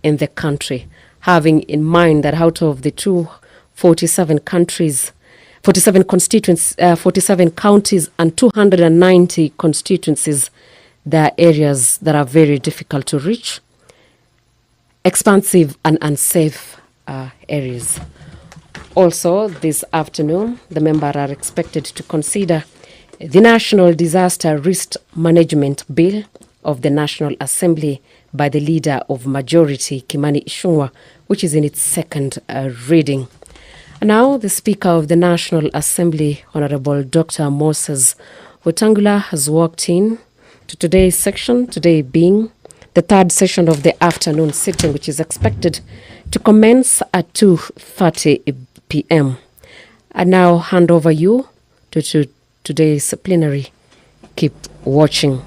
in the country, having in mind that out of the 247 countries, 47 constituents, 47 counties and 290 constituencies, there are areas that are very difficult to reach, expansive and unsafe areas. Also, this afternoon, the members are expected to consider the National Disaster Risk Management Bill of the National Assembly by the Leader of Majority, Kimani Ichung'wah, which is in its second reading. And now, the Speaker of the National Assembly, Honorable Dr. Moses Wetangula, has walked in to today's section, today being the third session of the afternoon sitting, which is expected to commence at 2:30 p.m. I now hand over you to today's plenary. Keep watching.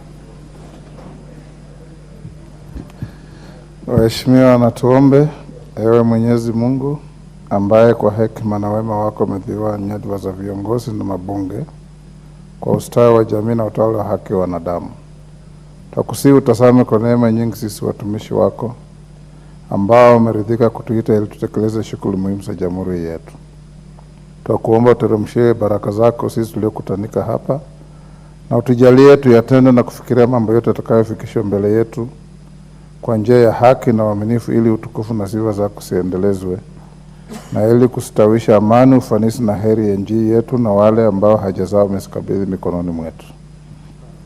Waheshimiwa, na tuombe. Ewe Mwenyezi Mungu, ambaye kwa hekima na wema wako umedhiwa nyadhifa za viongozi na mabunge kwa ustawi wa jamii na utawala wa haki wa wanadamu, tukusihi utasame kwa neema nyingi sisi watumishi wako ambao umeridhika kutuita ili tutekeleze shughuli muhimu za jamhuri yetu. Tukuomba uteremshie baraka zako sisi tuliokutanika hapa, na utujalie tuyatende na kufikiria mambo yote yatakayofikishwa mbele yetu kwa njia ya haki na uaminifu, ili utukufu na sifa zako ziendelezwe, na ili kustawisha amani, ufanisi na heri ya nchi yetu na wale ambao haja zao umezikabidhi mikononi mwetu.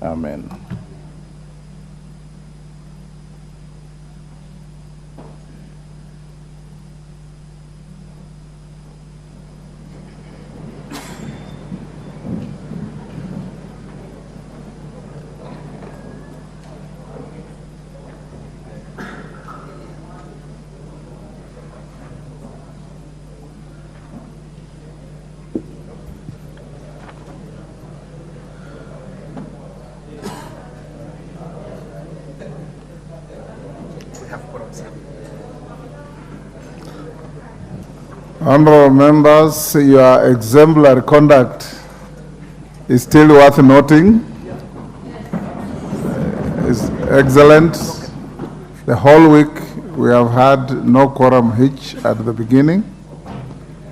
Amen. Honorable members, your exemplary conduct is still worth noting. It's excellent. The whole week we have had no quorum hitch at the beginning,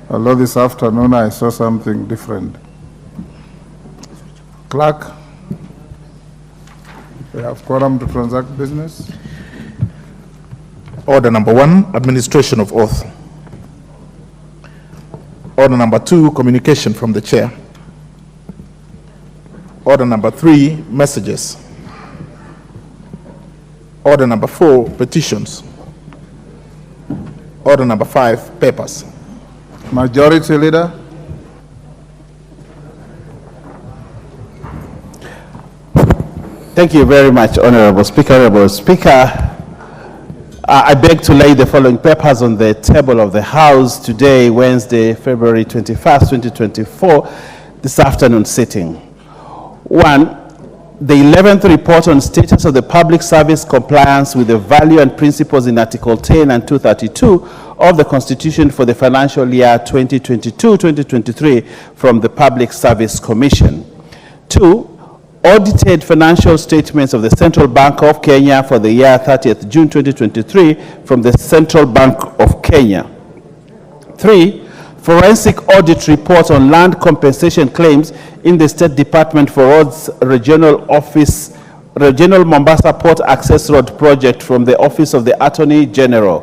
although this afternoon I saw something different. Clerk, we have quorum to transact business. Order number 1, administration of oath. Order number 2, communication from the chair. Order number 3, messages. Order number 4, petitions. Order number 5, papers. Majority Leader. Thank you very much, Honorable Speaker. Honorable Speaker, I beg to lay the following papers on the table of the House today, Wednesday, February 21st, 2024, this afternoon sitting. 1, the 11th report on status of the public service compliance with the value and principles in Article 10 and 232 of the Constitution for the financial year 2022-2023 from the Public Service Commission. 2, audited financial statements of the Central Bank of Kenya for the year 30th June 2023 from the Central Bank of Kenya. 3, forensic audit report on land compensation claims in the State Department for Roads Regional Office, Regional Mombasa Port Access Road Project from the Office of the Attorney General.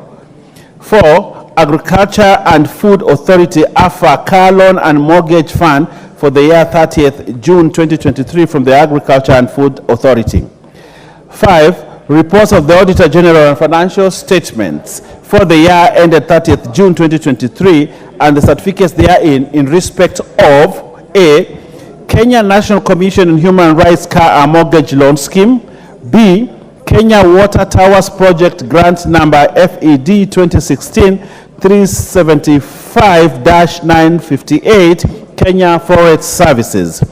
4, Agriculture and Food Authority AFA Car Loan and Mortgage Fund for the year 30th June 2023 from the Agriculture and Food Authority. 5, reports of the Auditor General on financial statements for the year ended 30th June 2023 and the certificates therein in respect of A, Kenya National Commission on Human Rights Car and Mortgage Loan Scheme, B, Kenya Water Towers Project Grant Number FED 2016-375-958, Kenya Forest Services.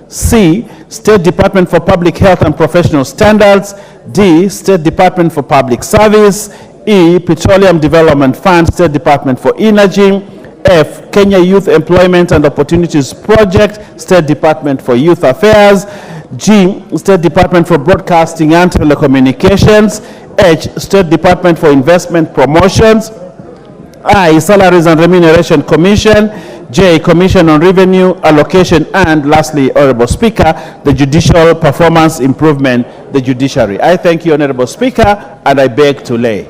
C, State Department for Public Health and Professional Standards. D, State Department for Public Service. E, Petroleum Development Fund, State Department for Energy. F, Kenya Youth Employment and Opportunities Project, State Department for Youth Affairs. G, State Department for Broadcasting and Telecommunications. H, State Department for Investment Promotions. I, Salaries and Remuneration Commission. J, Commission on Revenue Allocation. And lastly, Honorable Speaker, the Judicial Performance Improvement, the Judiciary. I thank you, Honorable Speaker, and I beg to lay.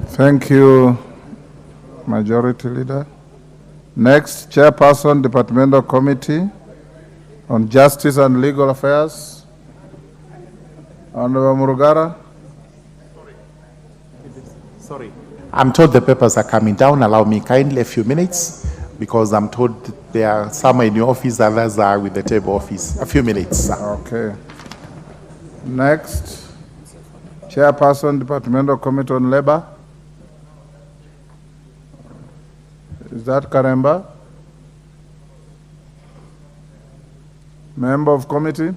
Thank you, Majority Leader. Next, Chairperson, Departmental Committee on Justice and Legal Affairs. Honorable Murugara. Sorry. I'm told the papers are coming down. Allow me kindly a few minutes, because I'm told they are some in your office, others are with the table office. A few minutes, sir. Okay. Next, Chairperson, Departmental Committee on Labor. Is that Karemba? Member of committee?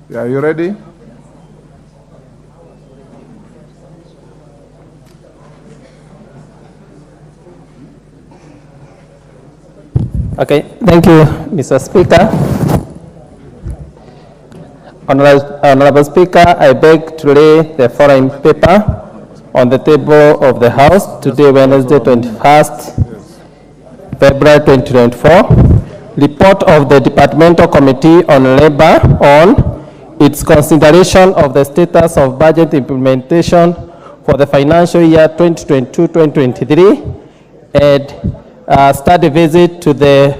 Yeah, you ready? Okay, thank you, Mr. Speaker. Honorable Speaker, I beg to lay the following paper on the table of the House today, Wednesday, 21st February 2024. Report of the Departmental Committee on Labor on its consideration of the status of budget implementation for the financial year 2022-2023 and study visit to the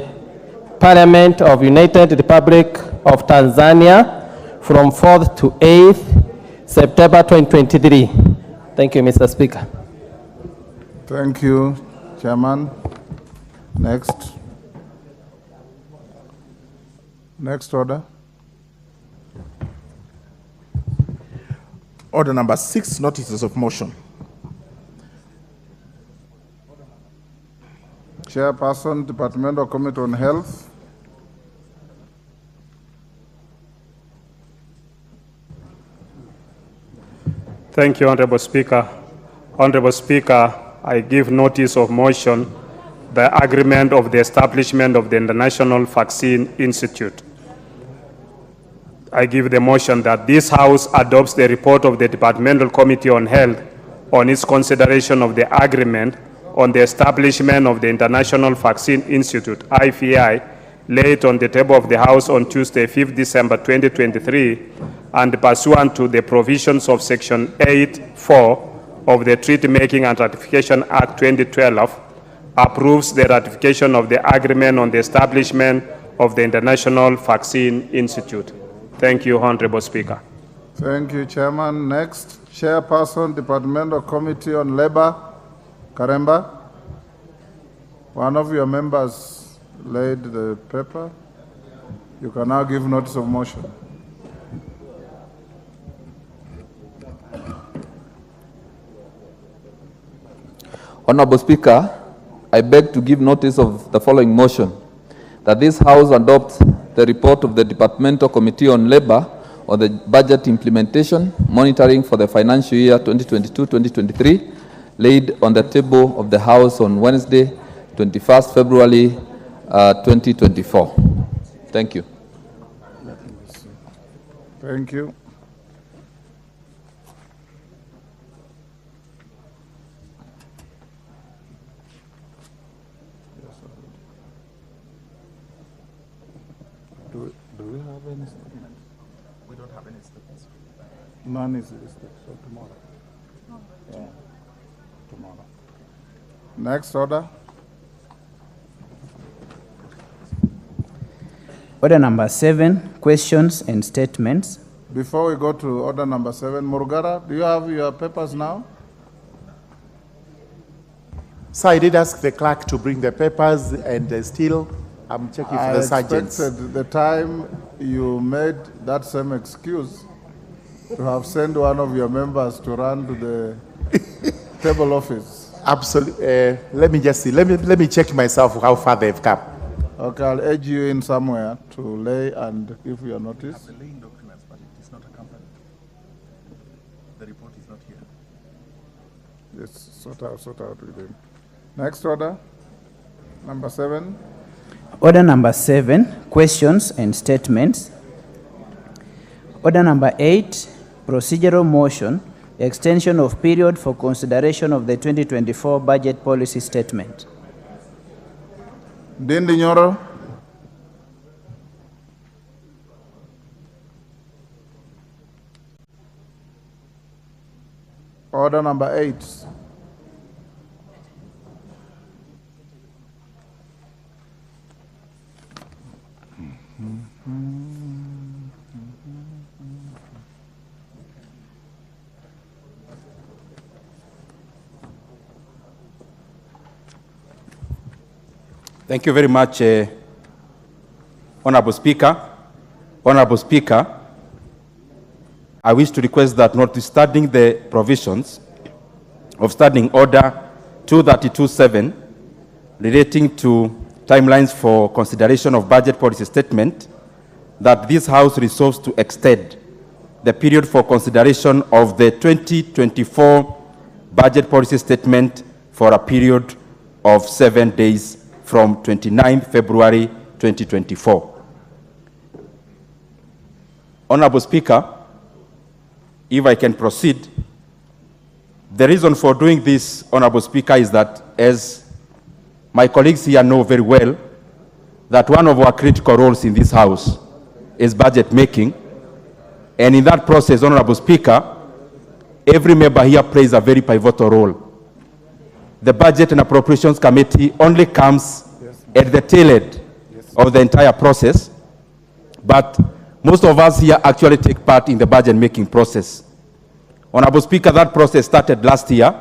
Parliament of United Republic of Tanzania from 4th to 8th September 2023. Thank you, Mr. Speaker. Thank you, Chairman. Next. Next order. Order number 6, notices of motion. Chairperson, Departmental Committee on Health. Thank you, Honorable Speaker. Honorable Speaker, I give notice of motion the agreement of the establishment of the International Vaccine Institute. I give the motion that this House adopts the report of the Departmental Committee on Health on its consideration of the agreement on the establishment of the International Vaccine Institute, IVI, laid on the table of the House on Tuesday, 5th December 2023, and pursuant to the provisions of Section 8(4) of the Treaty Making and Ratification Act 2012, approves the ratification of the agreement on the establishment of the International Vaccine Institute. Thank you, Honorable Speaker. Thank you, Chairman. Next, Chairperson, Departmental Committee on Labor, Karemba. One of your members laid the paper. You can now give notice of motion. Honorable Speaker, I beg to give notice of the following motion, that this House adopts the report of the Departmental Committee on Labor on the budget implementation monitoring for the financial year 2022-2023, laid on the table of the House on Wednesday, 21st February 2024. Thank you. Thank you. Do we have any statements? We don't have any statements. None is listed, so tomorrow. Yeah, tomorrow. Next order. Order number 7, questions and statements. Before we go to order number 7, Murugara, do you have your papers now? So I did ask the clerk to bring the papers, and still I'm checking for the sergeants. I expected the time you made that same excuse to have sent one of your members to run to the table office. Absolutely. Let me just see. Let me check myself how far they've come. Okay, I'll urge you in somewhere to lay and give your notice. The laying documents, but it is not accompanied. The report is not here. Yes, sort out with him. Next order, number 7. Order number 7, questions and statements. Order number 8, procedural motion, extension of period for consideration of the 2024 budget policy statement. Dindi Nyoro. Order number 8. Thank you very much, Honorable Speaker. Honorable Speaker, I wish to request that, notwithstanding the provisions of Standing Order 232.7 relating to timelines for consideration of budget policy statement, that this House resolves to extend the period for consideration of the 2024 budget policy statement for a period of 7 days from 29 February 2024. Honorable Speaker, if I can proceed, the reason for doing this, Honorable Speaker, is that, as my colleagues here know very well, that one of our critical roles in this House is budget making. And in that process, Honorable Speaker, every member here plays a very pivotal role. The Budget and Appropriations Committee only comes at the tail end of the entire process, but most of us here actually take part in the budget making process. Honorable Speaker, that process started last year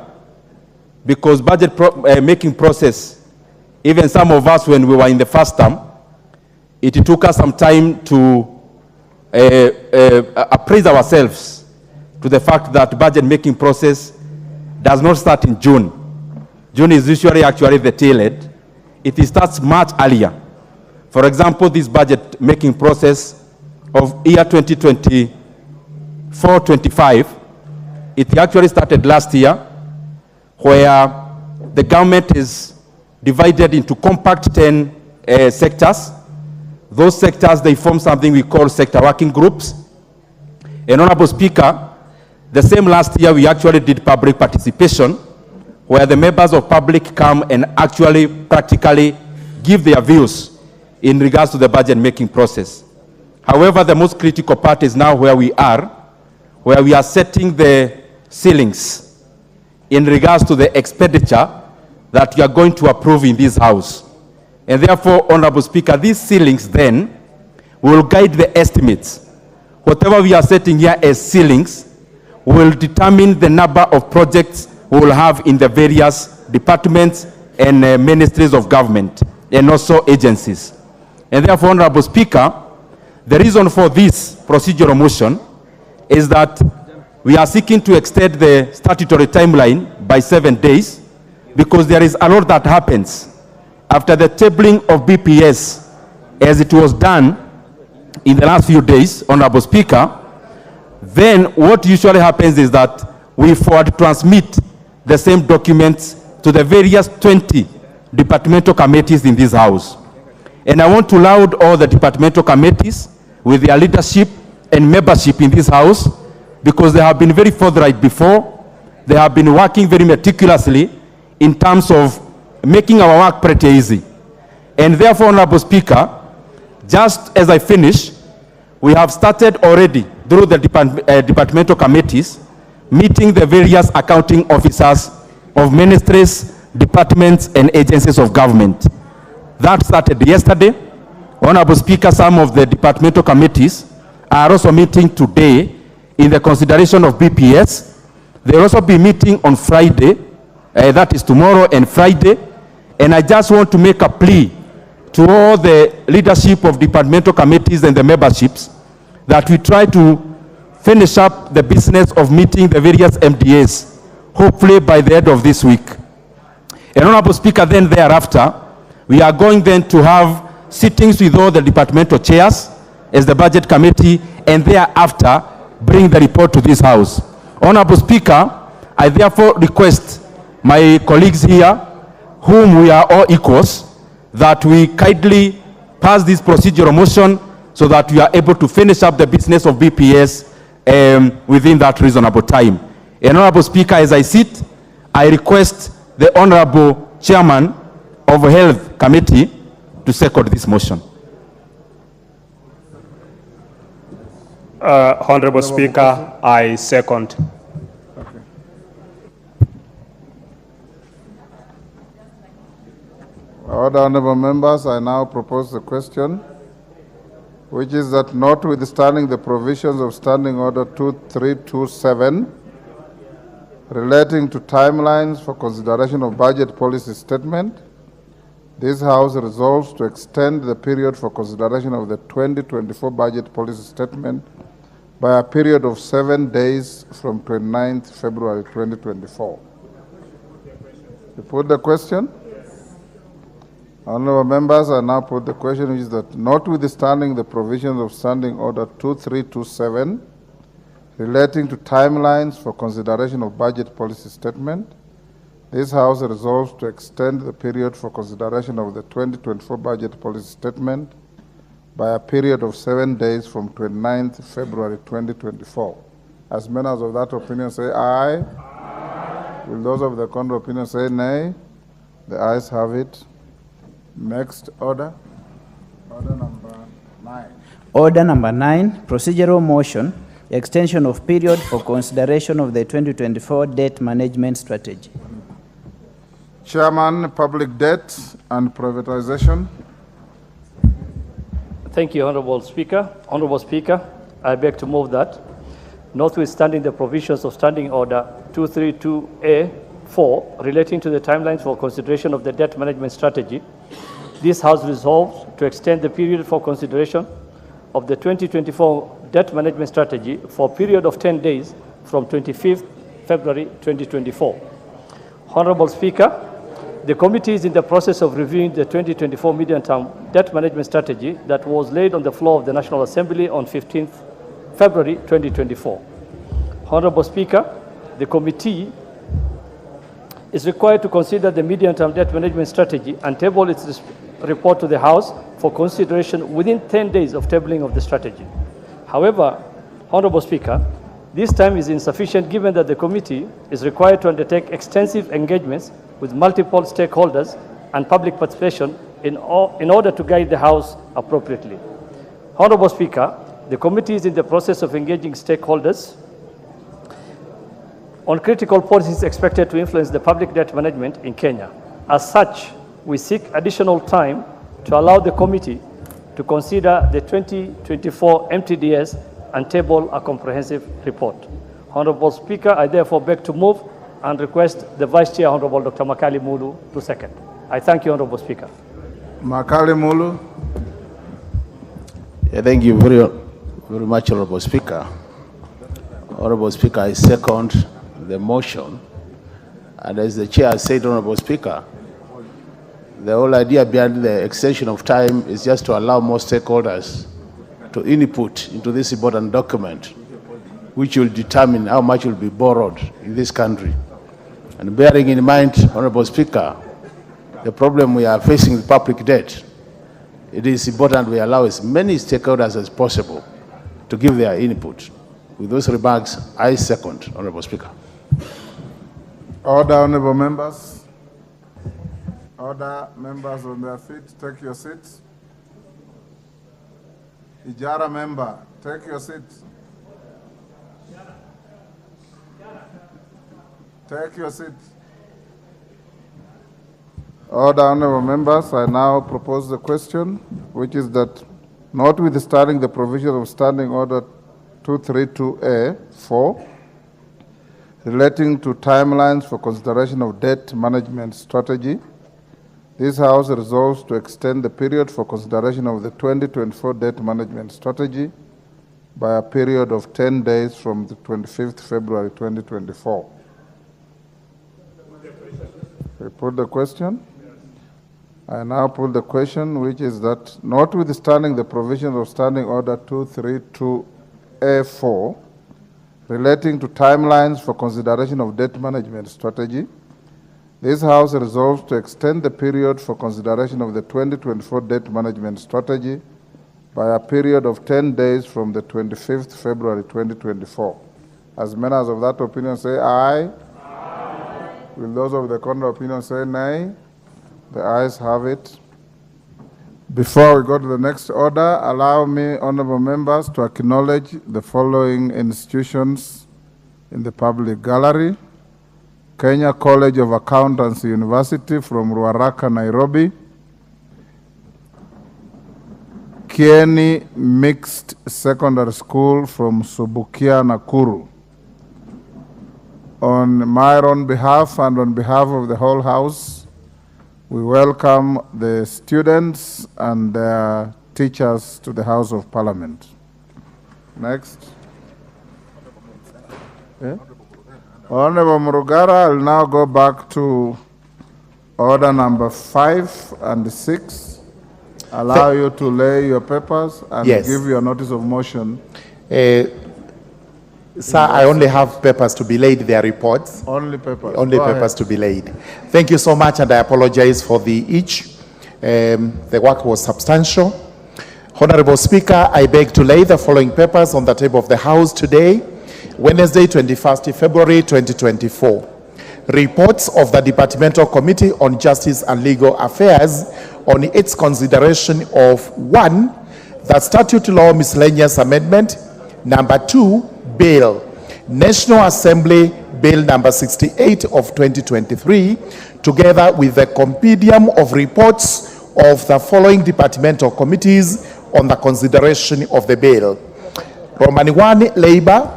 because budget making process, even some of us when we were in the first term, it took us some time to appraise ourselves to the fact that budget making process does not start in June. June is usually actually the tail end. It starts much earlier. For example, this budget making process of year 2024-25, it actually started last year, where the government is divided into compact 10 sectors. Those sectors, they form something we call sector working groups. And Honorable Speaker, the same last year we actually did public participation, where the members of public come and actually practically give their views in regards to the budget making process. However, the most critical part is now where we are setting the ceilings in regards to the expenditure that we are going to approve in this House. And therefore, Honorable Speaker, these ceilings then will guide the estimates. Whatever we are setting here as ceilings will determine the number of projects we will have in the various departments and ministries of government and also agencies. And therefore, Honorable Speaker, the reason for this procedural motion is that we are seeking to extend the statutory timeline by 7 days because there is a lot that happens after the tabling of BPS as it was done in the last few days, Honorable Speaker. Then what usually happens is that we forward transmit the same documents to the various 20 departmental committees in this House. And I want to laud all the departmental committees with their leadership and membership in this House, because they have been very forthright before. They have been working very meticulously in terms of making our work pretty easy. And therefore, Honorable Speaker, just as I finish, we have started already through the departmental committees meeting the various accounting officers of ministries, departments, and agencies of government. That started yesterday. Honorable Speaker, some of the departmental committees are also meeting today in the consideration of BPS. They will also be meeting on Friday, that is tomorrow and Friday. And I just want to make a plea to all the leadership of departmental committees and the memberships that we try to finish up the business of meeting the various MDAs, hopefully by the end of this week. And Honorable Speaker, then thereafter, we are going then to have sittings with all the departmental chairs as the budget committee, and thereafter bring the report to this House. Honorable Speaker, I therefore request my colleagues here, whom we are all equals, that we kindly pass this procedural motion so that we are able to finish up the business of BPS within that reasonable time. And Honorable Speaker, as I sit, I request the Honorable Chairman of Health Committee to second this motion. Honorable Speaker, I second. Order, honorable members, I now propose the question, which is that notwithstanding the provisions of Standing Order 2327 relating to timelines for consideration of budget policy statement, this House resolves to extend the period for consideration of the 2024 budget policy statement by a period of 7 days from 29th February 2024. You put the question? Honorable members, I now put the question, which is that notwithstanding the provisions of Standing Order 2327 relating to timelines for consideration of budget policy statement, this House resolves to extend the period for consideration of the 2024 budget policy statement by a period of 7 days from 29th February 2024. As members of that opinion say aye. Aye. Will those of the contrary opinion say nay? The ayes have it. Next order. Order number 9. Order number 9, procedural motion, extension of period for consideration of the 2024 debt management strategy. Chairman, Public Debt and Privatization. Thank you, Honorable Speaker. Honorable Speaker, I beg to move that, notwithstanding the provisions of Standing Order 232A-4 relating to the timelines for consideration of the debt management strategy, this House resolves to extend the period for consideration of the 2024 debt management strategy for a period of 10 days from 25th February 2024. Honorable Speaker, the committee is in the process of reviewing the 2024 medium-term debt management strategy that was laid on the floor of the National Assembly on 15th February 2024. Honorable Speaker, the committee is required to consider the medium-term debt management strategy and table its report to the House for consideration within 10 days of tabling of the strategy. However, Honorable Speaker, this time is insufficient given that the committee is required to undertake extensive engagements with multiple stakeholders and public participation in order to guide the House appropriately. Honorable Speaker, the committee is in the process of engaging stakeholders on critical policies expected to influence the public debt management in Kenya. As such, we seek additional time to allow the committee to consider the 2024 MTDS and table a comprehensive report. Honorable Speaker, I therefore beg to move and request the Vice Chair, Honorable Dr. Makali Mulu, to second. I thank you, Honorable Speaker. Makali Mulu. Thank you very much, Honorable Speaker. Honorable Speaker, I second the motion. And as the Chair said, Honorable Speaker, the whole idea behind the extension of time is just to allow more stakeholders to input into this important document, which will determine how much will be borrowed in this country. And bearing in mind, Honorable Speaker, the problem we are facing with public debt, it is important we allow as many stakeholders as possible to give their input. With those remarks, I second, Honorable Speaker. Order, honorable members. Order, members on their feet, take your seats. Ijara member, take your seats. Take your seats. Order, honorable members, I now propose the question, which is that notwithstanding the provision of Standing Order 232A-4 relating to timelines for consideration of debt management strategy, this House resolves to extend the period for consideration of the 2024 debt management strategy by a period of 10 days from the 25th February 2024. We put the question. I now put the question, which is that notwithstanding the provisions of Standing Order 232A-4 relating to timelines for consideration of debt management strategy, This House resolves to extend the period for consideration of the 2024 debt management strategy by a period of 10 days from the 25th February 2024. As many as of that opinion say aye. Aye. Will those of the contrary opinion say nay? The ayes have it. Before we go to the next order, allow me, honorable members, to acknowledge the following institutions in the public gallery. Kenya College of Accountancy University from Ruaraka, Nairobi. Kieni Mixed Secondary School from Subukia, Nakuru. On my own behalf and on behalf of the whole House, we welcome the students and their teachers to the House of Parliament. Next. Yeah? Honorable Murugara, I'll now go back to order number 5 and 6. Allow you to lay your papers and give your notice of motion. Sir, I only have papers to be laid, their reports. Only papers. Only papers to be laid. Thank you so much, and I apologize for the itch. The work was substantial. Honorable Speaker, I beg to lay the following papers on the table of the House today, Wednesday, 21st February 2024. Reports of the Departmental Committee on Justice and Legal Affairs on its consideration of 1, the Statute Law Miscellaneous Amendment, number 2, Bill, National Assembly Bill number 68 of 2023, together with the compendium of reports of the following departmental committees on the consideration of the bill. Roman 1, Labor,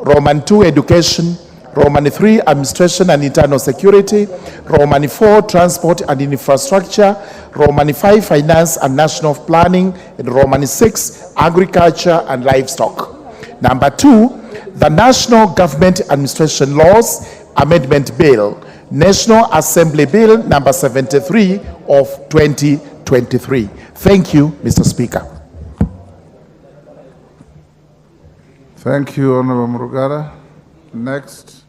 Roman 2, Education, Roman 3, Administration and Internal Security, Roman 4, Transport and Infrastructure, Roman 5, Finance and National Planning, and Roman 6, Agriculture and Livestock. Number 2, the National Government Administration Laws Amendment Bill, National Assembly Bill number 73 of 2023. Thank you, Mr. Speaker. Thank you, Honorable Murugara. Next.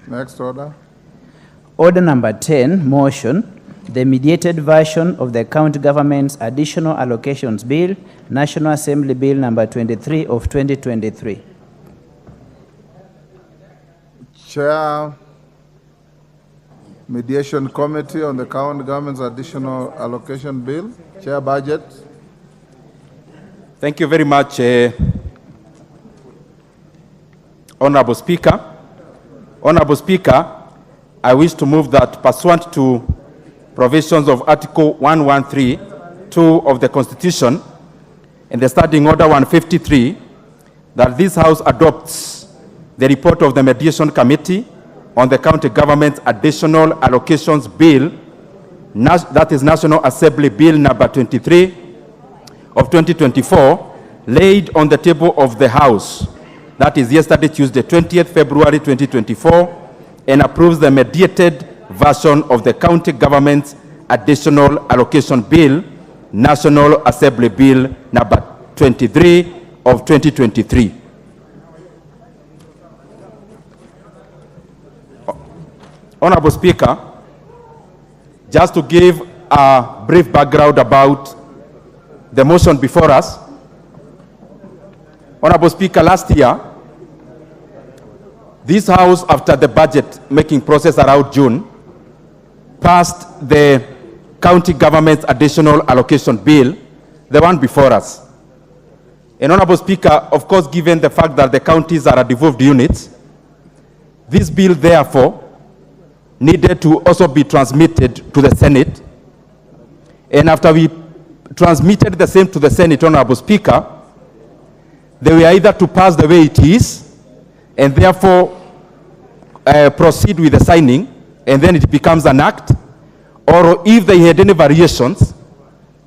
Next order. Order number 10, motion, the mediated version of the county government's additional allocations bill, National Assembly Bill number 23 of 2023. Chair, Mediation Committee on the County Government's Additional Allocation Bill. Chair, Budget. Thank you very much, Honorable Speaker. Honorable Speaker, I wish to move that pursuant to provisions of Article 113(2) of the Constitution and the Standing Order 153, that this House adopts the report of the Mediation Committee on the County Government's Additional Allocations Bill, that is National Assembly Bill number 23 of 2024, laid on the table of the House, that is yesterday, Tuesday, 20th February 2024, and approves the mediated version of the County Government's Additional Allocation Bill, National Assembly Bill number 23 of 2023. Honorable Speaker, just to give a brief background about the motion before us. Honorable Speaker, last year, this House, after the budget making process around June, passed the County Government's Additional Allocation Bill, the one before us. And Honorable Speaker, of course, given the fact that the counties are devolved units, this bill, therefore, needed to also be transmitted to the Senate. And after we transmitted the same to the Senate, Honorable Speaker, they were either to pass the way it is, and therefore proceed with the signing, and then it becomes an act, or if they had any variations,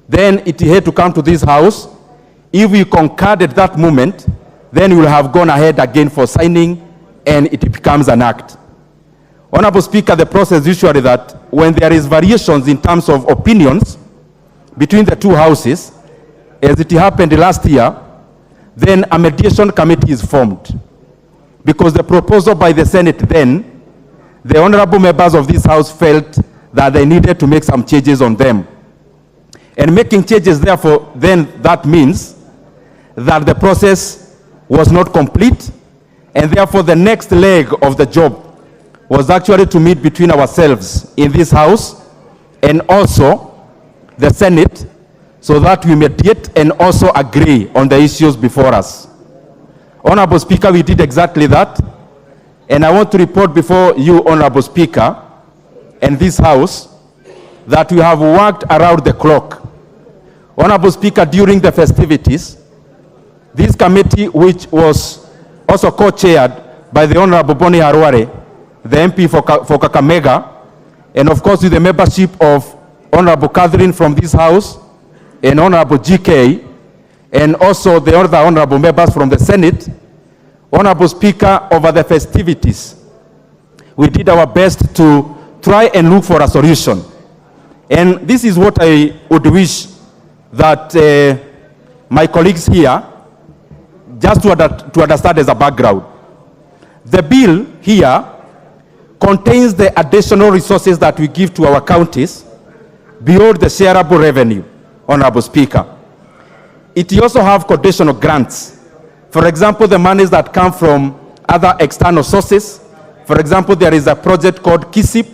then it had to come to this House. If we concurred at that moment, then we will have gone ahead again for signing, and it becomes an act. Honorable Speaker, the process is usually that when there is variations in terms of opinions between the two houses, as it happened last year, then a mediation committee is formed. Because the proposal by the Senate then the honorable members of this House felt that they needed to make some changes on them. And making changes, therefore, then that means that the process was not complete, and therefore the next leg of the job was actually to meet between ourselves in this House and also the Senate, so that we mediate and also agree on the issues before us. Honorable Speaker, we did exactly that, and I want to report before you, Honorable Speaker, and this House, that we have worked around the clock. Honorable Speaker, during the festivities, this committee, which was also co-chaired by the Honorable Boni Harware, the MP for Kakamega, and of course with the membership of Honorable Catherine from this House, and Honorable GK, and also the other honorable members from the Senate. Honorable Speaker, over the festivities, we did our best to try and look for a solution. And this is what I would wish that my colleagues here, just to understand as a background. The bill here contains the additional resources that we give to our counties beyond the shareable revenue, Honorable Speaker. It also have conditional grants. For example, the monies that come from other external sources. For example, there is a project called KISIP,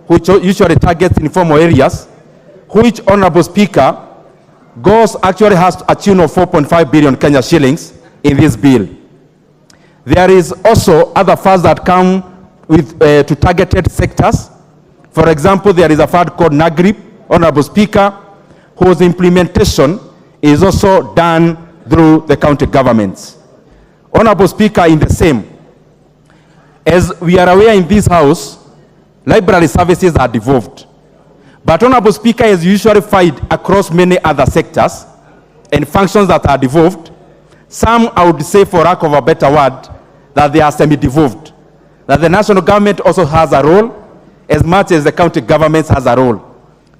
which usually targets informal areas, which, Honorable Speaker, actually has a tune of 4.5 billion Kenya shillings in this bill. There is also other funds that come with to targeted sectors. For example, there is a fund called NAGRIP, Honorable Speaker, whose implementation is also done through the county governments. Honorable Speaker, in the same, as we are aware in this House, library services are devolved. But Honorable Speaker, as usually find across many other sectors and functions that are devolved, some, I would say, for lack of a better word, that they are semi-devolved. That the national government also has a role as much as the county governments has a role.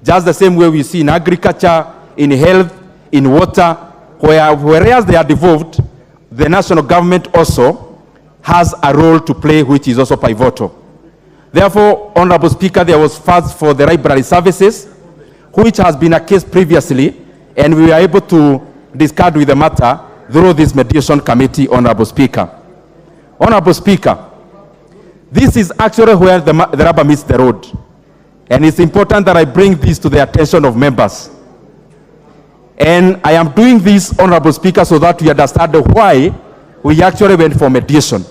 Just the same way we see in agriculture, in health, in water, whereas they are devolved, the national government also has a role to play, which is also pivotal. Therefore, Honorable Speaker, there was funds for the library services, which has been a case previously, and we were able to discard with the matter through this mediation committee, Honorable Speaker. Honorable Speaker, this is actually where the rubber meets the road. And it's important that I bring this to the attention of members. And I am doing this, Honorable Speaker, so that we understand why we actually went for mediation.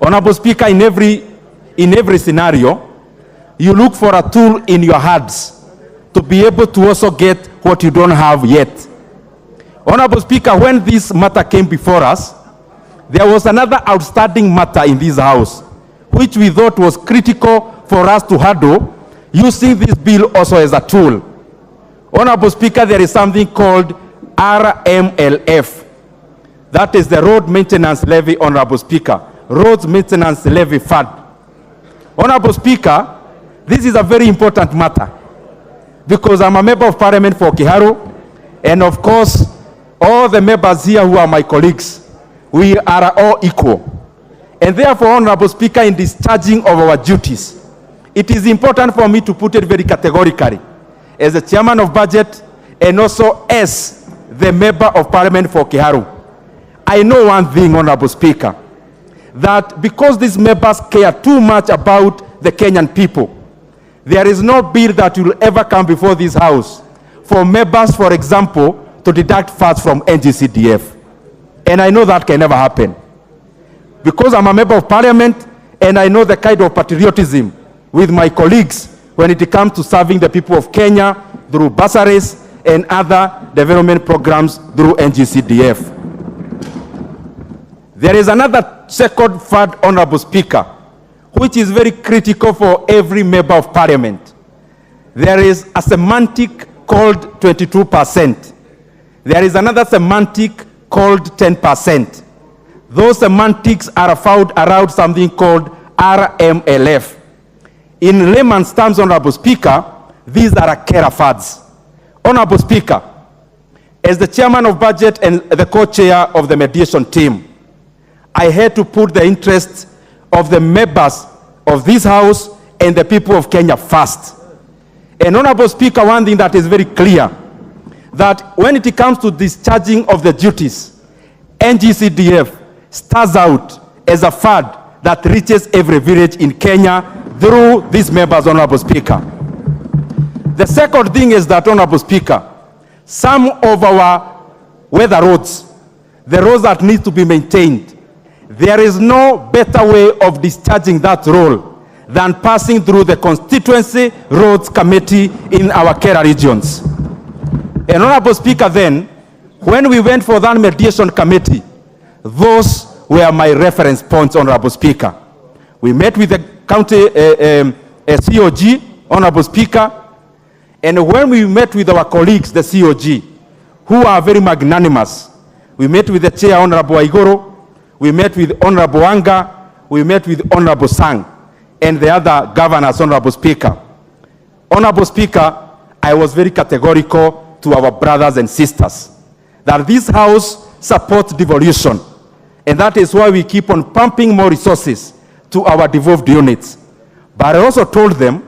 Honorable Speaker, in every scenario, you look for a tool in your hands to be able to also get what you don't have yet. Honorable Speaker, when this matter came before us, there was another outstanding matter in this House, which we thought was critical for us to handle, using this bill also as a tool. Honorable Speaker, there is something called RMLF. That is the Road Maintenance Levy, Honorable Speaker. Roads Maintenance Levy Fund. Honorable Speaker, this is a very important matter because I'm a member of Parliament for Kiharu, and of course, all the members here who are my colleagues, we are all equal. And therefore, Honorable Speaker, in discharging of our duties, it is important for me to put it very categorically, as the Chairman of Budget and also as the Member of Parliament for Kiharu. I know one thing, Honorable Speaker, that because these members care too much about the Kenyan people, there is no bill that will ever come before this House for members, for example, to deduct funds from NGCDF. And I know that can never happen. Because I'm a member of Parliament and I know the kind of patriotism with my colleagues when it comes to serving the people of Kenya through bursaries and other development programs through NGCDF. There is another second fund, Honorable Speaker, which is very critical for every member of Parliament. There is a semantic called 22%. There is another semantic called 10%. Those semantics are found around something called RMLF. In layman's terms, Honorable Speaker, these are carer funds. Honorable Speaker, as the Chairman of Budget and the co-chair of the mediation team, I had to put the interests of the members of this House and the people of Kenya first. And Honorable Speaker, one thing that is very clear, that when it comes to discharging of the duties, NGCDF stands out as a fund that reaches every village in Kenya through these members, Honorable Speaker. The second thing is that, Honorable Speaker, some of our weather roads, the roads that need to be maintained, there is no better way of discharging that role than passing through the Constituency Roads Committee in our Kera regions. And Honorable Speaker, then, when we went for that mediation committee, those were my reference points, Honorable Speaker. We met with the county COG, Honorable Speaker, and when we met with our colleagues, the COG, who are very magnanimous, we met with the Chair, Honorable Igoro, we met with Honorable Anga, we met with Honorable Sang, and the other governors, Honorable Speaker. Honorable Speaker, I was very categorical to our brothers and sisters that this House supports devolution, and that is why we keep on pumping more resources to our devolved units. But I also told them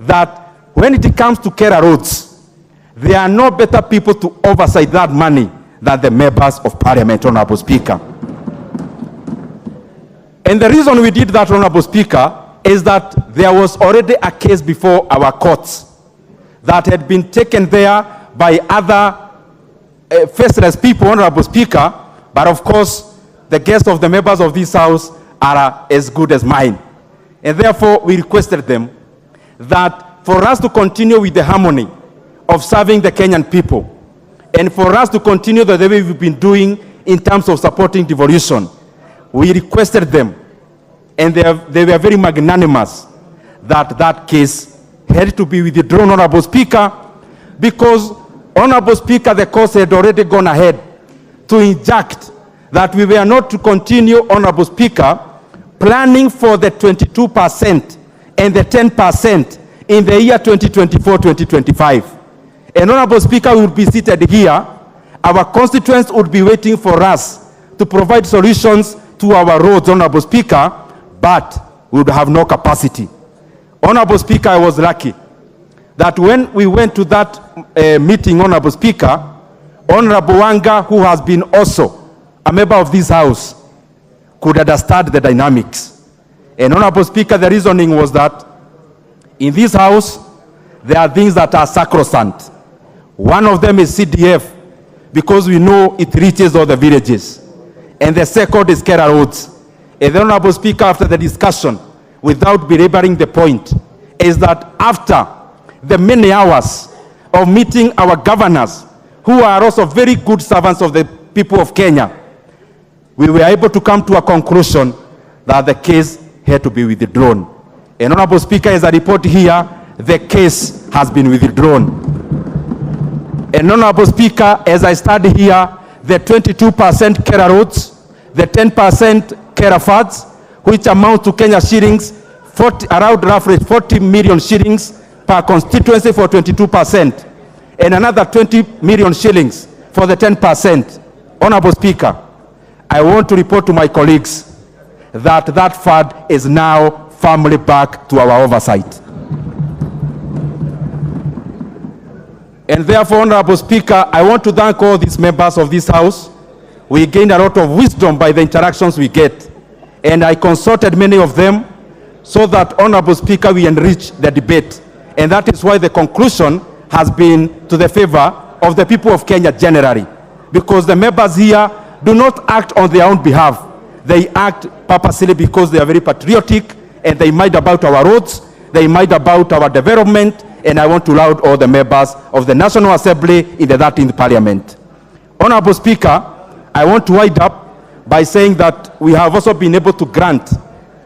that when it comes to Kera roads, there are no better people to oversight that money than the members of Parliament, Honorable Speaker. And the reason we did that, Honorable Speaker, is that there was already a case before our courts that had been taken there by other faceless people, Honorable Speaker, but of course, the guests of the members of this House are as good as mine. And therefore, we requested them that for us to continue with the harmony of serving the Kenyan people, and for us to continue the way we've been doing in terms of supporting devolution, we requested them, and they were very magnanimous, that that case had to be withdrawn, Honorable Speaker, because, Honorable Speaker, the court had already gone ahead to inject that we were not to continue, Honorable Speaker, planning for the 22% and the 10% in the year 2024-2025. And Honorable Speaker, we would be seated here. Our constituents would be waiting for us to provide solutions to our roads, Honorable Speaker, but we would have no capacity. Honorable Speaker, I was lucky that when we went to that meeting, Honorable Speaker, Honorable Wanga, who has been also a member of this House, could understand the dynamics. And Honorable Speaker, the reasoning was that in this House, there are things that are sacrosanct. One of them is CDF, because we know it reaches all the villages. And the second is Kera roads. And the Honorable Speaker, after the discussion, without belaboring the point, is that after the many hours of meeting our governors, who are also very good servants of the people of Kenya, we were able to come to a conclusion that the case had to be withdrawn. And Honorable Speaker, as I report here, the case has been withdrawn. And Honorable Speaker, as I study here, the 22% Kera roads, the 10% Kera funds, which amount to Kenya shillings, around roughly 40 million shillings per constituency for 22%, and another 20 million shillings for the 10%. Honorable Speaker, I want to report to my colleagues that that fund is now firmly back to our oversight. And therefore, Honorable Speaker, I want to thank all these members of this House. We gained a lot of wisdom by the interactions we get. And I consulted many of them so that, Honorable Speaker, we enrich the debate. And that is why the conclusion has been to the favor of the people of Kenya generally. Because the members here do not act on their own behalf. They act purposely because they are very patriotic, and they mind about our roads, they mind about our development, and I want to laud all the members of the National Assembly in the 13th Parliament. Honorable Speaker, I want to wind up by saying that we have also been able to grant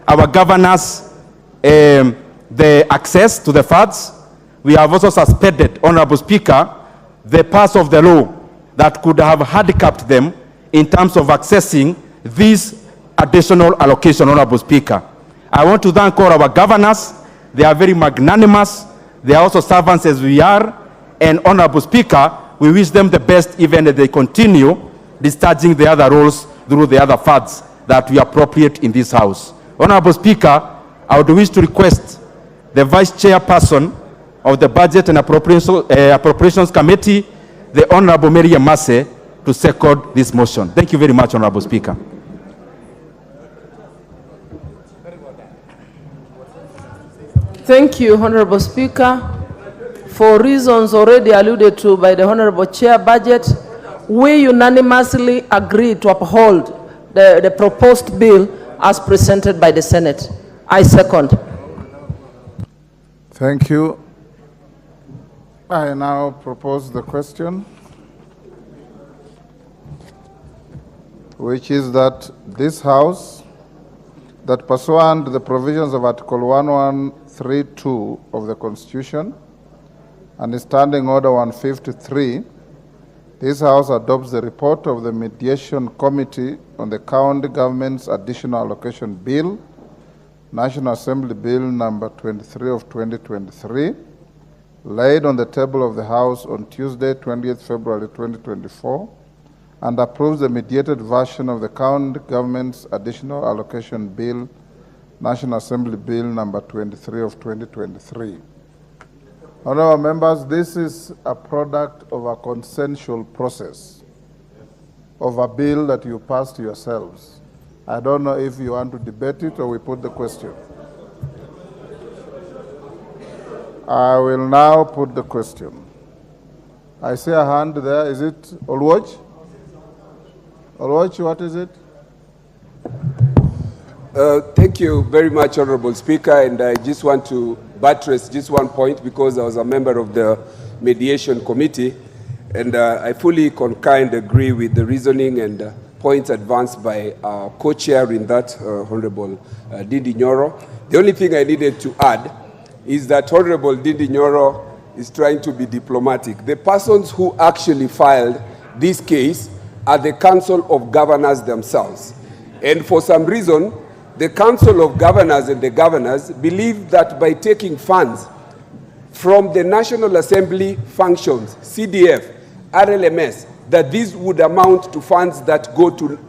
our governors the access to the funds. We have also suspended, Honorable Speaker, the parts of the law that could have handicapped them in terms of accessing this additional allocation, Honorable Speaker. I want to thank all our governors. They are very magnanimous. They are also servants as we are. And Honorable Speaker, we wish them the best even as they continue discharging the other roles through the other funds that we appropriate in this House. Honorable Speaker, I would wish to request the Vice Chairperson of the Budget and Appropriations Committee, the Honorable Mary Amase, to second this motion. Thank you very much, Honorable Speaker. Thank you, Honorable Speaker. For reasons already alluded to by the Honorable Chair Budget, we unanimously agree to uphold the proposed bill as presented by the Senate. I second. Thank you. I now propose the question, which is that this House, that pursuant to the provisions of Article 1132 of the Constitution and Standing Order 153, this House adopts the report of the Mediation Committee on the County Government's Additional Allocation Bill, National Assembly Bill number 23 of 2023, laid on the table of the House on Tuesday, 20th February 2024, and approves the mediated version of the County Government's Additional Allocation Bill, National Assembly Bill number 23 of 2023. Honorable members, this is a product of a consensual process of a bill that you passed yourselves. I don't know if you want to debate it or we put the question. I will now put the question. I see a hand there. Is it Olwach? Olwach, what is it? Thank you very much, Honorable Speaker, and I just want to buttress just one point because I was a member of the Mediation Committee, and I fully concur and agree with the reasoning and points advanced by our co-chair in that, Honorable Dindi Nyoro. The only thing I needed to add is that Honorable Dindi Nyoro is trying to be diplomatic. The persons who actually filed this case are the Council of Governors themselves. And for some reason, the Council of Governors and the governors believe that by taking funds from the National Assembly functions, CDF, RLMS, that these would amount to funds that go to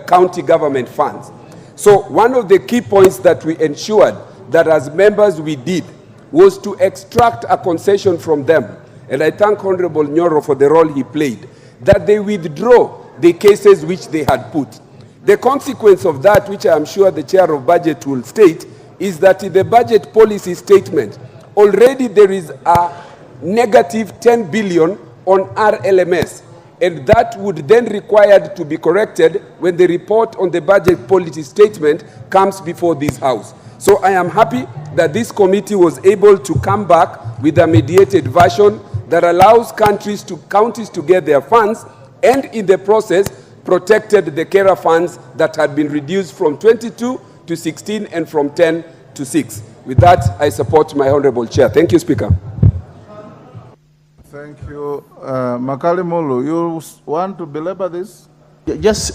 county government funds. So one of the key points that we ensured that as members we did was to extract a concession from them. And I thank Honorable Nyoro for the role he played, that they withdraw the cases which they had put. The consequence of that, which I am sure the Chair of Budget will state, is that in the budget policy statement, already there is a negative 10 billion on RLMS, and that would then required to be corrected when the report on the budget policy statement comes before this House. So I am happy that this committee was able to come back with a mediated version that allows counties to get their funds, and in the process protected the carer funds that had been reduced from 22 to 16 and from 10 to 6. With that, I support my Honorable Chair. Thank you, Speaker. Thank you. Makali Mulu, you want to belabor this? Yes,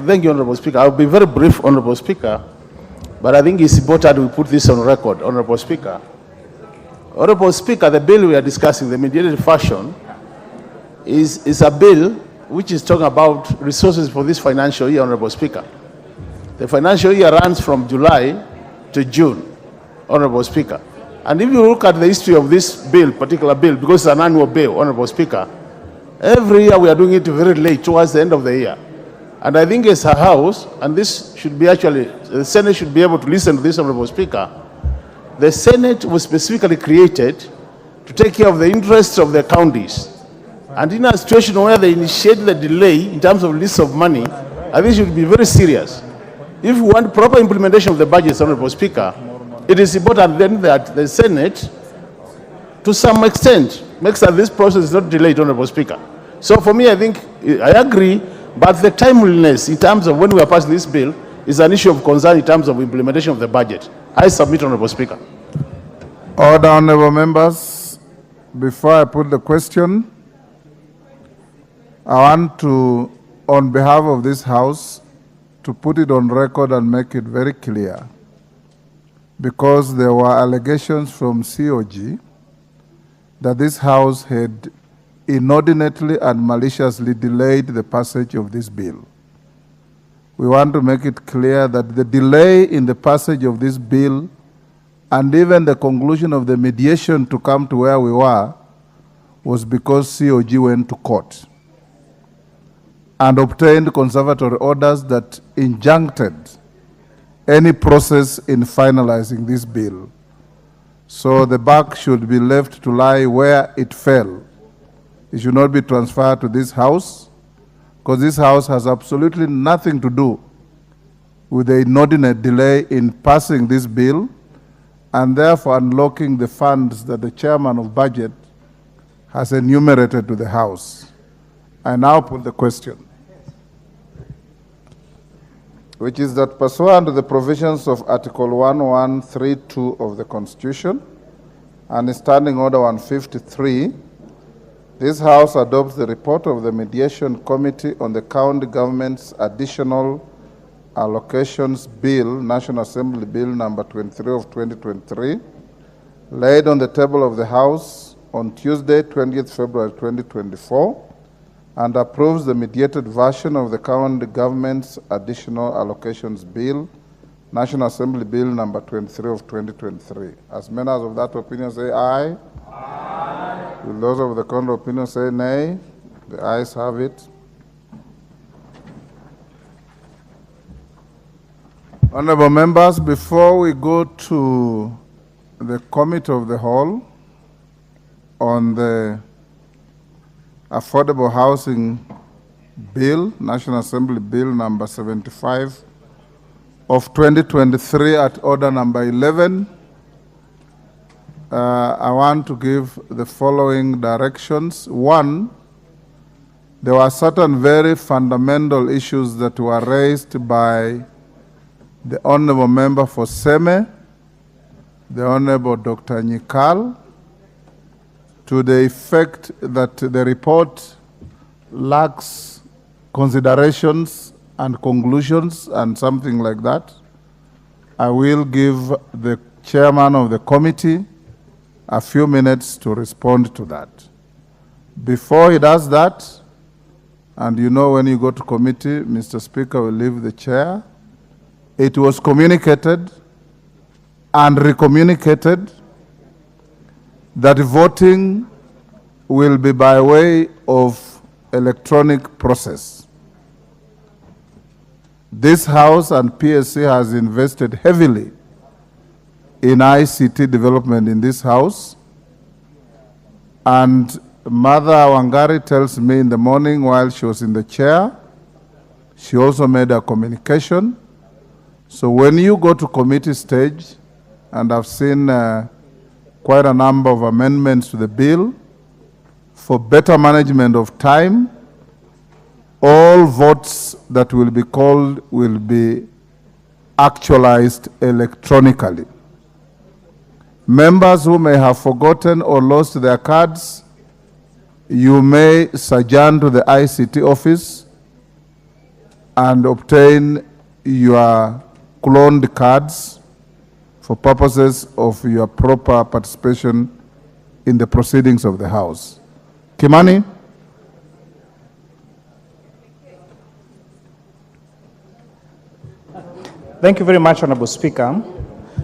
thank you, Honorable Speaker. I'll be very brief, Honorable Speaker, but I think it's important we put this on record, Honorable Speaker. Honorable Speaker, the bill we are discussing, the mediated fashion, is a bill which is talking about resources for this financial year, Honorable Speaker. The financial year runs from July to June, Honorable Speaker. And if you look at the history of this bill, particular bill, because it's an annual bill, Honorable Speaker, every year we are doing it very late, towards the end of the year. And I think as a House, and this should be actually, the Senate should be able to listen to this, Honorable Speaker, the Senate was specifically created to take care of the interests of the counties. And in a situation where they initiate the delay in terms of release of money, I think it should be very serious. If we want proper implementation of the budget, Honorable Speaker, it is important then that the Senate, to some extent, makes that this process is not delayed, Honorable Speaker. So for me, I think, I agree, but the timeliness in terms of when we are passing this bill is an issue of concern in terms of implementation of the budget. I submit, Honorable Speaker. Order, honorable members. Before I put the question, I want to, on behalf of this House, to put it on record and make it very clear, because there were allegations from COG that this House had inordinately and maliciously delayed the passage of this bill. We want to make it clear that the delay in the passage of this bill And even the conclusion of the mediation to come to where we were was because COG went to court and obtained conservatory orders that injuncted any process in finalizing this bill. So the buck should be left to lie where it fell. It should not be transferred to this house, because this house has absolutely nothing to do with the inordinate delay in passing this bill and therefore unlocking the funds that the chairman of budget has enumerated to the House. I now put the question, which is that pursuant to the provisions of Article 1132 of the Constitution and Standing Order 153, this House adopts the report of the Mediation Committee on the County Government's Additional Allocations Bill, National Assembly Bill number 23 of 2023, laid on the table of the House on Tuesday, 20th February 2024, and approves the mediated version of the County Government's Additional Allocations Bill, National Assembly Bill number 23 of 2023. As members of that opinion say aye. Aye. Will those of the contrary opinion say nay? The ayes have it. Honorable members, before we go to the Committee of the Whole on the Affordable Housing Bill, National Assembly Bill number 75 of 2023 at order number 11, I want to give the following directions. One, there were certain very fundamental issues that were raised by the Honorable Member for Seme, the Honorable Dr. Nyikal, to the effect that the report lacks considerations and conclusions and something like that. I will give the chairman of the committee a few minutes to respond to that. Before he does that, and you know when you go to committee, Mr. Speaker will leave the chair. It was communicated and recommunicated that voting will be by way of electronic process. This House and PSC has invested heavily in ICT development in this House, and Mother Wangari tells me in the morning while she was in the chair, she also made a communication. So when you go to committee stage, and I've seen quite a number of amendments to the bill, for better management of time, all votes that will be called will be actualized electronically. Members who may have forgotten or lost their cards, you may sojourn to the ICT office and obtain your cloned cards for purposes of your proper participation in the proceedings of the House. Kimani? Thank you very much, Honorable Speaker.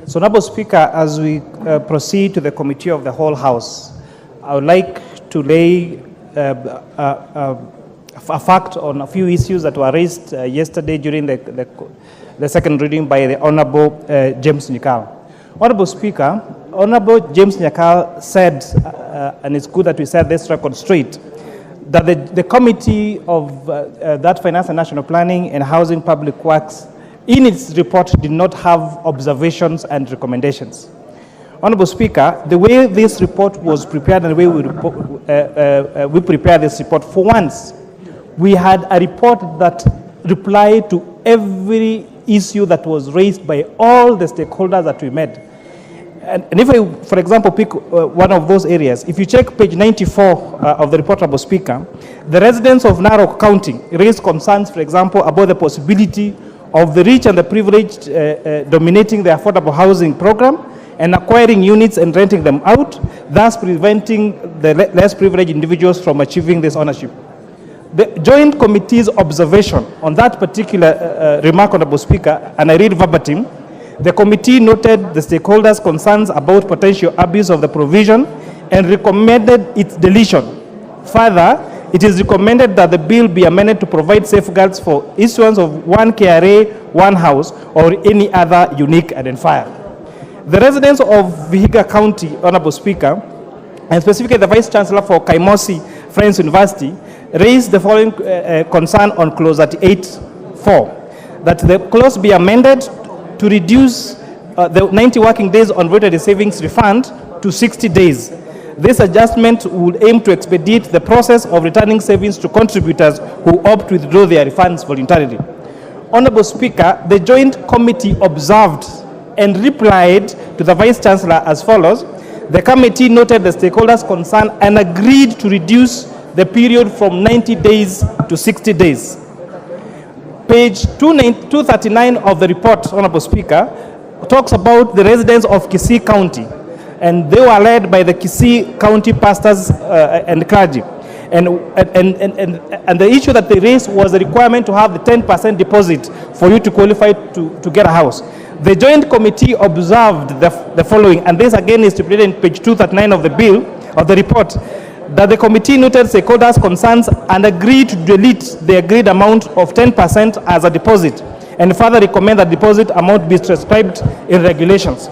So, Honorable Speaker, as we proceed to the Committee of the Whole House, I would like to lay a fact on a few issues that were raised yesterday during the second reading by the Honorable James Nyikal. Honorable Speaker, Honorable James Nyikal said, and it's good that we set this record straight, that the Committee of that Finance and National Planning and Housing Public Works in its report did not have observations and recommendations. Honorable Speaker, the way this report was prepared and the way we prepared this report, for once, we had a report that replied to every issue that was raised by all the stakeholders that we met. And if I, for example, pick one of those areas, if you check page 94 of the report, Honorable Speaker, the residents of Narok County raised concerns, for example, about the possibility of the rich and the privileged dominating the affordable housing program and acquiring units and renting them out, thus preventing the less privileged individuals from achieving this ownership. The Joint Committee's observation on that particular remark, Honorable Speaker, and I read verbatim, The committee noted the stakeholders' concerns about potential abuse of the provision and recommended its deletion. Further, it is recommended that the bill be amended to provide safeguards for issuance of one KRA, one house, or any other unique identifier. The residents of Vihiga County, Honorable Speaker, and specifically the Vice Chancellor for Kaimosi Friends University, raised the following concern on clause 38.4, that the clause be amended to reduce the 90 working days on voluntary savings refund to 60 days. This adjustment would aim to expedite the process of returning savings to contributors who opt to withdraw their refunds voluntarily. Honorable Speaker, the Joint Committee observed and replied to the Vice Chancellor as follows. The committee noted the stakeholders' concern and agreed to reduce the period from 90 days to 60 days. Page 239 of the report, Honorable Speaker, talks about the residents of Kisii County, and they were led by the Kisii County pastors and clergy. And the issue that they raised was the requirement to have the 10% deposit for you to qualify to get a house. The Joint Committee observed the following, and this again is stipulated in page 239 of the bill, of the report, that the committee noted stakeholders' concerns and agreed to delete the agreed amount of 10% as a deposit, and further recommend that deposit amount be prescribed in regulations.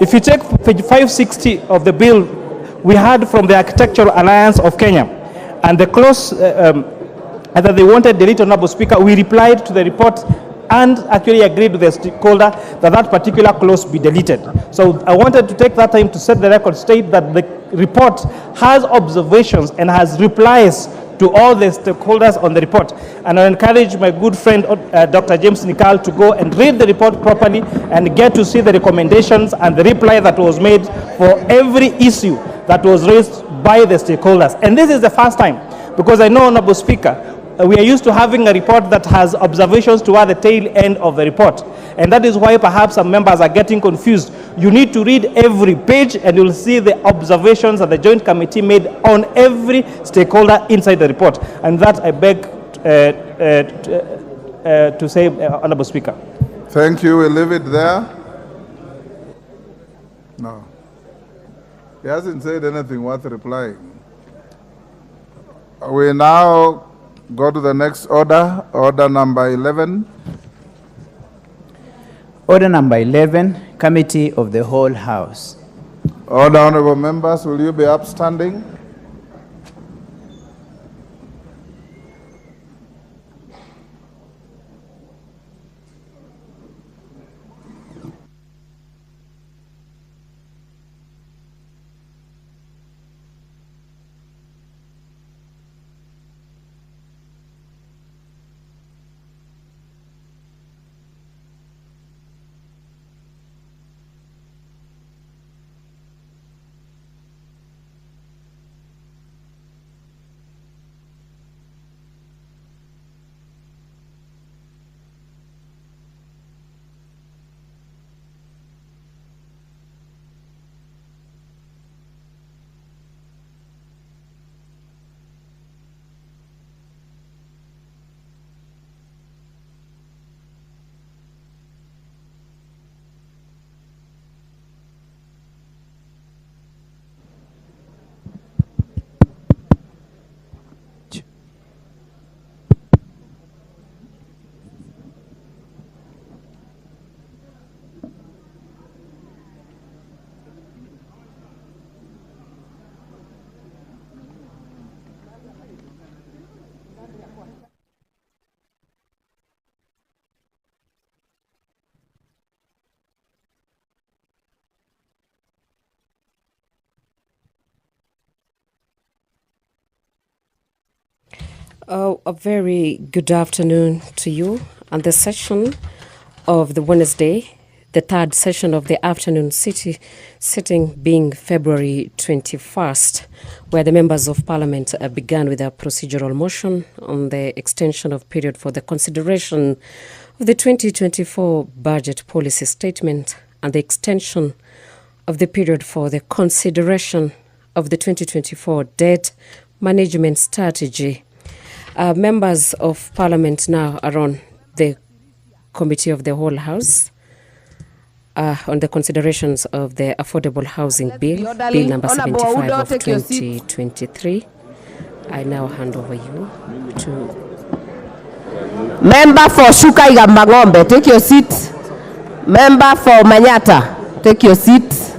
If you check page 560 of the bill, we heard from the Architectural Alliance of Kenya, and the clause that they wanted deleted, Honorable Speaker, we replied to the report and actually agreed with the stakeholder that that particular clause be deleted. So I wanted to take that time to set the record straight that the report has observations and has replies to all the stakeholders on the report. And I encourage my good friend, Dr. James Nikal, to go and read the report properly and get to see the recommendations and the reply that was made for every issue that was raised by the stakeholders. And this is the first time, because I know, Honorable Speaker, we are used to having a report that has observations toward the tail end of the report. And that is why perhaps some members are getting confused. You need to read every page and you'll see the observations that the Joint Committee made on every stakeholder inside the report. And that I beg to say, Honorable Speaker. Thank you. We'll leave it there. No. He hasn't said anything worth replying. We now go to the next order, order number 11. Order number 11, Committee of the Whole House. Order, honorable members, will you be upstanding? A very good afternoon to you. And the session of the Wednesday, the third session of the afternoon sitting being February 21st, where the members of Parliament began with a procedural motion on the extension of period for the consideration of the 2024 budget policy statement and the extension of the period for the consideration of the 2024 debt management strategy. Members of Parliament now are on the Committee of the Whole House. on the considerations of the Affordable Housing Bill, Bill number 75 of 2023. I now hand over you to... Member for Shuka Mangombe, take your seat. Member for Manyata, take your seat.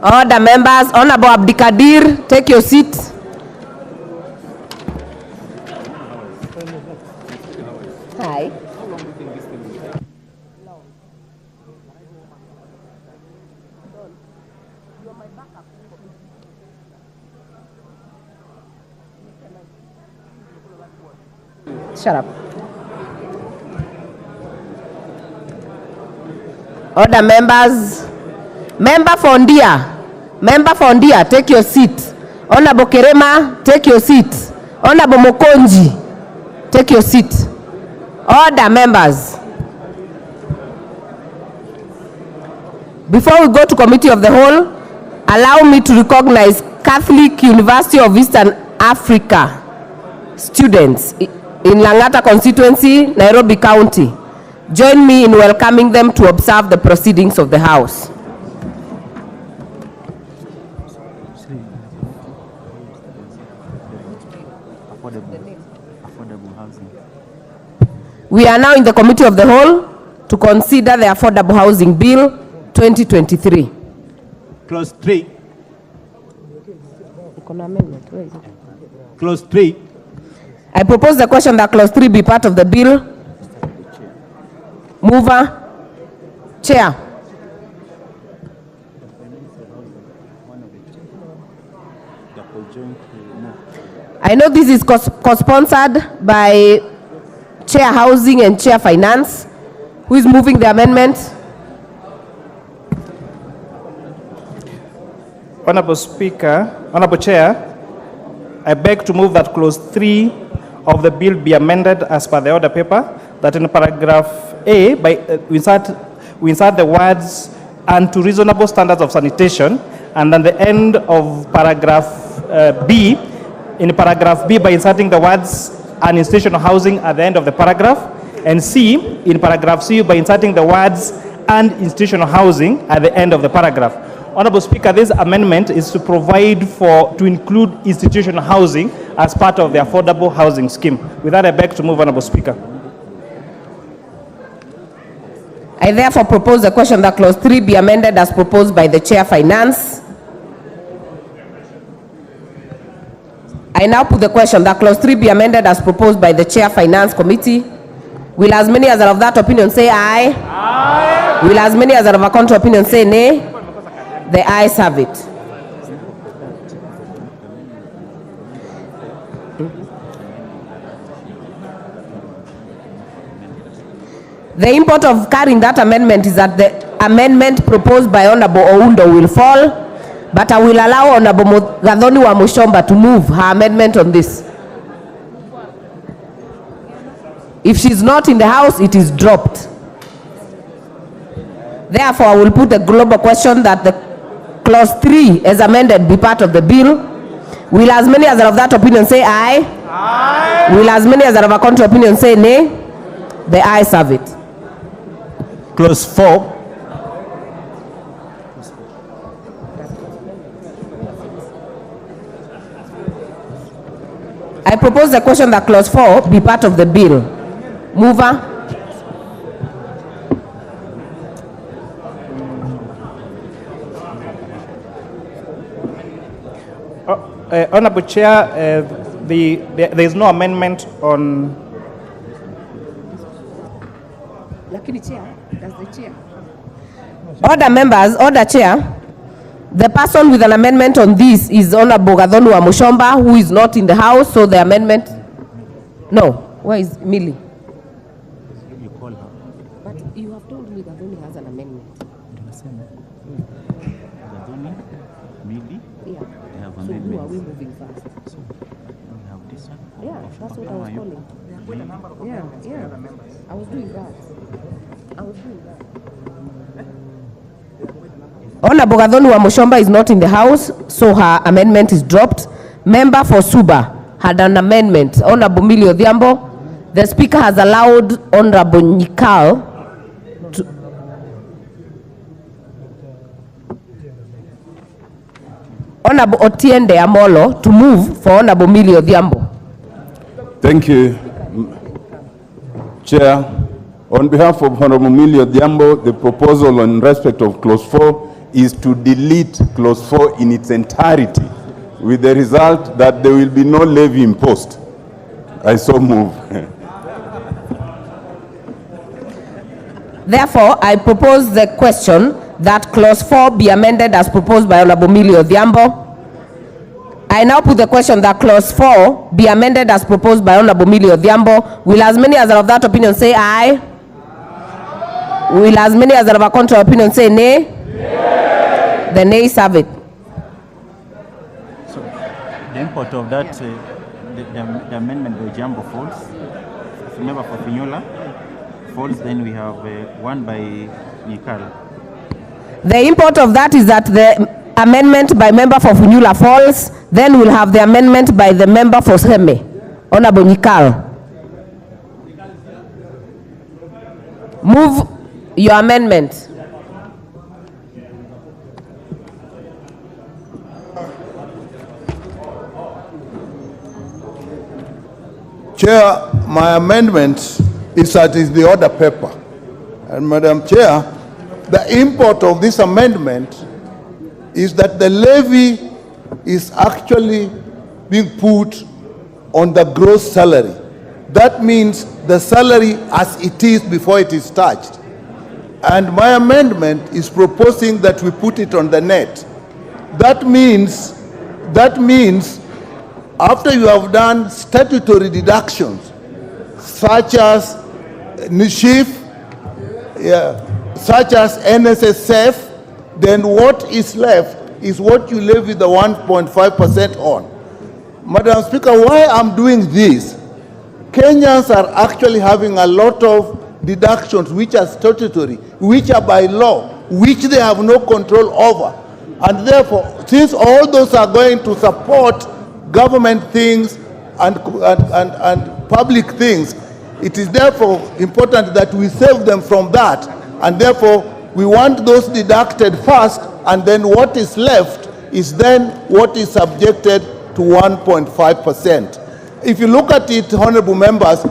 All the members, Honorable Abdikadir, take your seat. Hi. Shut up. Other members, Member for Ndia, take your seat. Honorable Kerema, take your seat. Honorable Mokonji, take your seat. Other members. Before we go to Committee of the Whole, allow me to recognize Catholic University of Eastern Africa students in Langata constituency, Nairobi County. Join me in welcoming them to observe the proceedings of the House. We are now in the Committee of the Whole to consider the Affordable Housing Bill 2023. Clause 3. Clause 3. I propose the question that Clause 3 be part of the bill. Mover. Chair. I know this is co-sponsored by Chair Housing and Chair Finance. Who is moving the amendment? Honorable Speaker, Honorable Chair, I beg to move that Clause 3 of the bill be amended as per the order paper, that in paragraph A, we insert the words "and to reasonable standards of sanitation," and then the end of paragraph B, in paragraph B by inserting the words "and institutional housing" at the end of the paragraph, and C, in paragraph C by inserting the words "and institutional housing" at the end of the paragraph. Honorable Speaker, this amendment is to provide to include institutional housing as part of the affordable housing scheme. With that, I beg to move, Honorable Speaker. I therefore propose the question that Clause 3 be amended as proposed by the Chair Finance. I now put the question that Clause 3 be amended as proposed by the Chair Finance Committee. Will as many as are of that opinion say aye? Aye. Will as many as are of a contrary opinion say nay? The ayes have it. The import of carrying that amendment is that the amendment proposed by Honorable Oundo will fall, but I will allow Honorable Gadhoni wa Mushomba to move her amendment on this. If she's not in the House, it is dropped. Therefore, I will put the global question that the Clause 3 as amended be part of the bill. Will as many as are of that opinion say aye? Aye. Will as many as are of a contrary opinion say nay? The ayes have it. Clause 4. I propose the question that Clause 4 be part of the bill. Mover. Honorable Chair, there is no amendment on... Order members, order Chair. The person with an amendment on this is Honorable Gadhoni wa Mushomba, who is not in the House, so the amendment... No, where is Millie? You call her. But you have told me Gadhoni has an amendment. Gadhoni, Millie, yeah. They have So amendments. who are we moving first? So we have this one. Yeah, that's what I was calling. Yeah. I was doing that. Honorable Gadhoni wa Mushomba is not in the House, so her amendment is dropped. Member for Suba, had an amendment. Honorable Millie Odhiambo, the Speaker has allowed Honorable Nyikal to... Honorable Otiende Amolo to move for Honorable Millie Odhiambo. Thank you, Chair. On behalf of Honorable Millie Odhiambo, the proposal in respect of clause 4 is to delete clause 4 in its entirety, with the result that there will be no levy imposed. I so move. Therefore, I propose the question that clause 4 be amended as proposed by Honorable Millie Odhiambo. I now put the question that clause 4 be amended as proposed by Honorable Millie Odhiambo. Will as many as are of that opinion say aye? Will as many as are of a contrary opinion say nay? Nay. The nays have it. So the import of that, the amendment by Jambo falls. If you remember for Finyola falls, then we have one by Nikal. The import of that is that the amendment by member for Funyula falls, then we'll have the amendment by the member for Seme, Honorable Nikal. Move your amendment. Chair, my amendment is that is the order paper. And Madam Chair, the import of this amendment is that the levy is actually being put on the gross salary. That means the salary as it is before it is touched. And my amendment is proposing that we put it on the net. That means after you have done statutory deductions, such as NISHIF, such as NSSF, then what is left is what you levy the 1.5% on. Madam Speaker, why I'm doing this, Kenyans are actually having a lot of deductions which are statutory, which are by law, which they have no control over. And therefore, since all those are going to support government things and public things, it is therefore important that we save them from that. And therefore, we want those deducted first, and then what is left is then what is subjected to 1.5%. If you look at it, honorable members,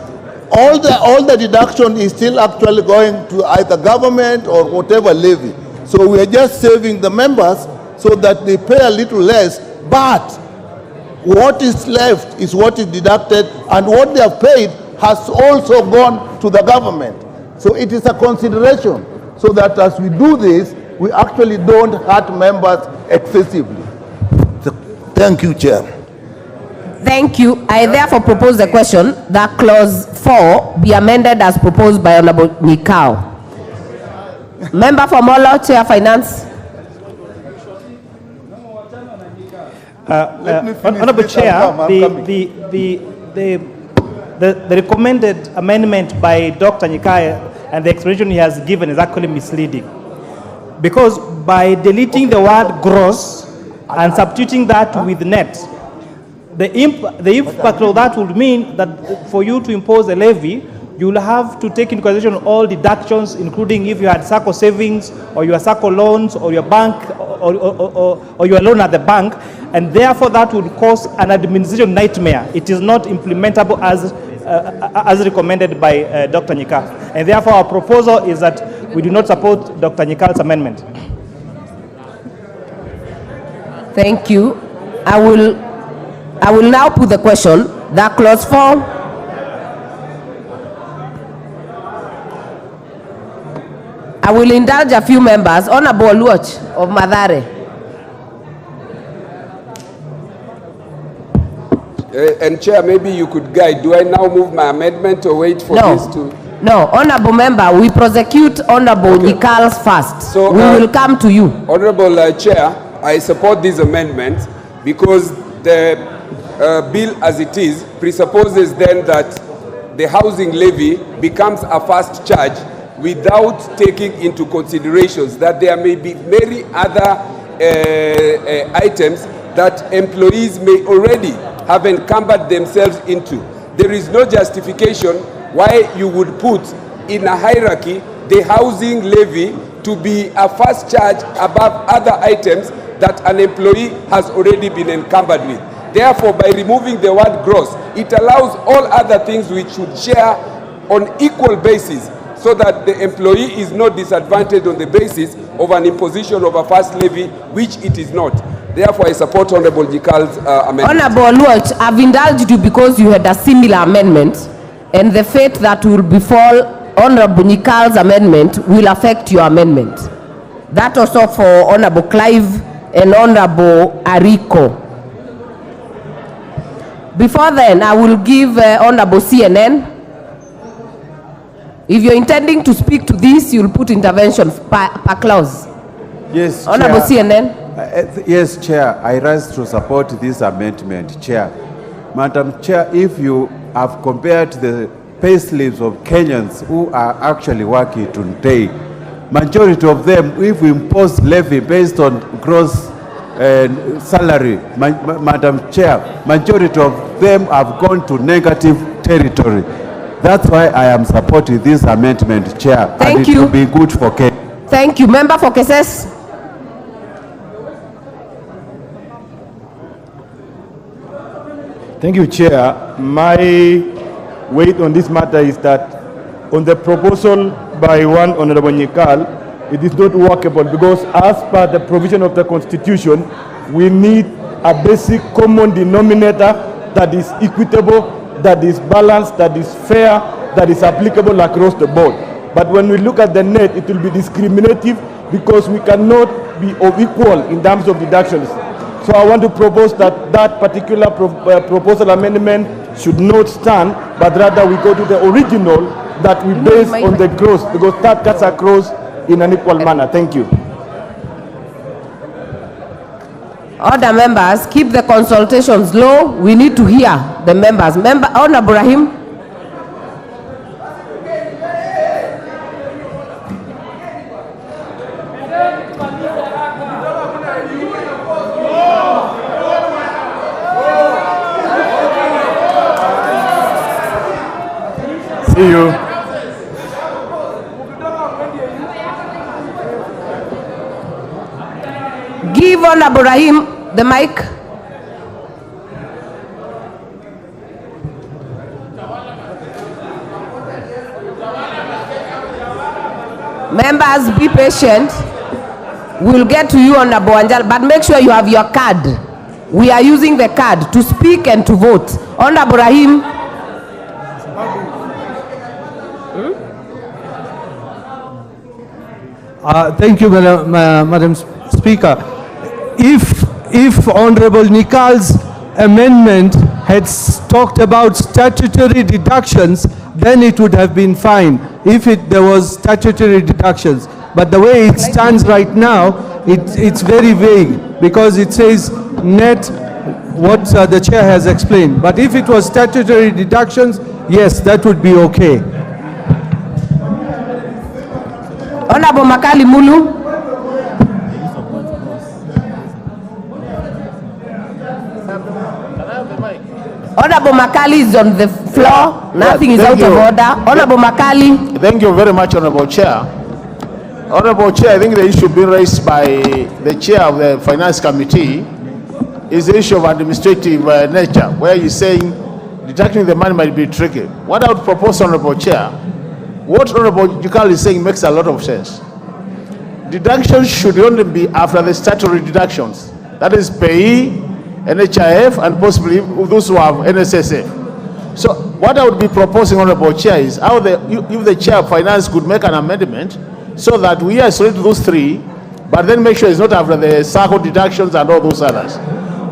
all the deduction is still actually going to either government or whatever levy. So we are just saving the members so that they pay a little less, but what is left is what is deducted, and what they have paid has also gone to the government. So it is a consideration, so that as we do this, we actually don't hurt members excessively. Thank you, Chair. Thank you. I therefore propose the question that clause 4 be amended as proposed by Honorable Nikau. Member for Molo, Chair Finance. Honorable Chair, the recommended amendment by Dr. Nyikaya and the explanation he has given is actually misleading. Because by deleting the word gross and substituting that with net, the impact of that would mean that for you to impose a levy, you will have to take into consideration all deductions, including if you had SACCO savings or your SACCO loans or your bank or your loan at the bank, and therefore that would cause an administration nightmare. It is not implementable as recommended by Dr. Nyika. And therefore our proposal is that we do not support Dr. Nyika's amendment. Thank you. I will now put the question that clause 4 I will indulge a few members. Honorable Luoch of Mathare. And Chair, maybe you could guide. Do I now move my amendment or wait for this to... No, Honorable Member, we prosecute Honorable Nikals first. So, we will come to you. Honorable Chair, I support this amendment because the bill as it is presupposes then that the housing levy becomes a fast charge without taking into considerations that there may be many other items that employees may already have encumbered themselves into. There is no justification why you would put in a hierarchy the housing levy to be a first charge above other items that an employee has already been encumbered with. Therefore, by removing the word gross, it allows all other things which should share on equal basis, so that the employee is not disadvantaged on the basis of an imposition of a first levy, which it is not. Therefore, I support Honorable Jikal's amendment. Honorable Watch, I've indulged you because you had a similar amendment, and the fate that will befall Honorable Jikal's amendment will affect your amendment. That also for Honorable Clive and Honorable Ariko. Before then, I will give Honorable CNN. If you're intending to speak to this, you'll put intervention per clause. Yes, Honorable Chair. CNN. Yes, Chair. I rise to support this amendment, Chair. Madam Chair, if you have compared the pay slips of Kenyans who are actually working today, majority of them, if we impose levy based on gross salary, Madam Chair, majority of them have gone to negative territory. That's why I am supporting this amendment, Chair. Thank you. It will be good for Kenya. Thank you. Member for Cases. Thank you, Chair. My weight on this matter is that on the proposal by one Honorable Nyikal, it is not workable because as per the provision of the Constitution, we need a basic common denominator that is equitable, that is balanced, that is fair, that is applicable across the board. But when we look at the net, it will be discriminative because we cannot be of equal in terms of deductions. So I want to propose that that particular proposal amendment should not stand, but rather we go to the original that we base on the gross, because that cuts across in an equal manner. Thank you. Other members, keep the consultations low. We need to hear the members. Honorable Rahim. See you. Give Honorable Rahim the mic. Members, be patient. We'll get to you, Honorable Anjal, but make sure you have your card. We are using the card to speak and to vote. Honorable Rahim. Thank you, Madam Speaker. If Honorable Nikal's amendment had talked about statutory deductions, then it would have been fine if there was statutory deductions. But the way it stands right now, it's very vague because it says net what the chair has explained. But if it was statutory deductions, yes, that would be okay. Honorable Makali Mulu. Honorable Makali is on the floor. Nothing is out of order. Honorable Makali. Thank you very much, Honorable Chair. Honorable Chair, I think the issue being raised by the Chair of the Finance Committee is the issue of administrative nature, where you're saying deducting the money might be tricky. What I would propose, Honorable Chair, what Honorable Jukal is saying makes a lot of sense. Deductions should only be after the statutory deductions. That is payee, NHIF, and possibly those who have NSSF. So what I would be proposing, Honorable Chair, is how if the Chair of Finance could make an amendment so that we isolate those three, but then make sure it's not after the circle deductions and all those others.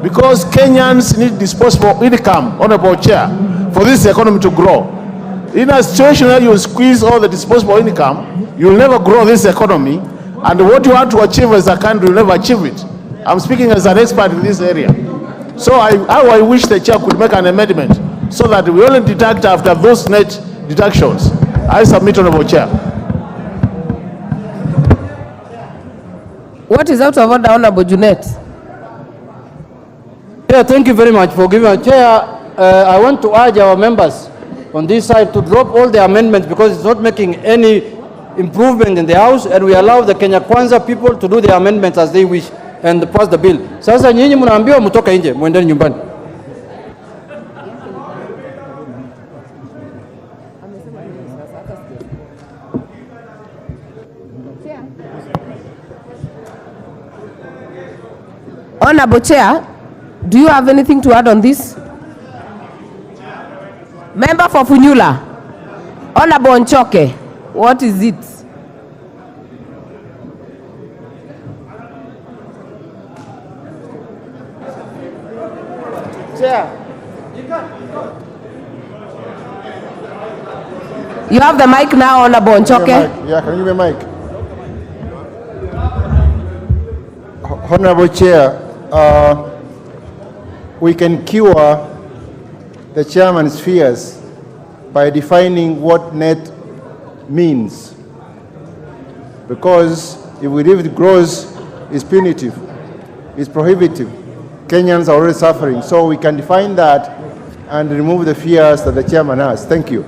Because Kenyans need disposable income, Honorable Chair, for this economy to grow. In a situation where you squeeze all the disposable income, you'll never grow this economy, and what you want to achieve as a country, you'll never achieve it. I'm speaking as an expert in this area. So I wish the Chair could make an amendment so that we only deduct after those net deductions. I submit, Honorable Chair. What is out of order, Honorable Junet? Yeah, thank you very much for giving a chair. I want to urge our members on this side to drop all the amendments because it's not making any improvement in the House, and we allow the Kenya Kwanza people to do the amendments as they wish and pass the bill. Sasa nyinyi mnaambiwa mtoke nje, muendeni nyumbani. Honorable Chair, do you have anything to add on this? Member for Funyula, Honorable Nchoke, what is it? Chair. You have the mic now, Honorable Nchoke. Yeah, can you give me a mic? Honorable Chair, we can cure the chairman's fears by defining what net means. Because if we leave it gross, it's punitive, it's prohibitive. Kenyans are already suffering. So we can define that and remove the fears that the chairman has. Thank you.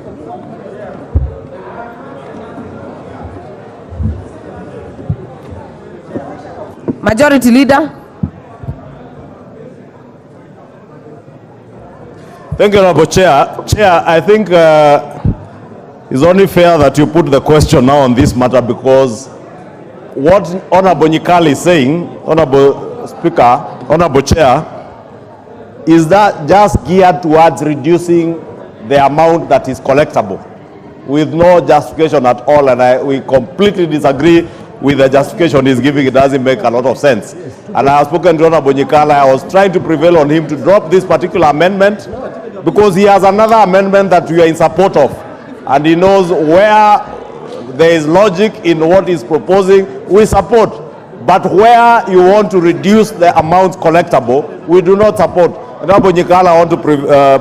Majority Leader. Thank you, Honorable Chair. Chair, I think it's only fair that you put the question now on this matter because what Honorable Nyikali is saying, Honorable Speaker, Honorable Chair, is that just geared towards reducing the amount that is collectible with no justification at all, and we completely disagree with the justification he's giving. It doesn't make a lot of sense. And I have spoken to Honorable Nyikali. I was trying to prevail on him to drop this particular amendment because he has another amendment that we are in support of, and he knows where there is logic in what he's proposing, we support. But where you want to reduce the amount collectible, we do not support. Honorable Nyikali, I want to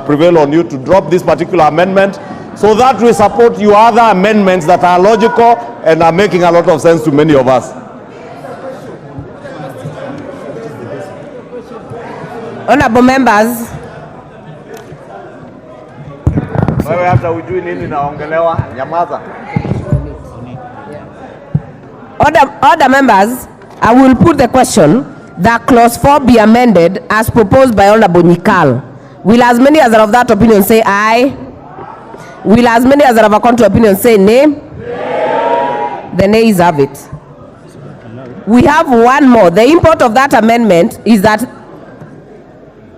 prevail on you to drop this particular amendment so that we support your other amendments that are logical and are making a lot of sense to many of us. Honorable members. Wewe hata ujui nini naongelewa, nyamaza. Order members, I will put the question that clause 4 be amended as proposed by Honorable Nyikali. Will as many as are of that opinion say aye? Will as many as are of a contrary opinion say nay? The nays have it. We have one more. The import of that amendment is that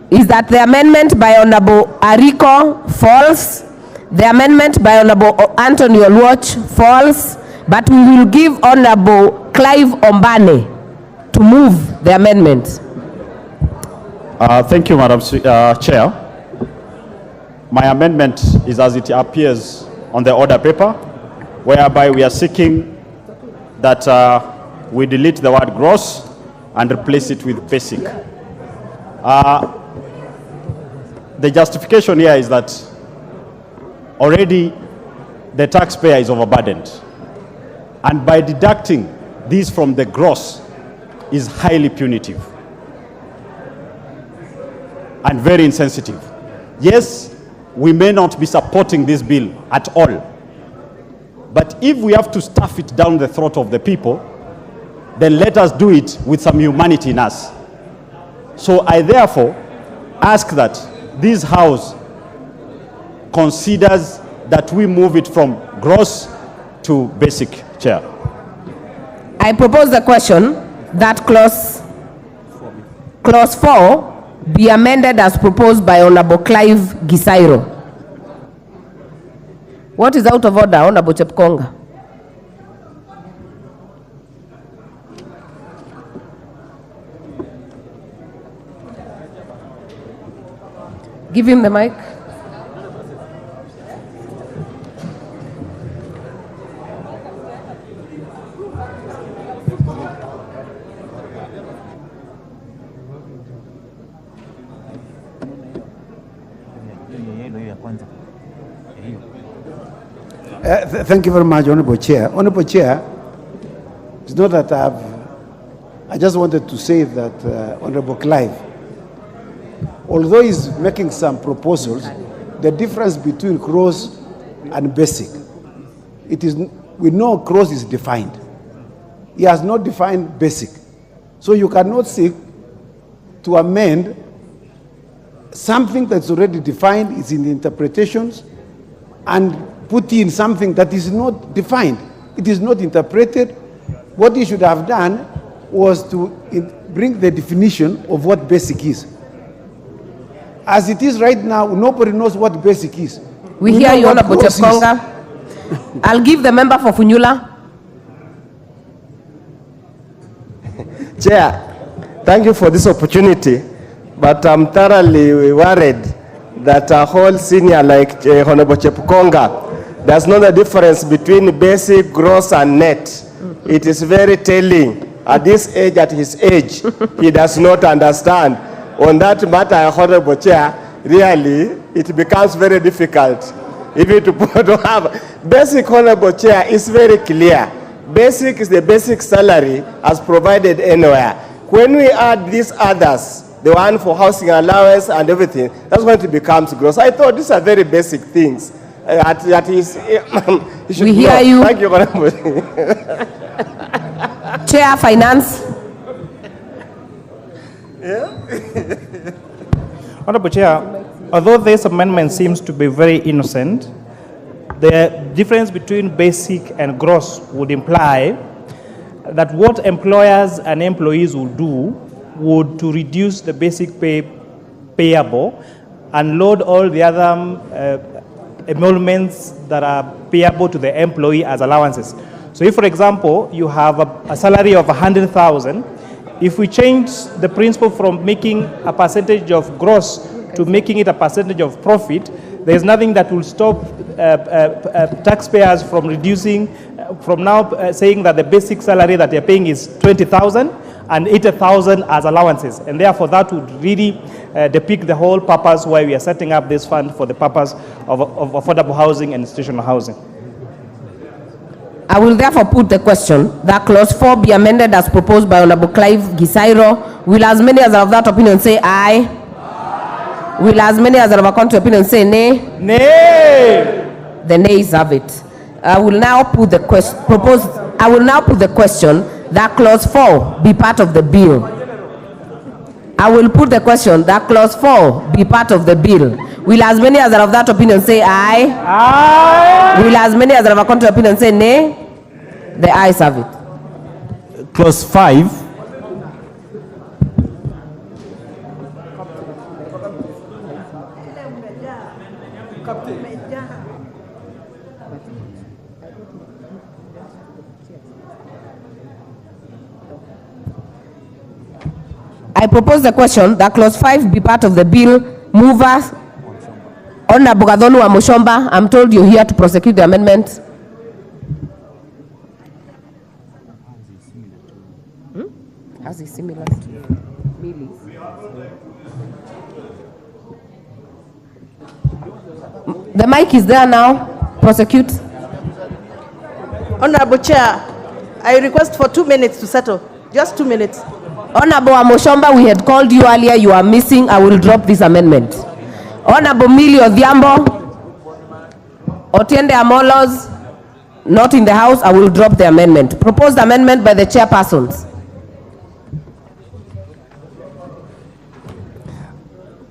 the amendment by Honorable Ariko falls, the amendment by Honorable Anthony Oluoch falls, but we will give Honorable Clive Ombane to move the amendment. Thank you, Madam Chair. My amendment is as it appears on the order paper, whereby we are seeking that we delete the word gross and replace it with basic. The justification here is that already the taxpayer is overburdened, and by deducting these from the gross is highly punitive and very insensitive. Yes, we may not be supporting this bill at all, but if we have to stuff it down the throat of the people, then let us do it with some humanity in us. So I therefore ask that this House considers that we move it from gross to basic, Chair. I propose the question that clause 4 be amended as proposed by Honorable Clive Gisairo. What is out of order, Honorable Chepkonga? Give him the mic. Thank you very much, Honorable Chair. Honorable Chair, it's not that I just wanted to say that Honorable Clive, although he's making some proposals, the difference between gross and basic, we know gross is defined. He has not defined basic. So you cannot seek to amend something that's already defined, is in the interpretations, and put in something that is not defined. It is not interpreted. What he should have done was to bring the definition of what basic is. As it is right now, nobody knows what basic is. We hear you, Honorable Chepkonga. I'll give the member for Funyula. Chair, thank you for this opportunity, but I'm thoroughly worried that a whole senior like Honorable Chepkonga does know the difference between basic, gross, and net. It is very telling. At this age, at his age, he does not understand. On that matter, Honorable Chair, really, it becomes very difficult. Even to have basic, Honorable Chair, is very clear. Basic is the basic salary as provided anywhere. When we add these others, the one for housing allowance and everything, that's when it becomes gross. I thought these are very basic things. That is, we hear you. Thank you, Honorable. Chair, Finance. Honorable Chair, although this amendment seems to be very innocent, the difference between basic and gross would imply that what employers and employees will do would to reduce the basic pay payable and load all the other emoluments that are payable to the employee as allowances. So if, for example, you have a salary of 100,000, if we change the principle from making a percentage of gross to making it a percentage of profit, there is nothing that will stop taxpayers from reducing, from now saying that the basic salary that they're paying is 20,000 and 80,000 as allowances. And therefore that would really depict the whole purpose why we are setting up this fund for the purpose of affordable housing and institutional housing. I will therefore put the question that clause 4 be amended as proposed by Honorable Clive Gisairo. Will as many as are of that opinion say aye? Aye. Will as many as are of a contrary opinion say nay? Nay. The nays have it. I will now put the question that clause 4 be part of the bill. I will put the question that clause 4 be part of the bill. Will as many as are of that opinion say aye? Aye. Will as many as are of a contrary opinion say nay? The ayes have it. Clause 5. I propose the question that clause 5 be part of the bill. Movers, Honorable Gathonu wa Mushomba, I'm told you're here to prosecute the amendment. How's it similar to Millie's? The mic is there now. Prosecute. Honorable Chair, I request for 2 minutes to settle. Just 2 minutes. Honorable Amoshomba, we had called you earlier. You are missing. I will drop this amendment. Honorable Millie Odhiambo, Otiende Amolos, not in the house. I will drop the amendment. Proposed amendment by the chairpersons.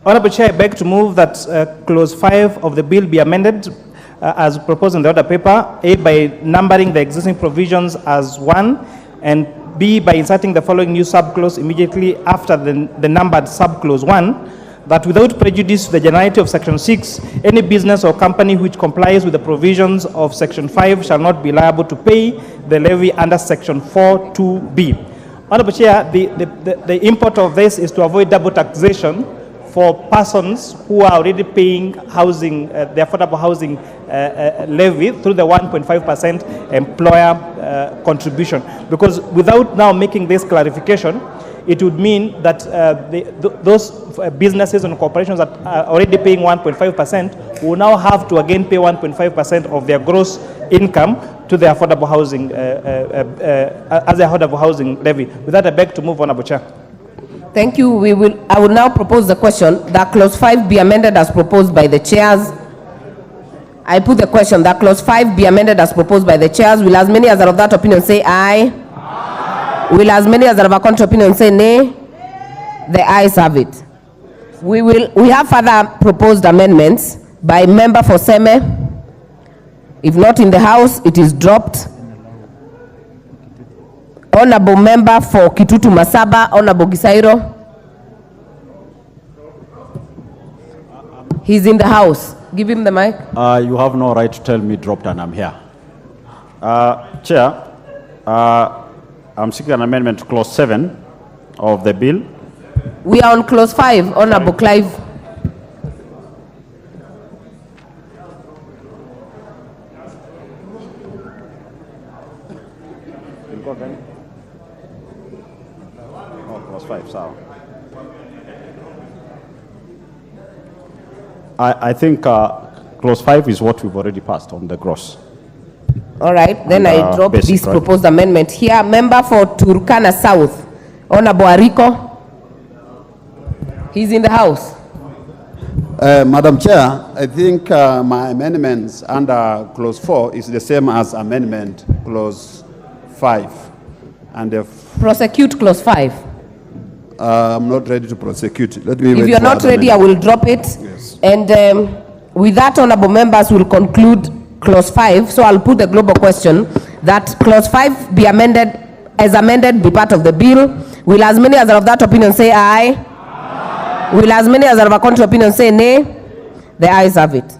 Honorable Chair, I beg to move that clause 5 of the bill be amended as proposed in the order paper. A, by numbering the existing provisions as 1, and B, by inserting the following new subclause immediately after the numbered subclause 1, that without prejudice to the generality of Section 6, any business or company which complies with the provisions of Section 5 shall not be liable to pay the levy under Section 4(2)(b). Honorable Chair, the import of this is to avoid double taxation for persons who are already paying housing, the affordable housing levy through the 1.5% employer contribution. Because without now making this clarification, it would mean that those businesses and corporations that are already paying 1.5% will now have to again pay 1.5% of their gross income to the affordable housing, as the affordable housing levy. With that, I beg to move on, Honorable Chair. Thank you. I will now propose the question that clause 5 be amended as proposed by the chairs. I put the question that clause 5 be amended as proposed by the chairs. Will as many as are of that opinion say aye? Aye. Will as many as are of a contrary opinion say nay? The ayes have it. We have further proposed amendments by member for Seme. If not in the House, it is dropped. Honorable member for Kitutu Masaba, Honorable Gisairo. He's in the House. Give him the mic. You have no right to tell me dropped and I'm here. Chair, I'm seeking an amendment to clause 7 of the bill. We are on clause 5, Honorable Clive. Clause 5, so. I think clause 5 is what we've already passed on the gross. All right, then I drop this proposed amendment here. Member for Turkana South, Honorable Ariko. He's in the House. Madam Chair, I think my amendments under clause 4 is the same as amendment clause 5. And if prosecute clause 5. I'm not ready to prosecute. Let me if you're not ready, I will drop it. Yes. And with that, honorable members will conclude clause 5. So I'll put the global question that clause 5 be amended, as amended, be part of the bill. Will as many as are of that opinion say aye? Aye. Will as many as are of a contrary opinion say nay? The ayes have it.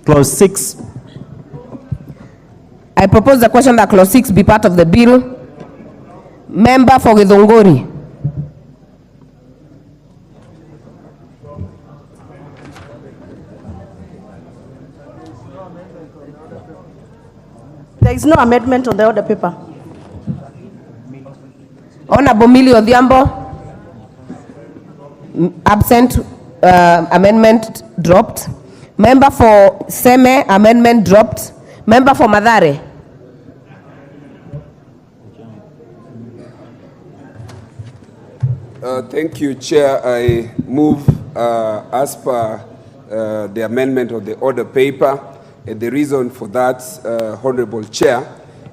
Clause 6. I propose the question that clause 6 be part of the bill. Member for Githunguri. There is no amendment on the order paper. Honorable Millie Odhiambo. Absent. Amendment dropped. Member for Seme, amendment dropped. Member for Madare. Thank you, Chair. I move as per the amendment of the order paper. And the reason for that, Honorable Chair,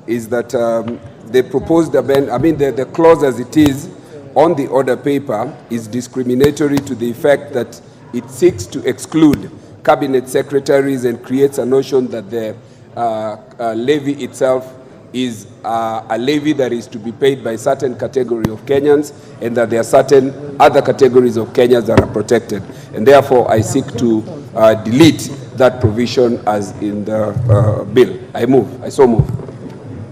is that the proposed amendment, the clause as it is on the order paper is discriminatory to the effect that it seeks to exclude cabinet secretaries and creates a notion that the levy itself is a levy that is to be paid by a certain category of Kenyans, and that there are certain other categories of Kenyans that are protected. And therefore, I seek to delete that provision as in the bill. I so move.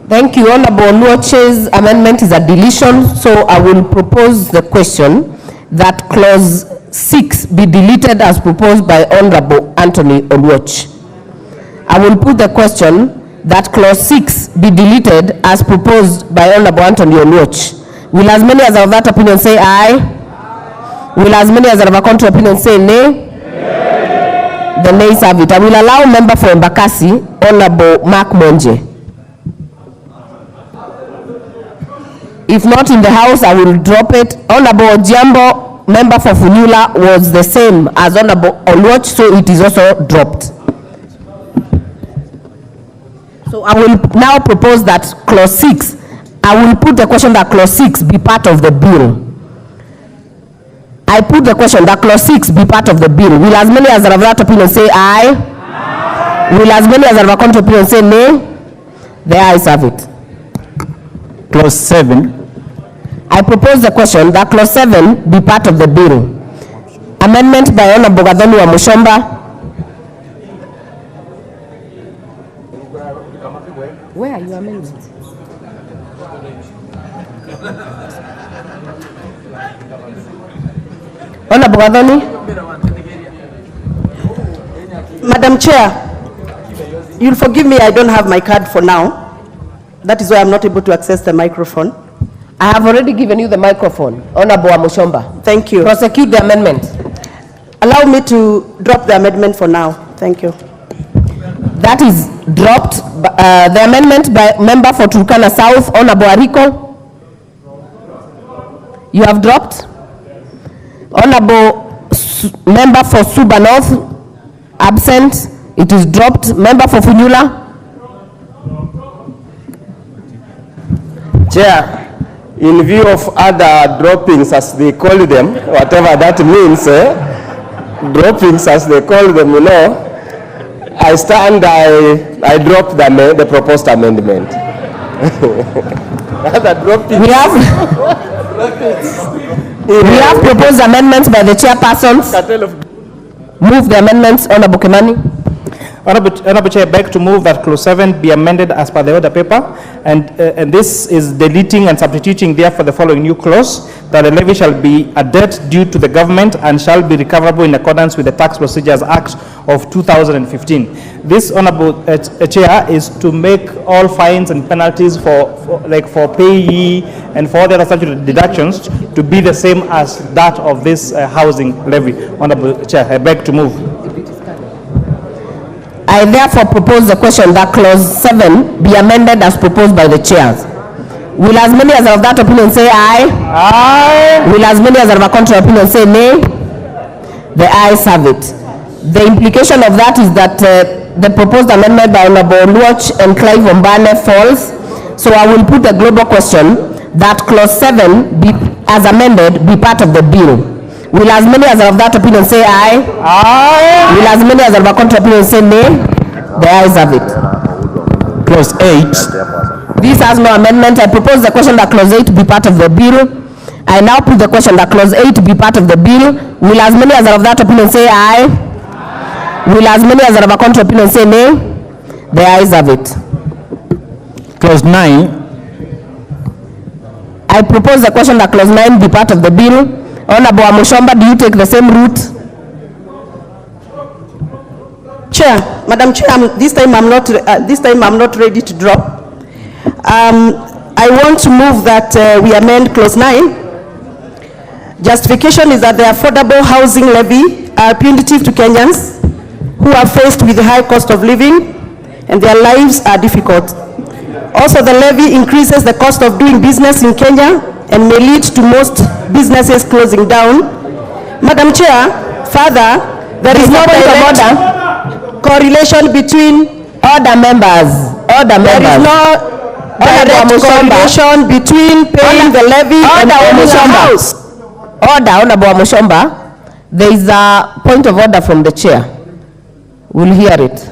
Thank you. Honorable Luoche's amendment is a deletion, so I will propose the question that clause 6 be deleted as proposed by Honorable Anthony Oluoch. I will put the question that clause 6 be deleted as proposed by Honorable Anthony Oluoch. Will as many as are of that opinion say aye? Aye. Will as many as are of a contrary opinion say nay? Nay. The nays have it. I will allow member for Embakasi, Honorable Mark Monje. If not in the House, I will drop it. Honorable Ojiambo, member for Funyula, was the same as Honorable Oluoch, so it is also dropped. So I will now propose that clause 6, I will put the question that clause 6 be part of the bill. I put the question that clause 6 be part of the bill. Will as many as are of that opinion say aye? Aye. Will as many as are of a contrary opinion say nay? The ayes have it. Clause 7. I propose the question that clause 7 be part of the bill. Amendment by Honorable Gathoni wa Mushomba. Where are your amendments? Honorable Gathoni. Madam Chair, you'll forgive me, I don't have my card for now. That is why I'm not able to access the microphone. I have already given you the microphone, Honorable Amushomba. Thank you. Prosecute the amendment. Allow me to drop the amendment for now. Thank you. That is dropped. The amendment by member for Turkana South, Honorable Ariko. You have dropped? Honorable Member for Suba North, absent. It is dropped. Member for Funyula. Chair, in view of other droppings, as they call them, whatever that means, droppings as they call them, I stand, I drop the proposed amendment. We have proposed amendments by the chairpersons. Move the amendments, Honorable Kimani. Honorable Chair, I beg to move that clause 7 be amended as per the order paper, and this is deleting and substituting therefore the following new clause, that a levy shall be a debt due to the government and shall be recoverable in accordance with the Tax Procedures Act of 2015. This, Honorable Chair, is to make all fines and penalties for payee and for other statutory deductions to be the same as that of this housing levy. Honorable Chair, I beg to move. I therefore propose the question that clause 7 be amended as proposed by the chairs. Will as many as are of that opinion say aye? Aye. Will as many as are of a contrary opinion say nay? The ayes have it. The implication of that is that the proposed amendment by Honorable Luoch and Clive Ombane falls. So I will put the global question that clause 7 be, as amended, be part of the bill. Will as many as are of that opinion say aye? Aye. Will as many as are of a contrary opinion say nay? The ayes have it. Clause 8. This has no amendment. I propose the question that clause 8 be part of the bill. I now put the question that clause 8 be part of the bill. Will as many as are of that opinion say aye? Aye. Will as many as are of a contrary opinion say nay? The ayes have it. Clause 9. I propose the question that clause 9 be part of the bill. Honorable Amushomba, do you take the same route? Chair, Madam Chair, this time I'm not ready to drop. I want to move that we amend clause 9. Justification is that the affordable housing levy are punitive to Kenyans who are faced with the high cost of living and their lives are difficult. Also, the levy increases the cost of doing business in Kenya and may lead to most businesses closing down. Madam Chair, further, there is no direct correlation between order members. There is no direct correlation between paying the levy and owning a house. Order, Honorable Amushomba. There is a point of order from the chair. We'll hear it.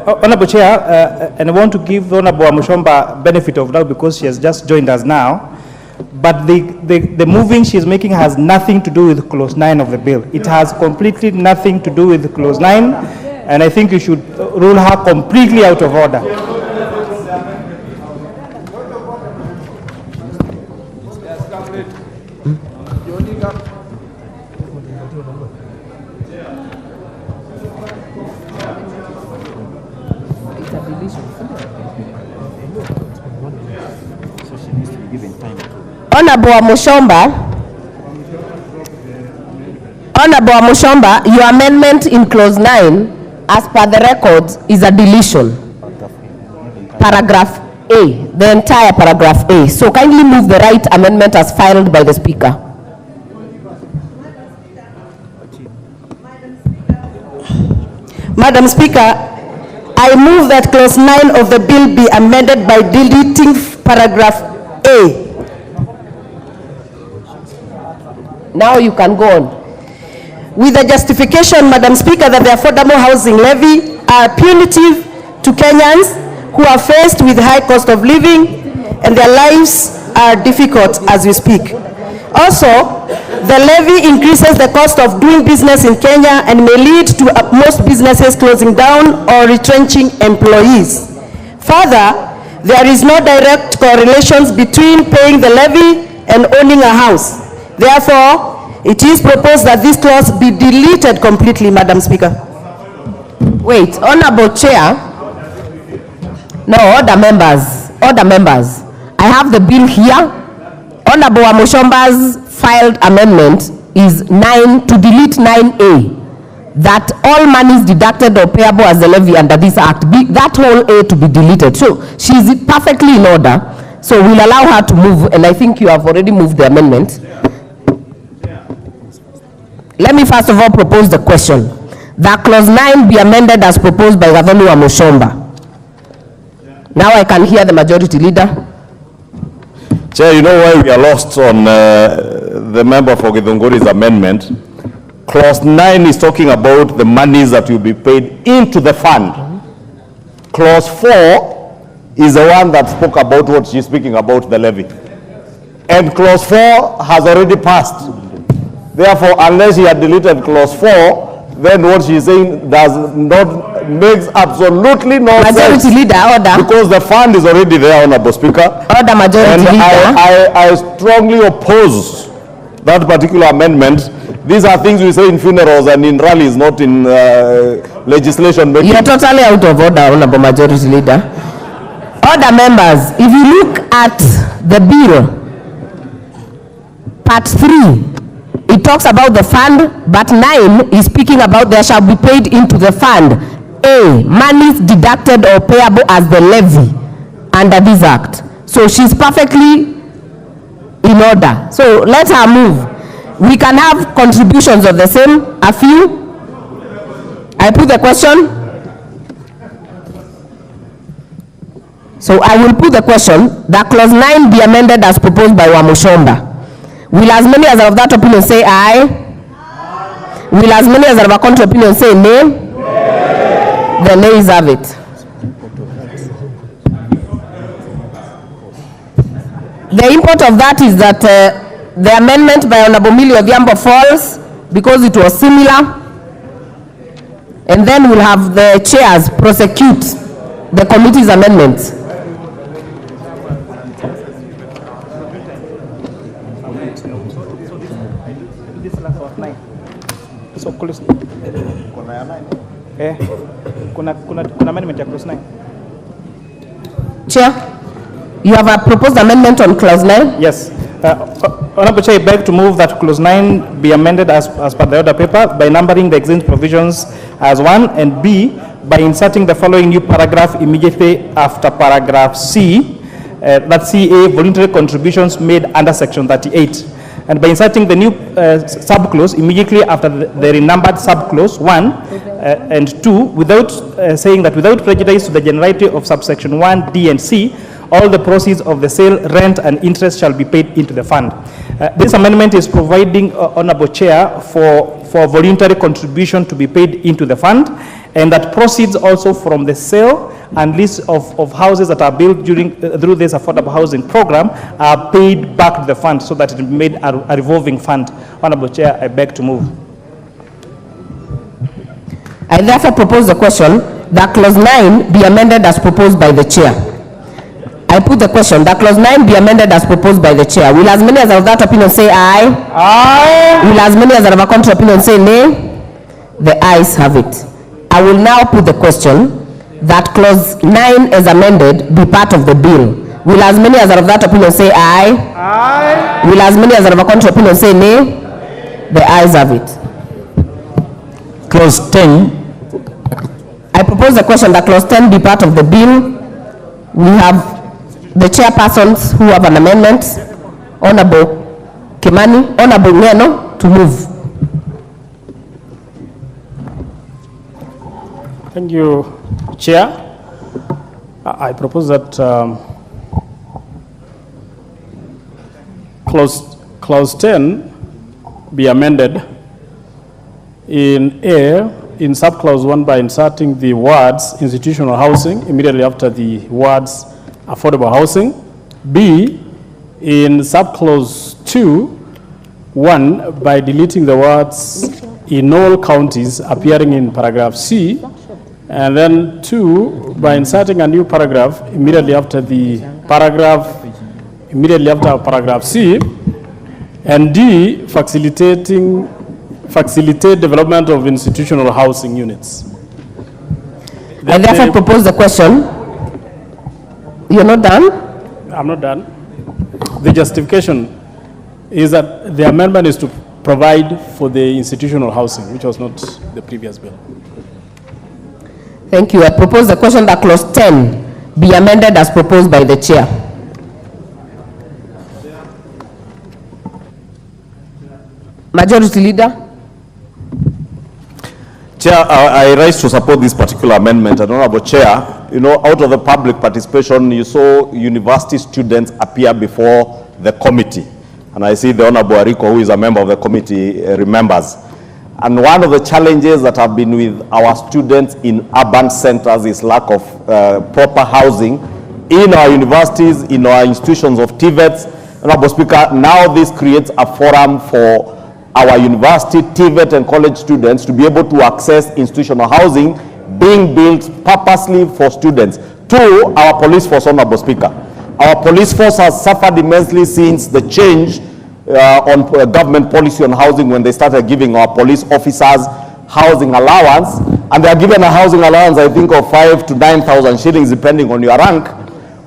Honorable Chair, and I want to give Honorable Amushomba benefit of doubt because she has just joined us now. But the moving she is making has nothing to do with clause 9 of the bill. It has completely nothing to do with clause 9, and I think you should rule her completely out of order. Honorable Amushomba, your amendment in clause 9, as per the records, is a deletion. Paragraph A, the entire paragraph A. So kindly move the right amendment as filed by the Speaker. Madam Speaker, I move that clause 9 of the bill be amended by deleting paragraph A. Now you can go on. With the justification, Madam Speaker, that the affordable housing levy are punitive to Kenyans who are faced with high cost of living and their lives are difficult as we speak. Also, the levy increases the cost of doing business in Kenya and may lead to most businesses closing down or retrenching employees. Further, there is no direct correlations between paying the levy and owning a house. Therefore, it is proposed that this clause be deleted completely, Madam Speaker. Wait, Honorable Chair. No, order members. I have the bill here. Honorable Amushomba's filed amendment is 9 to delete 9A. That all monies deducted or payable as the levy under this act, that whole A to be deleted. So she is perfectly in order. So we'll allow her to move, and I think you have already moved the amendment. let me first of all propose the question that clause 9 be amended as proposed by Gavana Mushomba. Now I can hear the majority leader. Chair, you know why we are lost on the member for Githunguri's amendment? Clause 9 is talking about the monies that will be paid into the fund. Clause 4 is the one that spoke about what she's speaking about, the levy. And clause 4 has already passed. Therefore, unless he had deleted clause 4, then what she's saying makes absolutely no sense. Majority leader, order. Because the fund is already there, Honorable Speaker. Order, majority leader. I strongly oppose that particular amendment. These are things we say in funerals and in rallies, not in legislation making. You are totally out of order, Honorable Majority Leader. Order, members. If you look at the bill, part 3, it talks about the fund, but 9 is speaking about there shall be paid into the fund. A, monies deducted or payable as the levy under this act. So she's perfectly in order. So let her move. We can have contributions of the same, a few. I put the question. So I will put the question that clause 9 be amended as proposed by Wamushomba. Will as many as are of that opinion say aye? Will as many as are of a contrary opinion say nay? The nays have it. The import of that is that the amendment by Honorable Millie Odhiambo falls because it was similar, and then we'll have the chairs prosecute the committee's amendments. So kuna amendment ya clause 9. Chair, you have a proposed amendment on clause 9? Yes. Honorable Chair, I beg to move that clause 9 be amended as per the order paper by numbering the exempt provisions as 1, and B, by inserting the following new paragraph immediately after paragraph C, that's CA, voluntary contributions made under section 38. And by inserting the new subclause immediately after the renumbered subclause 1 and 2, without saying that without prejudice to the generality of subsection 1, D and C, all the proceeds of the sale, rent and interest shall be paid into the fund. This amendment is providing, Honorable Chair, for voluntary contribution to be paid into the fund, and that proceeds also from the sale and lease of houses that are built through this affordable housing program are paid back to the fund so that it be made a revolving fund. Honorable Chair, I beg to move. I therefore propose the question that clause 9 be amended as proposed by the chair. I put the question that clause 9 be amended as proposed by the chair. Will as many as are of that opinion say aye? Aye. Will as many as are of a contrary opinion say nay? The ayes have it. I will now put the question that clause 9 as amended be part of the bill. Will as many as are of that opinion say aye? Aye. Will as many as are of a contrary opinion say nay? The ayes have it. Clause 10. I propose the question that clause 10 be part of the bill. We have the chairpersons who have an amendment. Honorable Kimani, Honorable Ngeno, to move. Thank you, Chair. I propose that clause 10 be amended in A, in subclause 1 by inserting the words institutional housing immediately after the words affordable housing. B, in subclause 2(1) by deleting the words in all counties appearing in paragraph C, and then 2, by inserting a new paragraph immediately after paragraph C, and D, facilitate development of institutional housing units. I therefore propose the question. You're not done? I'm not done. The justification is that the amendment is to provide for the institutional housing, which was not the previous bill. Thank you. I propose the question that clause 10 be amended as proposed by the chair. Majority Leader. Chair, I rise to support this particular amendment. And Honorable Chair, you know, out of the public participation, you saw university students appear before the committee. And I see the Honorable Ariko, who is a member of the committee, remembers. And one of the challenges that have been with our students in urban centers is lack of proper housing in our universities, in our institutions of TVETs. Honorable Speaker, now this creates a forum for our university, TVET and college students to be able to access institutional housing being built purposely for students. Two, our police force, Honorable Speaker. Our police force has suffered immensely since the change on government policy on housing when they started giving our police officers housing allowance, and they are given a housing allowance, I think, of 5,000 to 9,000 shillings depending on your rank.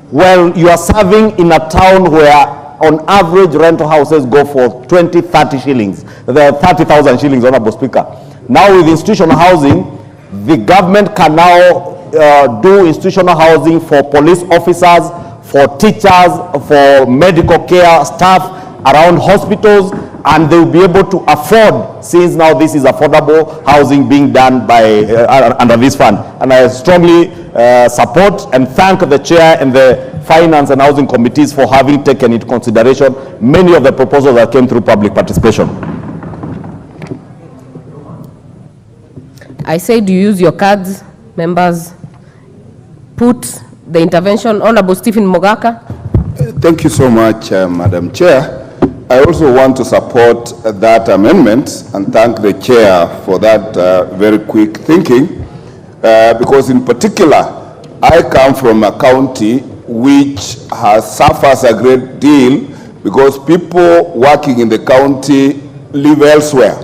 Well, you are serving in a town where on average rental houses go for 20, 30 shillings. There are 30,000 shillings, Honorable Speaker. Now with institutional housing, the government can now do institutional housing for police officers, for teachers, for medical care staff around hospitals, and they will be able to afford, since now this is affordable housing being done by under this fund. And I strongly support and thank the chair and the finance and housing committees for having taken into consideration many of the proposals that came through public participation. I said you use your cards, members. Put the intervention. Honorable Stephen Mogaka. Thank you so much, Madam Chair. I also want to support that amendment and thank the chair for that very quick thinking, because in particular, I come from a county which suffers a great deal because people working in the county live elsewhere.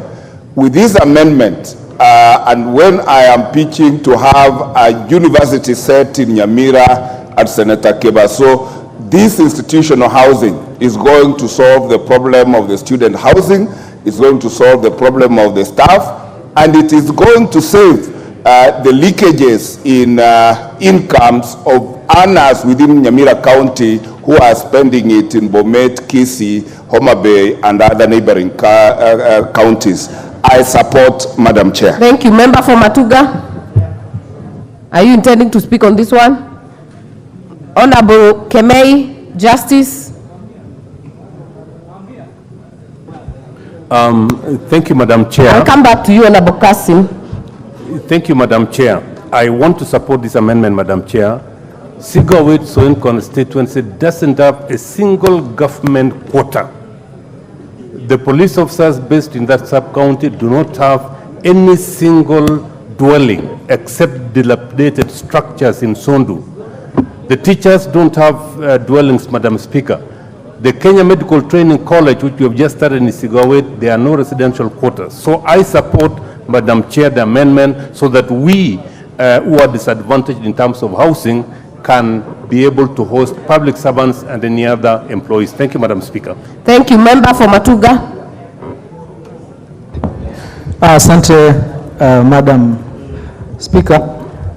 With this amendment, and when I am pitching to have a university set in Nyamira at Senator Kebaso, this institutional housing is going to solve the problem of the student housing, it's going to solve the problem of the staff, and it is going to save the leakages in incomes of earners within Nyamira County who are spending it in Bomet, Kisii, Homa Bay, and other neighboring counties. I support, Madam Chair. Thank you. Member for Matuga. Are you intending to speak on this one? Honorable Kemei, Justice. Thank you, Madam Chair. I'll come back to you, Honorable Kasim. Thank you, Madam Chair. I want to support this amendment, Madam Chair. Sigawit Soin constituency doesn't have a single government quarter. The police officers based in that sub-county do not have any single dwelling except dilapidated structures in Sondu. The teachers don't have dwellings, Madam Speaker. The Kenya Medical Training College, which we have just started in Sigawit, there are no residential quarters. So I support, Madam Chair, the amendment so that we who are disadvantaged in terms of housing can be able to host public servants and any other employees. Thank you, Madam Speaker. Thank you. Member for Matuga. Asante, Madam Speaker.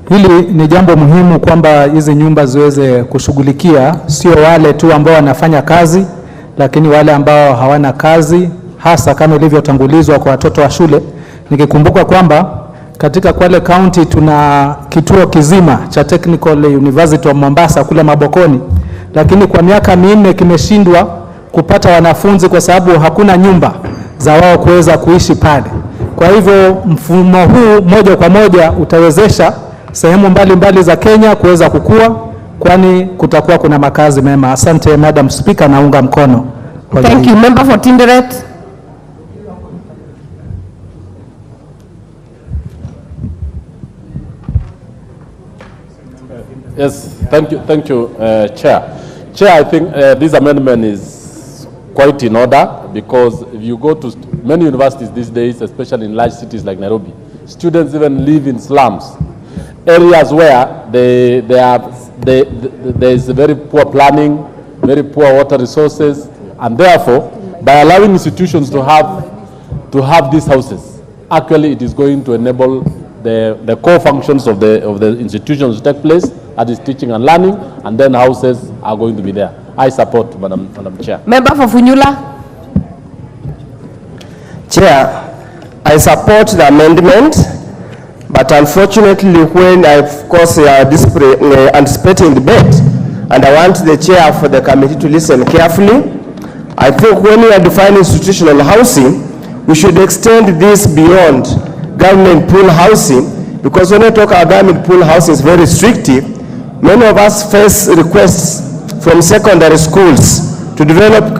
Hili ni jambo muhimu kwamba hizi nyumba ziweze kushughulikia sio wale tu ambao wanafanya kazi, lakini wale ambao hawana kazi, hasa kama ilivyotangulizwa kwa watoto wa shule. Nikikumbuka kwamba katika Kwale County tuna kituo kizima cha Technical University of Mombasa kule Mabokoni, lakini kwa miaka 4 kimeshindwa kupata wanafunzi kwa sababu hakuna nyumba za wao kuweza kuishi pale. Kwa hivyo mfumo huu moja kwa moja utawezesha sehemu mbalimbali za Kenya kuweza kukua, kwani kutakuwa kuna makazi mema. Asante, Madam Speaker, naunga mkono. Thank you. Member for Tinderet. Yes, thank you, Chair. Chair, I think this amendment is quite in order because if you go to many universities these days, especially in large cities like Nairobi, students even live in slums, areas where there is very poor planning, very poor water resources, and therefore, by allowing institutions to have these houses, actually it is going to enable the core functions of the institutions to take place, that is teaching and learning, and then houses are going to be there. I support, Madam Chair. Member for Funyula. Chair, I support the amendment But unfortunately, when I, of course, anticipating debate, and I want the chair for the committee to listen carefully, I think when we are defining institutional housing, we should extend this beyond government pool housing, because when we talk about government pool housing, it's very restrictive. Many of us face requests from secondary schools to develop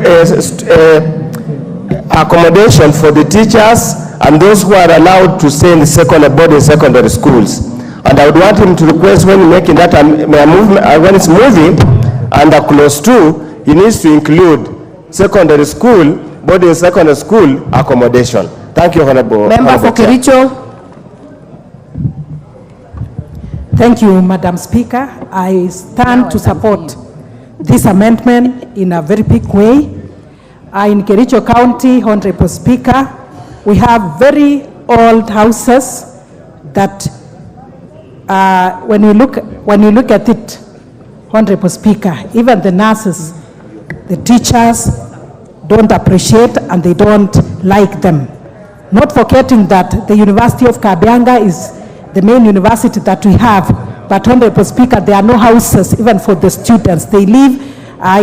accommodation for the teachers and those who are allowed to stay in the boarding secondary schools. And I would want him to request when making that movement, when it's moving under clause 2, he needs to include secondary school, boarding secondary school accommodation. Thank you, Honorable. Member for Kericho. Thank you, Madam Speaker. I stand to support this amendment in a very big way. In Kericho County, Honorable Speaker, we have very old houses that when you look at it, Honorable Speaker, even the nurses, the teachers don't appreciate and they don't like them. Not forgetting that the University of Kabianga is the main university that we have, but Honorable Speaker, there are no houses even for the students. They live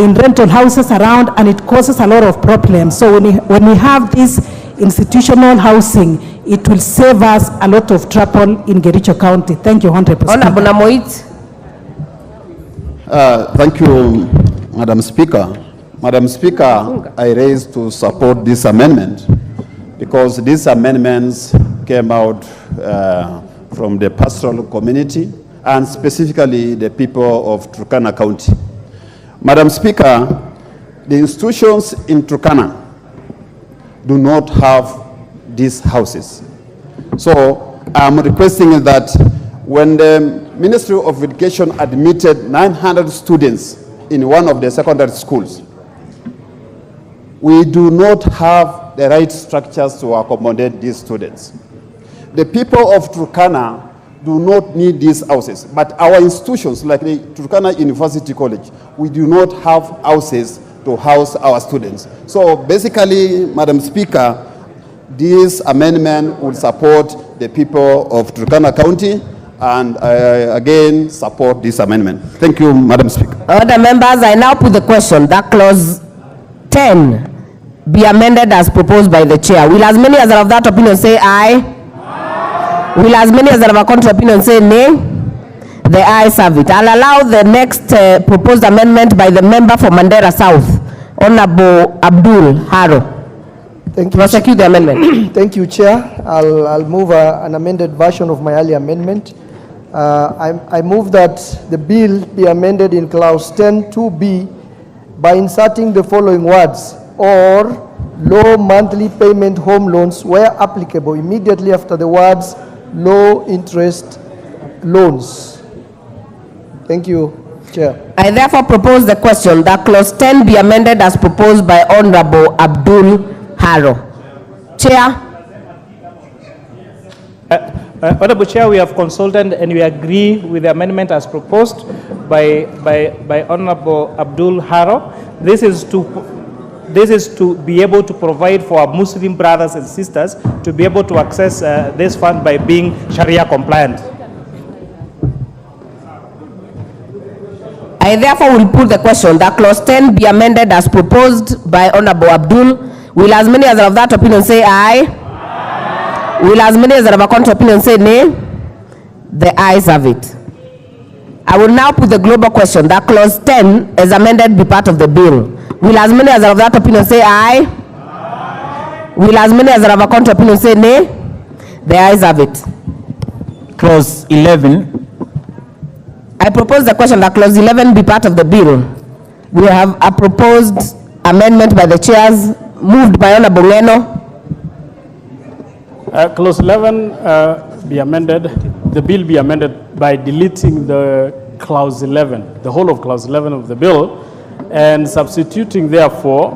in rental houses around, and it causes a lot of problems. So when we have this institutional housing, it will save us a lot of trouble in Kericho County. Thank you, Honorable Speaker. Honorable Moit. Thank you, Madam Speaker. Madam Speaker, I raised to support this amendment because these amendments came out from the pastoral community and specifically the people of Turkana County. Madam Speaker, the institutions in Turkana do not have these houses. So I'm requesting that when the Ministry of Education admitted 900 students in one of the secondary schools, we do not have the right structures to accommodate these students. The people of Turkana do not need these houses, but our institutions like the Turkana University College, we do not have houses to house our students. So basically, Madam Speaker, this amendment will support the people of Turkana County, and I again support this amendment. Thank you, Madam Speaker. Other members, I now put the question that clause 10 be amended as proposed by the chair. Will as many as are of that opinion say aye? Will as many as are of a contrary opinion say nay? The ayes have it. I'll allow the next proposed amendment by the member for Mandera South, Honorable Abdul Haro. Thank you. Prosecute the amendment. Thank you, Chair. I'll move an amended version of my earlier amendment. I move that the bill be amended in clause 10(2)(b) by inserting the following words: or low monthly payment home loans where applicable immediately after the words low interest loans. Thank you, Chair. I therefore propose the question that clause 10 be amended as proposed by Honorable Abdul Haro. Chair. Honorable Chair, we have consulted and we agree with the amendment as proposed by Honorable Abdul Haro. This is to be able to provide for our Muslim brothers and sisters to be able to access this fund by being Sharia compliant. I therefore will put the question that clause 10 be amended as proposed by Honorable Abdul. Will as many as are of that opinion say aye? Aye. Will as many as are of a contrary opinion say nay? The ayes have it. I will now put the global question that clause 10 as amended be part of the bill. Will as many as are of that opinion say aye? Aye. Will as many as are of a contrary opinion say nay? The ayes have it. Clause 11. I propose the question that clause 11 be part of the bill. We have a proposed amendment by the chairs, moved by Honorable Ngeno. Clause 11 be amended, the bill be amended by deleting the clause 11, the whole of clause 11 of the bill, and substituting therefore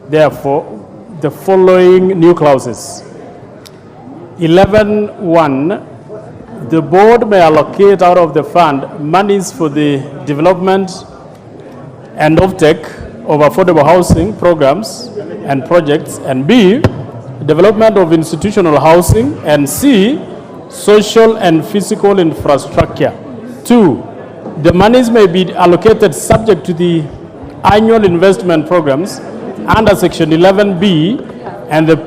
the following new clauses. 11(1). The board may allocate out of the fund monies for the development and offtake of affordable housing programs and projects, and B, development of institutional housing, and C, social and physical infrastructure. 2, the monies may be allocated subject to the annual investment programs under Section 11B and the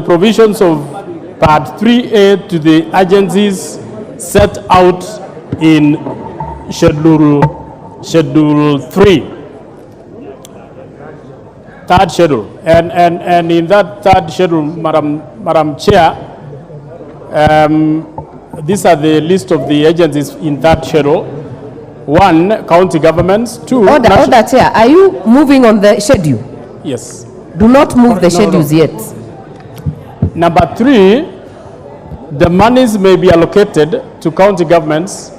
provisions of Part 3A to the agencies set out in Schedule 3. Third schedule. And in that third schedule, Madam Chair, these are the list of the agencies in that schedule. 1, county governments. 2, Order, Chair. Are you moving on the schedule? Yes. Do not move the schedules yet. Number 3, the monies may be allocated to county governments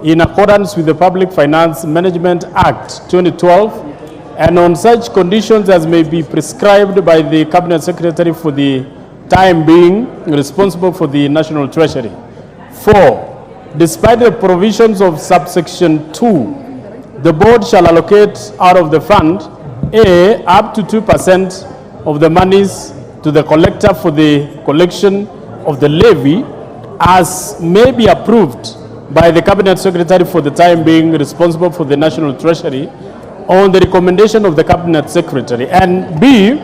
in accordance with the Public Finance Management Act 2012 and on such conditions as may be prescribed by the Cabinet Secretary for the time being responsible for the National Treasury. 4, despite the provisions of subsection 2, the board shall allocate out of the fund A, up to 2% of the monies to the collector for the collection of the levy as may be approved by the Cabinet Secretary for the time being responsible for the National Treasury on the recommendation of the Cabinet Secretary, and B,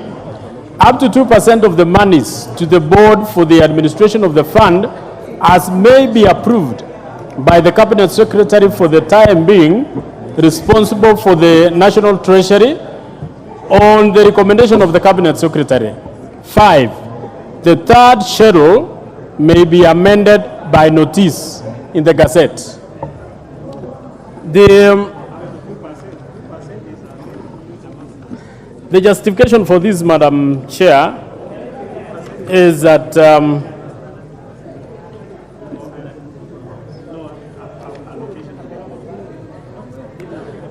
up to 2% of the monies to the board for the administration of the fund as may be approved by the Cabinet Secretary for the time being responsible for the National Treasury on the recommendation of the Cabinet Secretary. 5, the third schedule may be amended by notice in the Gazette. The justification for this, Madam Chair, is that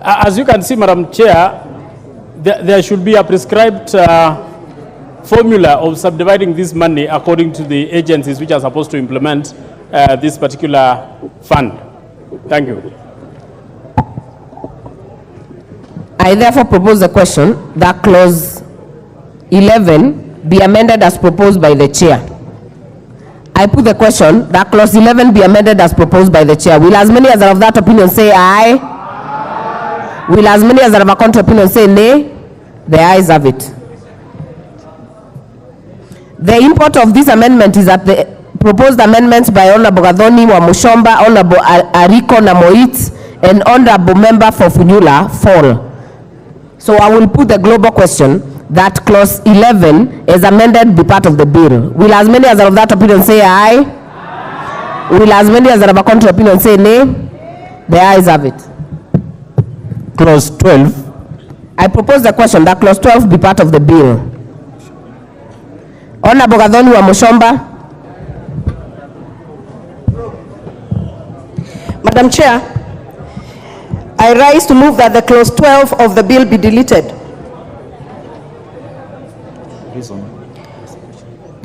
as you can see, Madam Chair, there should be a prescribed formula of subdividing this money according to the agencies which are supposed to implement this particular fund. Thank you. I therefore propose the question that clause 11 be amended as proposed by the chair. I put the question that clause 11 be amended as proposed by the chair. Will as many as are of that opinion say aye? Will as many as are of a contrary opinion say nay? The ayes have it. The import of this amendment is that the proposed amendments by Honorable Gathoni wa Mushomba, Honorable Ariko Namoit, and Honorable Member for Funyula fall. So I will put the global question that clause 11 is amended be part of the bill. Will as many as are of that opinion say aye? Will as many as are of a contrary opinion say nay? The ayes have it. Clause 12. I propose the question that clause 12 be part of the bill. Honorable Gathoni wa Mushomba. Madam Chair, I rise to move that the clause 12 of the bill be deleted.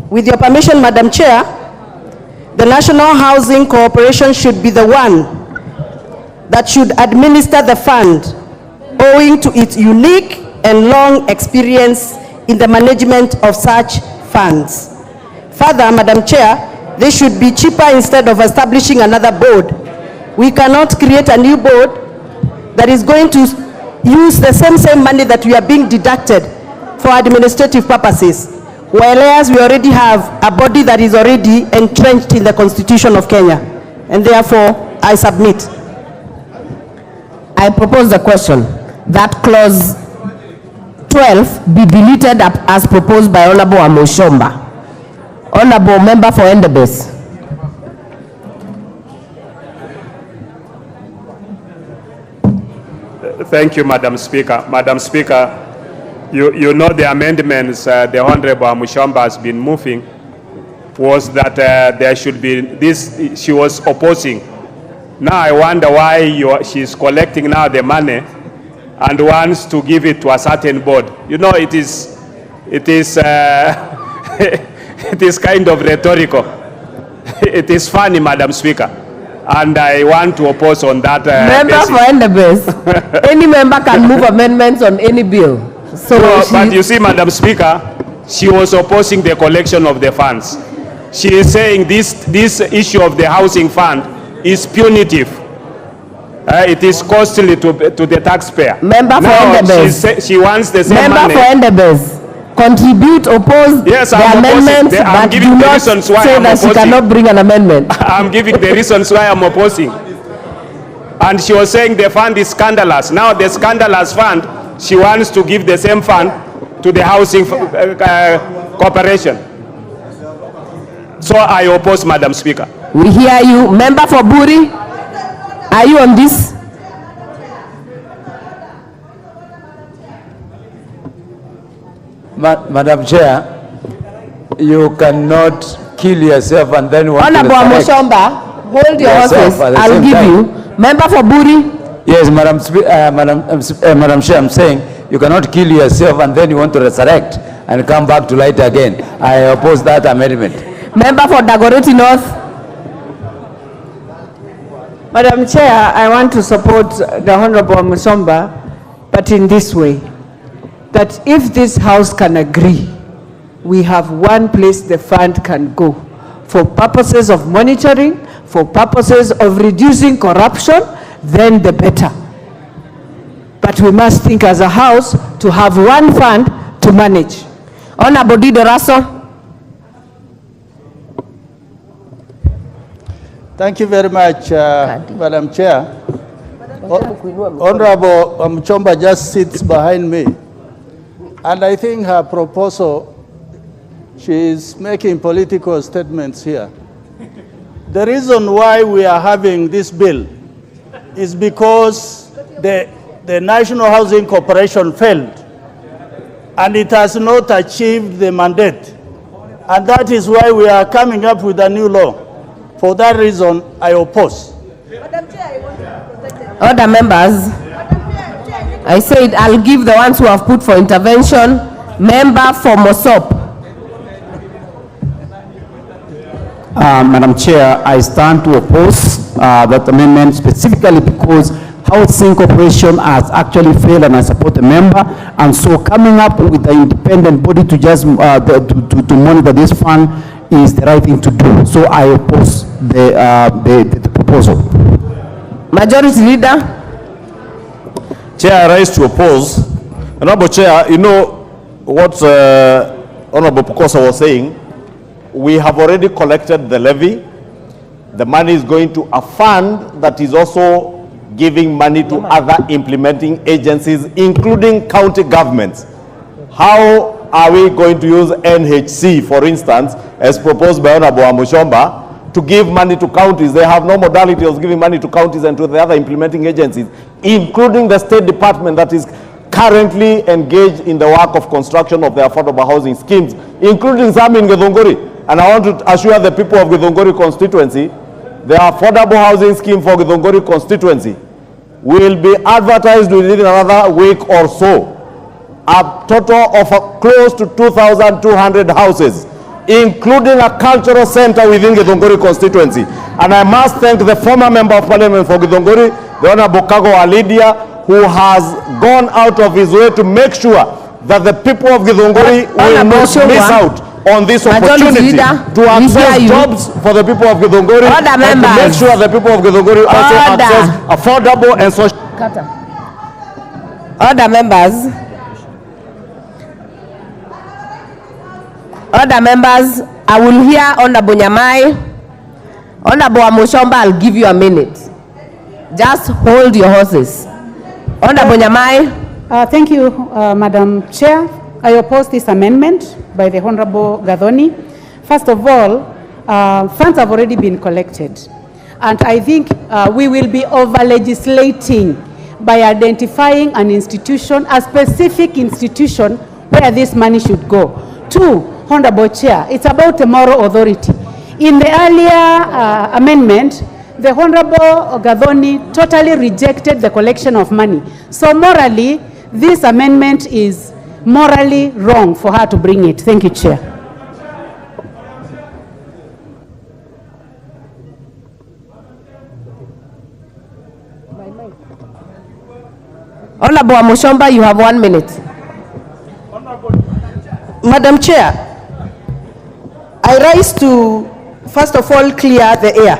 With your permission, Madam Chair, the National Housing Corporation should be the one that should administer the fund, owing to its unique and long experience in the management of such funds. Further, Madam Chair, this should be cheaper instead of establishing another board. We cannot create a new board that is going to use the same money that we are being deducted for administrative purposes, whereas we already have a body that is already entrenched in the Constitution of Kenya. And therefore, I submit. I propose the question that clause 12 be deleted as proposed by Honorable Amoshomba. Honorable Member for Endebess. Thank you, Madam Speaker. Madam Speaker, you know the amendments the Honorable Amoshomba has been moving was that there should be this, she was opposing. Now I wonder why she's collecting now the money and wants to give it to a certain board. You know, it is it is kind of rhetorical. It is funny, Madam Speaker, and I want to oppose on that Member basis. for Endebess. Any member can move amendments on any bill. So but you see, Madam Speaker, she was opposing the collection of the funds. she is saying this issue of the housing fund is punitive. It is costly to the taxpayer. Member for Endebess. She wants the same Member money. for Endebess. Contribute, oppose Yes, the I'm amendment, opposing. I'm but giving do the not reasons why say I'm that she opposing. cannot bring an amendment. I'm giving the reasons why I'm opposing. And she was saying the fund is scandalous. Now the scandalous fund, she wants to give the same fund to the housing corporation. So I oppose, Madam Speaker. We hear you. Member for Buri, are you on this? Madam Chair, you cannot kill yourself and then want Honorable to resurrect Amoshomba, hold your horses. I'll give you. Member for Buri. Yes, Madam Chair, I'm saying you cannot kill yourself and then you want to resurrect and come back to light again. I oppose that amendment. Member for Dagoretti North. Madam Chair, I want to support the Honorable Amoshomba, but in this way, that if this House can agree, we have one place the fund can go for purposes of monitoring, for purposes of reducing corruption, then the better. But we must think as a House to have one fund to manage. Honorable Dido Raso. Thank you very much, Madam Chair. Honorable Amoshomba just sits behind me. And I think her proposal, she is making political statements here. The reason why we are having this bill is because the National Housing Corporation failed and it has not achieved the mandate. And that is why we are coming up with a new law. For that reason, I oppose. Other members, I said I'll give the ones who have put for intervention. Member for Mosop. Madam Chair, I stand to oppose that amendment specifically because Housing Corporation has actually failed, and I support the member. And so coming up with the independent body to just to monitor this fund is the right thing to do. So I oppose the proposal. Majority Leader. Chair, I rise to oppose. Honorable Chair, you know what Honorable Pukosa was saying. We have already collected the levy. The money is going to a fund that is also giving money to other implementing agencies, including county governments. How are we going to use NHC, for instance, as proposed by Honorable Amoshomba, to give money to counties? They have no modality of giving money to counties and to the other implementing agencies, including the State Department that is currently engaged in the work of construction of the affordable housing schemes, including some in Githunguri. And I want to assure the people of Githunguri constituency, the affordable housing scheme for Githunguri constituency will be advertised within another week or so. A total of close to 2,200 houses, including a cultural center within Githunguri constituency. And I must thank the former member of parliament for Githunguri, the Honorable Kago Alidia, who has gone out of his way to make sure that the people of Githunguri will not miss out on this opportunity to access jobs for the people of Githunguri and to make sure the people of Githunguri also access affordable and social. Other members. Other members, I will hear Honorable Nyamai. Honorable Amoshomba, I'll give you a minute. Just hold your horses. Honorable Nyamai. Thank you, Madam Chair. I oppose this amendment by the Honorable Gathoni. First of all, funds have already been collected. And I think we will be over-legislating by identifying an institution, a specific institution where this money should go. Two, Honorable Chair, it's about the moral authority. In the earlier amendment, the Honorable Gathoni totally rejected the collection of money. So morally, this amendment is morally wrong for her to bring it. Thank you, Chair. Honorable Amoshomba, you have 1 minute. Madam Chair, I rise to, first of all, clear the air.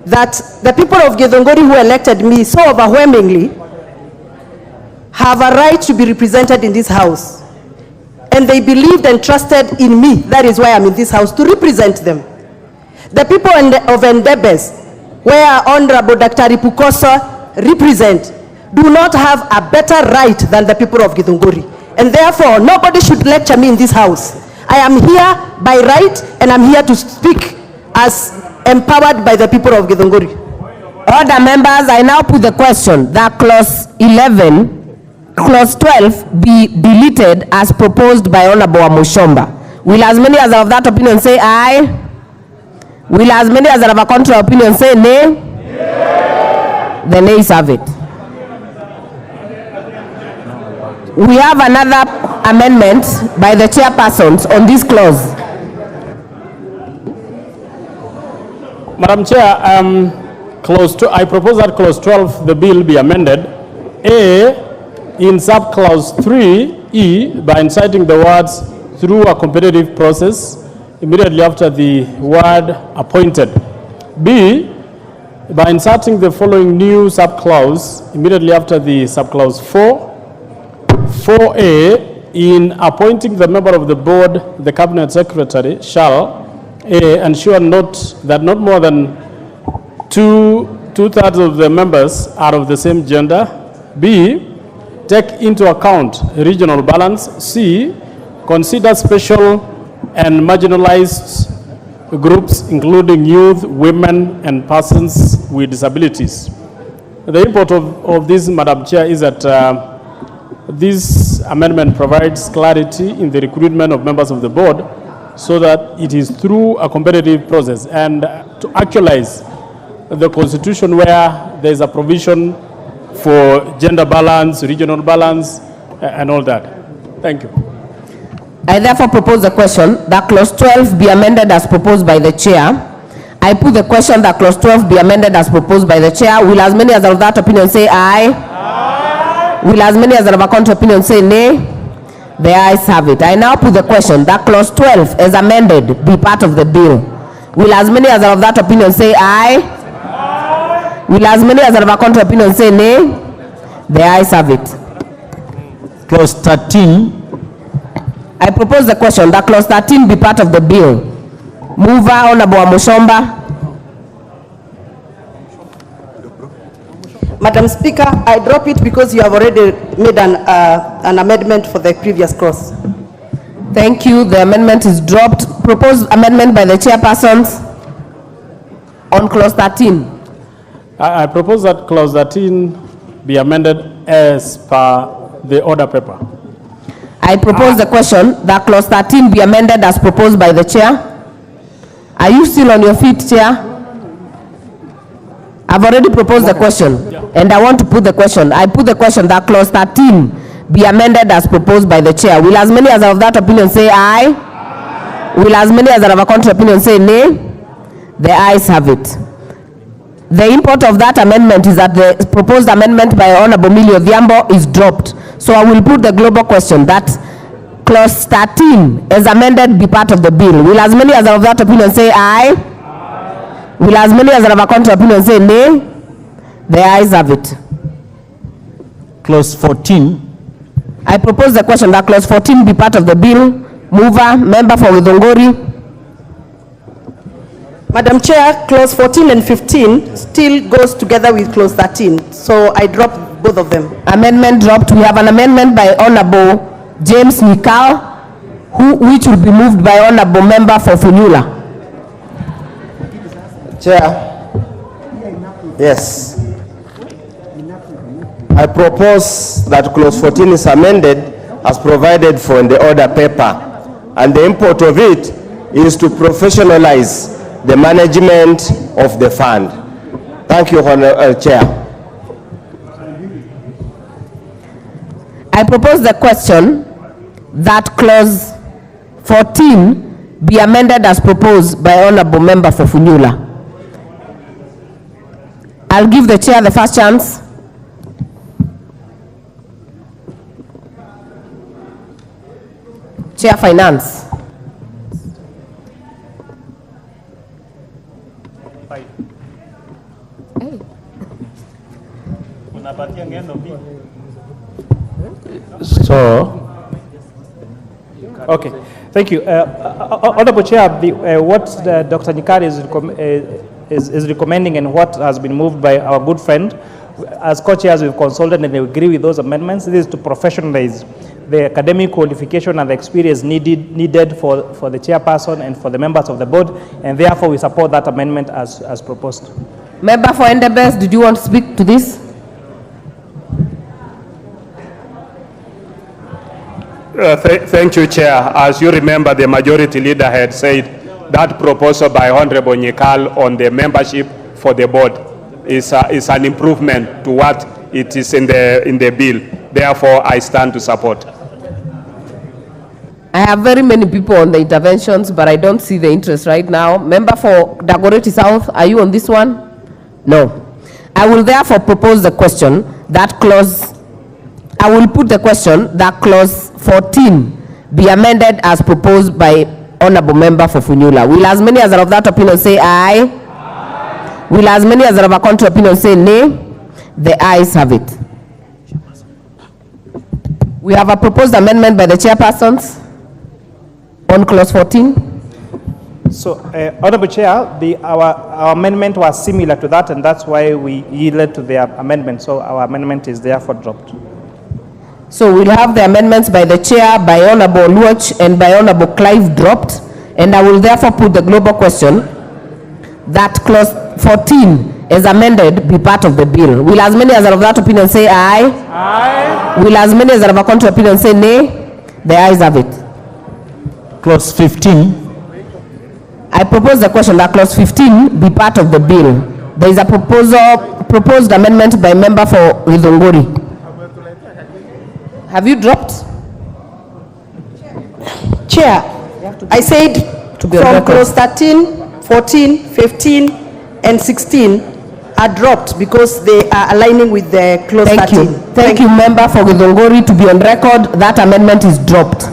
That the people of Githunguri who elected me so overwhelmingly have a right to be represented in this house. And they believed and trusted in me. That is why I'm in this house, to represent them. The people of Endebes, where Honorable Dr. Pukosa represent, do not have a better right than the people of Githunguri. And therefore, nobody should lecture me in this house. I am here by right, and I'm here to speak as empowered by the people of Githunguri. Order, members, I now put the question that clause 11, clause 12 be deleted as proposed by Honorable Mushomba. Will as many as are of that opinion say aye? Will as many as are of a contrary opinion say nay? Yeah. The nays have it. We have another amendment by the chairpersons on this clause. Madam Chair, I propose that clause 12, the bill be amended. A, in sub-clause 3E, by inciting the words through a competitive process immediately after the word appointed. B, by inserting the following new sub-clause immediately after the sub-clause 4. 4A, in appointing the member of the board, the cabinet secretary shall A, ensure that not more than two-thirds of the members are of the same gender. B, take into account regional balance. C, consider special and marginalized groups, including youth, women, and persons with disabilities. The import of this, Madam Chair, is that this amendment provides clarity in the recruitment of members of the board so that it is through a competitive process and to actualize the constitution where there is a provision for gender balance, regional balance, and all that. Thank you. I therefore propose the question that clause 12 be amended as proposed by the chair. I put the question that clause 12 be amended as proposed by the chair. Will as many as are of that opinion say aye? Aye. Will as many as are of a contrary opinion say nay? The ayes have it. I now put the question that clause 12 as amended be part of the bill. Will as many as are of that opinion say aye? Aye. Will as many as are of a contrary opinion say nay? The ayes have it. Clause 13. I propose the question that clause 13 be part of the bill. Mover, Honorable Mushomba. Madam Speaker, I drop it because you have already made an amendment for the previous clause. Thank you. The amendment is dropped. Proposed amendment by the chairpersons on clause 13. I propose that clause 13 be amended as per the order paper. I propose the question that clause 13 be amended as proposed by the chair. Are you still on your feet, Chair? I've already proposed the question, and I want to put the question. I put the question that clause 13 be amended as proposed by the chair. Will as many as are of that opinion say aye? Aye. Will as many as are of a contrary opinion say nay? The ayes have it. The import of that amendment is that the proposed amendment by Honorable Millie Odhiambo is dropped. So I will put the global question that clause 13 as amended be part of the bill. Will as many as are of that opinion say aye? Aye. Will as many as are of a contrary opinion say nay? The ayes have it. Clause 14. I propose the question that clause 14 be part of the bill. Mover, member for Githunguri. Madam Chair, clause 14 and 15 still goes together with clause 13. So I drop both of them. Amendment dropped. We have an amendment by Honorable James Mikal, which will be moved by Honorable member for Funyula. Chair. Yes. I propose that clause 14 is amended as provided for in the order paper. And the import of it is to professionalize the management of the fund. Thank you, Honorable Chair. I propose the question that clause 14 be amended as proposed by Honorable member for Funyula. I'll give the chair the first chance. Chair Finance. So, okay, thank you. Honorable Chair, what Dr. Nyikari is recommending and what has been moved by our good friend, as co-chairs we've consulted and they agree with those amendments. This is to professionalize the academic qualification and the experience needed for the chairperson and for the members of the board, and therefore we support that amendment as proposed. Member for Endebess, did you want to speak to this? Thank you, Chair. As you remember, the majority leader had said that proposal by Honorable Nyikal on the membership for the board is an improvement to what it is in the bill. Therefore, I stand to support. I have very many people on the interventions, but I don't see the interest right now. Member for Dagoretti South, are you on this one? No. I will therefore propose the question that clause, I will put the question that clause 14 be amended as proposed by Honorable Member for Funyula. Will as many as are of that opinion say aye? Aye. Will as many as are of a contrary opinion say nay? The ayes have it. We have a proposed amendment by the chairpersons on clause 14. So, Honorable Chair, our amendment was similar to that, and that's why we yielded to the amendment. So our amendment is therefore dropped. So we'll have the amendments by the chair, by Honorable Luoch, and by Honorable Clive dropped, and I will therefore put the global question that clause 14 as amended be part of the bill. Will as many as are of that opinion say aye? Aye. Will as many as are of a contrary opinion say nay? The ayes have it. Clause 15. I propose the question that clause 15 be part of the bill. There is a proposed amendment by member for Ridongori. Have you dropped? Chair, I said to be from clause 13, 14, 15, and 16 are dropped because they are aligning with the clause 13. Thank you, member for Ridongori. To be on record, that amendment is dropped.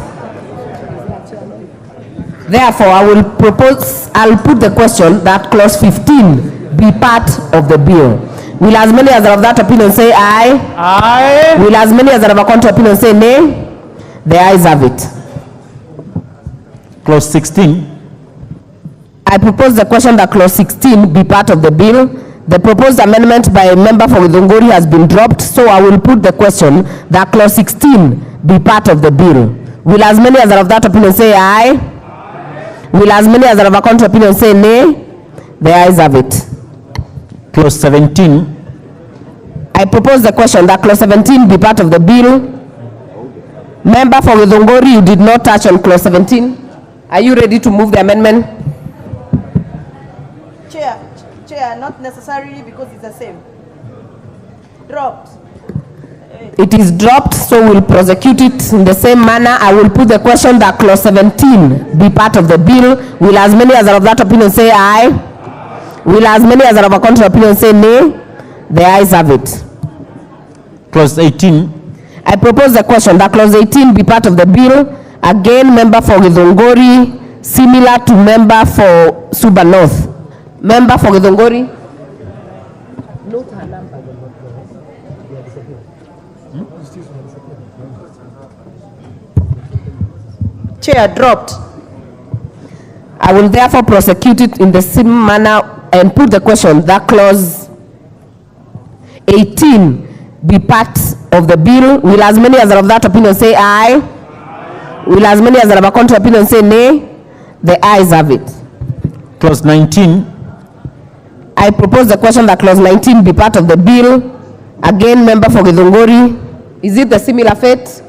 Therefore, I'll put the question that clause 15 be part of the bill. Will as many as are of that opinion say aye? Aye. Will as many as are of a contrary opinion say nay? The ayes have it. Clause 16. I propose the question that clause 16 be part of the bill. The proposed amendment by member for Ridongori has been dropped, so I will put the question that clause 16 be part of the bill. Will as many as are of that opinion say aye? Will as many as are of a contrary opinion say nay? The ayes have it. Clause 17. I propose the question that clause 17 be part of the bill. Member for Ridongori, you did not touch on clause 17. Are you ready to move the amendment? Chair, not necessarily because it's the same. Dropped. It is dropped, so we'll prosecute it in the same manner. I will put the question that clause 17 be part of the bill. Will as many as are of that opinion say aye? Will as many as are of a contrary opinion say nay? The ayes have it. Clause 18. I propose the question that clause 18 be part of the bill. Again, member for Ridongori, similar to member for Suba North. Member for Ridongori. Note her number. Chair, dropped. I will therefore prosecute it in the same manner and put the question that clause 18 be part of the bill. Will as many as are of that opinion say aye? Aye. Will as many as are of a contrary opinion say nay? The ayes have it. Clause 19. I propose the question that clause 19 be part of the bill. Again, member for Ridongori. Is it the similar fate?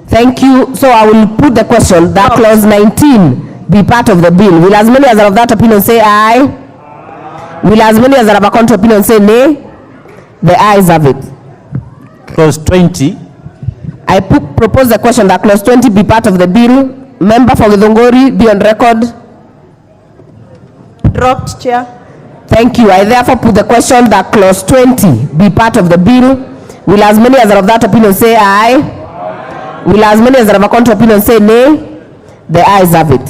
Thank you. So I will put the question that clause 19 be part of the bill. Will as many as are of that opinion say aye? Aye. Will as many as are of a contrary opinion say nay? The ayes have it. Clause 20. I propose the question that clause 20 be part of the bill. Member for Ridongori, be on record. Dropped, Chair. Thank you. I therefore put the question that clause 20 be part of the bill. Will as many as are of that opinion say aye? Aye. Will as many as are of a contrary opinion say nay? The ayes have it.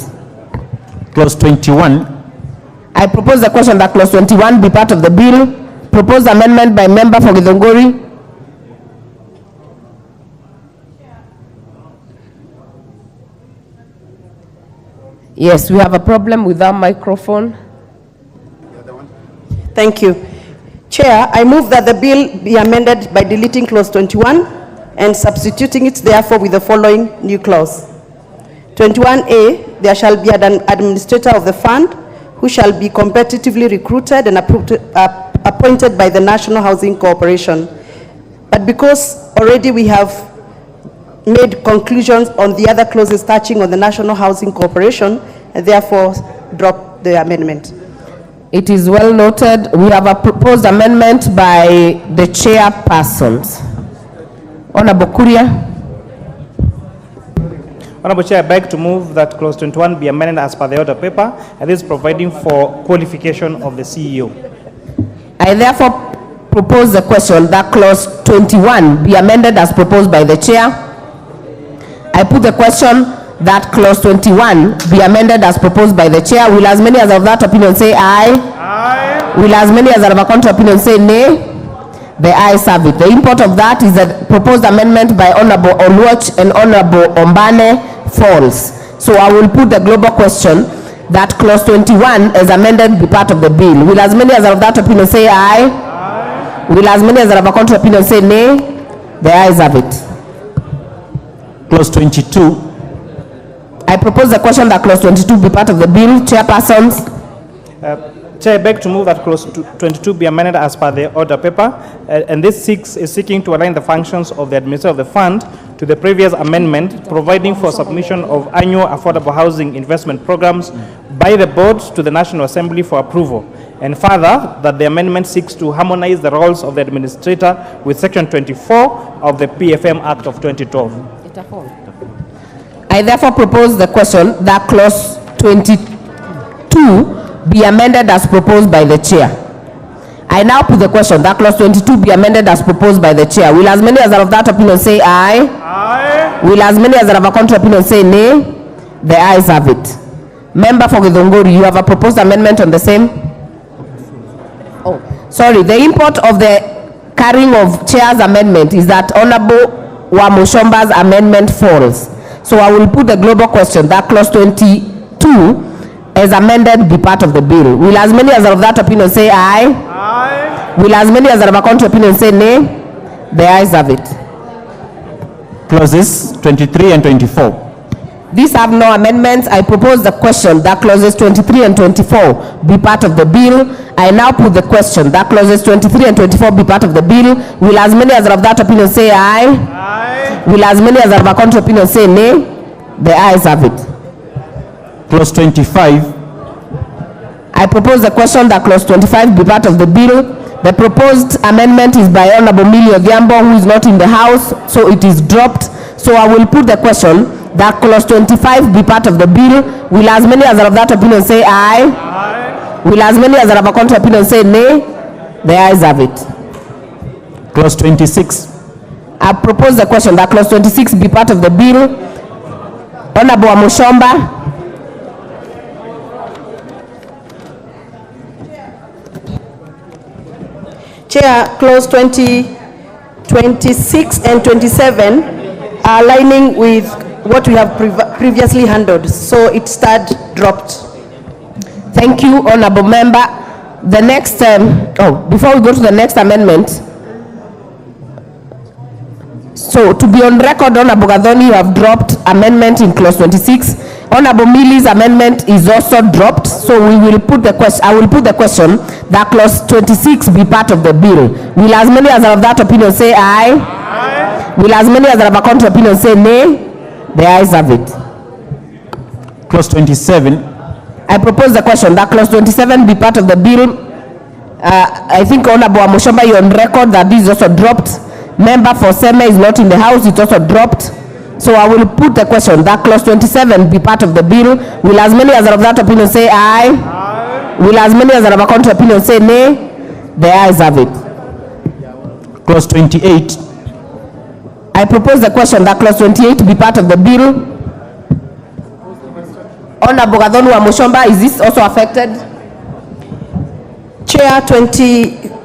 Clause 21. I propose the question that clause 21 be part of the bill. Proposed amendment by member for Githunguri. Yes, we have a problem with our microphone. Thank you. Chair, I move that the bill be amended by deleting clause 21 and substituting it therefore with the following new clause. 21A, there shall be an administrator of the fund who shall be competitively recruited and appointed by the National Housing Corporation. But because already we have made conclusions on the other clauses touching on the National Housing Corporation, and therefore drop the amendment. It is well noted. We have a proposed amendment by the chairpersons. Honorable Kuria. Honorable Chair, I beg to move that clause 21 be amended as per the order paper, and this providing for qualification of the CEO. I therefore propose the question that clause 21 be amended as proposed by the chair. I put the question that clause 21 be amended as proposed by the chair. Will as many as of that opinion say aye? Aye. Will as many as are of a contrary opinion say nay? The ayes have it. The import of that is that proposed amendment by Honorable Oluoch and Honorable Ombane falls. So I will put the global question that clause 21 as amended be part of the bill. Will as many as are of that opinion say aye? Aye. Will as many as are of a contrary opinion say nay? The ayes have it. Clause 22. I propose the question that clause 22 be part of the bill. Chairpersons. Chair, I beg to move that clause 22 be amended as per the order paper, and this is seeking to align the functions of the administrator of the fund to the previous amendment, providing for submission of annual affordable housing investment programs by the board to the National Assembly for approval, and further that the amendment seeks to harmonize the roles of the administrator with section 24 of the PFM Act of 2012. I therefore propose the question that clause 22 be amended as proposed by the chair. I now put the question that clause 22 be amended as proposed by the chair. Will as many as are of that opinion say aye? Aye. Will as many as are of a contrary opinion say nay? The ayes have it. Member for Githunguri, you have a proposed amendment on the same? Oh, sorry. The import of the carrying of chair's amendment is that Honorable Wamushomba's amendment falls. So I will put the global question that clause 22 as amended be part of the bill. Will as many as are of that opinion say aye? Aye. Will as many as are of a contrary opinion say nay? The ayes have it. Clauses 23 and 24. These have no amendments. I propose the question that clauses 23 and 24 be part of the bill. I now put the question that clauses 23 and 24 be part of the bill. Will as many as are of that opinion say aye? Aye. Will as many as are of a contrary opinion say nay? The ayes have it. Clause 25. I propose the question that clause 25 be part of the bill. The proposed amendment is by Honorable Millie Odhiambo, who is not in the house, so it is dropped. So I will put the question that clause 25 be part of the bill. Will as many as are of that opinion say aye? Aye. Will as many as are of a contrary opinion say nay? The ayes have it. Clause 26. I propose the question that clause 26 be part of the bill. Honorable Wamushomba. Chair, clause 20, 26 and 27 are aligning with what we have previously handled, so it started dropped. Thank you, honorable member. The next, before we go to the next amendment, so to be on record, Honorable Gathoni, you have dropped amendment in clause 26. Honorable Millie's amendment is also dropped, so we will put the question. I will put the question that clause 26 be part of the bill. Will as many as are of that opinion say aye? Aye. Will as many as are of a contrary opinion say nay? The ayes have it. Clause 27. I propose the question that clause 27 be part of the bill. I think Honorable Wamushomba, you're on record that this is also dropped. Member for Seme is not in the house, it's also dropped. So I will put the question that clause 27 be part of the bill. Will as many as are of that opinion say aye? Aye. Will as many as are of a contrary opinion say nay? The ayes have it. Clause 28. I propose the question that clause 28 be part of the bill. Honorable Gathoni Wamushomba, is this also affected? Chair,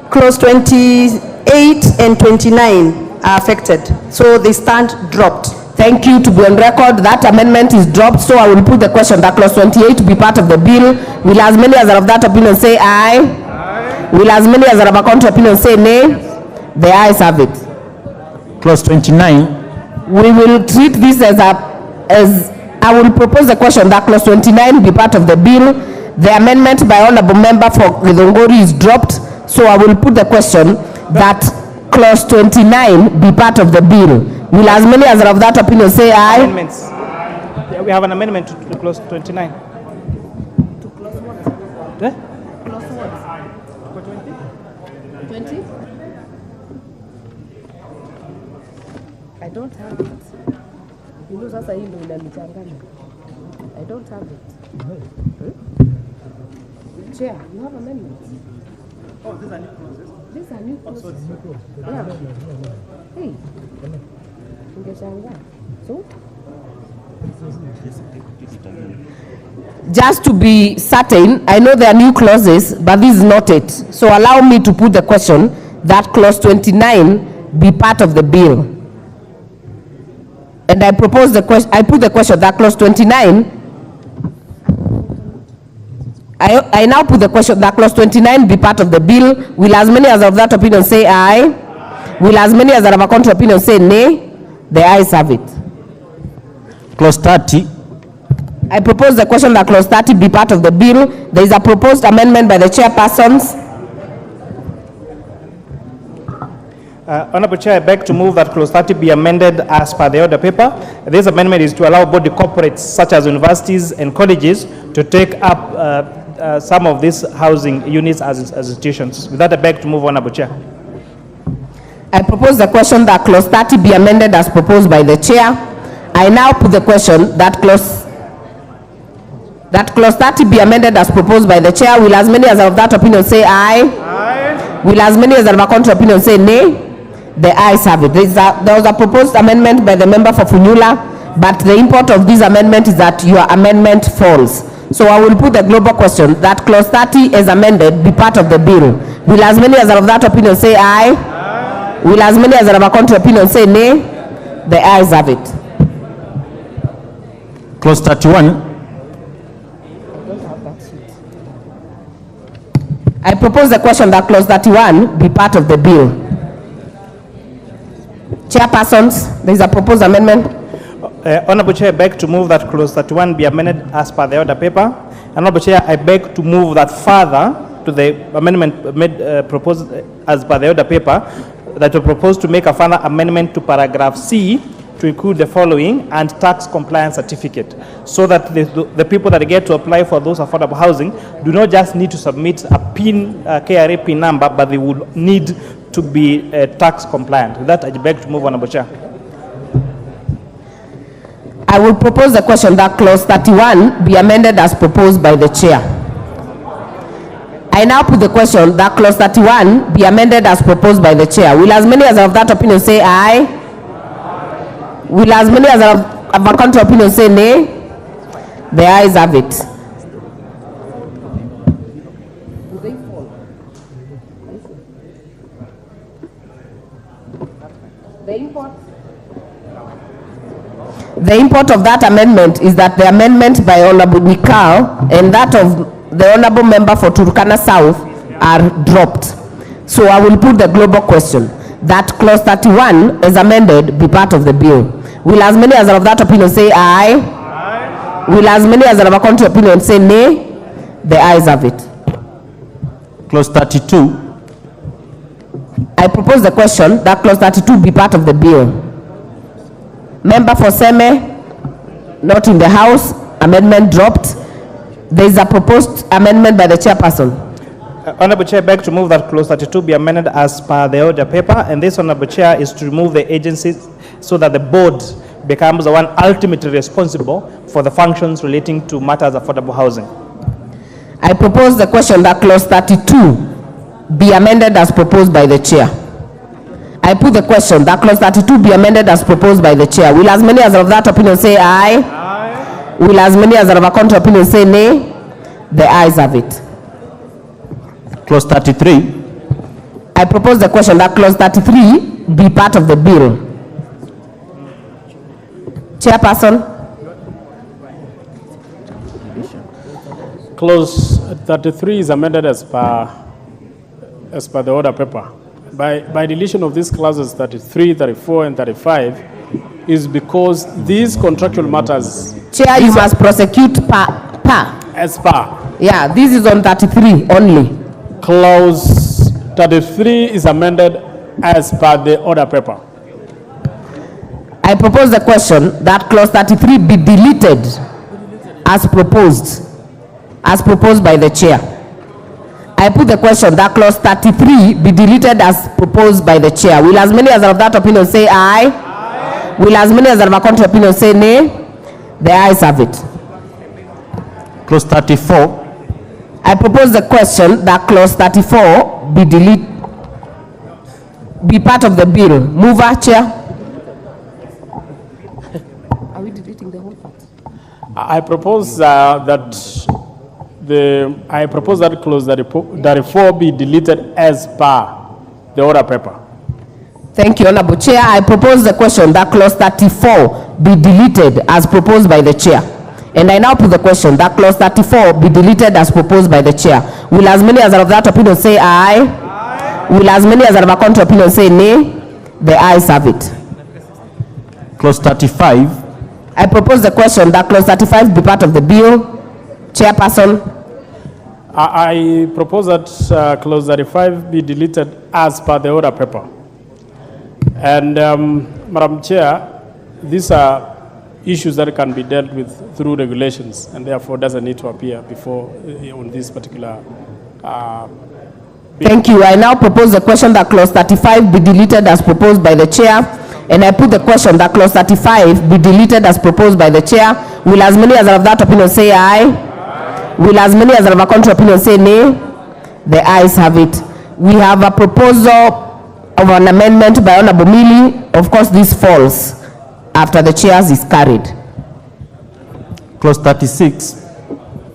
clause 28 and 29 are affected, so they stand dropped. Thank you. To be on record, that amendment is dropped, so I will put the question that clause 28 be part of the bill. Will as many as are of that opinion say aye? Aye. Will as many as are of a contrary opinion say nay? The ayes have it. Clause 29. We will treat this as I will propose the question that clause 29 be part of the bill. The amendment by honorable member for Githunguri is dropped, so I will put the question that clause 29 be part of the bill. Will as many as are of that opinion say aye? Amendments. Yeah, we have an amendment to clause 29. To clause what? Clause what? 20? I don't have it. You know, sasa hii ndio inanichanganya. I don't have it. Chair, you have amendments? Oh, these are new clauses? These are new clauses. Yeah. Hey. So? Just to be certain, I know there are new clauses, but this is not it. So allow me to put the question that clause 29 be part of the bill. And I propose the question, I put the question that clause 29, I now put the question that clause 29 be part of the bill. Will as many as of that opinion say aye? Will as many as are of a contrary opinion say nay? The ayes have it. Clause 30. I propose the question that clause 30 be part of the bill. There is a proposed amendment by the chairpersons. Honorable Chair, I beg to move that clause 30 be amended as per the order paper. This amendment is to allow body corporates such as universities and colleges to take up some of these housing units as institutions. With that, I beg to move, Honorable Chair. I propose the question that clause 30 be amended as proposed by the chair. I now put the question that clause 30 be amended as proposed by the chair. Will as many as are of that opinion say aye? Aye. Will as many as are of a contrary opinion say nay? The ayes have it. There was a proposed amendment by the member for Funyula, but the import of this amendment is that your amendment falls. So I will put the global question that clause 30 as amended be part of the bill. Will as many as are of that opinion say aye? Aye. Will as many as are of a contrary opinion say nay? The ayes have it. Clause 31. I propose the question that clause 31 be part of the bill. Chairpersons, there is a proposed amendment. Honorable Chair, I beg to move that clause 31 be amended as per the order paper. Honorable Chair, I beg to move that further to the amendment made proposed as per the order paper, that we propose to make a further amendment to paragraph C to include the following and tax compliance certificate, so that the people that get to apply for those affordable housing do not just need to submit a PIN, KRA PIN number, but they would need to be tax compliant. With that, I beg to move, Honorable Chair. I will propose the question that clause 31 be amended as proposed by the chair. I now put the question that clause 31 be amended as proposed by the chair. Will as many as are of that opinion say aye? Will as many as are of a contrary opinion say nay? The ayes have it. The import of that amendment is that the amendment by Honorable Mikal and that of the Honorable Member for Turkana South are dropped. So I will put the global question that clause 31 as amended be part of the bill. Will as many as are of that opinion say aye? Aye. Will as many as are of a contrary opinion say nay? The ayes have it. Clause 32. I propose the question that clause 32 be part of the bill. Member for Seme, not in the House, amendment dropped. There is a proposed amendment by the chairperson. Honorable Chair, I beg to move that clause 32 be amended as per the order paper, and this, Honorable Chair, is to remove the agencies so that the board becomes the one ultimately responsible for the functions relating to matters of affordable housing. I propose the question that clause 32 be amended as proposed by the chair. I put the question that clause 32 be amended as proposed by the chair. Will as many as are of that opinion say aye? Aye. Will as many as are of a contrary opinion say nay? The ayes have it. Clause 33. I propose the question that clause 33 be part of the bill. Chairperson. Clause 33 is amended as per the order paper. By deletion of these clauses 33, 34, and 35 is because these contractual matters. Chair, you must prosecute as per. Yeah, this is on 33 only. Clause 33 is amended as per the order paper. I propose the question that clause 33 be deleted as proposed by the chair. I put the question that clause 33 be deleted as proposed by the chair. Will as many as are of that opinion say aye? Aye. Will as many as are of a contrary opinion say nay? The ayes have it. Clause 34. I propose the question that clause 34 be part of the bill. Mover, Chair. Are we deleting the whole part? I propose that clause 34 be deleted as per the order paper. Thank you, Honorable Chair. I propose the question that clause 34 be deleted as proposed by the chair. And I now put the question that clause 34 be deleted as proposed by the chair. Will as many as are of that opinion say aye? Aye. Will as many as are of a contrary opinion say nay? The ayes have it. Clause 35. I propose the question that clause 35 be part of the bill. Chairperson. I propose that clause 35 be deleted as per the order paper. And Madam Chair, these are issues that can be dealt with through regulations and therefore doesn't need to appear before on this particular bill. Thank you. I now propose the question that clause 35 be deleted as proposed by the chair. And I put the question that clause 35 be deleted as proposed by the chair. Will as many as are of that opinion say aye? Aye. Will as many as are of a contrary opinion say nay? The ayes have it. We have a proposal of an amendment by Honorable Mili. Of course, this falls after the chairs is carried. Clause 36.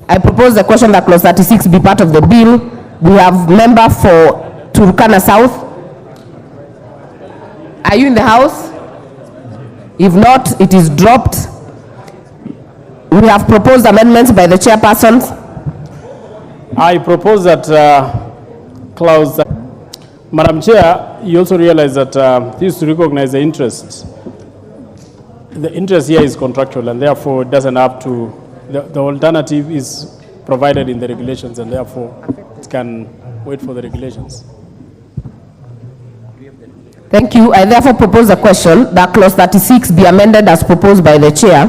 I propose the question that clause 36 be part of the bill. We have member for Turkana South. Are you in the house? If not, it is dropped. We have proposed amendments by the chairpersons. I propose that clause. Madam Chair, you also realize that this is to recognize the interest. The interest here is contractual and therefore it doesn't have to, the alternative is provided in the regulations and therefore it can wait for the regulations. Thank you. I therefore propose the question that clause 36 be amended as proposed by the chair.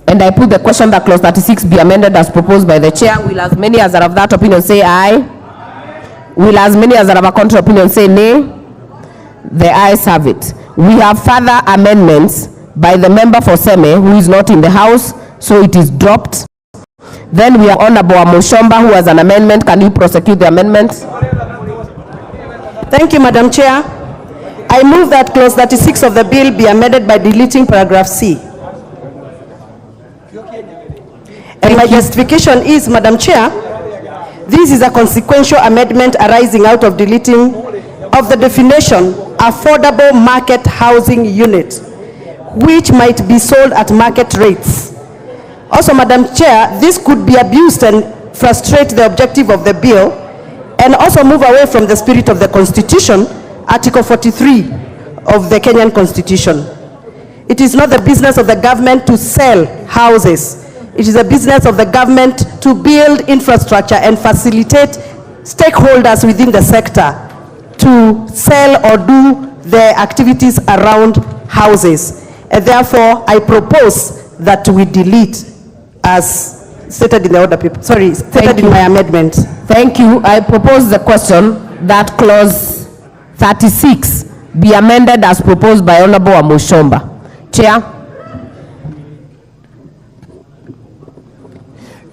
And I put the question that clause 36 be amended as proposed by the chair. Will as many as are of that opinion say aye? Will as many as are of a contrary opinion say nay? The ayes have it. We have further amendments by the member for Seme, who is not in the house, so it is dropped. Then we have Honorable Amoshomba, who has an amendment. Can you prosecute the amendment? Thank you, Madam Chair. I move that clause 36 of the bill be amended by deleting paragraph C. And my justification is, Madam Chair, this is a consequential amendment arising out of deleting of the definition affordable market housing unit, which might be sold at market rates. Also, Madam Chair, this could be abused and frustrate the objective of the bill and also move away from the spirit of the Constitution, Article 43 of the Kenyan Constitution. It is not the business of the government to sell houses. It is the business of the government to build infrastructure and facilitate stakeholders within the sector to sell or do their activities around houses. And therefore, I propose that we delete as stated in the order paper. Sorry, stated in my amendment. Thank you. I propose the question that clause 36 be amended as proposed by Honorable Amoshomba. Chair.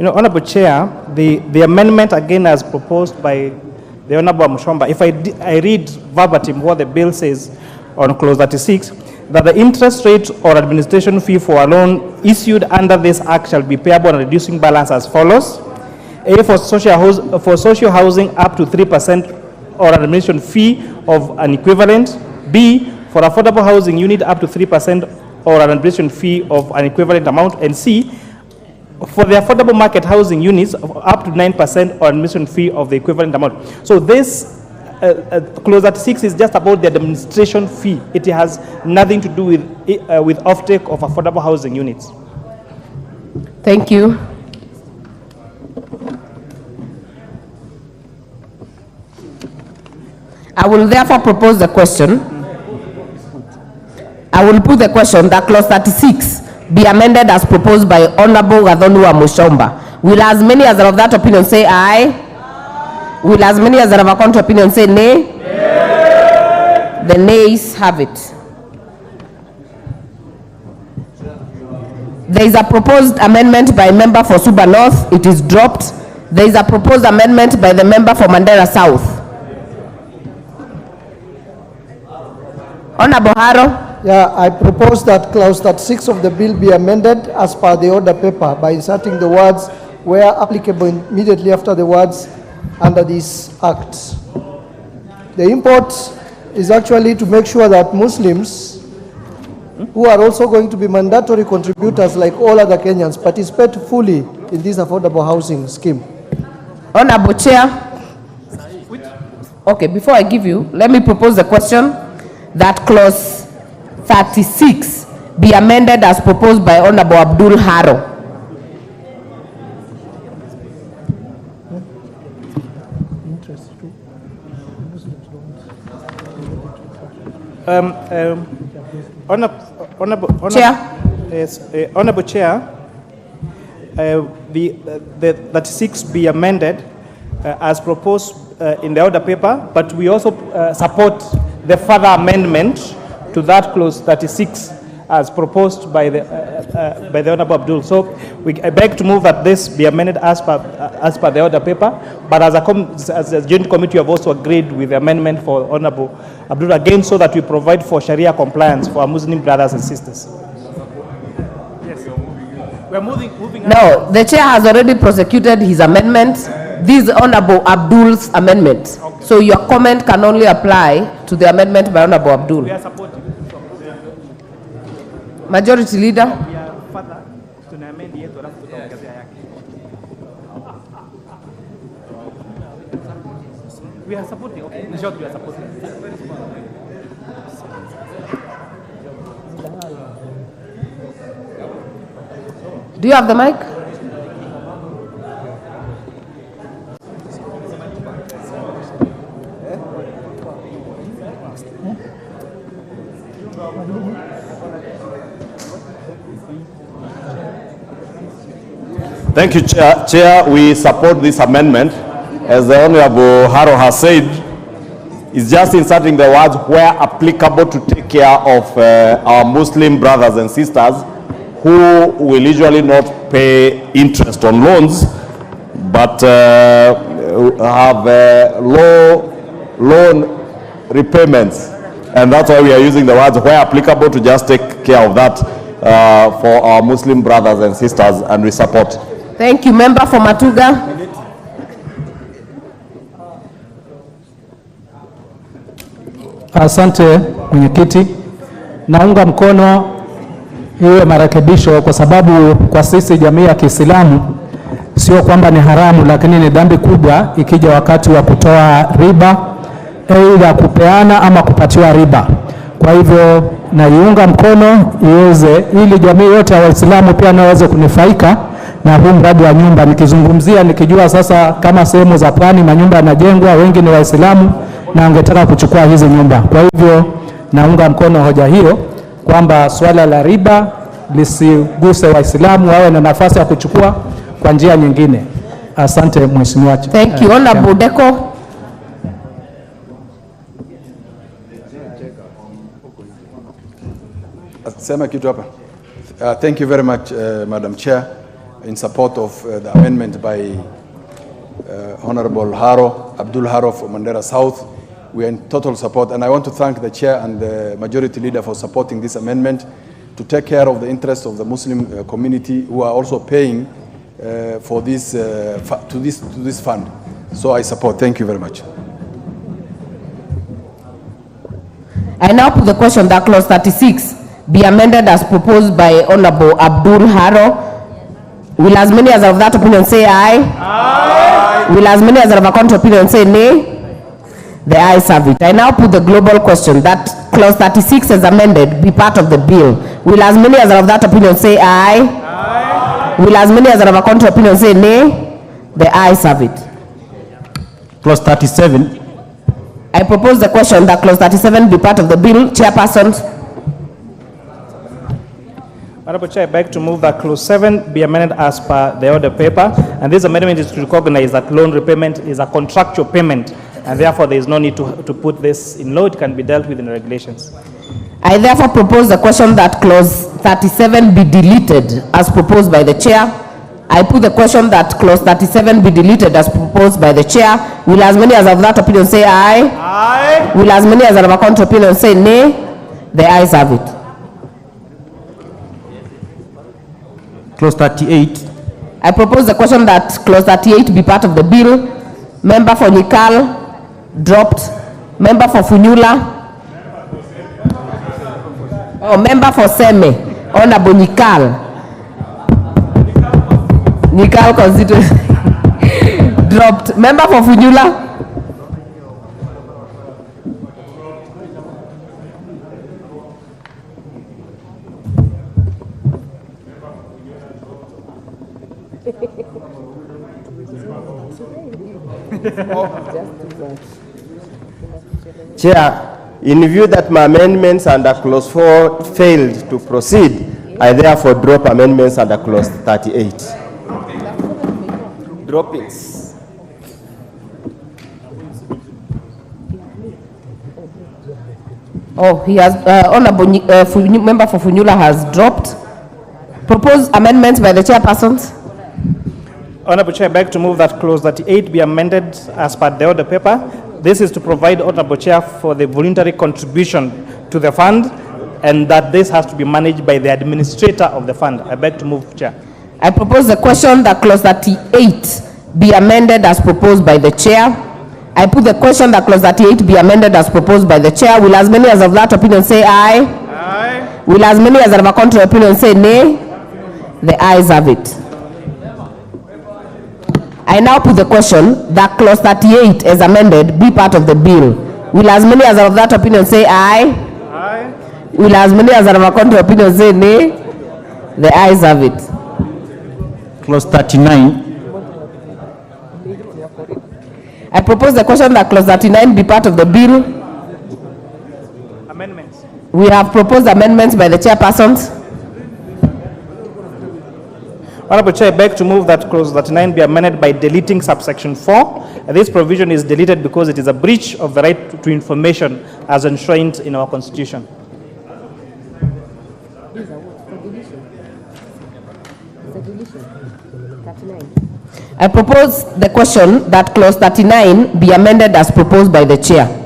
Honorable Chair, the amendment again as proposed by the Honorable Amoshomba, if I read verbatim what the bill says on clause 36, that the interest rate or administration fee for a loan issued under this act shall be payable on reducing balance as follows. A, for social housing up to 3% or an admission fee of an equivalent. B, for affordable housing unit up to 3% or an admission fee of an equivalent amount. And C, for the affordable market housing units up to 9% or admission fee of the equivalent amount. So this clause 36 is just about the administration fee. It has nothing to do with offtake of affordable housing units. Thank you. I will therefore propose the question. I will put the question that clause 36 be amended as proposed by Honorable Gathoni wa Mushomba. Will as many as are of that opinion say aye? Will as many as are of a contrary opinion say nay? Nay. The nays have it. There is a proposed amendment by member for Suba North. It is dropped. There is a proposed amendment by the member for Mandera South. Honorable Haro. Yeah, I propose that clause 36 of the bill be amended as per the order paper by inserting the words where applicable immediately after the words under this act. The import is actually to make sure that Muslims who are also going to be mandatory contributors like all other Kenyans participate fully in this affordable housing scheme. Honorable Chair. Okay, before I give you, let me propose the question that clause 36 be amended as proposed by Honorable Abdul Haro. Honorable Chair. Yes, Honorable Chair, the 36 be amended as proposed in the order paper, but we also support the further amendment to that clause 36 as proposed by the Honorable Abdul. So I beg to move that this be amended as per the order paper, but as a joint committee, we have also agreed with the amendment for Honorable Abdul again, so that we provide for Sharia compliance for our Muslim brothers and sisters. Yes, we are moving. No, the chair has already prosecuted his amendment. This is Honorable Abdul's amendment. Okay. So your comment can only apply to the amendment by Honorable Abdul. We are supporting. Majority Leader. We are supporting. Okay. In short, we are supporting. Do you have the mic? Thank you, Chair. We support this amendment. As the Honorable Haro has said, it's just inserting the words where applicable to take care of our Muslim brothers and sisters who will usually not pay interest on loans, but have low loan repayments. And that's why we are using the words where applicable to just take care of that for our Muslim brothers and sisters, and we support. Thank you. Member for Matuga. Asante mwenyekiti, naunga mkono hiyo marekebisho kwa sababu kwa sisi jamii ya Kiislamu sio kwamba ni haramu, lakini ni dhambi kubwa ikija wakati wa kutoa riba, aidha kupeana ama kupatiwa riba. Kwa hivyo naiunga mkono iweze, ili jamii yote ya Waislamu pia naweze kunufaika na huu mradi wa nyumba. Nikizungumzia nikijua sasa kama sehemu za pwani manyumba yanajengwa, wengi ni Waislamu na wangetaka kuchukua hizi nyumba. Kwa hivyo naunga mkono hoja hiyo kwamba swala la riba lisiguse Waislamu, wawe na nafasi ya kuchukua kwa njia nyingine. Asante Mheshimiwa. Thank you. Honorable Deko. Sema kitu hapa. Thank you very much, Madam Chair, in support of the amendment by Honorable Haro, Abdul Haro from Mandera South. We are in total support, and I want to thank the Chair and the Majority Leader for supporting this amendment to take care of the interests of the Muslim community who are also paying for this, to this fund. So I support. Thank you very much. I now put the question that clause 36 be amended as proposed by Honorable Abdul Haro. Will as many as are of that opinion say aye? Aye. Will as many as are of a contrary opinion say nay? The ayes have it. I now put the global question that clause 36 as amended be part of the bill. Will as many as are of that opinion say aye? Aye. Will as many as are of a contrary opinion say nay? The ayes have it. Clause 37. I propose the question that clause 37 be part of the bill. Chairperson. Honorable Chair, I beg to move that clause 7 be amended as per the order paper, and this amendment is to recognize that loan repayment is a contractual payment, and therefore there is no need to put this in law. It can be dealt with in the regulations. I therefore propose the question that clause 37 be deleted as proposed by the chair. I put the question that clause 37 be deleted as proposed by the chair. Will as many as of that opinion say aye? Aye. Will as many as are of a contrary opinion say nay? The ayes have it. Clause 38. I propose the question that clause 38 be part of the bill. Member for Nikal dropped. Member for Funyula. Oh, member for Seme. Honorable Nikal. Nikal constituency dropped. Member for Funyula. Chair, in view that my amendments under clause 4 failed to proceed, I therefore drop amendments under clause 38. Droppings. Oh, he has, Honorable member for Funyula has dropped. Proposed amendments by the chairpersons. Honorable Chair, I beg to move that clause 38 be amended as per the order paper. This is to provide Honorable Chair for the voluntary contribution to the fund, and that this has to be managed by the administrator of the fund. I beg to move, Chair. I propose the question that clause 38 be amended as proposed by the chair. I put the question that clause 38 be amended as proposed by the chair. Will as many as of that opinion say aye? Aye. Will as many as are of a contrary opinion say nay? The ayes have it. I now put the question that clause 38 as amended be part of the bill. Will as many as are of that opinion say aye? Aye. Will as many as are of a contrary opinion say nay? The ayes have it. Clause 39. I propose the question that clause 39 be part of the bill. Amendments. We have proposed amendments by the chairpersons. Honorable Chair, I beg to move that clause 39 be amended by deleting subsection 4. This provision is deleted because it is a breach of the right to information as enshrined in our constitution. I propose the question that clause 39 be amended as proposed by the chair.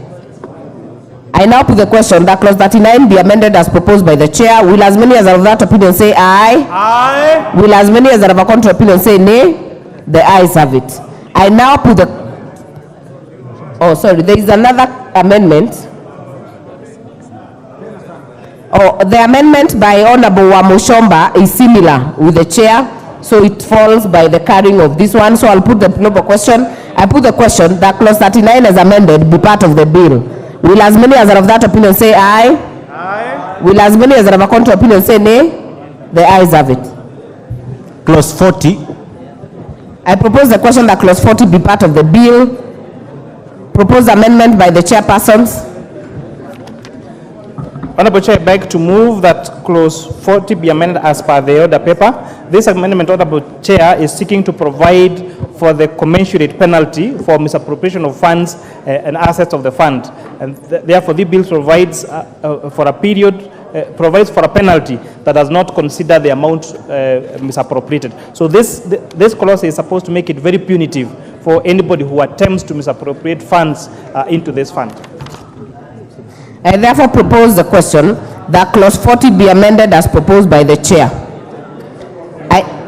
I now put the question that clause 39 be amended as proposed by the chair. Will as many as are of that opinion say aye? Aye. Will as many as are of a contrary opinion say nay? The ayes have it. I now put the... Oh, sorry, there is another amendment. Oh, the amendment by Honorable Wamushomba is similar with the chair, so it falls by the carrying of this one. So I'll put the global question. I put the question that clause 39 as amended be part of the bill. Will as many as are of that opinion say aye? Aye. Will as many as are of a contrary opinion say nay? The ayes have it. Clause 40. I propose the question that clause 40 be part of the bill. Proposed amendment by the chairpersons. Honorable Chair, I beg to move that clause 40 be amended as per the order paper. This amendment, Honorable Chair, is seeking to provide for the commensurate penalty for misappropriation of funds and assets of the fund. And therefore, the bill provides for a period, provides for a penalty that does not consider the amount misappropriated. So this clause is supposed to make it very punitive for anybody who attempts to misappropriate funds into this fund. I therefore propose the question that clause 40 be amended as proposed by the chair.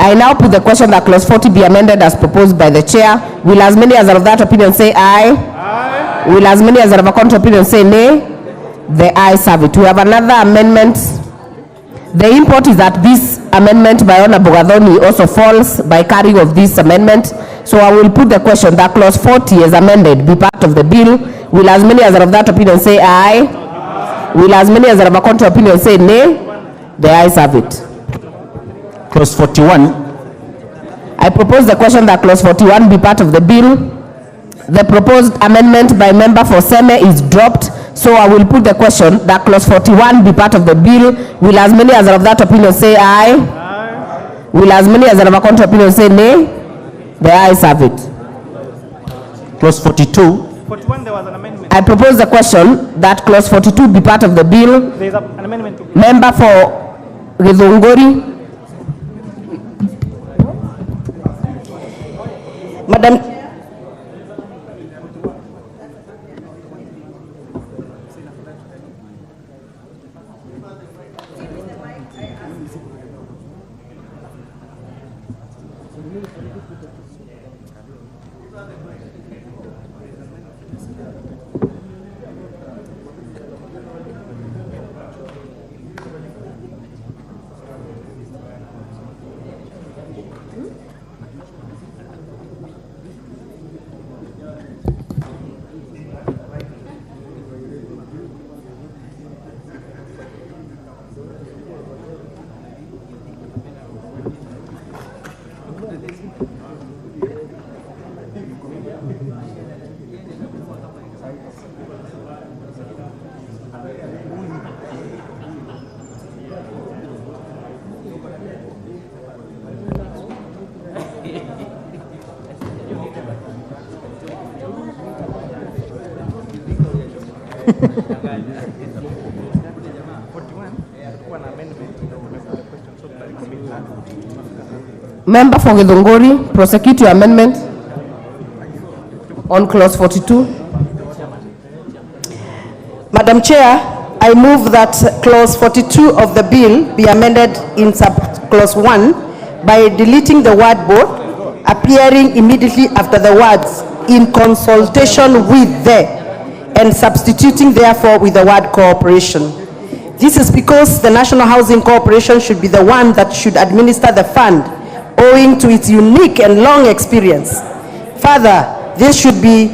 I now put the question that clause 40 be amended as proposed by the chair. Will as many as are of that opinion say aye? Aye. Will as many as are of a contrary opinion say nay? The ayes have it. We have another amendment. The import is that this amendment by Honorable Gathoni also falls by carrying of this amendment. So I will put the question that clause 40 as amended be part of the bill. Will as many as are of that opinion say aye? Aye. Will as many as are of a contrary opinion say nay? The ayes have it. Clause 41. I propose the question that clause 41 be part of the bill. The proposed amendment by member for Seme is dropped. So I will put the question that clause 41 be part of the bill. Will as many as are of that opinion say aye? Aye. Will as many as are of a contrary opinion say nay? The ayes have it. Clause 42. 41, there was an amendment. I propose the question that clause 42 be part of the bill. There is an amendment to Member for Githunguri. Madam Member for Githunguri, prosecute your amendment on clause 42. Madam Chair, I move that clause 42 of the bill be amended in sub-clause 1 by deleting the word both, appearing immediately after the words in consultation with the, and substituting therefore with the word cooperation. This is because the National Housing Corporation should be the one that should administer the fund, owing to its unique and long experience. Further, this should be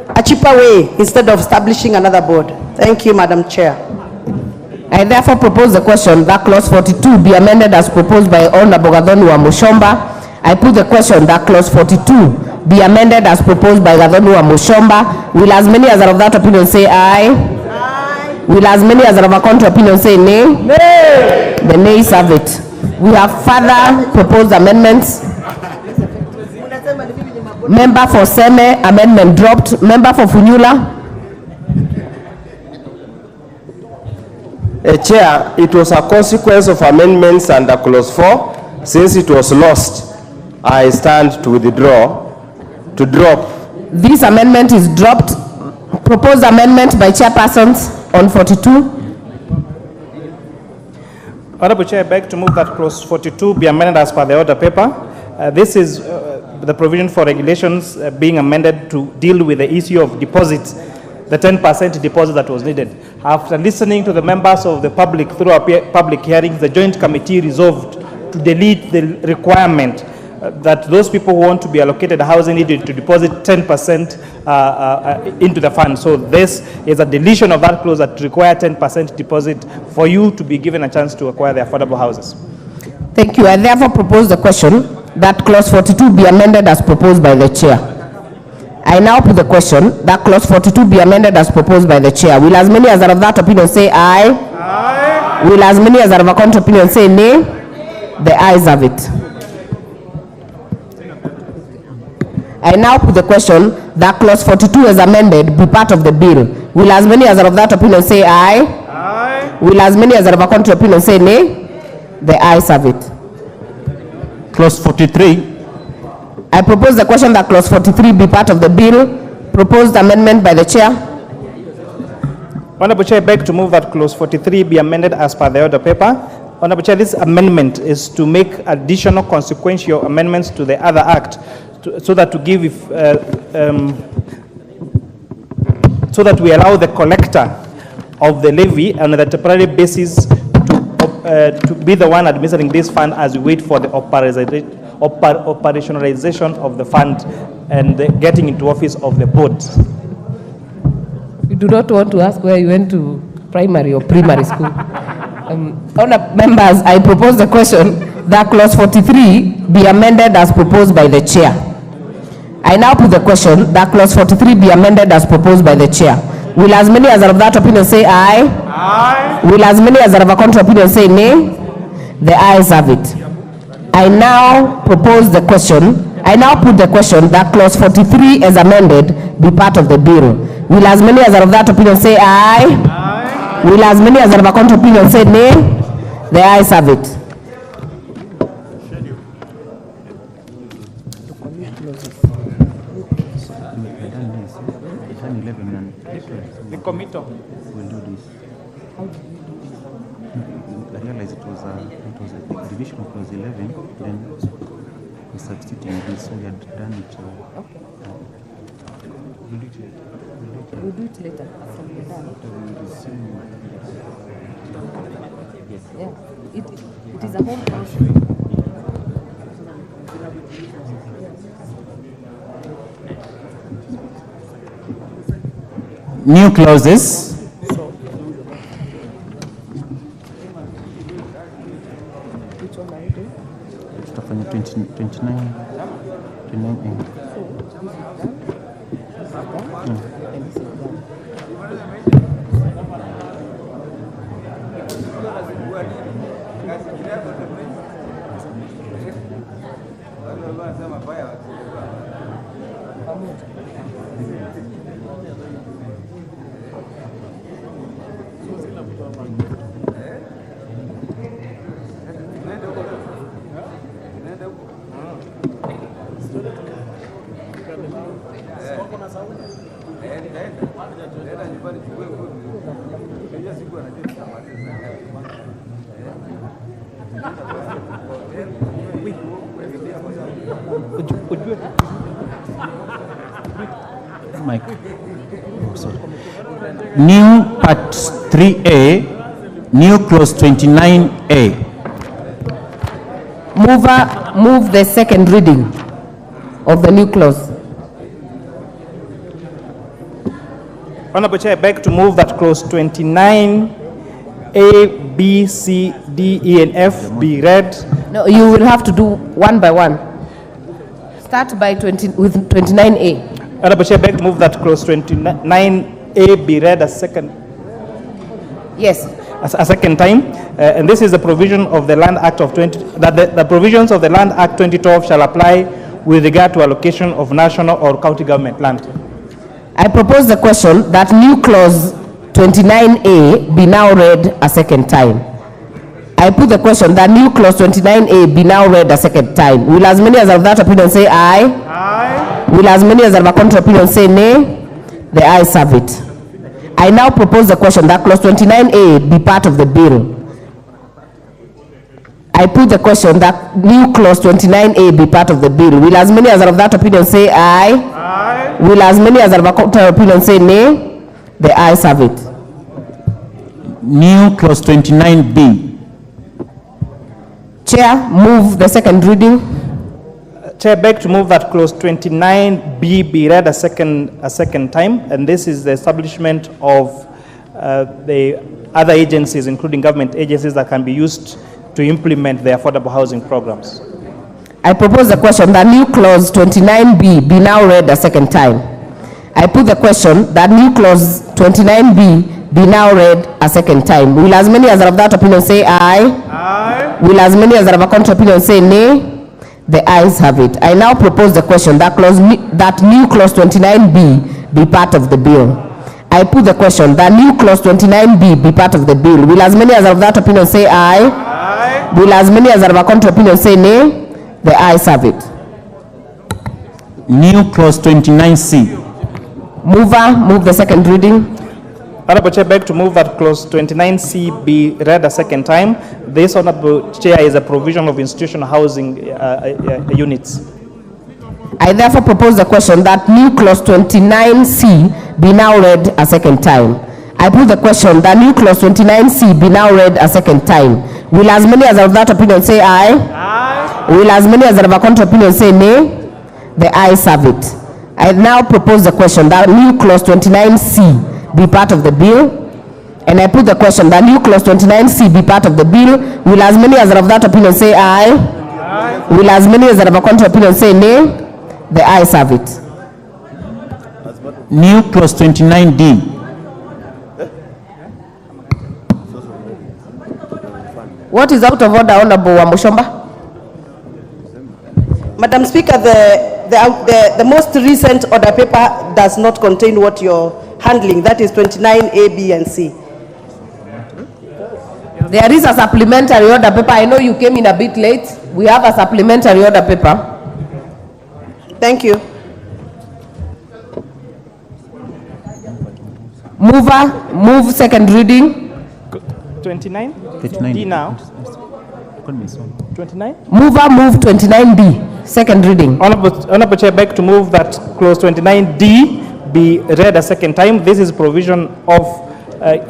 a cheaper way instead of establishing another board. Thank you, Madam Chair. I therefore propose the question that clause 42 be amended as proposed by Honorable Gathoni wa Mushomba. I put the question that clause 42 be amended as proposed by Gathoni wa Mushomba. Will as many as are of that opinion say aye? Aye. Will as many as are of a contrary opinion say nay? Nay. The nays have it. We have further proposed amendments. Member for Seme, amendment dropped. Member for Funyula. Chair, it was a consequence of amendments under clause 4. Since it was lost, I stand to withdraw, to drop. This amendment is dropped. Proposed amendment by chairpersons on 42. Honorable Chair, I beg to move that clause 42 be amended as per the order paper. This is the provision for regulations being amended to deal with the issue of deposits, the 10% deposit that was needed. After listening to the members of the public through our public hearings, the Joint Committee resolved to delete the requirement that those people who want to be allocated housing needed to deposit 10% into the fund. So this is a deletion of that clause that require 10% deposit for you to be given a chance to acquire the affordable houses. Thank you. I therefore propose the question that clause 42 be amended as proposed by the chair. I now put the question that clause 42 be amended as proposed by the chair. Will as many as are of that opinion say aye? Aye. Will as many as are of a contrary opinion say nay? The ayes have it. I now put the question that clause 42 as amended be part of the bill. Will as many as are of that opinion say aye? Aye. Will as many as are of a contrary opinion say nay? The ayes have it. Clause 43. I propose the question that clause 43 be part of the bill. Proposed amendment by the chair. Honorable Chair, I beg to move that clause 43 be amended as per the order paper. Honorable Chair, this amendment is to make additional consequential amendments to the other act, so that to give, so that we allow the collector of the levy on a temporary basis to be the one administering this fund as we wait for the operationalization of the fund and the getting into office of the board. You do not want to ask where you went to primary or primary school. Honourable members, I propose the question that clause 43 be amended as proposed by the chair. I now put the question that clause 43 be amended as proposed by the chair. Will as many as are of that opinion say aye? Aye. Will as many as are of a contrary opinion say nay? The ayes have it. I now propose the question. I now put the question that clause 43 as amended be part of the bill. Will as many as are of that opinion say aye? Aye. Will as many as are of a contrary opinion say nay? The ayes have it. The committee will do this. I realized it was a division of clause 11, then we substituting this, so we had done it. We'll do it later. Yes. Yeah. It is a whole process. New clauses. Which one are you doing? 29A. Mike. Sorry. New part 3A, new clause 29A. Move the second reading of the new clause. Honorable Chair, I beg to move that clause 29A, B, C, D, E, and F be read. No, you will have to do one by one. Start by with 29A. Honorable Chair, I beg to move that clause 29A be read a second. Yes. A second time, and this is the provision of the Land Act of the provisions of the Land Act 2012 shall apply with regard to allocation of national or county government land. I propose the question that new clause 29A be now read a second time. I put the question that new clause 29A be now read a second time. Will as many as are of that opinion say aye? Aye. Will as many as are of a contrary opinion say nay? The ayes have it. I now propose the question that clause 29A be part of the bill. I put the question that new clause 29A be part of the bill. Will as many as are of that opinion say aye? Aye. Will as many as are of a contrary opinion say nay? The ayes have it. New clause 29B. Chair, move the second reading. Chair, beg to move that clause 29B be read a second time, and this is the establishment of the other agencies, including government agencies, that can be used to implement the affordable housing programs. I propose the question that new clause 29B be now read a second time. I put the question that new clause 29B be now read a second time. Will as many as are of that opinion say aye? Aye. Will as many as are of a contrary opinion say nay? The ayes have it. I now propose the question that new clause 29B be part of the bill. I put the question that new clause 29B be part of the bill. Will as many as are of that opinion say aye? Aye. Will as many as are of a contrary opinion say nay? The ayes have it. New clause 29C. Move the second reading. Honorable Chair, beg to move that clause 29C be read a second time. This, Honorable Chair, is a provision of institutional housing units. I therefore propose the question that new clause 29C be now read a second time. I put the question that new clause 29C be now read a second time. Will as many as are of that opinion say aye? Aye. Will as many as are of a contrary opinion say nay? The ayes have it. I now propose the question that new clause 29C be part of the bill. And I put the question that new clause 29C be part of the bill. Will as many as are of that opinion say aye? Aye. Will as many as are of a contrary opinion say nay? The ayes have it. New clause 29D. What is out of order, Honorable Wamushomba? Madam Speaker, the most recent order paper does not contain what you're handling. That is 29A, B, and C. There is a supplementary order paper. I know you came in a bit late. We have a supplementary order paper. Thank you. Move second reading. 29? 39. D now. 29? Move 29D. Second reading. Honorable Chair, beg to move that clause 29D be read a second time. This is provision of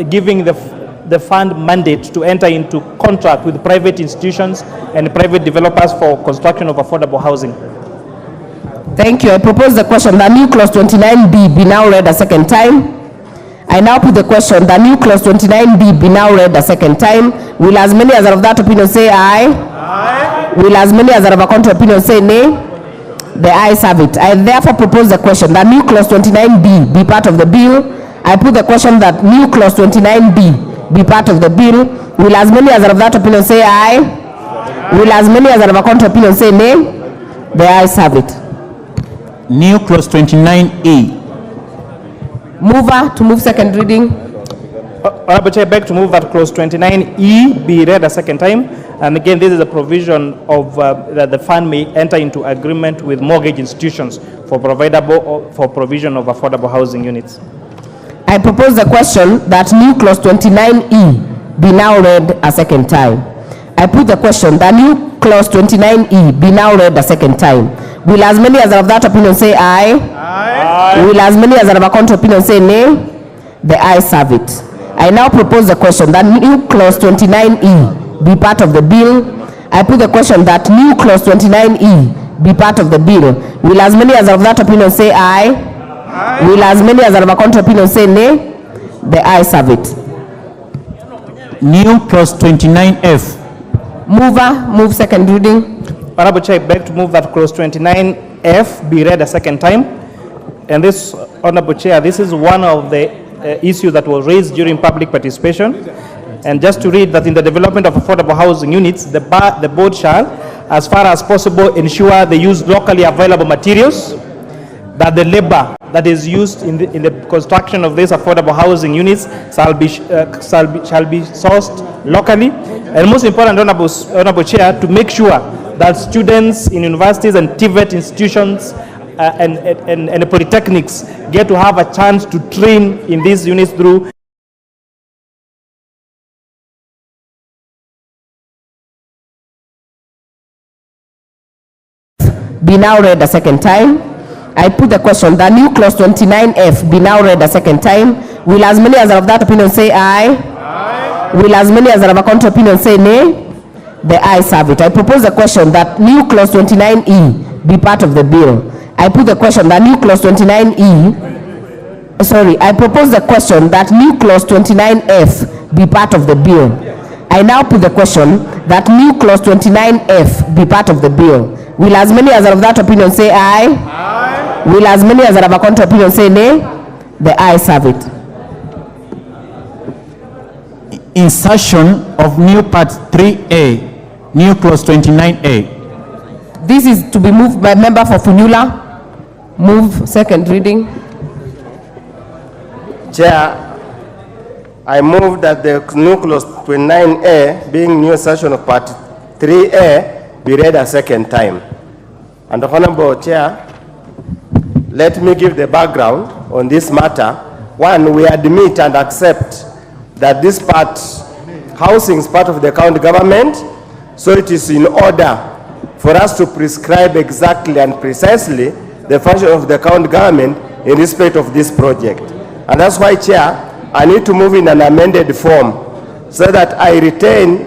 giving the fund mandate to enter into contract with private institutions and private developers for construction of affordable housing. Thank you. I propose the question that new clause 29D be now read a second time. I now put the question that new clause 29D be now read a second time. Will as many as are of that opinion say aye? Aye. Will as many as are of a contrary opinion say nay? The ayes have it. I therefore propose the question that new clause 29D be part of the bill. I put the question that new clause 29D be part of the bill. Will as many as are of that opinion say aye? Aye. Will as many as are of a contrary opinion say nay? The ayes have it. New clause 29A. Mover to move second reading. Honorable Chair, beg to move that clause 29E be read a second time. And again, this is a provision of that the fund may enter into agreement with mortgage institutions for provision of affordable housing units. I propose the question that new clause 29E be now read a second time. I put the question that new clause 29E be now read a second time. Will as many as are of that opinion say aye? Aye. Will as many as are of a contrary opinion say nay? The ayes have it. I now propose the question that new clause 29E be part of the bill. I put the question that new clause 29E be part of the bill. Will as many as are of that opinion say aye? Aye. Will as many as are of a contrary opinion say nay? The ayes have it. New clause 29F. Move second reading. Honorable Chair, I beg to move that clause 29F be read a second time. And this, Honorable Chair, this is one of the issues that was raised during public participation. And just to read that in the development of affordable housing units, the board shall, as far as possible, ensure they use locally available materials, that the labor that is used in the construction of these affordable housing units shall be sourced locally. And most important, Honorable Chair, to make sure that students in universities and TVET institutions and polytechnics get to have a chance to train in these units through be now read a second time. I put the question that new clause 29F be now read a second time. Will as many as are of that opinion say aye? Aye. Will as many as are of a contrary opinion say nay? The ayes have it. I propose the question that new clause 29E be part of the bill. I put the question that new clause 29E, I propose the question that new clause 29F be part of the bill. I now put the question that new clause 29F be part of the bill. Will as many as are of that opinion say aye? Aye. Will as many as are of a contrary opinion say nay? The ayes have it. Insertion of new part 3A, new clause 29A. This is to be moved by member for Funula. Move second reading. Chair, I move that the new clause 29A, being new section of part 3A, be read a second time. And the Honorable Chair, let me give the background on this matter. one, we admit and accept that this part, housing is part of the county government, so it is in order for us to prescribe exactly and precisely the function of the county government in respect of this project. And that's why, Chair, I need to move in an amended form so that I retain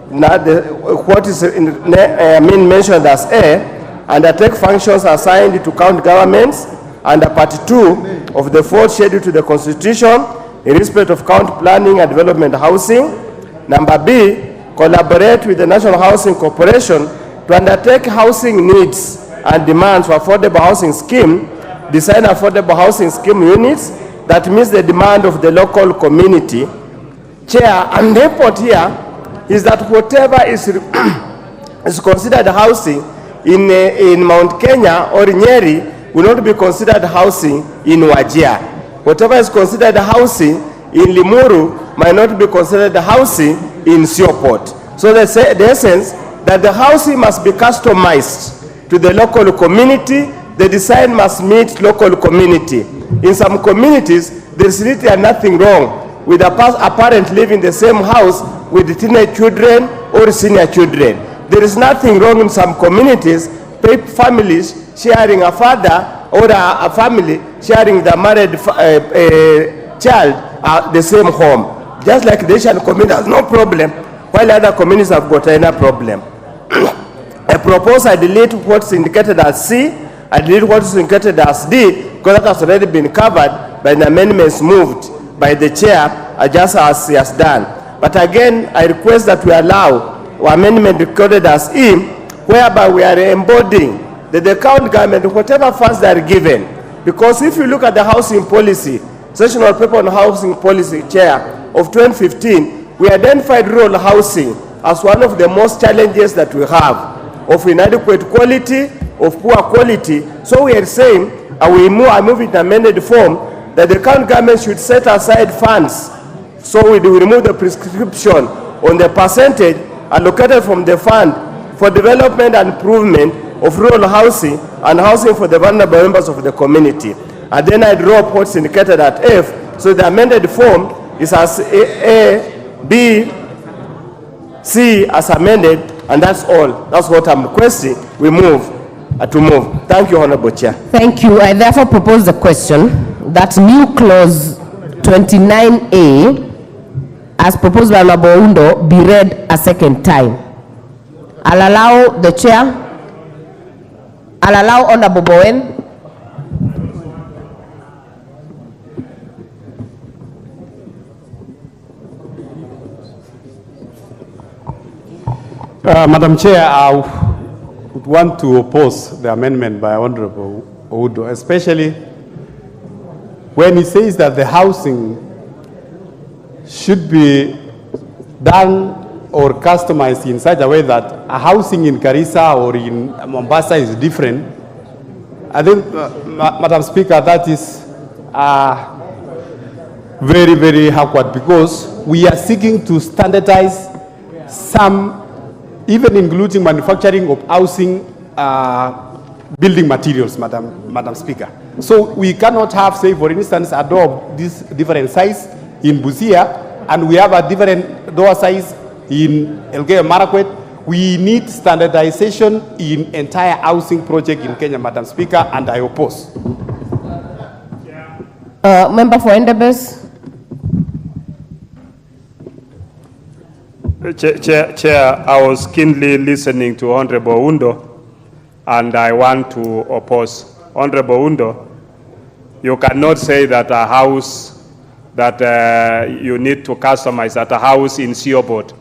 what is mentioned as A, and I take functions assigned to county governments under Part 2 of the 4th schedule to the Constitution in respect of county planning and development housing. Number B, collaborate with the National Housing Corporation to undertake housing needs and demands for affordable housing scheme, design affordable housing scheme units that meets the demand of the local community. Chair, and the point here is that whatever is considered housing in Mount Kenya or Nyeri will not be considered housing in Wajir. Whatever is considered housing in Limuru might not be considered housing in Sioport. So they say the essence that the housing must be customized to the local community. The design must meet local community. In some communities, there is literally nothing wrong with a parent living in the same house with the teenage children or senior children. There is nothing wrong in some communities, families sharing a father or a family sharing the married child at the same home. Just like the Asian community has no problem, while other communities have got any problem. I propose I delete what's indicated as C, I delete what's indicated as D, because that has already been covered by the amendments moved by the chair, just as he has done. But again, I request that we allow amendment recorded as E, whereby we are embodying that the county government, whatever funds that are given, because if you look at the housing policy, Sessional Paper on Housing Policy, Chair, of 2015, we identified rural housing as one of the most challenges that we have, of inadequate quality, of poor quality. So we are saying, I move it in amended form, that the county government should set aside funds. So we remove the prescription on the percentage allocated from the fund for development and improvement of rural housing and housing for the vulnerable members of the community. And then I drop what's indicated at F. So the amended form is as A, B, C as amended, and that's all. That's what I'm requesting. We move to move. Thank you, Honorable Chair. Thank you. I therefore propose the question that new clause 29A, as proposed by Honorable Undo, be read a second time. I'll allow the chair. I'll allow Honorable Bowen. Madam Chair, I would want to oppose the amendment by Honorable Undo, especially when he says that the housing should be done or customized in such a way that a housing in Garissa or in Mombasa is different. I think, Madam Speaker, that is very, very awkward, because we are seeking to standardize some, even including manufacturing of housing building materials, Madam Speaker. So we cannot have, say, for instance, a door of this different size in Busia, and we have a different door size in Elgeyo Marakwet. We need standardization in entire housing project in Kenya, Madam Speaker, and I oppose. Member for Endebess. Chair, I was keenly listening to Honorable Undo, and I want to oppose. Honorable Undo, you cannot say that a house that you need to customize, that a house in Sioport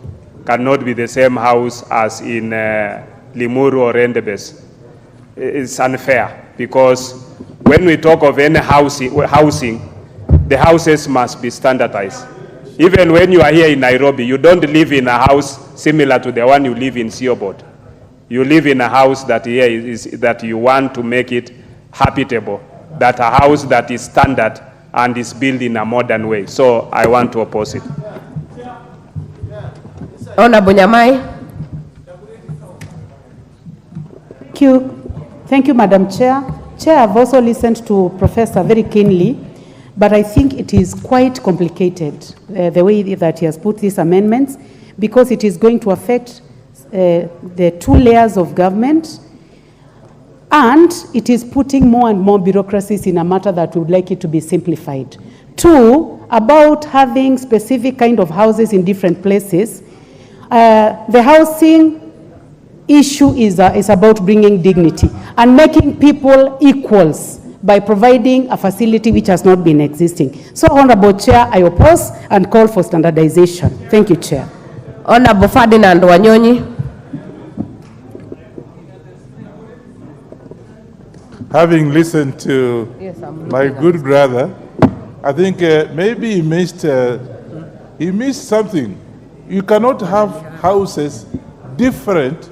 cannot be the same house as in Limuru or Endebess. It's unfair, because when we talk of any housing, the houses must be standardized. Even when you are here in Nairobi, you don't live in a house similar to the one you live in Sioport. You live in a house that here is that you want to make it habitable, that a house that is standard and is built in a modern way. So I want to oppose it. Honorable Nyamai. Thank you, Madam Chair. Chair, I've also listened to Professor very keenly, But I think it is quite complicated, the way that he has put these amendments, because it is going to affect the two layers of government, and it is putting more and more bureaucracies in a matter that we would like it to be simplified. Two, about having specific kind of houses in different places. The housing issue is about bringing dignity and making people equals by providing a facility which has not been existing. So, Honorable Chair, I oppose and call for standardization. Thank you, Chair. Honorable Ferdinand Wanyonyi. Having listened to my good brother, I think maybe he missed something. You cannot have houses different.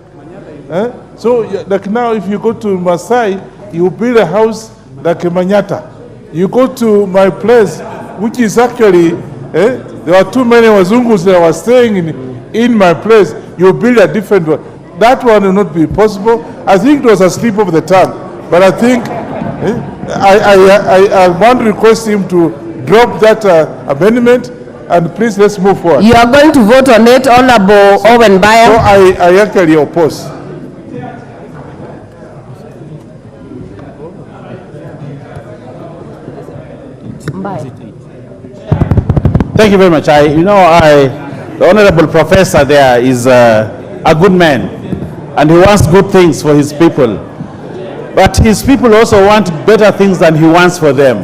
So, like now, if you go to Masai, you build a house like a manyatta. You go to my place, which is actually, there are too many Wazungus that were staying in my place. You build a different one. That one will not be possible. I think it was a slip of the tongue. But I think I want to request him to drop that amendment, and please let's move forward. You are going to vote on it, Honorable Owen Bayer. So I actually oppose. Thank you very much. The Honorable Professor there is a good man, and he wants good things for his people. But his people also want better things than he wants for them.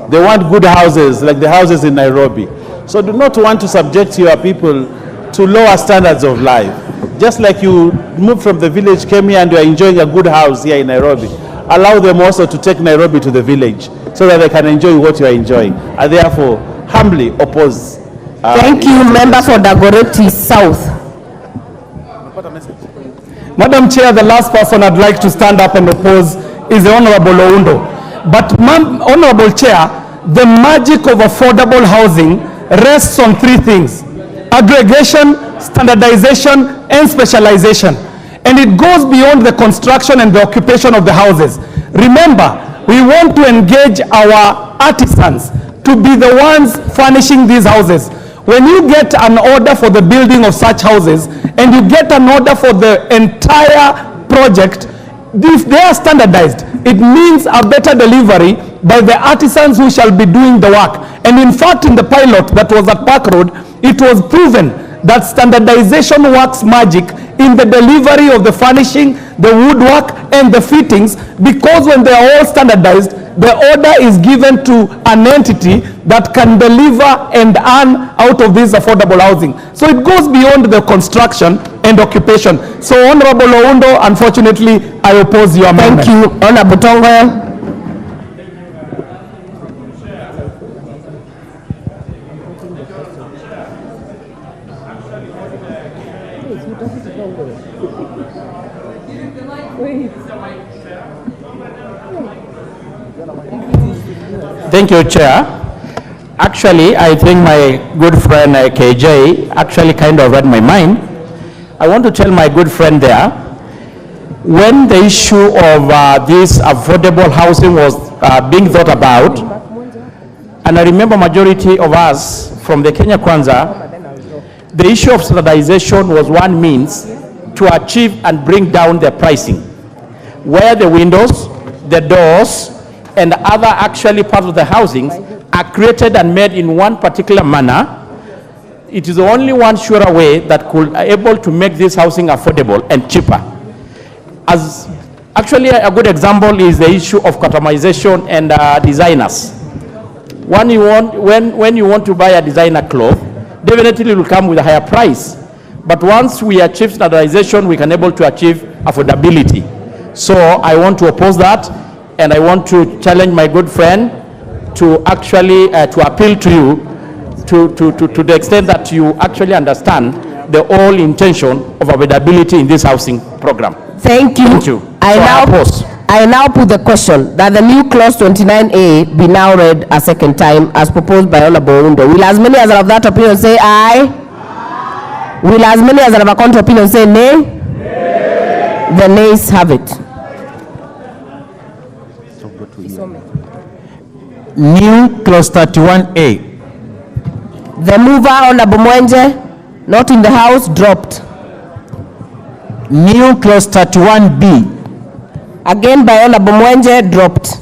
They want good houses, like the houses in Nairobi. So do not want to subject your people to lower standards of life. Just like you moved from the village, came here, and you are enjoying a good house here in Nairobi. Allow them also to take Nairobi to the village so that they can enjoy what you are enjoying. I therefore humbly oppose. Thank you, Member for Dagoretti South. Madam Chair, the last person I'd like to stand up and oppose is the Honorable Oundo. But, Honorable Chair, the magic of affordable housing rests on three things: aggregation, standardization, and specialization. And it goes beyond the construction and the occupation of the houses. Remember, we want to engage our artisans to be the ones furnishing these houses. When you get an order for the building of such houses, and you get an order for the entire project, if they are standardized, it means a better delivery by the artisans who shall be doing the work. And in fact, in the pilot that was at Park Road, it was proven that standardization works magic in the delivery of the furnishing, the woodwork, and the fittings, because when they are all standardized, the order is given to an entity that can deliver and earn out of this affordable housing. So it goes beyond the construction and occupation. So, Honorable Oundo, unfortunately, I oppose your amendment. Thank you, Honorable Tongo. Thank you, Chair. Actually, I think my good friend KJ actually kind of read my mind. I want to tell my good friend there, when the issue of this affordable housing was being thought about, and I remember majority of us from the Kenya KWANZA, the issue of standardization was one means to achieve and bring down the pricing, where the windows, the doors, and other actually parts of the housings are created and made in one particular manner. It is the only one surer way that could able to make this housing affordable and cheaper. As actually a good example is the issue of customization and designers. When you want to buy a designer cloth, definitely it will come with a higher price. But once we achieve standardization, we can able to achieve affordability. So I want to oppose that. And I want to challenge my good friend to actually to appeal to you to the extent that you actually understand the whole intention of availability in this housing program. Thank you. Thank you. I now put the question that the new clause 29A be now read a second time as proposed by Honorable Oundo. Will as many as are of that opinion say aye? Aye. Will as many as are of a contrary opinion say nay? Nay. The nays have it. New clause 31A. The mover, Honorable Mwenje, not in the house, dropped. New clause 31B. Again by Honorable Mwenje, dropped.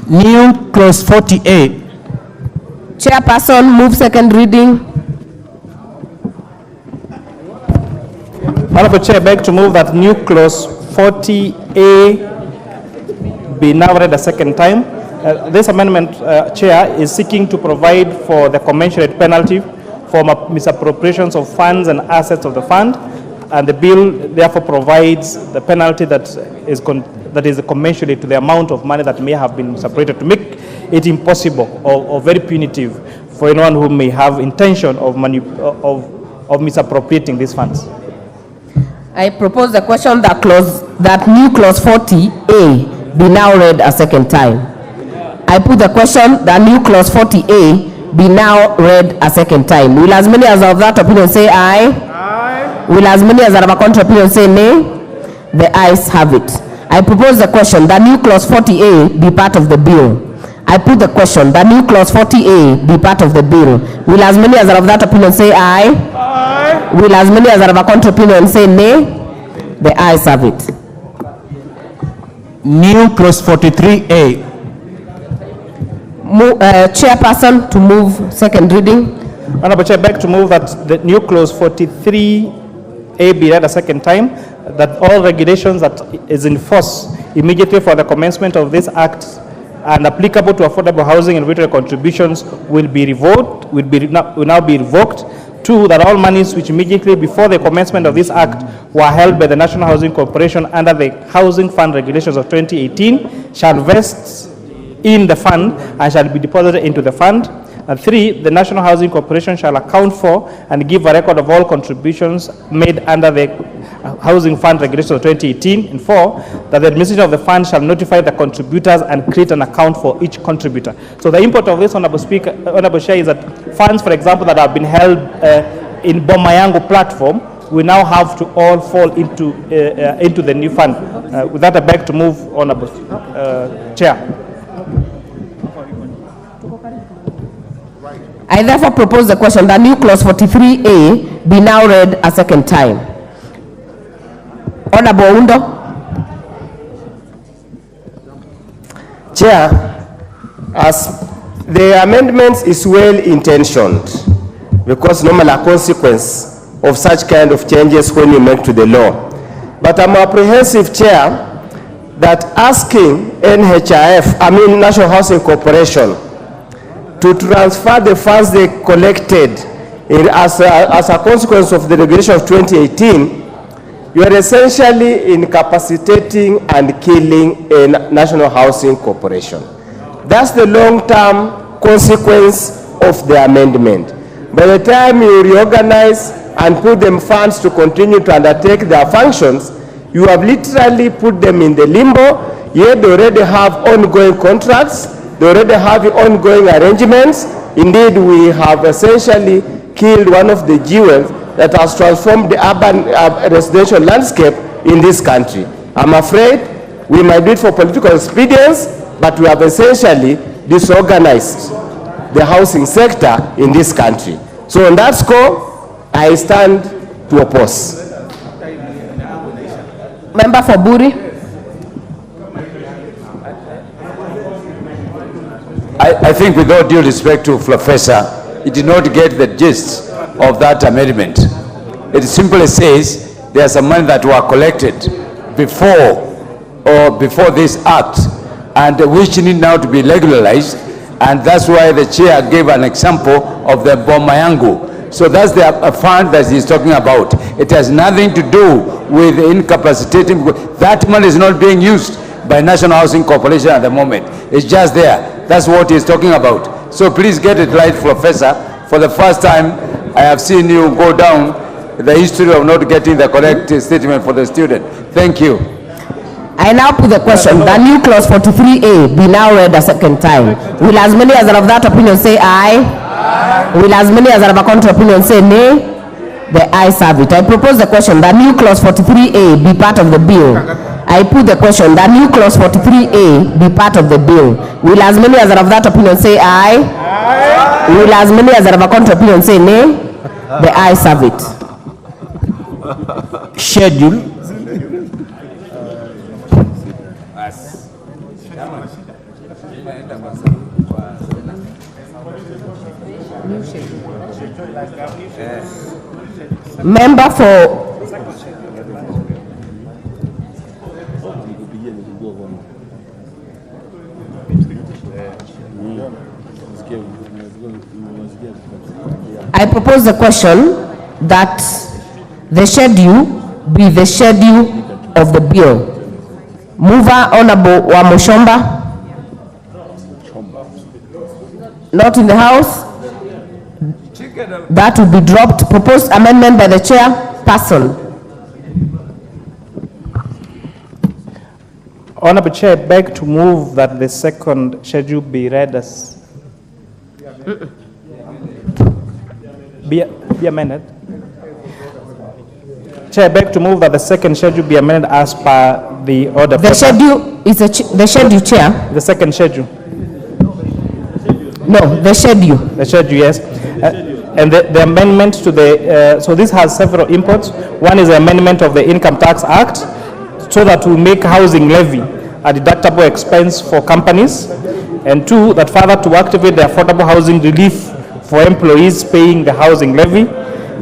New clause 40A. Chairperson, move second reading. Honorable Chair, I beg to move that new clause 40A be now read a second time. This amendment, Chair, is seeking to provide for the commensurate penalty for misappropriations of funds and assets of the fund, and the bill therefore provides the penalty that is commensurate to the amount of money that may have been misappropriated, to make it impossible or very punitive for anyone who may have intention of misappropriating these funds. I propose the question that new clause 40A be now read a second time. I put the question that new clause 40A be now read a second time. Will as many as of that opinion say aye? Aye. Will as many as of a contrary opinion say nay? The ayes have it. I propose the question that new clause 40A be part of the bill. I put the question that new clause 40A be part of the bill. Will as many as of that opinion say aye? Aye. Will as many as of a contrary opinion say nay? The ayes have it. New clause 43A. Chairperson to move second reading. Honorable Chair, I beg to move that the new clause 43A be read a second time, that all regulations that is in force immediately for the commencement of this act and applicable to affordable housing and retail contributions will now be revoked. Two, that all monies which immediately before the commencement of this act were held by the National Housing Corporation under the Housing Fund Regulations of 2018 shall vest in the fund and shall be deposited into the fund. And three, the National Housing Corporation shall account for and give a record of all contributions made under the Housing Fund Regulations of 2018. And four, that the administration of the fund shall notify the contributors and create an account for each contributor. So the import of this, Honorable Speaker, Honorable Chair, is that funds, for example, that have been held in Bomayango platform will now have to all fall into the new fund. With that, I beg to move, Honorable Chair. I therefore propose the question that new clause 43A be now read a second time. Honorable Undo. Chair, as the amendment is well intentioned, because normally a consequence of such kind of changes when you make to the law. But I'm apprehensive, Chair, that asking National Housing Corporation, to transfer the funds they collected as a consequence of the regulation of 2018, you are essentially incapacitating and killing a National Housing Corporation. That's the long-term consequence of the amendment. By the time you reorganize and put them funds to continue to undertake their functions, you have literally put them in the limbo, yet they already have ongoing contracts. They already have ongoing arrangements. Indeed, we have essentially killed one of the jewels that has transformed the urban residential landscape in this country. I'm afraid we might do it for political expedience, but we have essentially disorganized the housing sector in this country. So on that score, I stand to oppose. Member for Buri. I think with all due respect to Professor, he did not get the gist of that amendment. It simply says there are some money that were collected before this act and which need now to be regularized, and that's why the chair gave an example of the Bomayango. So that's the fund that he's talking about. It has nothing to do with incapacitating. That money is not being used by National Housing Corporation at the moment. It's just there. That's what he's talking about. So please get it right, Professor. For the first time, I have seen you go down the history of not getting the correct statement for the student. Thank you. I now put the question that new clause 43A be now read a second time. Will as many as are of that opinion say aye? Aye. Will as many as are of a contrary opinion say nay? The ayes have it. I propose the question that new clause 43A be part of the bill. I put the question that new clause 43A be part of the bill. Will as many as are of that opinion say aye? Aye. Will as many as are of a contrary opinion say nay? The ayes have it. Schedule. Member for I propose the question that the schedule be the schedule of the bill. Mover Honorable Wamushomba. Not in the house. That will be dropped. Proposed amendment by the chairperson. Honorable Chair, I beg to move that the second schedule be read as be amended. Chair, I beg to move that the second schedule be amended as per the order. The schedule is the schedule, Chair. The second schedule. No, the schedule. The schedule, yes. And the amendment to the, so this has several inputs. One is the amendment of the Income Tax Act so that we make housing levy a deductible expense for companies. And two, that further to activate the affordable housing relief for employees paying the housing levy.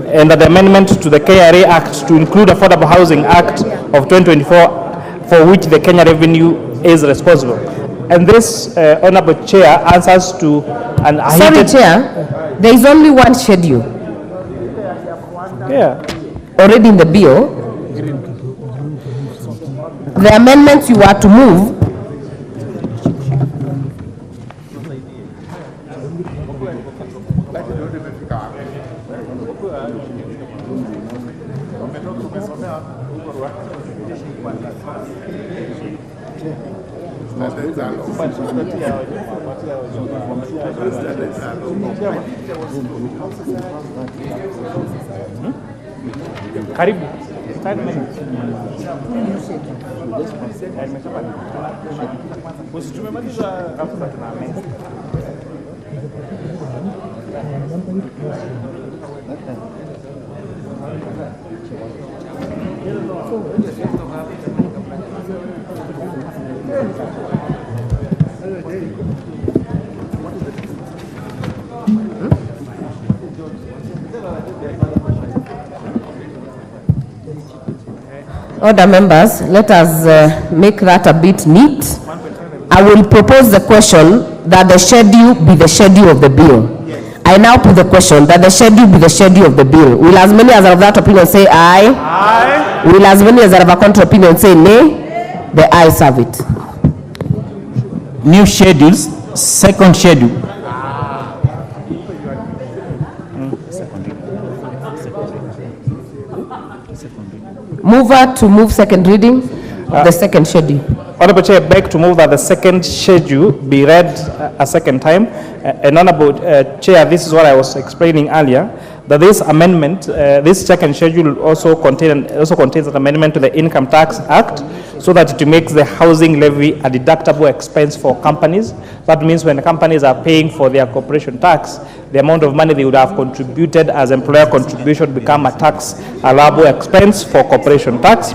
And that the amendment to the KRA Act to include Affordable Housing Act of 2024 for which the Kenya Revenue is responsible. And this, Honorable Chair, answers to an... Sorry, Chair, there is only one schedule. Yeah. Already in the bill. The amendments you are to move Karibu. Order, members, let us make that a bit neat. I will propose the question that the schedule be the schedule of the bill. I now put the question that the schedule be the schedule of the bill. Will as many as are of that opinion say aye? Aye. Will as many as are of a contrary opinion say nay? The ayes have it. New schedules, second schedule. Mover to move second reading of the second schedule. Honorable Chair, I beg to move that the second schedule be read a second time. And Honorable Chair, this is what I was explaining earlier, that this amendment, this second schedule also contains an amendment to the Income Tax Act so that it makes the housing levy a deductible expense for companies. That means when companies are paying for their corporation tax, the amount of money they would have contributed as employer contribution become a tax allowable expense for corporation tax.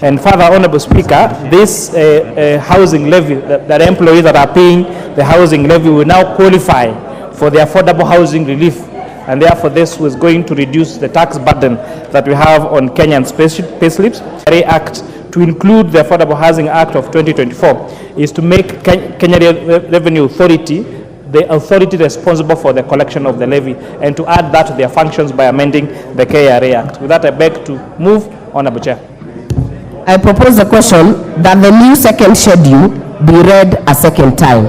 And further, Honorable Speaker, this housing levy, that employees that are paying the housing levy will now qualify for the affordable housing relief. And therefore, this was going to reduce the tax burden that we have on Kenyan payslips. The Act to include the Affordable Housing Act of 2024 is to make Kenya Revenue Authority the authority responsible for the collection of the levy and to add that to their functions by amending the KRA Act. With that, I beg to move, Honorable Chair. I propose the question that the new second schedule be read a second time.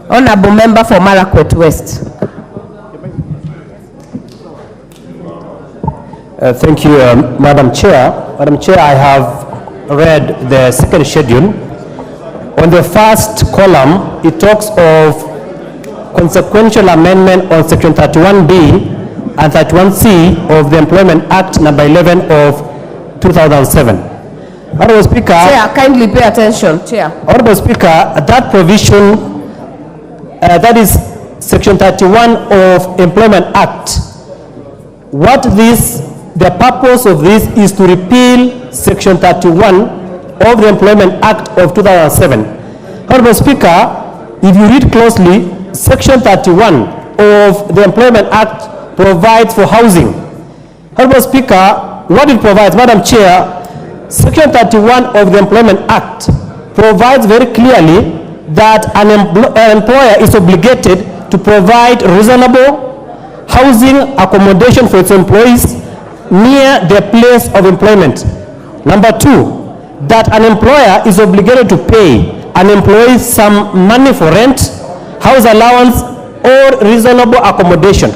Honorable Member for Marakwet West. Thank you, Madam Chair. Madam Chair, I have read the second schedule. On the first column, it talks of consequential amendment on Section 31B and 31C of the Employment Act number 11 of 2007. Honorable Speaker. Chair, kindly pay attention. Chair. Honorable Speaker, that provision, that is Section 31 of Employment Act. The purpose of this is to repeal Section 31 of the Employment Act of 2007. Honorable Speaker, if you read closely, Section 31 of the Employment Act provides for housing. Honorable Speaker, what it provides, Madam Chair, Section 31 of the Employment Act provides very clearly that an employer is obligated to provide reasonable housing accommodation for its employees near their place of employment. Number two, that an employer is obligated to pay an employee some money for rent, house allowance, or reasonable accommodation.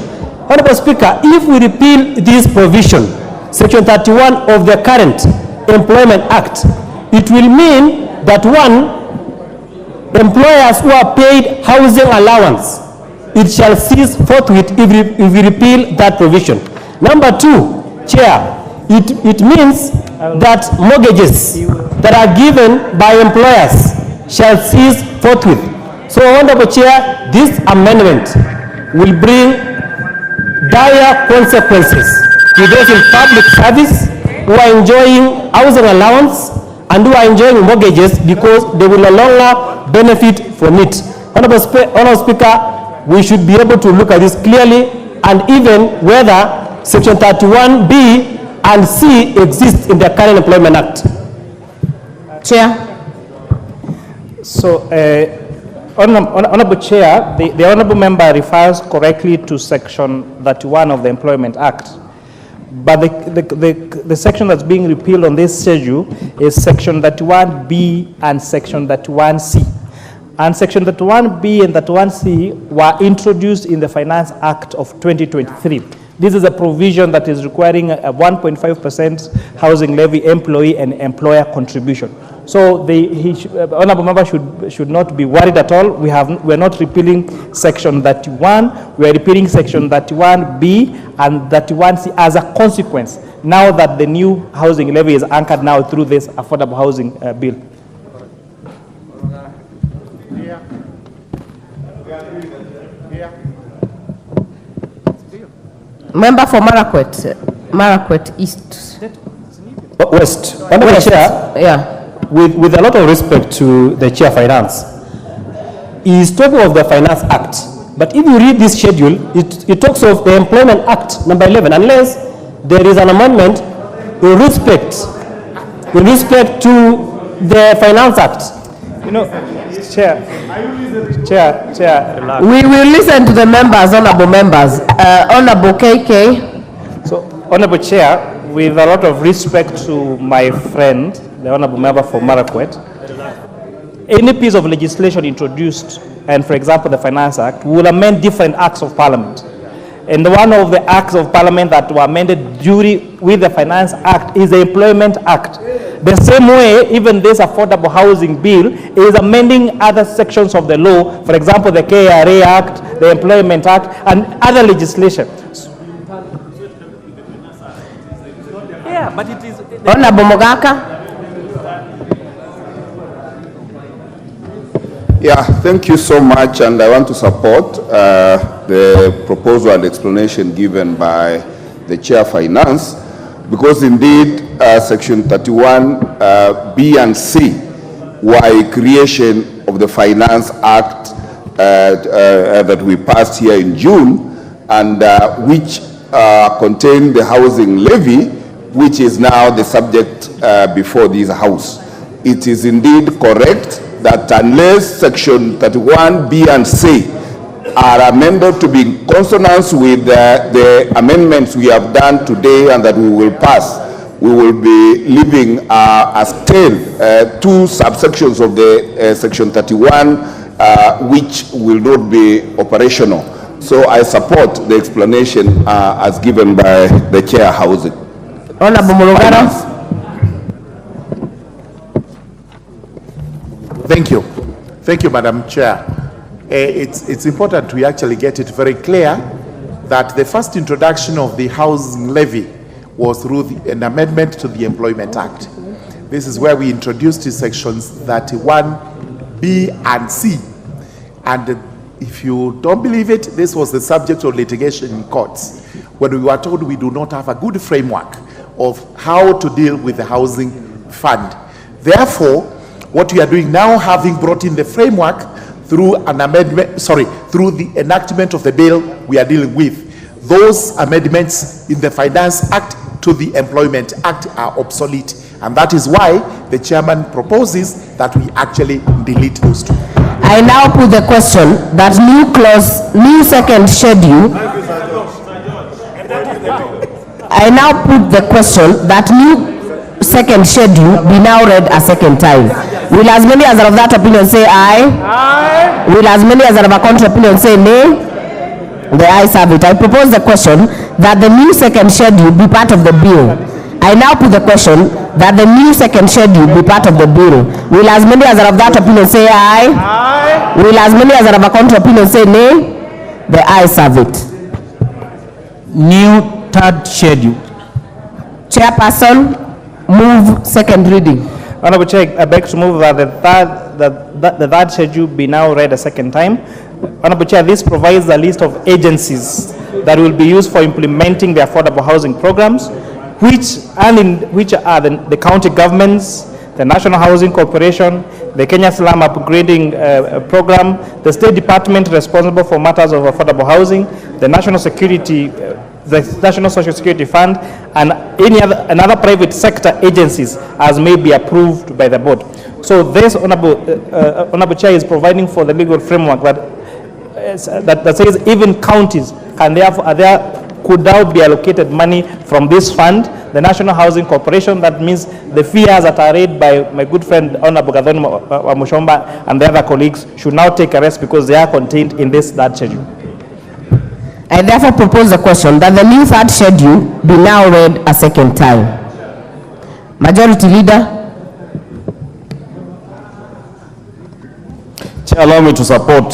Honorable Speaker, if we repeal this provision, Section 31 of the current Employment Act, it will mean that one, employers who are paid housing allowance, it shall cease forthwith if we repeal that provision. Number two, Chair, it means that mortgages that are given by employers shall cease forthwith. So, Honorable Chair, this amendment will bring dire consequences to those in public service who are enjoying housing allowance and who are enjoying mortgages because they will no longer benefit from it. Honorable Speaker, we should be able to look at this clearly, and even whether Section 31B and C exist in the current Employment Act. Chair. So, Honorable Chair, the Honorable Member refers correctly to Section 31 of the Employment Act. But the section that's being repealed on this schedule is Section 31B and Section 31C. And Section 31B and 31C were introduced in the Finance Act of 2023. This is a provision that is requiring a 1.5% housing levy employee and employer contribution. So the Honorable Member should not be worried at all. We're not repealing Section 31. We're repealing Section 31B and 31C as a consequence, now that the new housing levy is anchored now through this affordable housing bill. Member for Marakwet East. West. Honorable Chair, yeah. With a lot of respect to the Chair of Finance, he is talking of the Finance Act. But if you read this schedule, it talks of the Employment Act number 11, unless there is an amendment in respect to the Finance Act. You know, Chair. We will listen to the members, honorable members. Honorable KK. So, Honorable Chair, with a lot of respect to my friend, the Honorable Member for Marakwet, any piece of legislation introduced, and for example the Finance Act, will amend different acts of Parliament. And one of the acts of Parliament that were amended with the Finance Act is the Employment Act. The same way, even this affordable housing bill is amending other sections of the law, for example, the KRA Act, the Employment Act, and other legislation. Yeah, but it is... Honorable Mogaka. Yeah, thank you so much, and I want to support the proposal and explanation given by the Chair of Finance, because indeed Section 31 B and C were a creation of the Finance Act that we passed here in June, and which contained the housing levy, which is now the subject before this House. It is indeed correct that unless Section 31 B and C are amended to be in consonance with the amendments we have done today and that we will pass, we will be leaving as tail two subsections of the Section 31 which will not be operational. So I support the explanation as given by the Chair Housing. Honorable Mulugara. Thank you. Thank you, Madam Chair. It's important we actually get it very clear that the first introduction of the housing levy was through an amendment to the Employment Act. This is where we introduced the sections 31B and C. And if you don't believe it, this was the subject of litigation in courts, when we were told we do not have a good framework of how to deal with the housing fund. Therefore, what we are doing now, having brought in the framework through an amendment, through the enactment of the bill we are dealing with, those amendments in the Finance Act to the Employment Act are obsolete. And that is why the chairman proposes that we actually delete those two. I now put the question that new second schedule. I now put the question that new second schedule be now read a second time. Will as many as are of that opinion say aye? Aye. Will as many as are of a contrary opinion say nay? The ayes have it. I propose the question that the new second schedule be part of the bill. I now put the question that the new second schedule be part of the bill. Will as many as are of that opinion say aye? Aye. Will as many as are of a contrary opinion say nay? The ayes have it. New third schedule. Chairperson, move second reading. Honorable Chair, I beg to move that the third schedule be now read a second time. Honorable Chair, this provides a list of agencies that will be used for implementing the affordable housing programs, which are the county governments, the National Housing Corporation, the Kenya Slum Upgrading Program, the State Department responsible for matters of affordable housing, the National Social Security Fund, and any other private sector agencies as may be approved by the board. So this Honorable Chair is providing for the legal framework that says even counties can could now be allocated money from this fund. The National Housing Corporation, that means the fears that are raised by my good friend Honorable Gathoni Mushomba and the other colleagues should now take a rest because they are contained in this third schedule. I therefore propose the question that the new third schedule be now read a second time. Majority Leader. Chair, allow me to support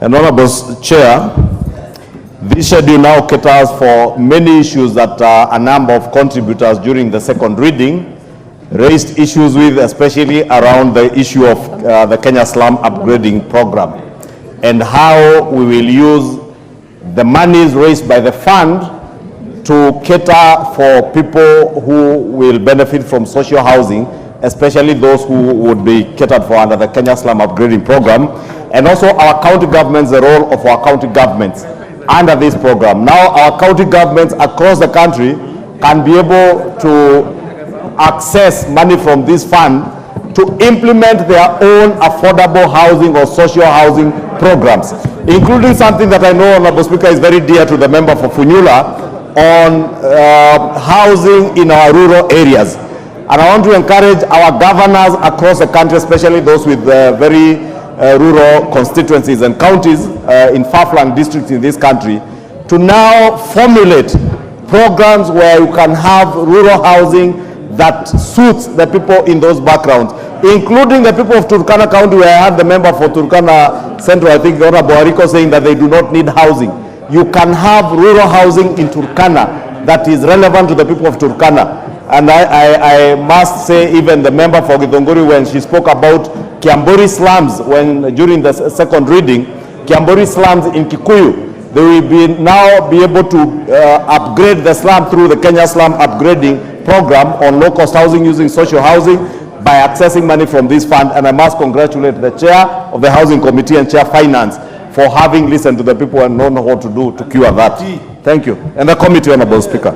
an honorable chair. This schedule now caters for many issues that a number of contributors during the second reading raised issues with, especially around the issue of the Kenya Slum Upgrading Program and how we will use the monies raised by the fund to cater for people who will benefit from social housing, especially those who would be catered for under the Kenya Slum Upgrading Program, and also our county governments, the role of our county governments under this program. Now our county governments across the country can be able to access money from this fund to implement their own affordable housing or social housing programs, including something that I know, Honorable Speaker, is very dear to the member for Funyula on housing in our rural areas. And I want to encourage our governors across the country, especially those with very rural constituencies and counties in far-flung districts in this country, to now formulate programs where you can have rural housing that suits the people in those backgrounds, including the people of Turkana County, where I had the member for Turkana Central, I think Honorable Ariko, saying that they do not need housing. You can have rural housing in Turkana that is relevant to the people of Turkana. And I must say, even the member for Githunguri, when she spoke about Kiambori slums, during the second reading, Kiambori slums in Kikuyu, they will now be able to upgrade the slum through the Kenya Slum Upgrading Program on low-cost housing using social housing by accessing money from this fund. And I must congratulate the chair of the Housing Committee and Chair Finance for having listened to the people and known what to do to cure that. Thank you. And the committee, Honorable Speaker.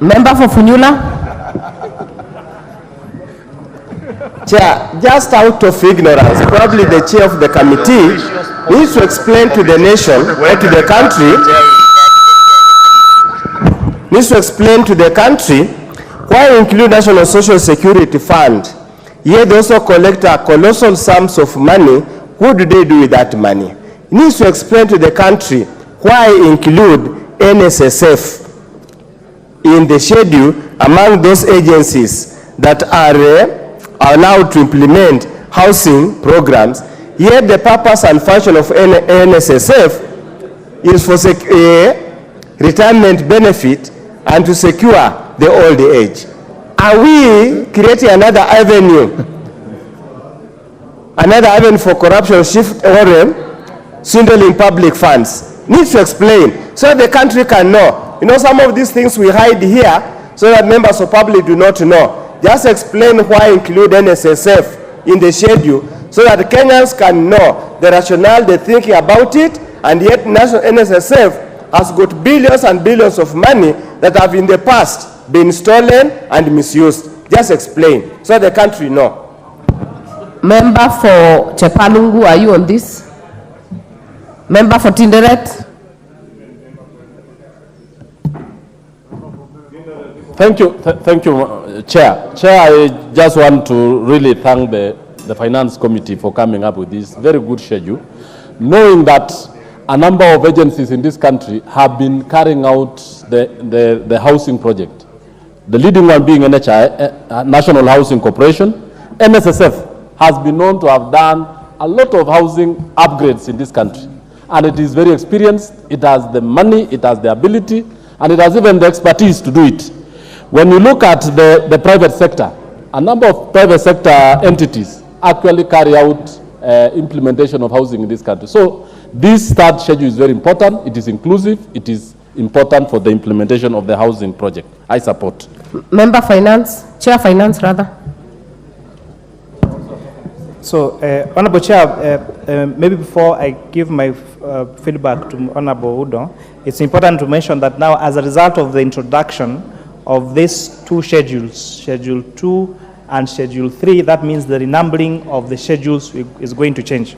Member for Funyula. Chair, just out of ignorance, probably the chair of the committee needs to explain to the nation or to the country, why include National Social Security Fund, yet they also collect a colossal sums of money. What do they do with that money? He needs to explain to the country why include NSSF in the schedule among those agencies that are allowed to implement housing programs, yet the purpose and function of NSSF is for retirement benefit and to secure the old age. Are we creating another avenue for corruption, shift or swindling public funds? Need to explain so the country can know. You know, some of these things we hide here so that members of public do not know. Just explain why include NSSF in the schedule so that Kenyans can know the rationale, the thinking about it, and yet national NSSF has got billions and billions of money that have in the past been stolen and misused. Just explain so the country know. Member for Chepalungu, are you on this? Member for Tinderet? Thank you, Chair. Chair, I just want to really thank the Finance Committee for coming up with this very good schedule, knowing that a number of agencies in this country have been carrying out the housing project. The leading one being NHI, National Housing Corporation. NSSF has been known to have done a lot of housing upgrades in this country. And it is very experienced, it has the money, it has the ability, and it has even the expertise to do it. When you look at the private sector, a number of private sector entities actually carry out implementation of housing in this country. So this third schedule is very important, it is inclusive, it is important for the implementation of the housing project. I support. Member Finance, Chair Finance rather. So, Honorable Chair, maybe before I give my feedback to Honorable Udo, it's important to mention that now, as a result of the introduction of these two schedules, Schedule 2 and Schedule 3, that means the renumbering of the schedules is going to change.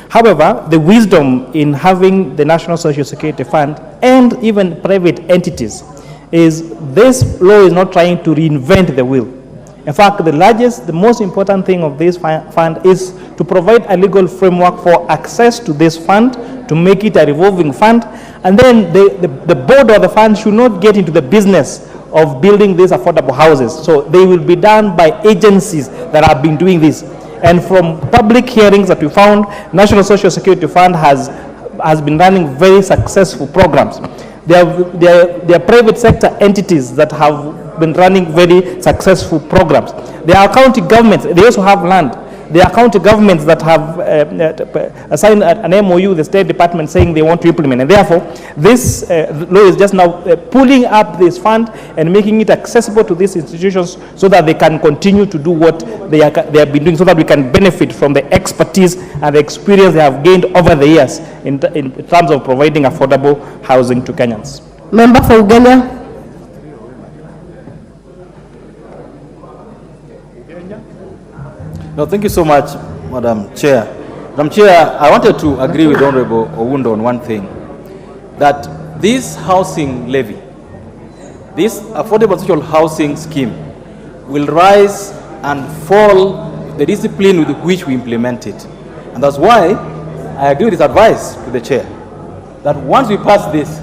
However, the wisdom in having the National Social Security Fund and even private entities is this law is not trying to reinvent the wheel. In fact, the most important thing of this fund is to provide a legal framework for access to this fund, to make it a revolving fund, and then the board of the fund should not get into the business of building these affordable houses. So they will be done by agencies that have been doing this. And from public hearings that we found, National Social Security Fund has been running very successful programs. There are private sector entities that have been running very successful programs. There are county governments, they also have land. There are county governments that have assigned an MOU, the State Department, saying they want to implement. And therefore, this law is just now pulling up this fund and making it accessible to these institutions so that they can continue to do what they have been doing, so that we can benefit from the expertise and the experience they have gained over the years in terms of providing affordable housing to Kenyans. Member for Uganda. No, thank you so much, Madam Chair. Madam Chair, I wanted to agree with Honorable Owundo on one thing, that this housing levy, this affordable social housing scheme, will rise and fall the discipline with which we implement it. And that's why I agree with this advice to the Chair, that once we pass this,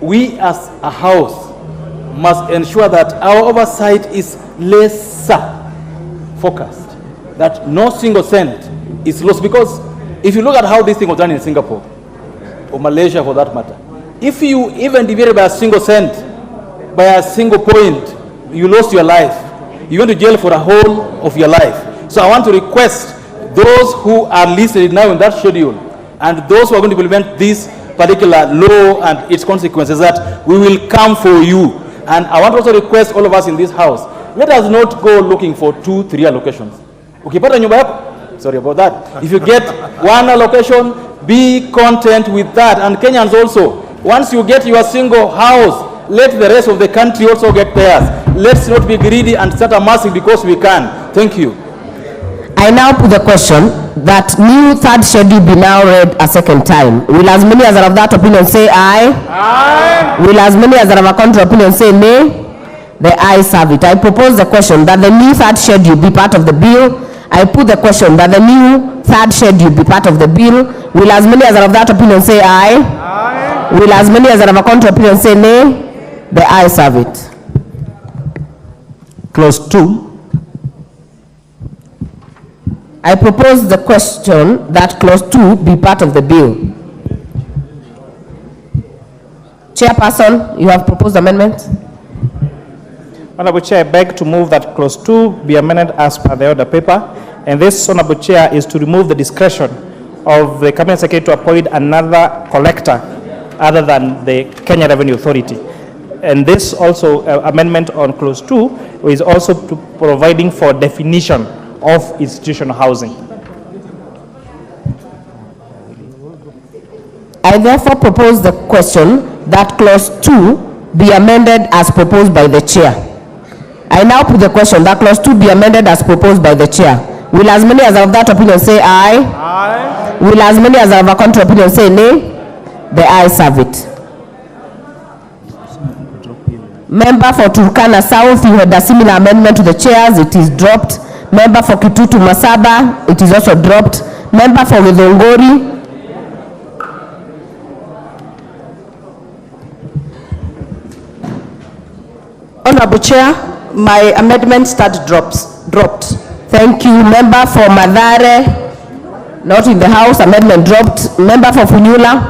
we as a house must ensure that our oversight is lesser focused, that no single cent is lost. Because if you look at how this thing was done in Singapore, or Malaysia for that matter, if you even deviate by a single cent, by a single point, you lost your life. You went to jail for the whole of your life. So I want to request those who are listed now in that schedule, and those who are going to implement this particular law and its consequences, that we will come for you. And I want to also request all of us in this house, let us not go looking for 2-3 allocations. Ukipata nyumba yako, sorry about that. If you get one allocation, be content with that. And Kenyans also, once you get your single house, let the rest of the country also get theirs. Let's not be greedy and start amassing because we can. Thank you. I now put the question that new third schedule be now read a second time. Will as many as are of that opinion say aye? Aye. Will as many as are of a contrary opinion say nay? The ayes have it. I propose the question that the new third schedule be part of the bill. I put the question that the new third schedule be part of the bill. Will as many as are of that opinion say aye? Aye. Will as many as are of a contrary opinion say nay? The ayes have it. Clause 2. I propose the question that clause 2 be part of the bill. Chairperson, you have proposed amendment. Honorable Chair, I beg to move that clause 2 be amended as per the order paper. And this, Honorable Chair, is to remove the discretion of the Cabinet Secretary to appoint another collector other than the Kenya Revenue Authority. And this also amendment on clause 2 is also providing for definition of institutional housing. I therefore propose the question that clause 2 be amended as proposed by the chair. I now put the question that clause 2 be amended as proposed by the chair. Will as many as are of that opinion say aye? Aye. Will as many as are of a contrary opinion say nay? The ayes have it. Member for Turkana South, you had a similar amendment to the chairs. It is dropped. Member for Kitutu Masaba, it is also dropped. Member for Githunguri, Honorable Chair, my amendment dropped. Thank you. Member for Mathare, not in the House, amendment dropped. Member for Funyula.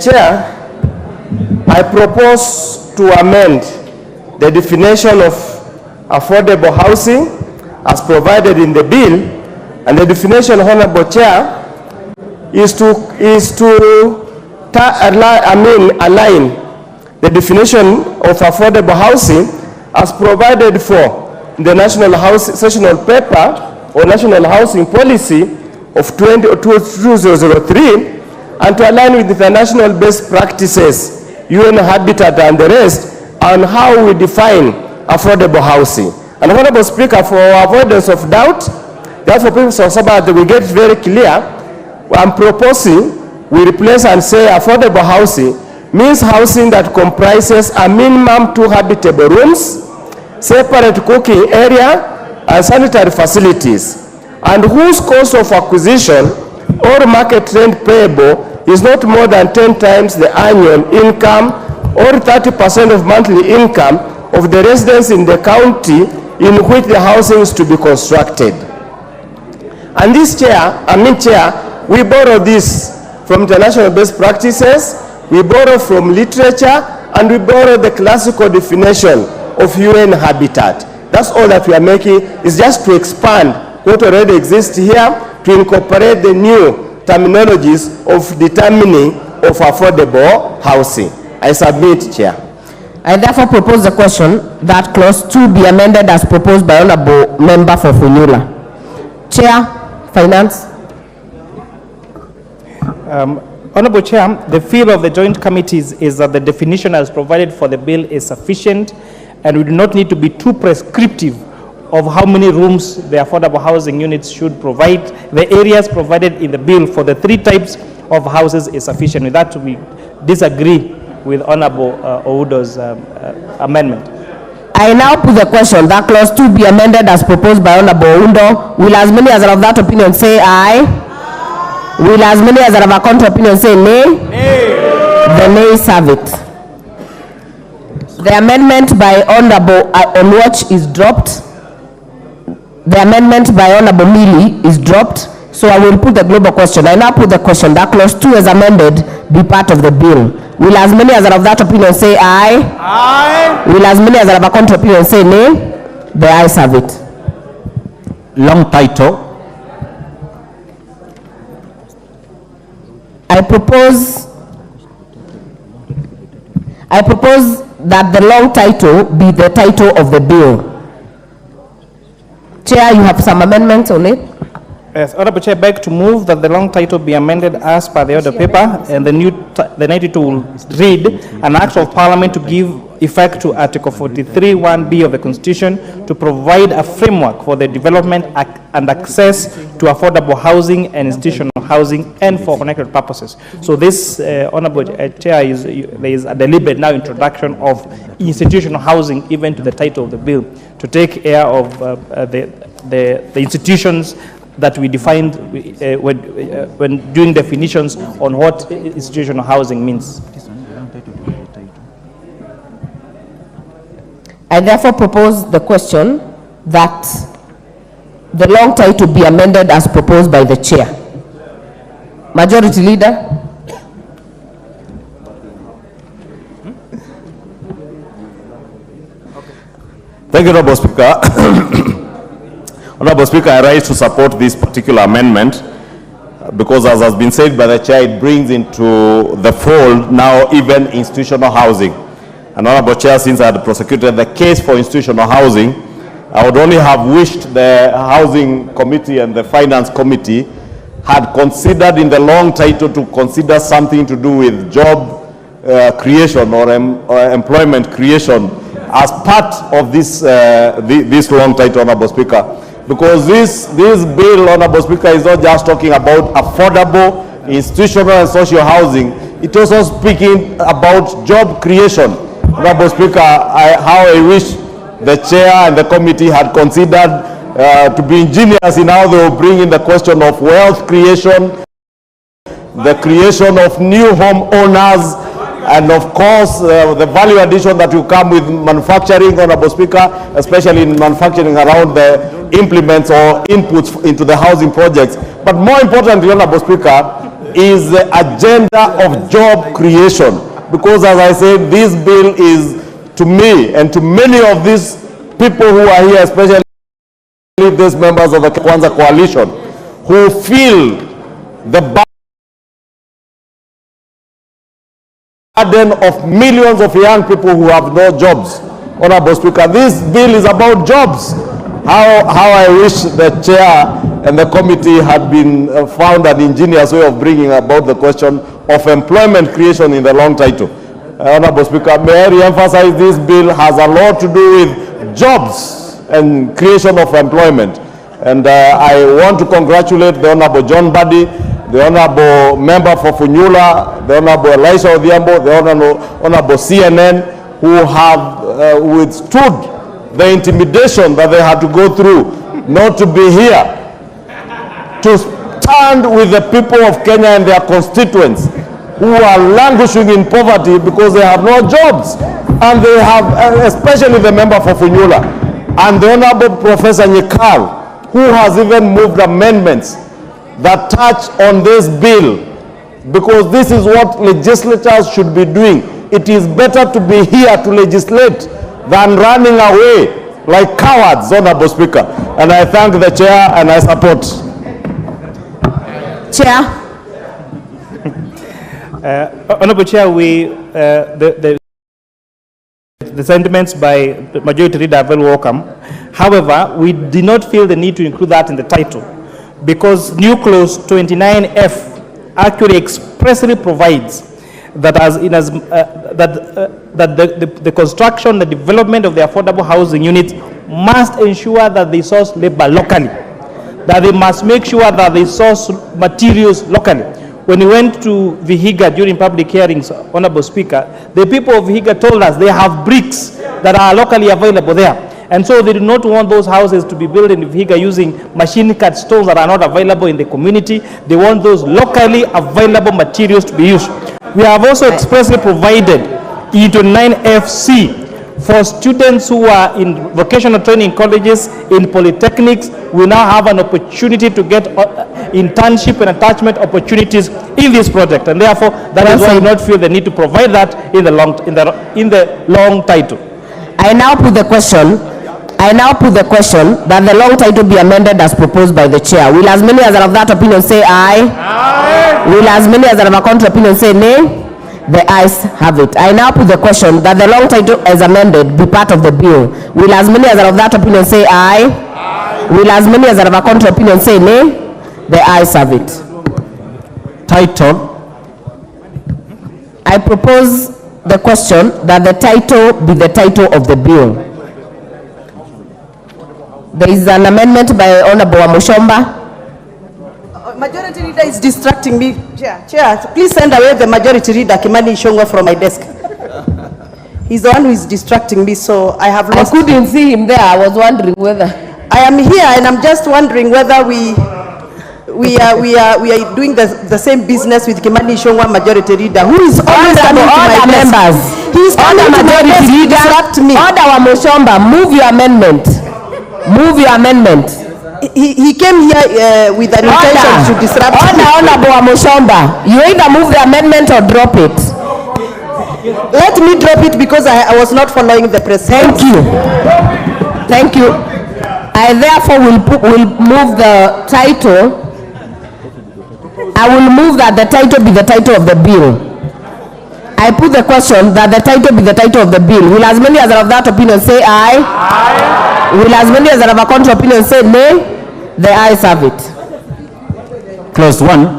Chair, I propose to amend the definition of affordable housing as provided in the bill, and the definition, Honorable Chair, is to align the definition of affordable housing as provided for the National Housing Sessional Paper or National Housing Policy of 2003, and to align with international best practices, UN Habitat and the rest, on how we define affordable housing. And Honorable Speaker, for avoidance of doubt, therefore, purpose of Sabbath, we get very clear. I'm proposing we replace and say affordable housing means housing that comprises a minimum 2 habitable rooms, separate cooking area, and sanitary facilities, and whose cost of acquisition or market rent payable is not more than 10 times the annual income or 30% of monthly income of the residents in the county in which the housing is to be constructed. And this Chair, we borrow this from international best practices, we borrow from literature, and we borrow the classical definition of UN Habitat. That's all that we are making, is just to expand what already exists here, to incorporate the new terminologies of determining of affordable housing. I submit, Chair. I therefore propose the question that clause 2 be amended as proposed by Honorable Member for Funyula. Chair, Finance. Honorable Chair, the feel of the joint committees is that the definition as provided for the bill is sufficient, and we do not need to be too prescriptive of how many rooms the affordable housing units should provide. The areas provided in the bill for the 3 types of houses is sufficient. With that, we disagree with Honorable Oudo's amendment. I now put the question that clause 2 be amended as proposed by Honorable Oudo. Will as many as are of that opinion say aye? Will as many as are of a contrary opinion say nay? Nay. The nays have it. The amendment by Honorable Onwatch is dropped. The amendment by Honorable Mili is dropped. So I will put the global question. I now put the question that clause 2 as amended be part of the bill. Will as many as are of that opinion say aye? Aye. Will as many as are of a contrary opinion say nay? The ayes have it. Long title. I propose that the long title be the title of the bill. Chair, you have some amendments on it? Yes, Honorable Chair, I beg to move that the long title be amended as per the order paper, and the 92 will read, an act of Parliament to give effect to Article 43(1)(b) of the Constitution to provide a framework for the development and access to affordable housing and institutional housing and for connected purposes. So this, Honorable Chair, there is a deliberate now introduction of institutional housing even to the title of the bill to take care of the institutions that we defined when doing definitions on what institutional housing means. I therefore propose the question that the long title be amended as proposed by the chair. Majority Leader. Thank you, Honorable Speaker. Honorable Speaker, I rise to support this particular amendment because, as has been said by the chair, it brings into the fold now even institutional housing. And Honorable Chair, since I had prosecuted the case for institutional housing, I would only have wished the Housing Committee and the Finance Committee had considered in the long title to consider something to do with job creation or employment creation as part of this this long title, Honorable Speaker. Because this bill, Honorable Speaker, is not just talking about affordable institutional and social housing, it also speaking about job creation. Honorable Speaker, how I wish the chair and the committee had considered to be ingenious in how they will bring in the question of wealth creation, the creation of new home owners, and of course the value addition that will come with manufacturing, Honorable Speaker, especially in manufacturing around the implements or inputs into the housing projects. But more importantly, Honorable Speaker, is the agenda of job creation. Because as I said, this bill is, to me and to many of these people who are here, especially these members of the KWANZA coalition, who feel the burden of millions of young people who have no jobs. Honorable Speaker, this bill is about jobs. How I wish the chair and the committee had been found an ingenious way of bringing about the question of employment creation in the long title. Honorable Speaker, may I re-emphasize this bill has a lot to do with jobs and creation of employment. And I want to congratulate the Honorable John Buddy, the Honorable Member for Funyula, the Honorable Elisha Odhiambo, the Honorable CNN, who have withstood the intimidation that they had to go through not to be here, to stand with the people of Kenya and their constituents who are languishing in poverty because they have no jobs. And they have, especially the member for Funyula, and the Honorable Professor Nyikal, who has even moved amendments that touch on this bill, because this is what legislators should be doing. It is better to be here to legislate than running away like cowards, Honorable Speaker. And I thank the chair and I support. Chair. Honorable Chair, the sentiments by the Majority Leader are very welcome. However, we did not feel the need to include that in the title, because new clause 29F actually expressly provides that the construction, the development of the affordable housing units must ensure that they source labor locally, that they must make sure that they source materials locally. When we went to Vihiga during public hearings, Honorable Speaker, the people of Vihiga told us they have bricks that are locally available there. And so they do not want those houses to be built in Vihiga using machine-cut stones that are not available in the community. They want those locally available materials to be used. We have also expressly provided E29FC for students who are in vocational training colleges, in polytechnics. We now have an opportunity to get internship and attachment opportunities in this project, and therefore that is why we do not feel the need to provide that in the long title. I now put the question that the long title be amended as proposed by the chair. Will as many as are of that opinion say aye? Aye. Will as many as are of a contrary opinion say nay? The ayes have it. I now put the question that the long title as amended be part of the bill. Will as many as are of that opinion say aye? Aye. Will as many as are of a contrary opinion say nay? The ayes have it. Title. I propose the question that the title be the title of the bill. There is an amendment by Honorable Mushomba. Majority Leader is distracting me. Chair, please send away the Majority Leader, Kimani Ichung'wah, from my desk. He's the one who is distracting me, so I have lost. I couldn't see him there. I was wondering whether. I am here, and I'm just wondering whether we are doing the same business with Kimani Ichung'wah, Majority Leader, who is always coming to my members. He's coming to my desk to distract me. Order Mushomba, move your amendment. Move your amendment. He came here with an intention to disrupt me. Honorable Mushomba, you either move the amendment or drop it. Let me drop it because I was not following the process. Thank you. I therefore will move the title. I will move that the title be the title of the bill. I put the question that the title be the title of the bill. Will as many as are of that opinion say aye? Aye. Will as many as are of a contrary opinion say nay? The ayes have it. Clause 1.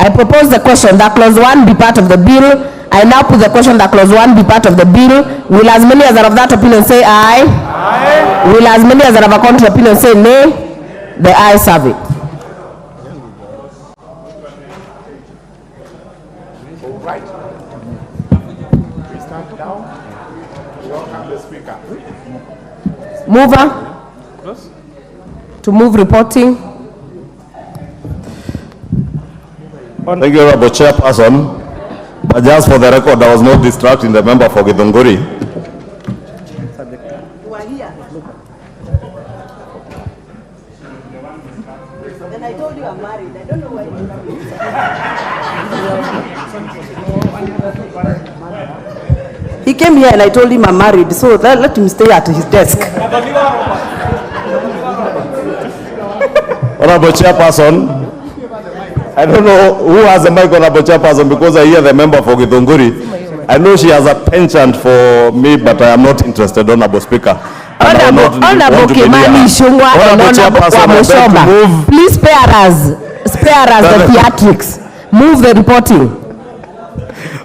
I propose the question that clause 1 be part of the bill. I now put the question that clause 1 be part of the bill. Will as many as are of that opinion say aye? Aye. Will as many as are of a contrary opinion say nay? The ayes have it. Right. We stand down. We welcome the speaker. Mover to move reporting. Thank you, Honorable Chairperson. But just for the record, I was not distracting the member for Githunguri. Then I told you I'm married. I don't know why he came here and I told him I'm married, so let him stay at his desk. Honorable Chairperson, I don't know who has the mic, Honorable Chairperson, because I hear the member for Githunguri. I know she has a penchant for me, but I am not interested, Honorable Speaker. Honorable Kimani Shungwa and Honorable Wamushomba, please spare us the theatrics. Move the reporting.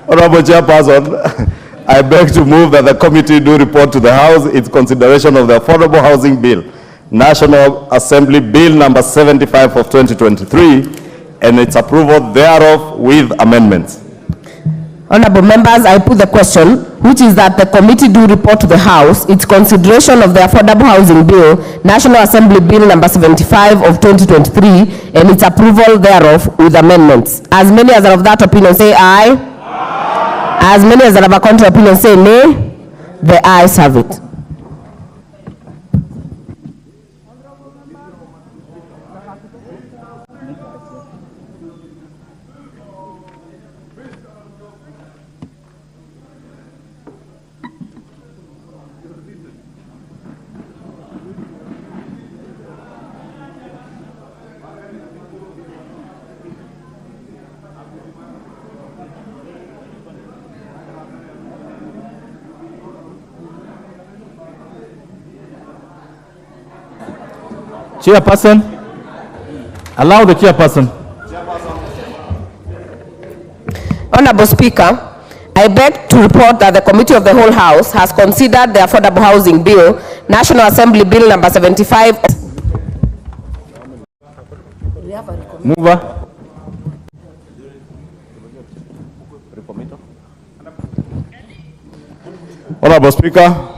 Honorable Chairperson, I beg to move that the committee do report to the House its consideration of the Affordable Housing Bill, National Assembly Bill number 75 of 2023, and its approval thereof with amendments. Honorable members, I put the question, which is that the committee do report to the House its consideration of the Affordable Housing Bill, National Assembly Bill number 75 of 2023, and its approval thereof with amendments. As many as are of that opinion say aye. Aye. As many as are of a contrary opinion say nay. The ayes have it. Chairperson, allow the chairperson. Honorable Speaker, I beg to report that the Committee of the Whole House has considered the Affordable Housing Bill, National Assembly Bill number 75. Mover. Honorable Speaker,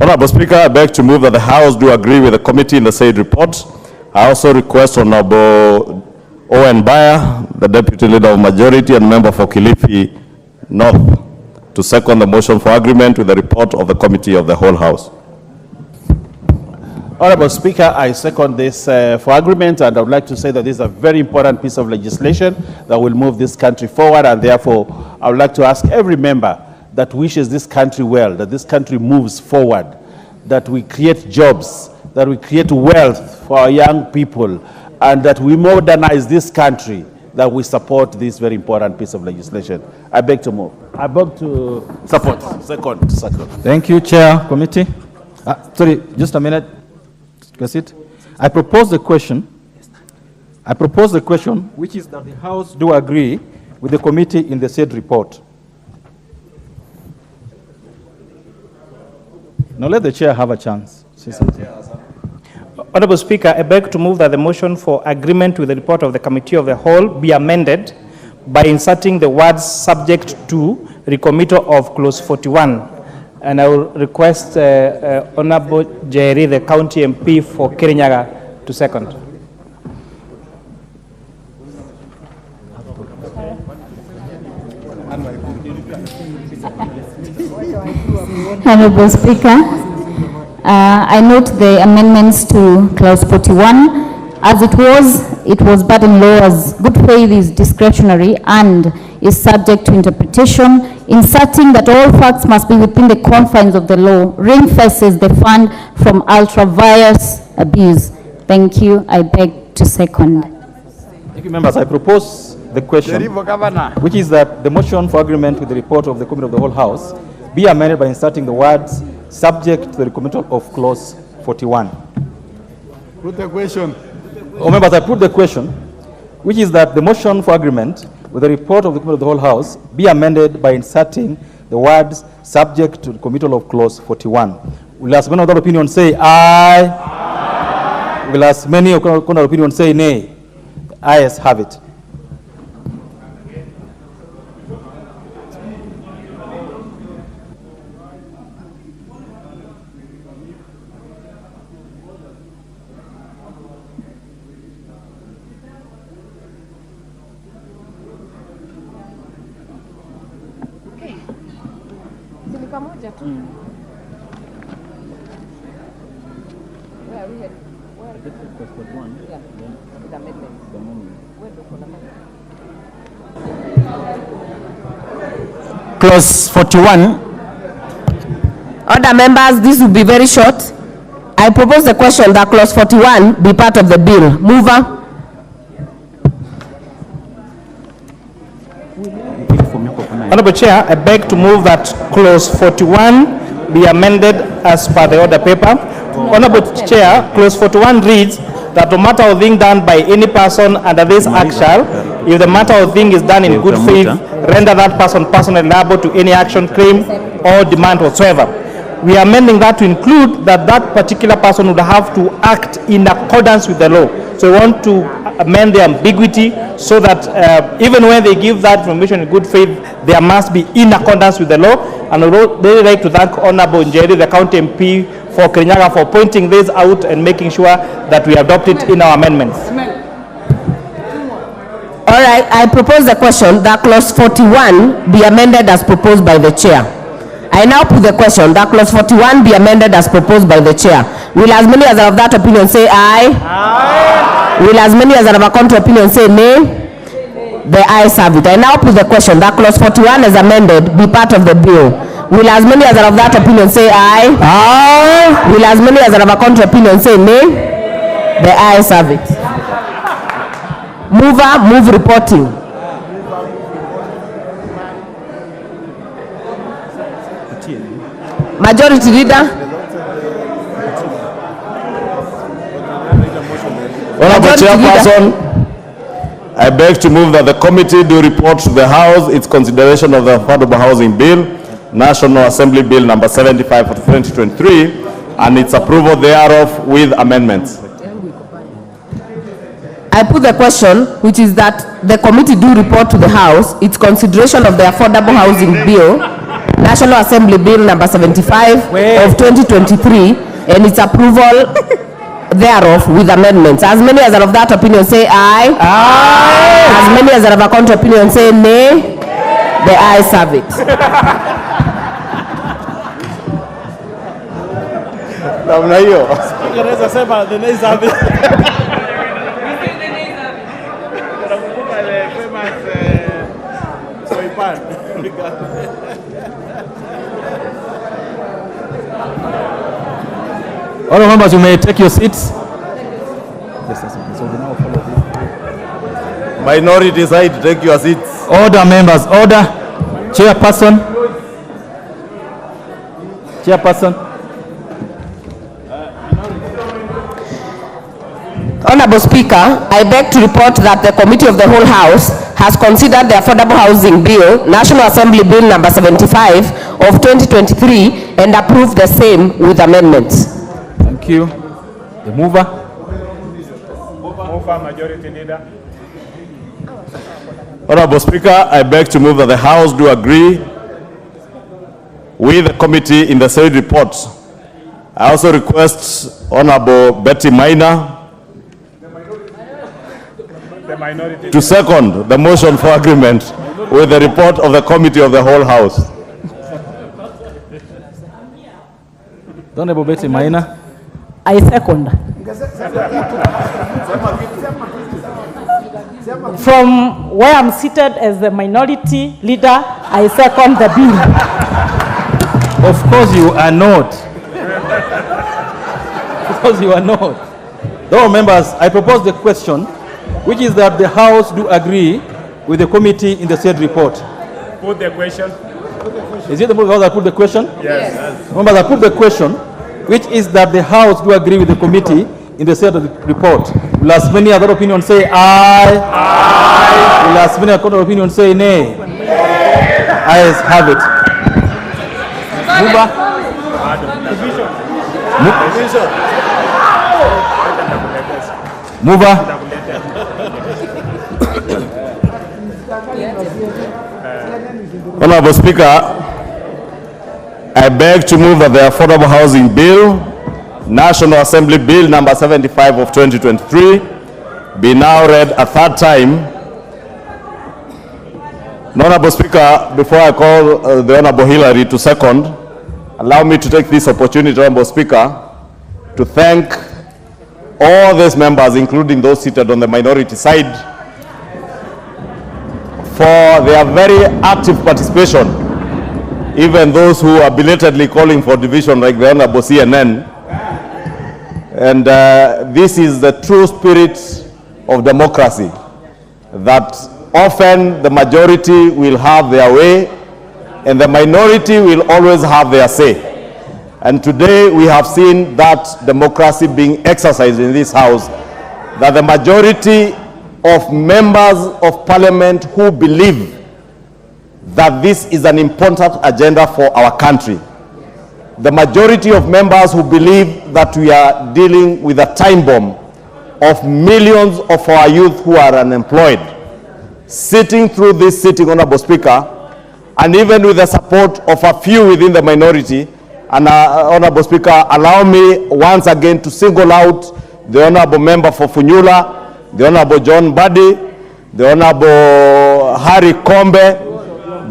Honorable Speaker, I beg to move that the House do agree with the committee in the said report. I also request Honorable Owen Bayer, the Deputy Leader of Majority and member for Kilifi North, to second the motion for agreement with the report of the Committee of the Whole House. Honorable Speaker, I second this for agreement, and I would like to say that this is a very important piece of legislation that will move this country forward, and therefore I would like to ask every member that wishes this country well, that this country moves forward, that we create jobs, that we create wealth for our young people, and that we modernize this country, that we support this very important piece of legislation. I beg to move. I beg to support. Second. Thank you, Chair, Committee. Sorry, just a minute. That's it. I propose the question, which is that the House do agree with the committee in the said report. Now let the chair have a chance. Say something. Honorable Speaker, I beg to move that the motion for agreement with the report of the Committee of the Whole be amended by inserting the words subject to recommittal of clause 41. And I will request Honorable Jerry, the County MP for Kirinyaga, to second. Honorable Speaker, I note the amendments to clause 41. As it was but in law as good faith is discretionary and is subject to interpretation, inserting that all facts must be within the confines of the law, ring-fences the fund from ultra-vires abuse. Thank you. I beg to second. Thank you, members. I propose the question, which is that the motion for agreement with the report of the Committee of the Whole House be amended by inserting the words subject to the recommendation of clause 41. Put the question. Oh, members, I put the question, which is that the motion for agreement with the report of the Committee of the Whole House be amended by inserting the words subject to the committal of clause 41. Will as many of that opinion say aye? Aye. Will as many of that opinion say nay? The ayes have it. Clause 41. Order, members, this will be very short. I propose the question that clause 41 be part of the bill. Mover. Honorable Chair, I beg to move that clause 41 be amended as per the order paper. Honorable Chair, clause 41 reads that no matter of thing done by any person under this act shall, if the matter of thing is done in good faith, render that person personally liable to any action, claim, or demand whatsoever. We are amending that to include that that particular person would have to act in accordance with the law. So we want to amend the ambiguity so that even when they give that information in good faith, there must be in accordance with the law. And I would really like to thank Honorable Njeri, the County MP, for Kirinyaga for pointing this out and making sure that we adopt it in our amendments. All right, I propose the question that clause 41 be amended as proposed by the chair. I now put the question that clause 41 be amended as proposed by the chair. Will as many as are of that opinion say aye? Aye. Will as many as are of a contrary opinion say nay? The ayes have it. I now put the question that clause 41 as amended be part of the bill. Will as many as are of that opinion say aye? Aye. Will as many as are of a contrary opinion say nay? The ayes have it. Mover, move reporting. Majority Leader. Honorable Chairperson, I beg to move that the committee do report to the House its consideration of the Affordable Housing Bill, National Assembly Bill number 75 for 2023, and its approval thereof with amendments. I put the question, which is that the committee do report to the House its consideration of the Affordable Housing Bill, National Assembly Bill number 75 of 2023, and its approval thereof with amendments. As many as are of that opinion say aye. Aye. As many as are of a contrary opinion say nay. The ayes have it. Namna hiyo. Unaweza sema the nays have it. All members, you may take your seats. Minority side, take your seats. Order, members, order. Chairperson. Chairperson. Honorable Speaker, I beg to report that the Committee of the Whole House has considered the Affordable Housing Bill, National Assembly Bill number 75 of 2023, and approved the same with amendments. Thank you. The mover. Mover, Majority Leader. Honorable Speaker, I beg to move that the House do agree with the committee in the said report. I also request Honorable Betty Minor to second the motion for agreement with the report of the Committee of the Whole House. Honorable Betty Maina. I second. From where I'm seated as the minority leader, I second the bill. Of course you are not. Because you are not. Though members, I propose the question, which is that the House do agree with the committee in the said report. Put the question. Is it the members that put the question? Yes. Members, I put the question, which is that the House do agree with the committee in the said report. Will as many other opinions say aye? Aye. Will as many other opinions say nay? Ayes have it. Mover. Honorable Speaker, I beg to move that the Affordable Housing Bill, National Assembly Bill number 75 of 2023, be now read a third time. Honorable Speaker, before I call the Honorable Hillary to second, allow me to take this opportunity, Honorable Speaker, to thank all these members, including those seated on the minority side, for their very active participation, even those who are belatedly calling for division like the Honorable CNN. And this is the true spirit of democracy, that often the majority will have their way and the minority will always have their say. And today we have seen that democracy being exercised in this House, that the majority of members of parliament who believe that this is an important agenda for our country, the majority of members who believe that we are dealing with a time bomb of millions of our youth who are unemployed, sitting through this sitting, Honorable Speaker, and even with the support of a few within the minority. And Honorable Speaker, allow me once again to single out the Honorable Member for Funyula, the Honorable John Buddy, the Honorable Harry Kombe,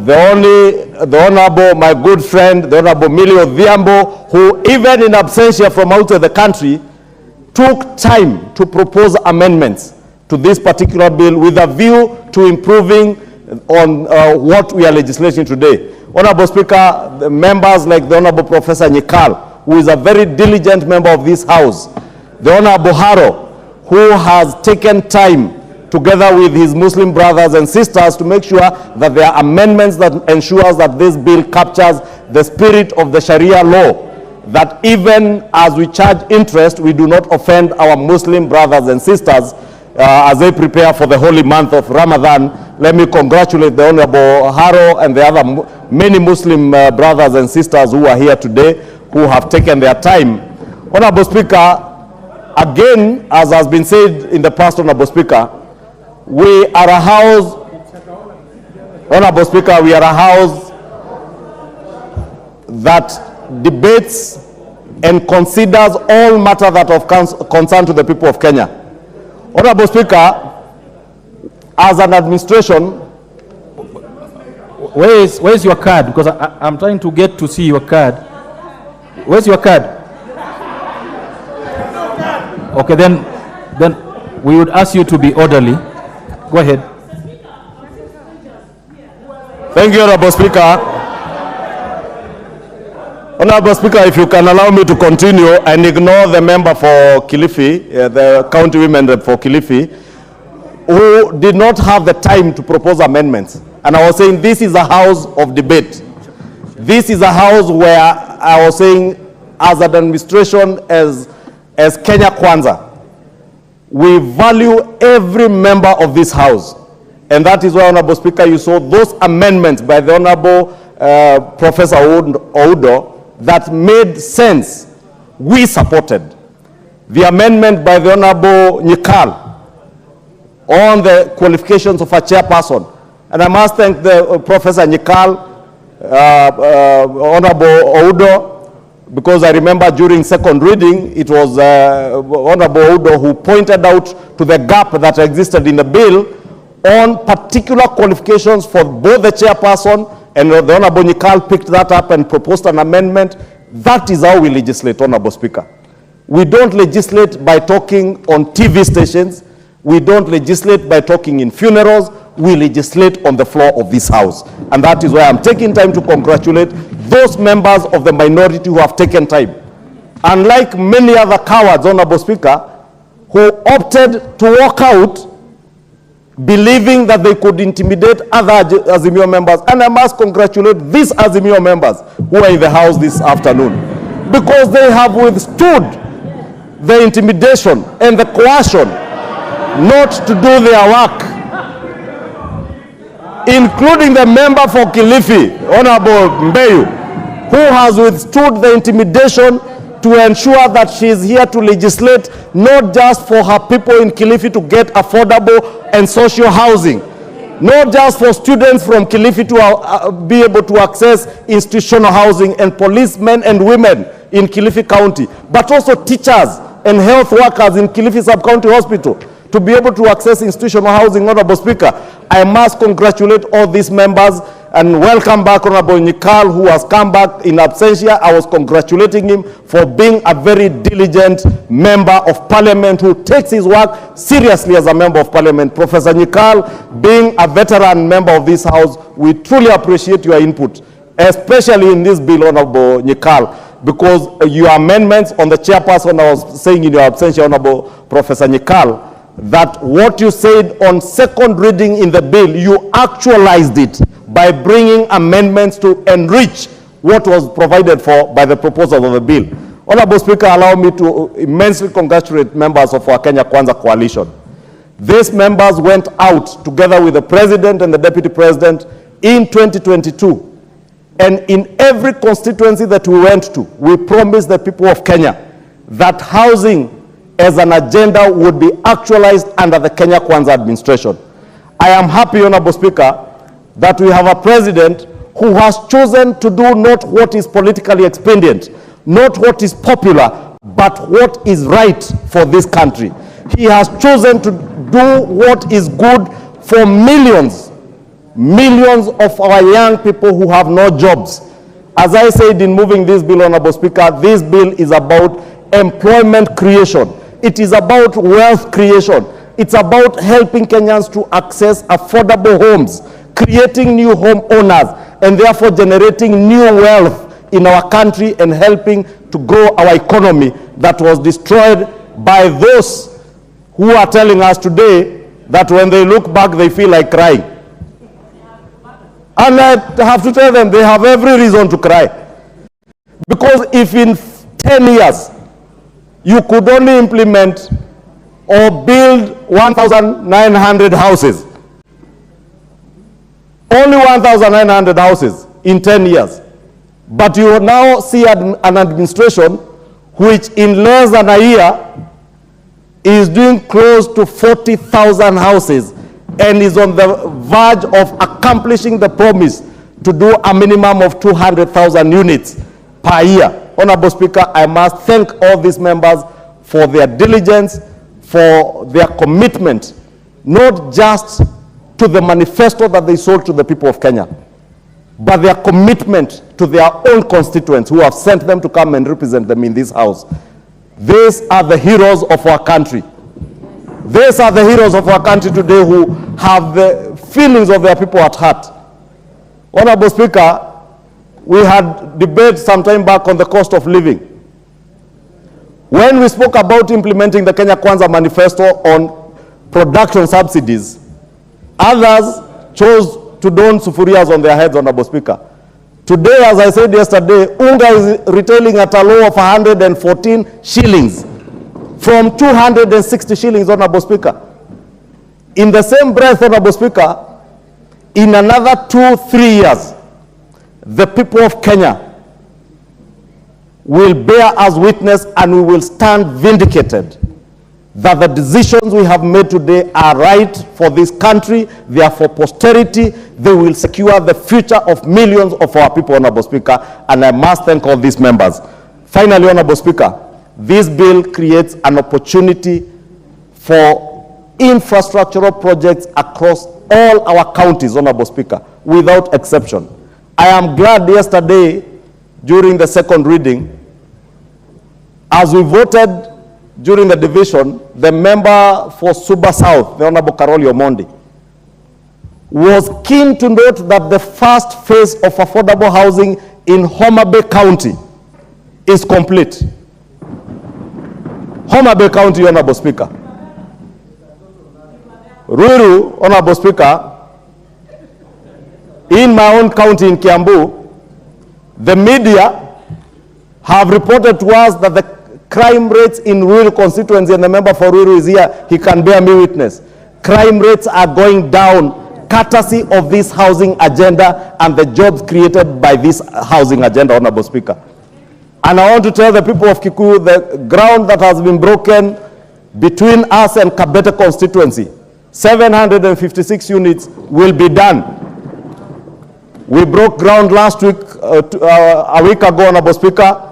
the Honorable, my good friend, the Honorable Millie Odhiambo, who even in absentia from out of the country, took time to propose amendments to this particular bill with a view to improving on what we are legislating today. Honorable Speaker, the members like the Honorable Professor Nyikal, who is a very diligent member of this House, the Honorable Haro, who has taken time together with his Muslim brothers and sisters to make sure that there are amendments that ensures that this bill captures the spirit of the Sharia law, that even as we charge interest, we do not offend our Muslim brothers and sisters as they prepare for the holy month of Ramadan. Let me congratulate the Honorable Haro and the other many Muslim brothers and sisters who are here today, who have taken their time. Honorable Speaker, again, as has been said in the past, Honorable Speaker, we are a house, Honorable Speaker, we are a house that debates and considers all matters that of concern to the people of Kenya. Honorable Speaker, as an administration, where is your card? Because I'm trying to get to see your card. Where's your card? Okay, then we would ask you to be orderly. Go ahead. Thank you, Honorable Speaker. Honorable Speaker, if you can allow me to continue and ignore the member for Kilifi, the county women rep for Kilifi, who did not have the time to propose amendments. And I was saying this is a house of debate. This is a house where I was saying, as an administration, as Kenya KWANZA, we value every member of this house. And that is why, Honorable Speaker, you saw those amendments by the Honorable Professor Oudo that made sense. We supported the amendment by the Honorable Nyikal on the qualifications of a chairperson. And I must thank the Professor Nyikal, Honorable Oudo, because I remember during second reading, it was Honorable Oudo who pointed out to the gap that existed in the bill on particular qualifications for both the chairperson, and the Honorable Nyikal picked that up and proposed an amendment That is how we legislate, Honorable Speaker. We don't legislate by talking on TV stations. We don't legislate by talking in funerals. We legislate on the floor of this House. And that is why I'm taking time to congratulate those members of the minority who have taken time. Unlike many other cowards, Honorable Speaker, who opted to walk out believing that they could intimidate other AZIMIO members. And I must congratulate these AZIMIO members who are in the House this afternoon, because they have withstood the intimidation and the coercion not to do their work, including the member for Kilifi, Honorable Mbeyu, who has withstood the intimidation to ensure that she is here to legislate not just for her people in Kilifi to get affordable and social housing, not just for students from Kilifi to be able to access institutional housing, and policemen and women in Kilifi County, but also teachers and health workers in Kilifi Sub-County Hospital to be able to access institutional housing. Honorable Speaker, I must congratulate all these members and welcome back Honorable Nyikal, who has come back in absentia. I was congratulating him for being a very diligent member of parliament who takes his work seriously as a member of parliament. Professor Nyikal, being a veteran member of this House, we truly appreciate your input, especially in this bill, Honorable Nyikal, because your amendments on the chairperson, I was saying in your absentia, Honorable Professor Nyikal, that what you said on second reading in the bill, you actualized it by bringing amendments to enrich what was provided for by the proposal of the bill. Honorable Speaker, allow me to immensely congratulate members of our Kenya Kwanza coalition. These members went out together with the President and the Deputy President in 2022. And in every constituency that we went to, we promised the people of Kenya that housing as an agenda would be actualized under the Kenya Kwanza administration. I am happy, Honorable Speaker, that we have a president who has chosen to do not what is politically expedient, not what is popular, but what is right for this country. He has chosen to do what is good for millions of our young people who have no jobs. As I said in moving this bill, Honorable Speaker, this bill is about employment creation. It is about wealth creation. It's about helping Kenyans to access affordable homes, creating new home owners, and therefore generating new wealth in our country and helping to grow our economy that was destroyed by those who are telling us today that when they look back, they feel like crying. And I have to tell them they have every reason to cry. Because if in 10 years, you could only implement or build 1,900 houses, only 1,900 houses in 10 years. But you now see an administration which in less than a year is doing close to 40,000 houses and is on the verge of accomplishing the promise to do a minimum of 200,000 units per year. Honorable Speaker, I must thank all these members for their diligence, for their commitment, not just to the manifesto that they sold to the people of Kenya, but their commitment to their own constituents who have sent them to come and represent them in this House. These are the heroes of our country. These are the heroes of our country today who have the feelings of their people at heart. Honorable Speaker, we had debate some time back on the cost of living. When we spoke about implementing the Kenya Kwanza manifesto on production subsidies, others chose to don sufurias on their heads, Honorable Speaker. Today, as I said yesterday, unga is retailing at a low of 114 shillings from 260 shillings, Honorable Speaker. In the same breath, Honorable Speaker, in another 2-3 years, the people of Kenya will bear as witness and we will stand vindicated that the decisions we have made today are right for this country, they are for posterity, they will secure the future of millions of our people, Honorable Speaker, and I must thank all these members. Finally, Honorable Speaker, this bill creates an opportunity for infrastructural projects across all our counties, Honorable Speaker, without exception. I am glad yesterday during the second reading. As we voted during the division, the member for Suba South, the Honorable Karoli Omondi, was keen to note that the first phase of affordable housing in Homa Bay County is complete. Homa Bay County, Honorable Speaker. Ruiru, Honorable Speaker, in my own county in Kiambu, the media have reported to us that the crime rates in Ruiru constituency, and the member for Ruiru is here, he can bear me witness, crime rates are going down courtesy of this housing agenda and the jobs created by this housing agenda, Honorable Speaker. And I want to tell the people of Kikuyu, the ground that has been broken between us and Kabete constituency, 756 units will be done. We broke ground last week, a week ago, Honorable Speaker,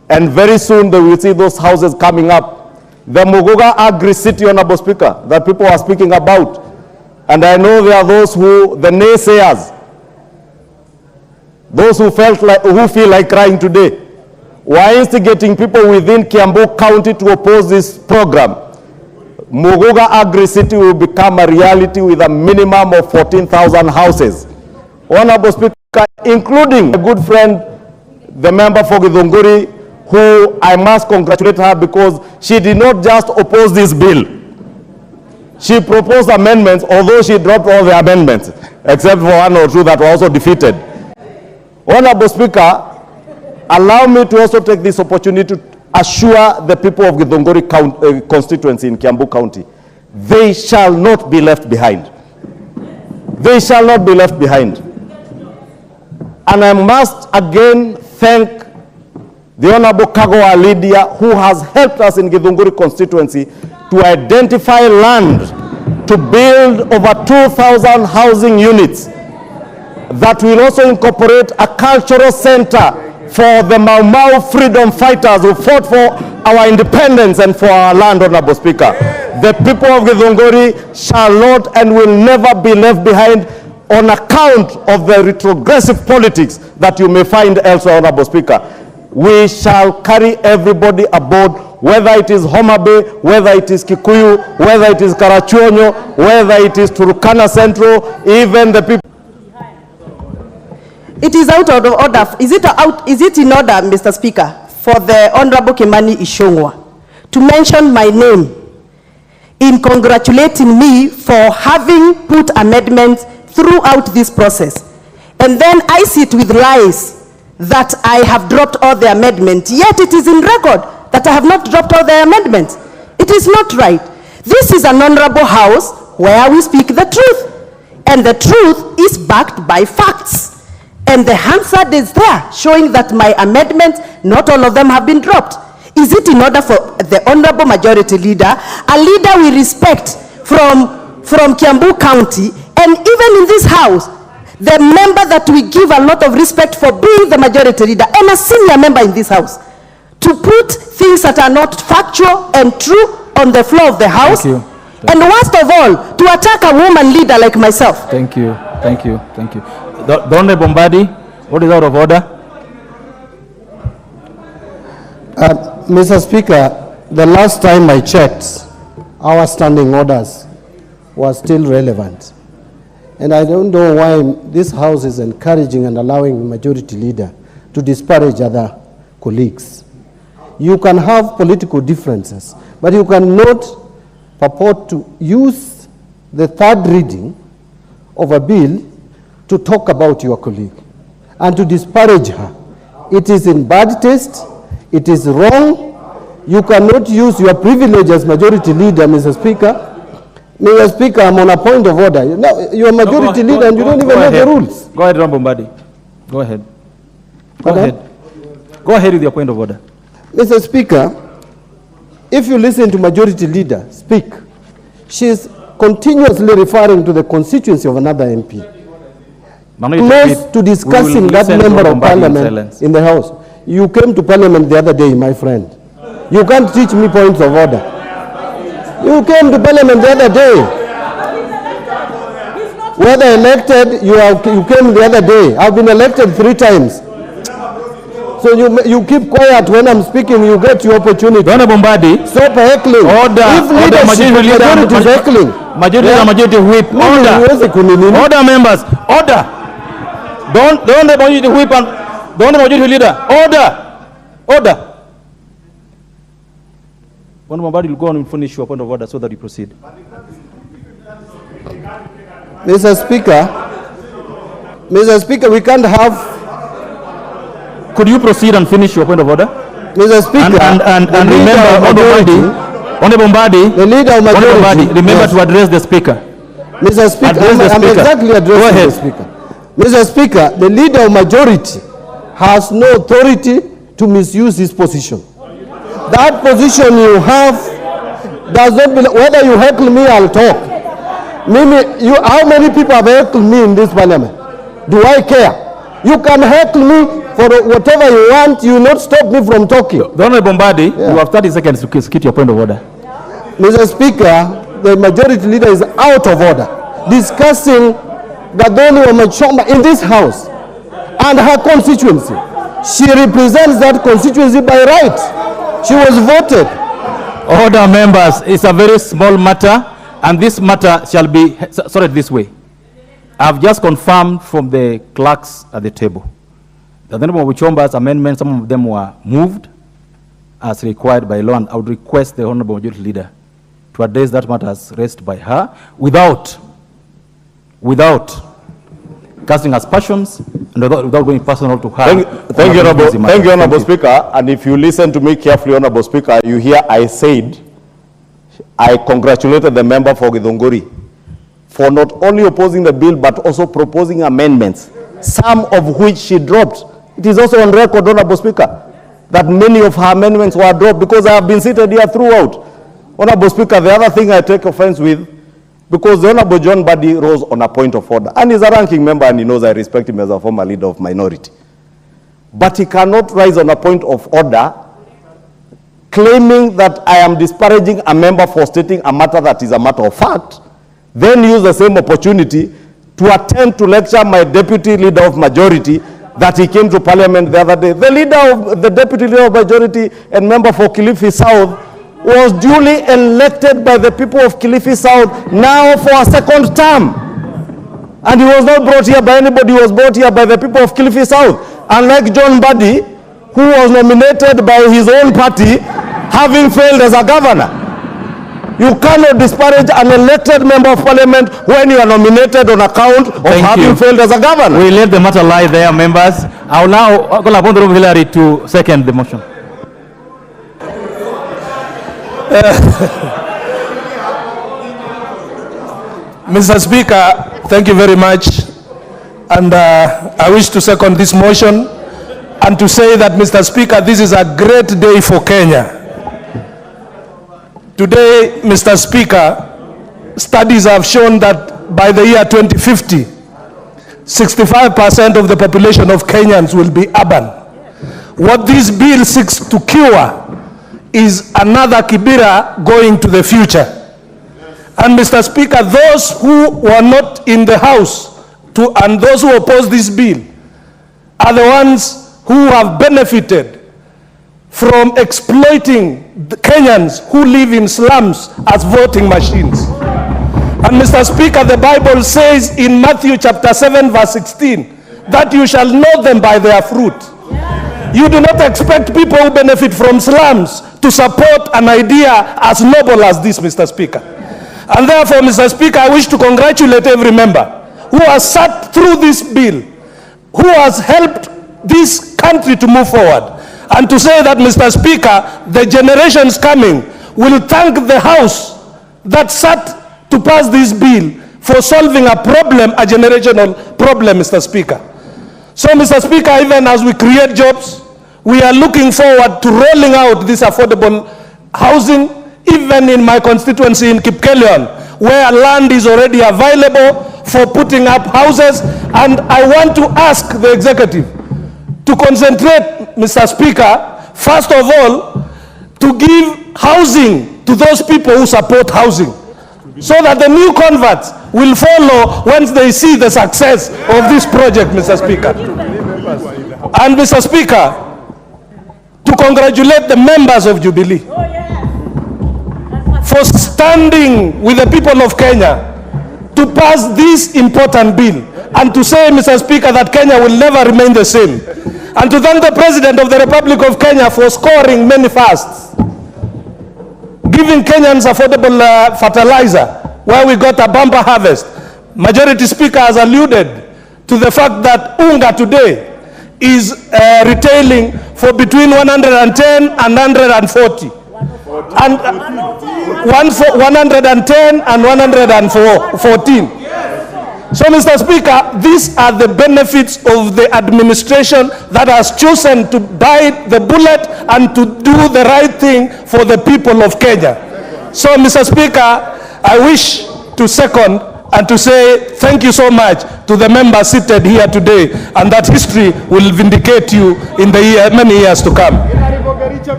and very soon they will see those houses coming up. The Muguga Agri-City, Honorable Speaker, that people are speaking about, and I know there are those who, the naysayers, those who feel like crying today, were instigating people within Kiambu County to oppose this program. Muguga Agri-City will become a reality with a minimum of 14,000 houses. Honorable Speaker, including a good friend, the member for Githunguri, who I must congratulate her because she did not just oppose this bill. She proposed amendments, although she dropped all the amendments, except for one or two that were also defeated. Honorable Speaker, allow me to also take this opportunity to assure the people of Githunguri constituency in Kiambu County, they shall not be left behind. They shall not be left behind. And I must again thank the Honorable Kagoa Lydia, who has helped us in Githunguri constituency to identify land to build over 2,000 housing units that will also incorporate a cultural center for the Mau Mau freedom fighters who fought for our independence and for our land, Honorable Speaker. The people of Githunguri shall not and will never be left behind on account of the retrogressive politics that you may find elsewhere, Honorable Speaker. We shall carry everybody aboard, whether it is Homa Bay, whether it is Kikuyu, whether it is Karachuonyo, whether it is Turkana Central, even the people. It is out of order. Is it in order, Mr. Speaker, for the Honorable Kimani Ichung'wah to mention my name in congratulating me for having put amendments throughout this process? And then I sit with lies that I have dropped all the amendments, yet it is in record that I have not dropped all the amendments. It is not right. This is an honorable house where we speak the truth, and the truth is backed by facts. And the Hansard is there, showing that my amendments, not all of them have been dropped. Is it in order for the Honorable Majority Leader, a leader we respect from Kiambu County, and even in this house, the member that we give a lot of respect for being the Majority Leader, and a senior member in this house, to put things that are not factual and true on the floor of the house, and worst of all, to attack a woman leader like myself? Thank you, thank you, thank you. The Honorable Mbadi, what is out of order? Mr. Speaker, the last time I checked, our standing orders were still relevant. And I don't know why this House is encouraging and allowing the Majority Leader to disparage other colleagues. You can have political differences, but you cannot purport to use the third reading of a bill to talk about your colleague and to disparage her. It is in bad taste. It is wrong. You cannot use your privilege as Majority Leader, Mr. Speaker. Mr. Speaker, I'm on a point of order. Now, you're Majority Leader and you don't even know the rules. Go ahead, Honorable Mbadi. Go ahead. Go ahead. Go ahead with your point of order. Mr. Speaker, if you listen to Majority Leader speak, she is continuously referring to the constituency of another MP. Close to discussing that member of parliament in the House. You came to parliament the other day, my friend. You can't teach me points of order. You came to parliament the other day. Whether elected, you came the other day. I've been elected 3 times. So you keep quiet when I'm speaking, you get your opportunity. Honorable Mbadi. Stop heckling. Order. If majority is heckling. Majority whip. Order members. Order. Don't the majority whip and don't the majority leader. Order. Honorable Mbadi will go on and finish your point of order so that you proceed. Mr. Speaker, we can't have. Could you proceed and finish your point of order? Mr. Speaker, and remember, Honorable Mbadi, the leader of majority, remember to address the speaker. Mr. Speaker, I'm exactly addressing the speaker. Mr. Speaker, the leader of majority has no authority to misuse his position. That position you have does not belong. Whether you heckle me, I'll talk. How many people have heckled me in this parliament? Do I care? You can heckle me for whatever you want. You will not stop me from talking. Honorable Mbadi, you have 30 seconds to keep your point of order. Mr. Speaker, the majority leader is out of order, discussing Gathoni Wamachomba in this house and her constituency. She represents that constituency by right. She was voted. Order, members. It's a very small matter, and this matter shall be sorted this way. I've just confirmed from the clerks at the table. The Honorable Wamachomba's amendments, some of them were moved as required by law, and I would request the Honorable Majority Leader to address that matter as raised by her without casting aspersions and without going personal to her. Thank you, Honorable Speaker. And if you listen to me carefully, Honorable Speaker, you hear I said I congratulated the member for Githunguri for not only opposing the bill but also proposing amendments, some of which she dropped. It is also on record, Honorable Speaker, that many of her amendments were dropped because I have been seated here throughout. Honorable Speaker, the other thing I take offense with, because the Honorable John Mbadi rose on a point of order, and he's a ranking member and he knows I respect him as a former leader of minority. But he cannot rise on a point of order claiming that I am disparaging a member for stating a matter that is a matter of fact, then use the same opportunity to attempt to lecture my deputy leader of majority that he came to parliament the other day. The deputy leader of majority and member for Kilifi South was duly elected by the people of Kilifi South now for a second term. And he was not brought here by anybody, he was brought here by the people of Kilifi South. Unlike John Mbadi, who was nominated by his own party, having failed as a governor. You cannot disparage an elected member of parliament when you are nominated on account of having failed as a governor. We let the matter lie there, members. I will now call upon the Honorable Hillary to second the motion. Mr. Speaker, thank you very much. And I wish to second this motion and to say that, Mr. Speaker, this is a great day for Kenya. Today, Mr. Speaker, studies have shown that by the year 2050, 65% of the population of Kenyans will be urban. What this bill seeks to cure is another Kibera going to the future. And Mr. Speaker, those who were not in the House and those who oppose this bill are the ones who have benefited from exploiting the Kenyans who live in slums as voting machines. And Mr. Speaker, the Bible says in Matthew chapter 7 verse 16 that you shall know them by their fruit. You do not expect people who benefit from slums to support an idea as noble as this, Mr. Speaker. And therefore, Mr. Speaker, I wish to congratulate every member who has sat through this bill, who has helped this country to move forward. And to say that, Mr. Speaker, the generations coming will thank the House that sat to pass this bill for solving a problem, a generational problem, Mr. Speaker. So, Mr. Speaker, even as we create jobs, we are looking forward to rolling out this affordable housing, even in my constituency in Kipkelion, where land is already available for putting up houses. And I want to ask the executive to concentrate, Mr. Speaker, first of all, to give housing to those people who support housing, so that the new converts will follow once they see the success of this project, Mr. Speaker. And Mr. Speaker, congratulate the members of Jubilee for standing with the people of Kenya to pass this important bill, and to say, Mr. Speaker, that Kenya will never remain the same. And to thank the President of the Republic of Kenya for scoring many firsts, giving Kenyans affordable fertilizer, where we got a bumper harvest. Majority Speaker has alluded to the fact that unga today is retailing for between 110 and 140. And 110 and 114. So, Mr. Speaker, these are the benefits of the administration that has chosen to bite the bullet and to do the right thing for the people of Kenya. So, Mr. Speaker, I wish to second and to say thank you so much to the members seated here today, and that history will vindicate you in the many years to come.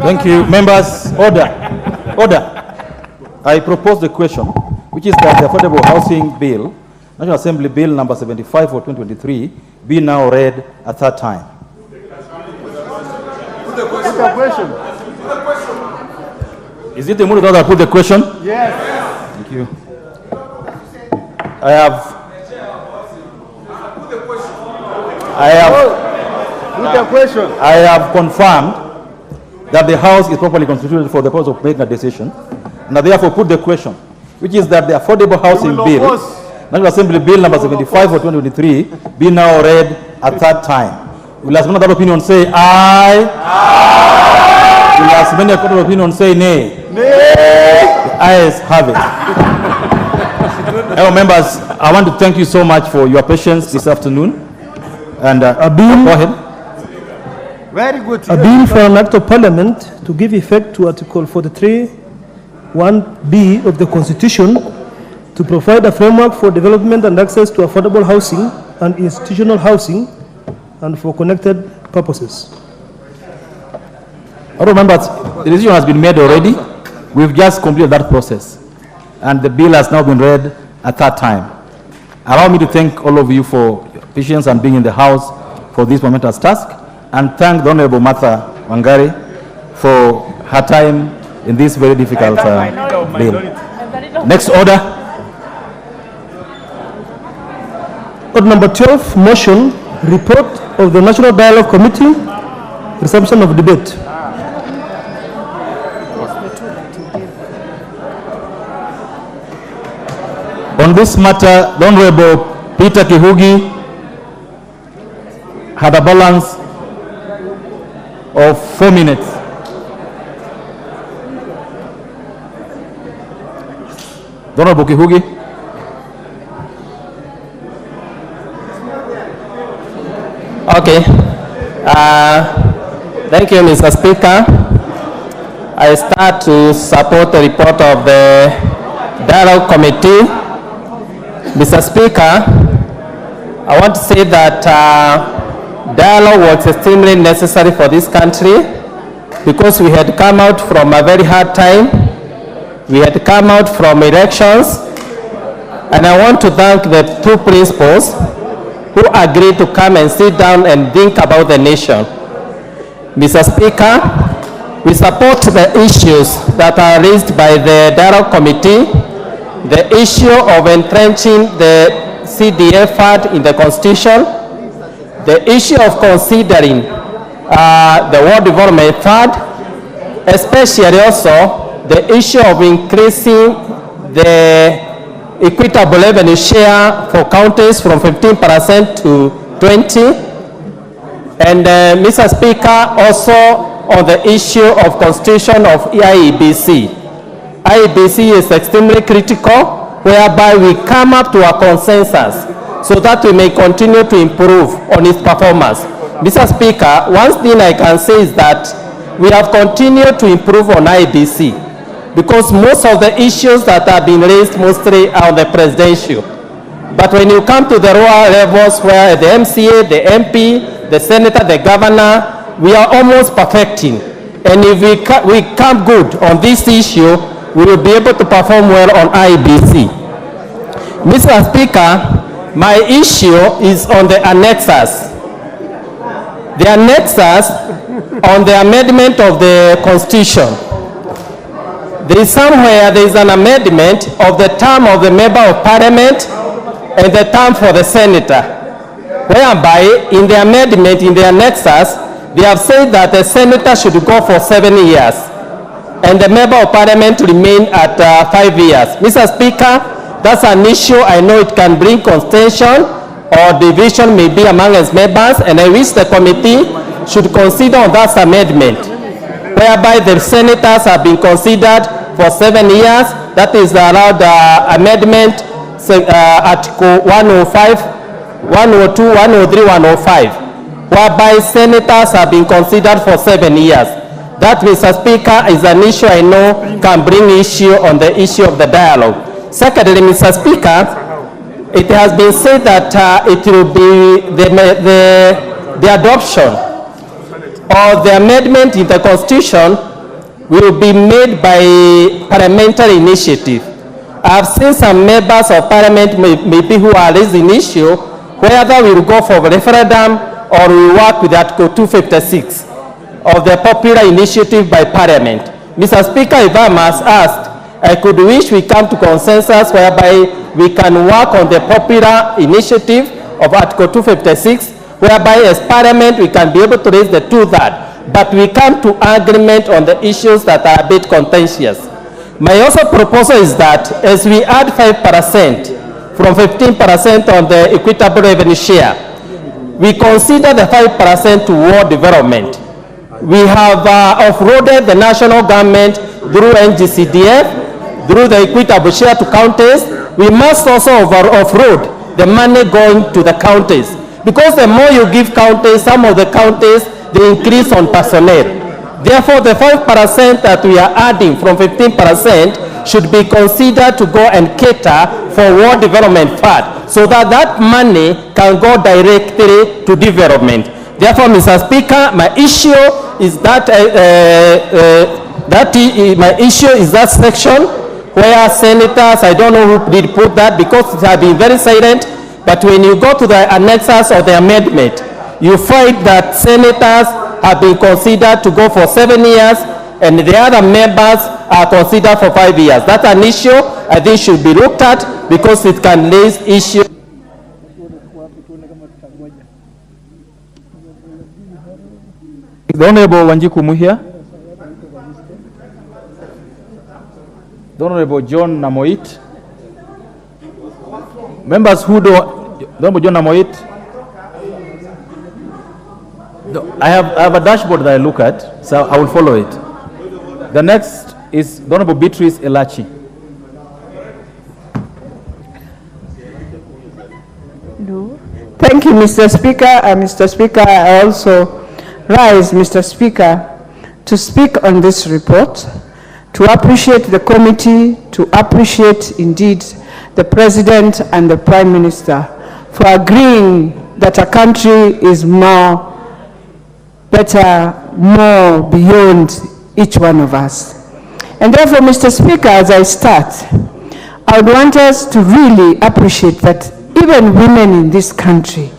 Thank you. Members, order. Order. I propose the question, which is that the Affordable Housing Bill, National Assembly Bill number 75 for 2023, be now read a third time. Put the question. Is it the mood that put the question? Yes. Thank you. I have confirmed that the House is properly constituted for the purpose of making a decision, and I therefore put the question, which is that the Affordable Housing Bill, National Assembly Bill number 75 for 2023, be now read a third time. Will as many of that opinion say aye? Aye. Will as many of that opinion say nay? Nay. The ayes have it. Hello, members, I want to thank you so much for your patience this afternoon. And go ahead. Very good. A bill for an act of parliament to give effect to Article 43(1)(b) of the Constitution to provide a framework for development and access to affordable housing and institutional housing and for connected purposes. Honourable members, the decision has been made already. We've just completed that process, and the bill has now been read a third time. Allow me to thank all of you for your patience and being in the House for this momentous task, and thank the Honourable Martha Wangari for her time in this very difficult bill. Next order. Order number 12, motion, report of the National Dialogue Committee, resumption of debate. On this matter, the Honourable Peter Kihugi had a balance of 4 minutes. The Honourable Kihugi. Okay. Thank you, Mr. Speaker. I start to support the report of the Dialogue Committee. Mr. Speaker, I want to say that dialogue was extremely necessary for this country because we had come out from a very hard time. We had come out from elections, and I want to thank the two principals who agreed to come and sit down and think about the nation. Mr. Speaker, we support the issues that are raised by the Dialogue Committee, the issue of entrenching the CDF fund in the Constitution, the issue of considering the World Development Fund, especially also the issue of increasing the equitable revenue share for counties from 15% to 20%. And Mr. Speaker, also on the issue of constitution of IEBC. IEBC is extremely critical, whereby we come up to a consensus so that we may continue to improve on its performance. Mr. Speaker, one thing I can say is that we have continued to improve on IEBC because most of the issues that have been raised mostly are on the presidential. But when you come to the lower levels where the MCA, the MP, the senator, the governor, we are almost perfecting. And if we come good on this issue, we will be able to perform well on IEBC. Mr. Speaker, my issue is on the annexes. the annexes on the amendment of the Constitution. There is somewhere there is an amendment of the term of the member of parliament and the term for the senator, whereby in the amendment, in the annexes, they have said that the senator should go for 7 years and the member of parliament remain at 5 years. Mr. Speaker, that's an issue. I know it can bring contention or division maybe among its members, and I wish the committee should consider on that amendment, whereby the senators have been considered for 7 years. That is allowed amendment Article 105, 102, 103, 105, whereby senators have been considered for 7 years. That, Mr. Speaker, is an issue I know can bring issue on the issue of the dialogue. Secondly, Mr. Speaker, it has been said that it will be the adoption or the amendment in the Constitution will be made by parliamentary initiative. I have seen some members of parliament maybe who are raising issue whether we will go for referendum or we work with Article 256 of the popular initiative by parliament. Mr. Speaker, if I must ask, I could wish we come to consensus whereby we can work on the popular initiative of Article 256, whereby as parliament we can be able to raise the 2/3, but we come to agreement on the issues that are a bit contentious. My also proposal is that as we add 5% from 15% on the equitable revenue share, we consider the 5% to war development. We have off-roaded the national government through NGCDF, through the equitable share to counties. We must also off-road the money going to the counties, because the more you give counties, some of the counties, they increase on personnel. Therefore, the 5% that we are adding from 15% should be considered to go and cater for war development fund, so that that money can go directly to development. Therefore, Mr. Speaker, my issue is that that section where senators, I don't know who did put that because it has been very silent, but when you go to the annexes of the amendment, you find that senators have been considered to go for 7 years and the other members are considered for 5 years. That's an issue I think should be looked at because it can raise issues. The Honorable Wanjiku Muhia. The Honorable John Namoit. Members who do, the Honorable John Namoit. I have a dashboard that I look at, so I will follow it. The next is the Honorable Beatrice Elachi. No. Thank you, Mr. Speaker. Mr. Speaker, I also rise, Mr. Speaker, to speak on this report, to appreciate the committee, to appreciate indeed the President and the Prime Minister for agreeing that a country is more better, more beyond each one of us. And therefore, Mr. Speaker, as I start, I would want us to really appreciate that even women in this country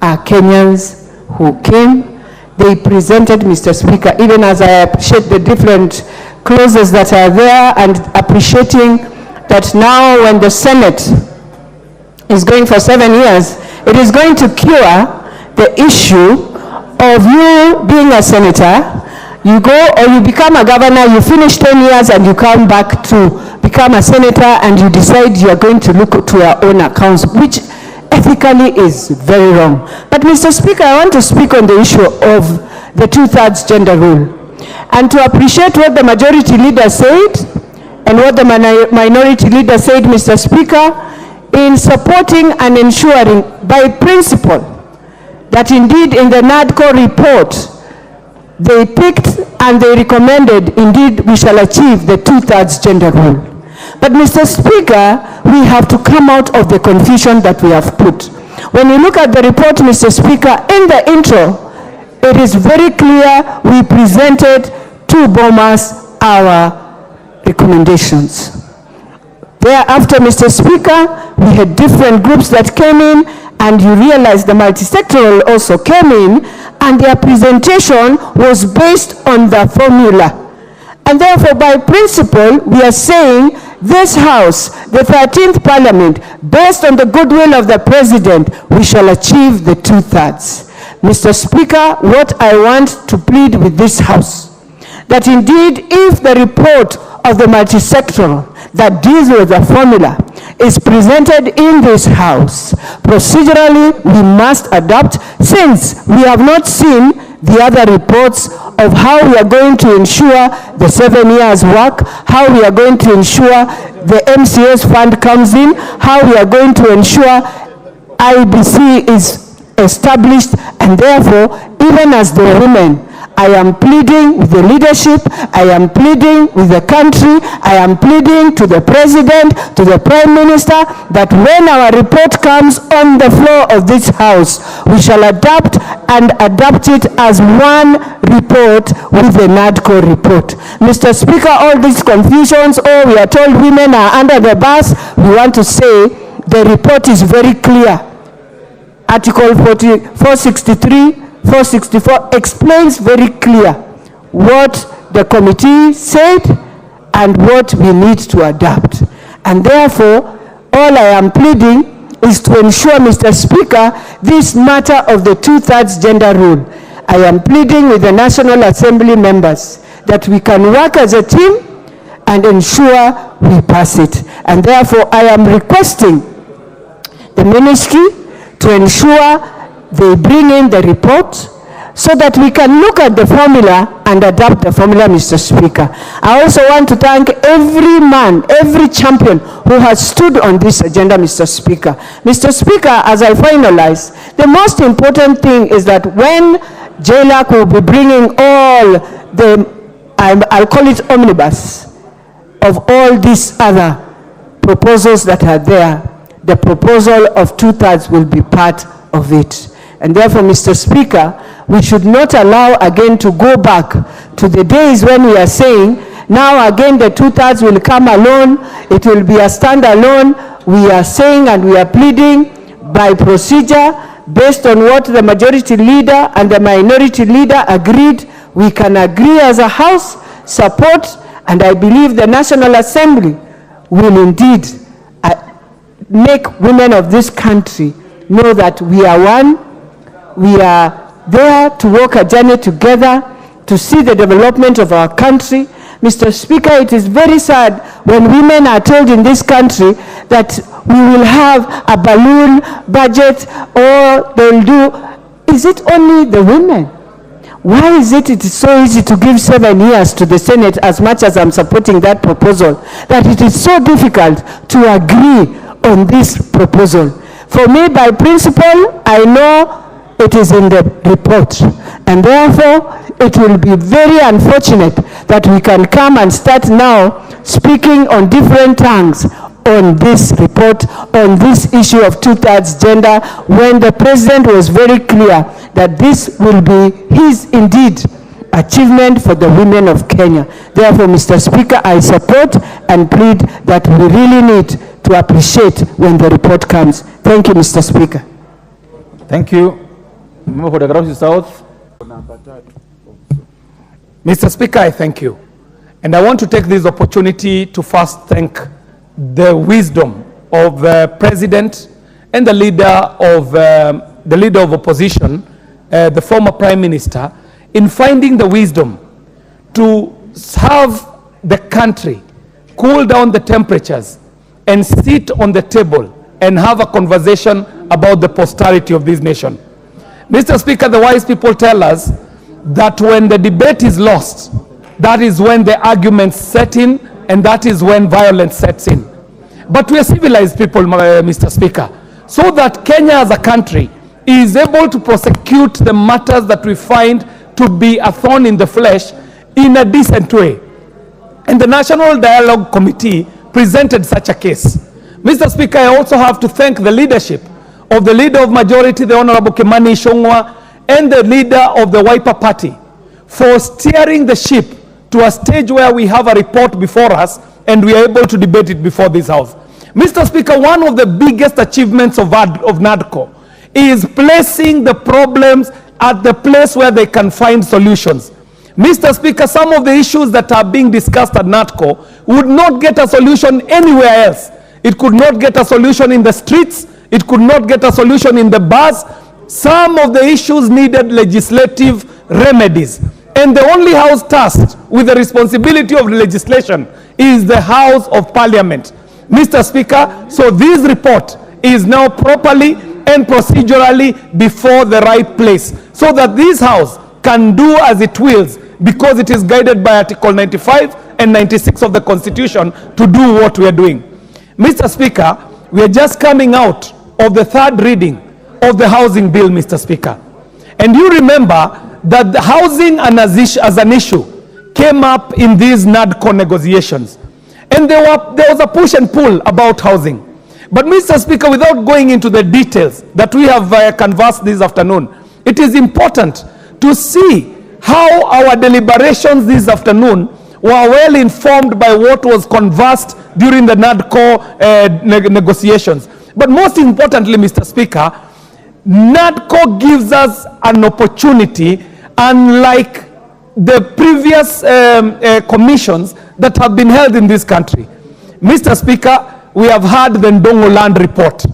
are Kenyans who came. They presented, Mr. Speaker, even as I appreciate the different clauses that are there and appreciating that now when the Senate is going for 7 years, it is going to cure the issue of you being a senator, you go or you become a governor, you finish 10 years and you come back to become a senator and you decide you are going to look to your own accounts, which ethically is very wrong. But Mr. Speaker, I want to speak on the issue of the 2/3 gender rule and to appreciate what the majority leader said and what the minority leader said, Mr. Speaker, in supporting and ensuring by principle that indeed in the NADCO report they picked and they recommended indeed we shall achieve the 2/3 gender rule. But Mr. Speaker, we have to come out of the confusion that we have put. When you look at the report, Mr. Speaker, in the intro, it is very clear we presented to Bomas our recommendations. Thereafter, Mr. Speaker, we had different groups that came in, and you realize the multi-sectoral also came in and their presentation was based on the formula. And therefore, by principle, we are saying this House, the 13th Parliament, based on the goodwill of the President, we shall achieve the 2/3. Mr. Speaker, what I want to plead with this House, that indeed if the report of the multisectoral that deals with the formula is presented in this House, procedurally we must adopt, since we have not seen the other reports of how we are going to ensure the 7 years work, how we are going to ensure the MCS fund comes in, how we are going to ensure IBC is established, and therefore, even as the women, I am pleading with the leadership, I am pleading with the country, I am pleading to the President, to the Prime Minister, that when our report comes on the floor of this House, we shall adapt it as one report with the NADCO report. Mr. Speaker, all these confusions, we are told women are under the bus, we want to say the report is very clear. Article 463, 464 explains very clear what the committee said and what we need to adapt. And therefore, all I am pleading is to ensure, Mr. Speaker, this matter of the 2/3 gender rule. I am pleading with the National Assembly members that we can work as a team and ensure we pass it. And therefore, I am requesting the ministry to ensure they bring in the report so that we can look at the formula and adapt the formula, Mr. Speaker. I also want to thank every man, every champion who has stood on this agenda, Mr. Speaker. Mr. Speaker, as I finalize, the most important thing is that when JLAC will be bringing all the, I'll call it omnibus, of all these other proposals that are there, the proposal of 2/3 will be part of it. And therefore, Mr. Speaker, we should not allow again to go back to the days when we are saying, now again the 2/3 will come alone, it will be a standalone. We are saying and we are pleading by procedure, based on what the majority leader and the minority leader agreed, we can agree as a House, support, and I believe the National Assembly will indeed make women of this country know that we are one, we are there to walk a journey together to see the development of our country. Mr. Speaker, it is very sad when women are told in this country that we will have a balloon budget or they'll do. Is it only the women? Why is it so easy to give 7 years to the Senate, as much as I'm supporting that proposal, that it is so difficult to agree on this proposal? For me, by principle, I know it is in the report, and therefore it will be very unfortunate that we can come and start now speaking on different tongues on this report, on this issue of 2/3 gender, when the President was very clear that this will be his indeed achievement for the women of Kenya. Therefore, Mr. Speaker, I support and plead that we really need to appreciate when the report comes. Thank you, Mr. Speaker. Thank you. Member for the Gausi South. Mr. Speaker, I thank you. And I want to take this opportunity to first thank the wisdom of the President and the leader of opposition, the former Prime Minister, in finding the wisdom to have the country cool down the temperatures and sit on the table and have a conversation about the posterity of this nation. Mr. Speaker, the wise people tell us that when the debate is lost, that is when the arguments set in, and that is when violence sets in. But we are civilized people, Mr. Speaker, so that Kenya as a country is able to prosecute the matters that we find to be a thorn in the flesh in a decent way. And the National Dialogue Committee presented such a case. Mr. Speaker, I also have to thank the leadership of the Leader of Majority, the Honorable Kimani Ichung'wah, and the Leader of the Wiper Party for steering the ship to a stage where we have a report before us and we are able to debate it before this House. Mr. Speaker, one of the biggest achievements of NADCO is placing the problems at the place where they can find solutions. Mr. Speaker, some of the issues that are being discussed at NATCO would not get a solution anywhere else. It could not get a solution in the streets. It could not get a solution in the bars. Some of the issues needed legislative remedies. And the only house tasked with the responsibility of legislation is the House of Parliament. Mr. Speaker, so this report is now properly and procedurally before the right place, so that this House can do as it wills, because it is guided by Article 95 and 96 of the Constitution to do what we are doing. Mr. Speaker, we are just coming out of the third reading of the housing bill, Mr. Speaker. And you remember that the housing as an issue came up in these NADCO negotiations. And there was a push and pull about housing. But Mr. Speaker, without going into the details that we have canvassed this afternoon, it is important to see how our deliberations this afternoon were well informed by what was conversed during the NADCO negotiations. But most importantly, Mr. Speaker, NADCO gives us an opportunity, unlike the previous commissions that have been held in this country. Mr. Speaker, we have had the Ndongo Land Report.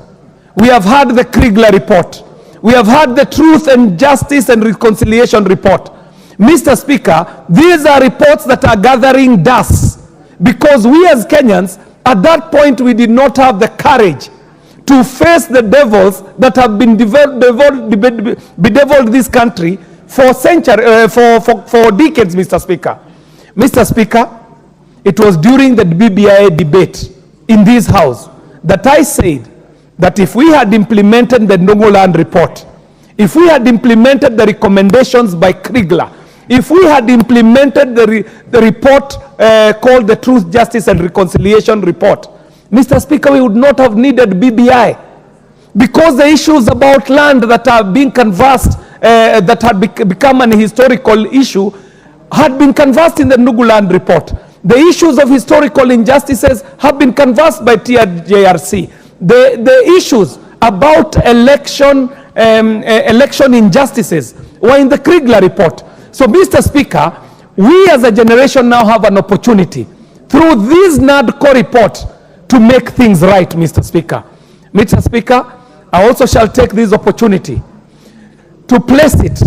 We have had the Kriegler Report. We have had the Truth and Justice and Reconciliation Report. Mr. Speaker, these are reports that are gathering dust, because we as Kenyans, at that point, we did not have the courage to face the devils that have been bedeviled this country for centuries, for decades, Mr. Speaker. Mr. Speaker, it was during the BBI debate in this House that I said that if we had implemented the Ndongo Land Report, if we had implemented the recommendations by Kriegler, if we had implemented the report called the Truth, Justice and Reconciliation Report, Mr. Speaker, we would not have needed BBI, because the issues about land that are being canvassed, that had become an historical issue, had been canvassed in the Ndongo Land Report. The issues of historical injustices have been canvassed by TRJRC. The issues about election injustices were in the Kriegler Report. So, Mr. Speaker, we as a generation now have an opportunity through this NADCO report to make things right, Mr. Speaker. Mr. Speaker, I also shall take this opportunity to place it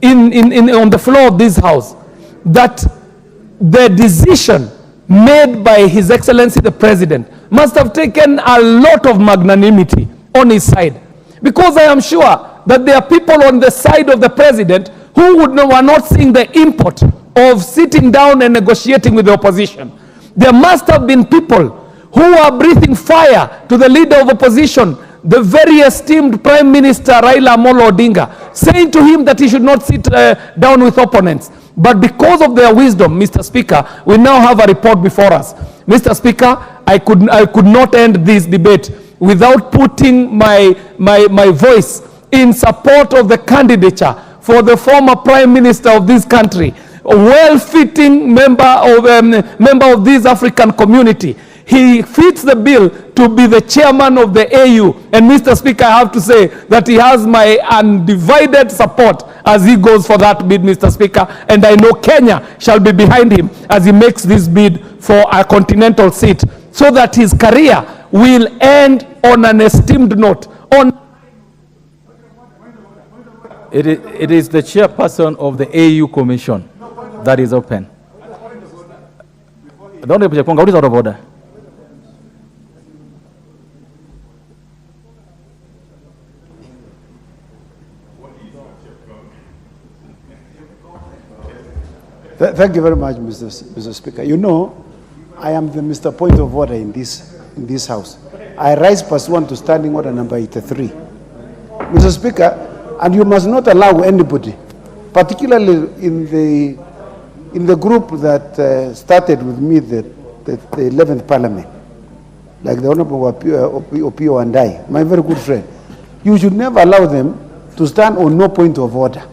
on the floor of this House that the decision made by His Excellency the President must have taken a lot of magnanimity on his side, because I am sure that there are people on the side of the President who were not seeing the import of sitting down and negotiating with the opposition. There must have been people who are breathing fire to the leader of opposition, the very esteemed Prime Minister Raila Odinga, saying to him that he should not sit down with opponents. But because of their wisdom, Mr. Speaker, we now have a report before us. Mr. Speaker, I could not end this debate without putting my voice in support of the candidature for the former Prime Minister of this country, a well-fitting member of this African community. He fits the bill to be the chairman of the AU. And Mr. Speaker, I have to say that he has my undivided support as he goes for that bid, Mr. Speaker. And I know Kenya shall be behind him as he makes this bid for a continental seat, so that his career will end on an esteemed note. It is the chairperson of the AU Commission that is open. The Honorable Jakonga, what is out of order? Thank you very much, Mr. Speaker. You know, I am the Mr. Point of Order in this House. I rise pursuant to Standing Order number 83. Mr. Speaker, and you must not allow anybody, particularly in the group that started with me the 11th Parliament, like the Honorable Opio and I, my very good friend, you should never allow them to stand on no point of order.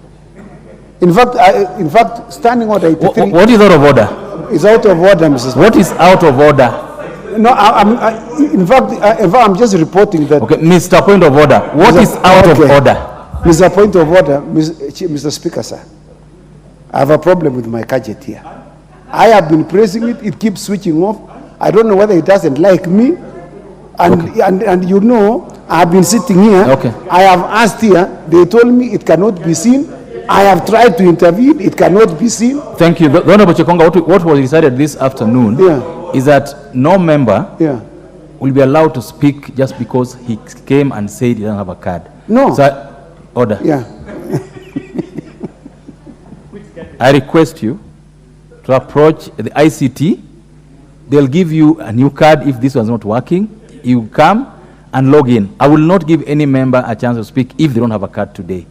In fact, Standing Order 83... What is out of order? It's out of order, Mrs. Speaker. What is out of order? No, in fact, I'm just reporting that... Okay, Mr. Point of Order, what is out of order? Mr. Point of order, Mr. Speaker, sir. I have a problem with my gadget here. I have been pressing it, it keeps switching off. I don't know whether it doesn't like me. And you know, I've been sitting here. Okay. I have asked here, they told me it cannot be seen. I have tried to intervene, it cannot be seen. Thank you. Honorable Chekonga, what was decided this afternoon is that no member will be allowed to speak just because he came and said he doesn't have a card. No. So, order. Yeah. I request you to approach the ICT. They'll give you a new card if this was not working. You come and log in. I will not give any member a chance to speak if they don't have a card today.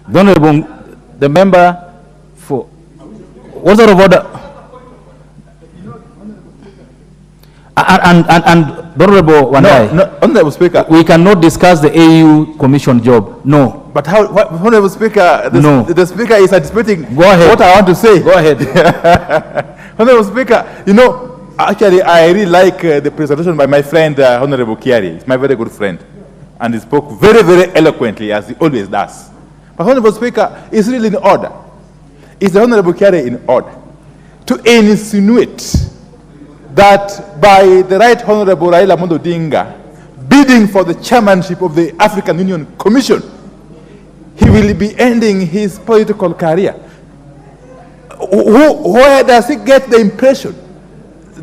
The member for what sort of order? And Honorable Wandai, no, Honorable Speaker, we cannot discuss the AU Commission job. No. But how, Honorable Speaker, the Speaker is anticipating ahead. What I want to say. Go ahead. Honorable Speaker, you know, actually, I really like the presentation by my friend, Honorable Kiari. He's my very good friend. And he spoke very, very eloquently, as he always does. But Honorable Speaker, it's really in order. Is the Honorable Kiari in order to insinuate that by the Right Honorable Raila Odinga bidding for the chairmanship of the African Union Commission, he will be ending his political career? Where does he get the impression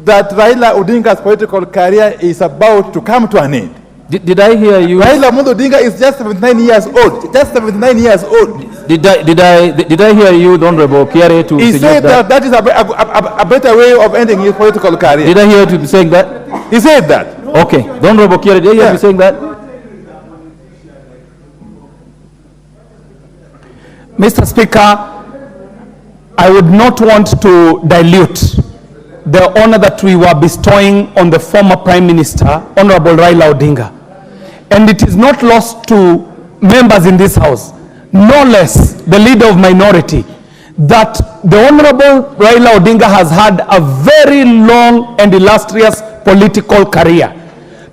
that Raila Odinga's political career is about to come to an end? Did I hear you? Raila Odinga is just 79 years old. Just 79 years old. Did I hear you, Honorable Kiari, to he suggest said that is a better way of ending his political career. Did I hear you saying that? He said that. Okay. Honorable Kiari, did I hear you saying that? Mr. Speaker, I would not want to dilute the honor that we were bestowing on the former Prime Minister, Honorable Raila Odinga. And it is not lost to members in this House, no less the leader of minority, that the Honorable Raila Odinga has had a very long and illustrious political career,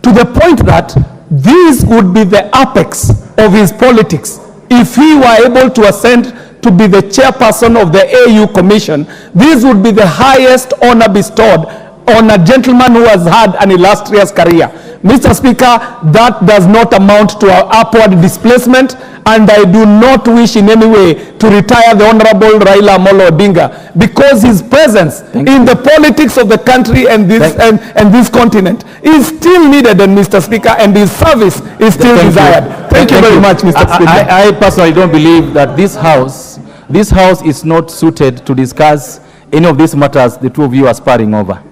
to the point that this would be the apex of his politics. If he were able to ascend to be the chairperson of the AU Commission, this would be the highest honor bestowed on a gentleman who has had an illustrious career. Mr. Speaker, that does not amount to an upward displacement, and I do not wish in any way to retire the Honorable Raila Amolo Odinga, because his presence in the politics of the country and this continent is still needed, and Mr. Speaker, and his service is still desired. Thank you very much, Mr. Speaker. I personally don't believe that this House is not suited to discuss any of these matters the two of you are sparring over.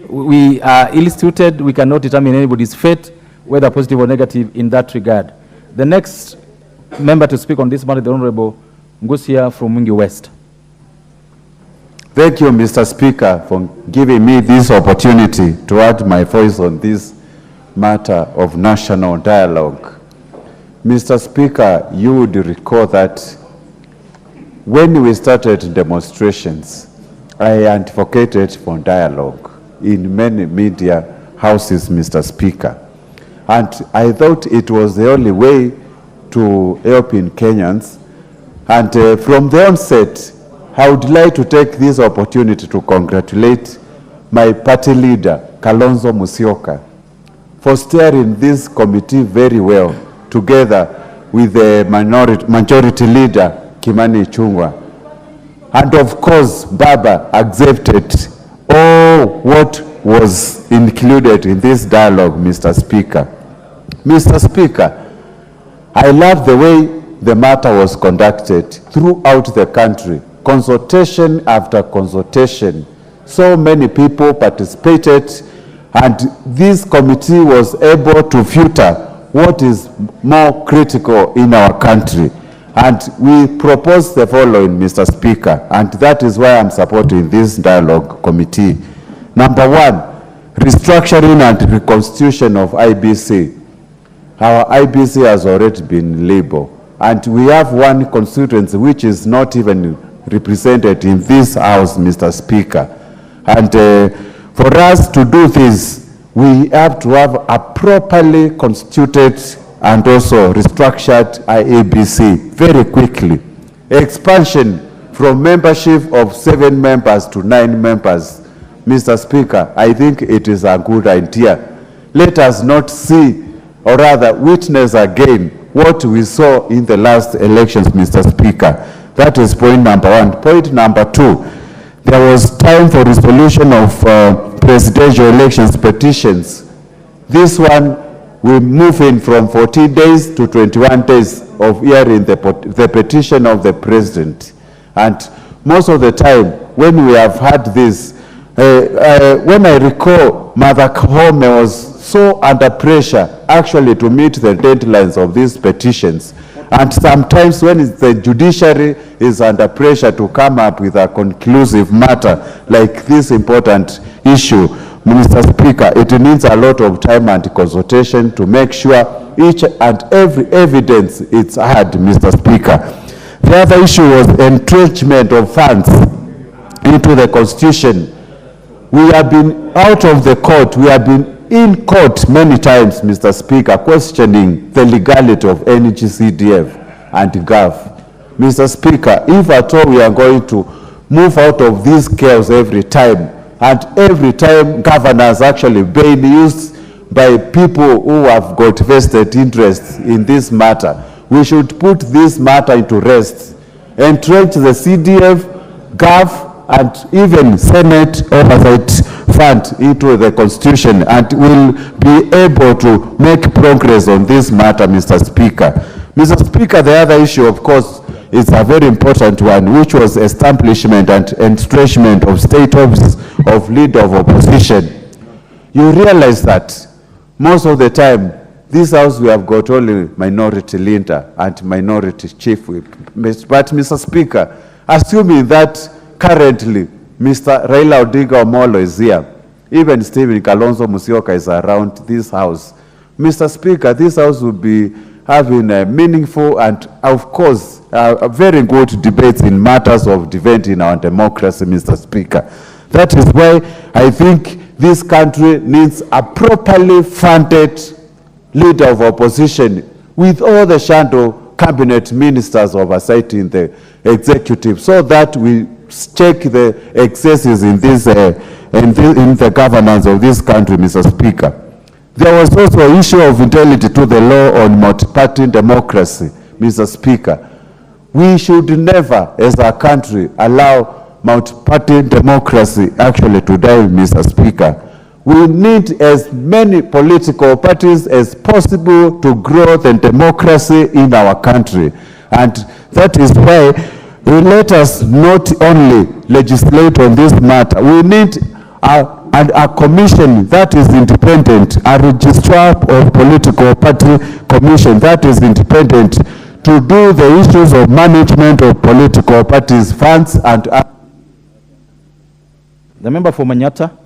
We are ill-suited. We cannot determine anybody's fate, whether positive or negative, in that regard. The next member to speak on this matter, the Honorable Ngusia from Mwingi West. Thank you, Mr. Speaker, for giving me this opportunity to add my voice on this matter of national dialogue. Mr. Speaker, you would recall that when we started demonstrations, I advocated for dialogue in many media houses, Mr. Speaker. And I thought it was the only way to help in Kenyans. And from the onset, I would like to take this opportunity to congratulate my party leader, Kalonzo Musyoka, for steering this committee very well, together with the majority leader, Kimani Ichung'wah. And of course, Baba accepted all what was included in this dialogue, Mr. Speaker. Mr. Speaker, I love the way the matter was conducted throughout the country, consultation after consultation. So many people participated, and this committee was able to filter what is more critical in our country. And we propose the following, Mr. Speaker, and that is why I'm supporting this dialogue committee. Number one, restructuring and reconstitution of IBC. Our IBC has already been labeled, and we have one constituency which is not even represented in this House, Mr. Speaker. And for us to do this, we have to have a properly constituted and also restructured IEBC very quickly. Expansion from membership of 7 members to 9 members. Mr. Speaker, I think it is a good idea. Let us not see, or rather witness again, what we saw in the last elections, Mr. Speaker. That is point number 1. Point number 2, there was time for resolution of presidential elections petitions. This one will move in from 14 days to 21 days of hearing the petition of the president. And most of the time, when we have had this, when I recall, Mother Koome was so under pressure actually to meet the deadlines of these petitions. And sometimes when the judiciary is under pressure to come up with a conclusive matter like this important issue, Mr. Speaker, it needs a lot of time and consultation to make sure each and every evidence is heard, Mr. Speaker. The other issue was entrenchment of funds into the Constitution. We have been out of the court, we have been in court many times, Mr. Speaker, questioning the legality of NGCDF and GAF. Mr. Speaker, if at all we are going to move out of this chaos every time, and every time governors actually being used by people who have got vested interest in this matter, we should put this matter into rest, entrench the CDF, GAF, and even Senate oversight fund into the Constitution, and will be able to make progress on this matter, Mr. Speaker. Mr. Speaker, the other issue, of course, is a very important one, which was establishment and entrenchment of state office of leader of opposition. You realize that most of the time, this house we have got only minority leader and minority chief whip. But Mr. Speaker, assuming that currently Mr. Raila Odinga Omolo is here, even Stephen Kalonzo Musyoka is around this house, Mr. Speaker, this house will be having a meaningful and, of course, a very good debates in matters of defending our democracy, Mr. Speaker. That is why I think this country needs a properly funded leader of opposition with all the shadow cabinet ministers oversighting the executive, so that we check the excesses in this in the governance of this country, Mr. Speaker. There was also an issue of fidelity to the law on multi-party democracy, Mr. Speaker. We should never, as a country, allow multi-party democracy actually to die, Mr. Speaker. We need as many political parties as possible to grow the democracy in our country. And that is why we let us not only legislate on this matter, we need a commission that is independent, a registrar of political party commission that is independent to do the issues of management of political parties, funds, and... The member for Manyata.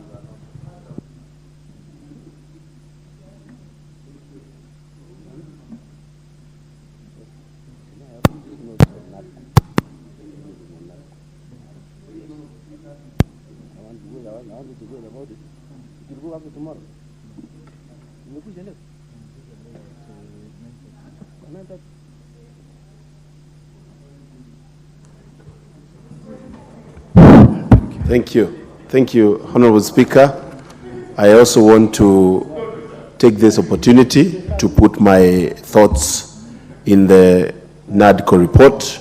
Thank you. Thank you, Honorable Speaker. I also want to take this opportunity to put my thoughts in the NADCO report.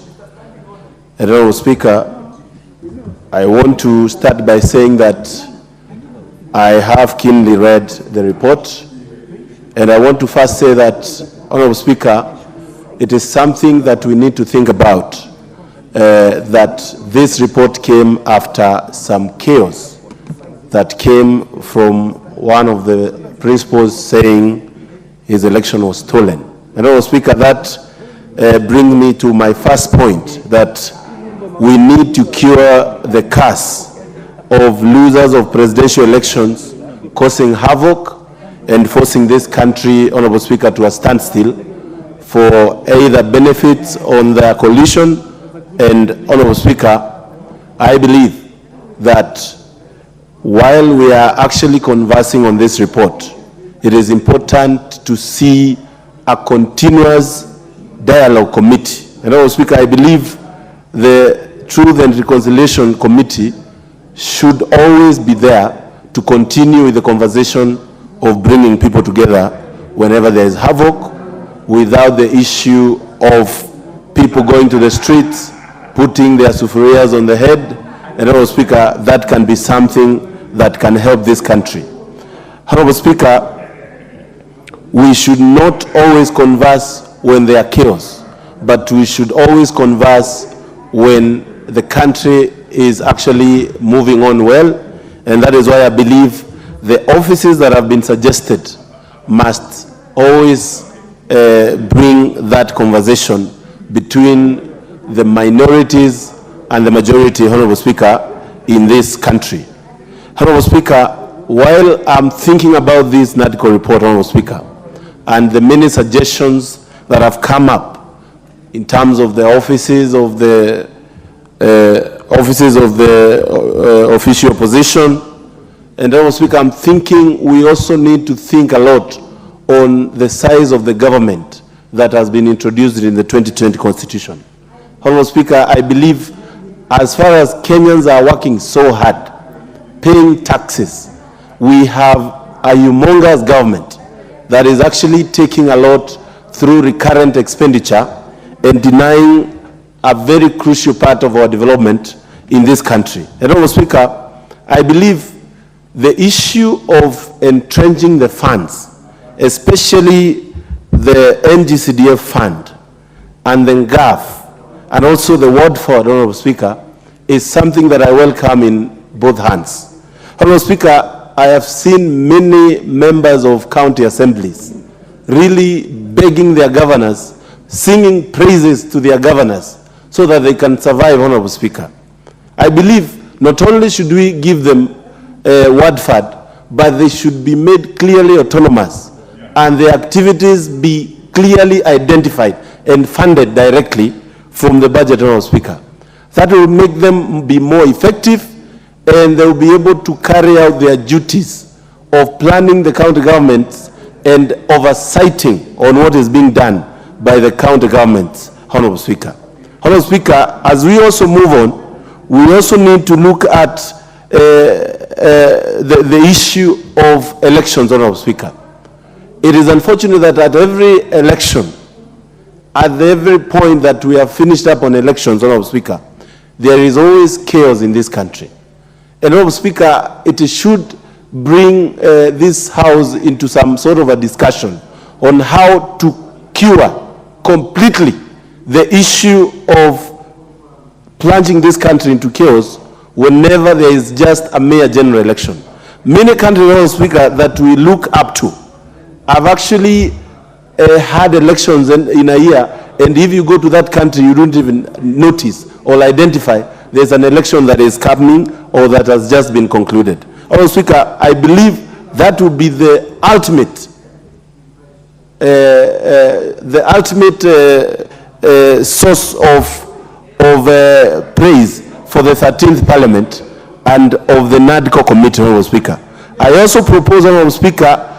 Honorable Speaker, I want to start by saying that I have keenly read the report, and I want to first say that, Honorable Speaker, it is something that we need to think about, that this report came after some chaos that came from one of the principals saying his election was stolen. And Honorable Speaker, that brings me to my first point, that we need to cure the curse of losers of presidential elections causing havoc and forcing this country, Honorable Speaker, to a standstill for either benefits on their coalition. And Honorable Speaker, I believe that while we are actually conversing on this report, it is important to see a continuous dialogue committee. And Honorable Speaker, I believe the Truth and Reconciliation Committee should always be there to continue with the conversation of bringing people together whenever there is havoc, without the issue of people going to the streets, putting their sufurias on the head. And Honorable Speaker, that can be something that can help this country. Honorable Speaker, we should not always converse when there are chaos, but we should always converse when the country is actually moving on well. And that is why I believe the offices that have been suggested must always bring that conversation between the minorities and the majority, Honorable Speaker, in this country. Honorable Speaker, while I'm thinking about this NADCO report, Honorable Speaker, and the many suggestions that have come up in terms of the offices of the official opposition, and Honorable Speaker, I'm thinking we also need to think a lot on the size of the government that has been introduced in the 2020 Constitution. Honorable Speaker, I believe as far as Kenyans are working so hard, paying taxes, we have a humongous government that is actually taking a lot through recurrent expenditure and denying a very crucial part of our development in this country. And Honorable Speaker, I believe the issue of entrenching the funds, especially the NGCDF fund and the GAF, and also the word for Honorable Speaker, is something that I welcome in both hands. Honorable Speaker, I have seen many members of county assemblies really begging their governors, singing praises to their governors so that they can survive, Honorable Speaker. I believe not only should we give them word fund, but they should be made clearly autonomous and their activities be clearly identified and funded directly from the budget, Honorable Speaker. That will make them be more effective and they will be able to carry out their duties of planning the county governments and oversighting on what is being done by the county governments, Honorable Speaker. Honorable Speaker, as we also move on, we also need to look at the issue of elections, Honorable Speaker. It is unfortunate that at every election, at every point that we have finished up on elections, Honorable Speaker, there is always chaos in this country. And Honorable Speaker, it should bring this House into some sort of a discussion on how to cure completely the issue of plunging this country into chaos whenever there is just a mayor general election. Many countries, Honorable Speaker, that we look up to have actually had elections in a year, and if you go to that country, you don't even notice or identify there's an election that is coming or that has just been concluded. Honorable Speaker, I believe that would be the ultimate source of praise for the 13th Parliament and of the NADCO committee, Honorable Speaker. I also propose, Honorable Speaker,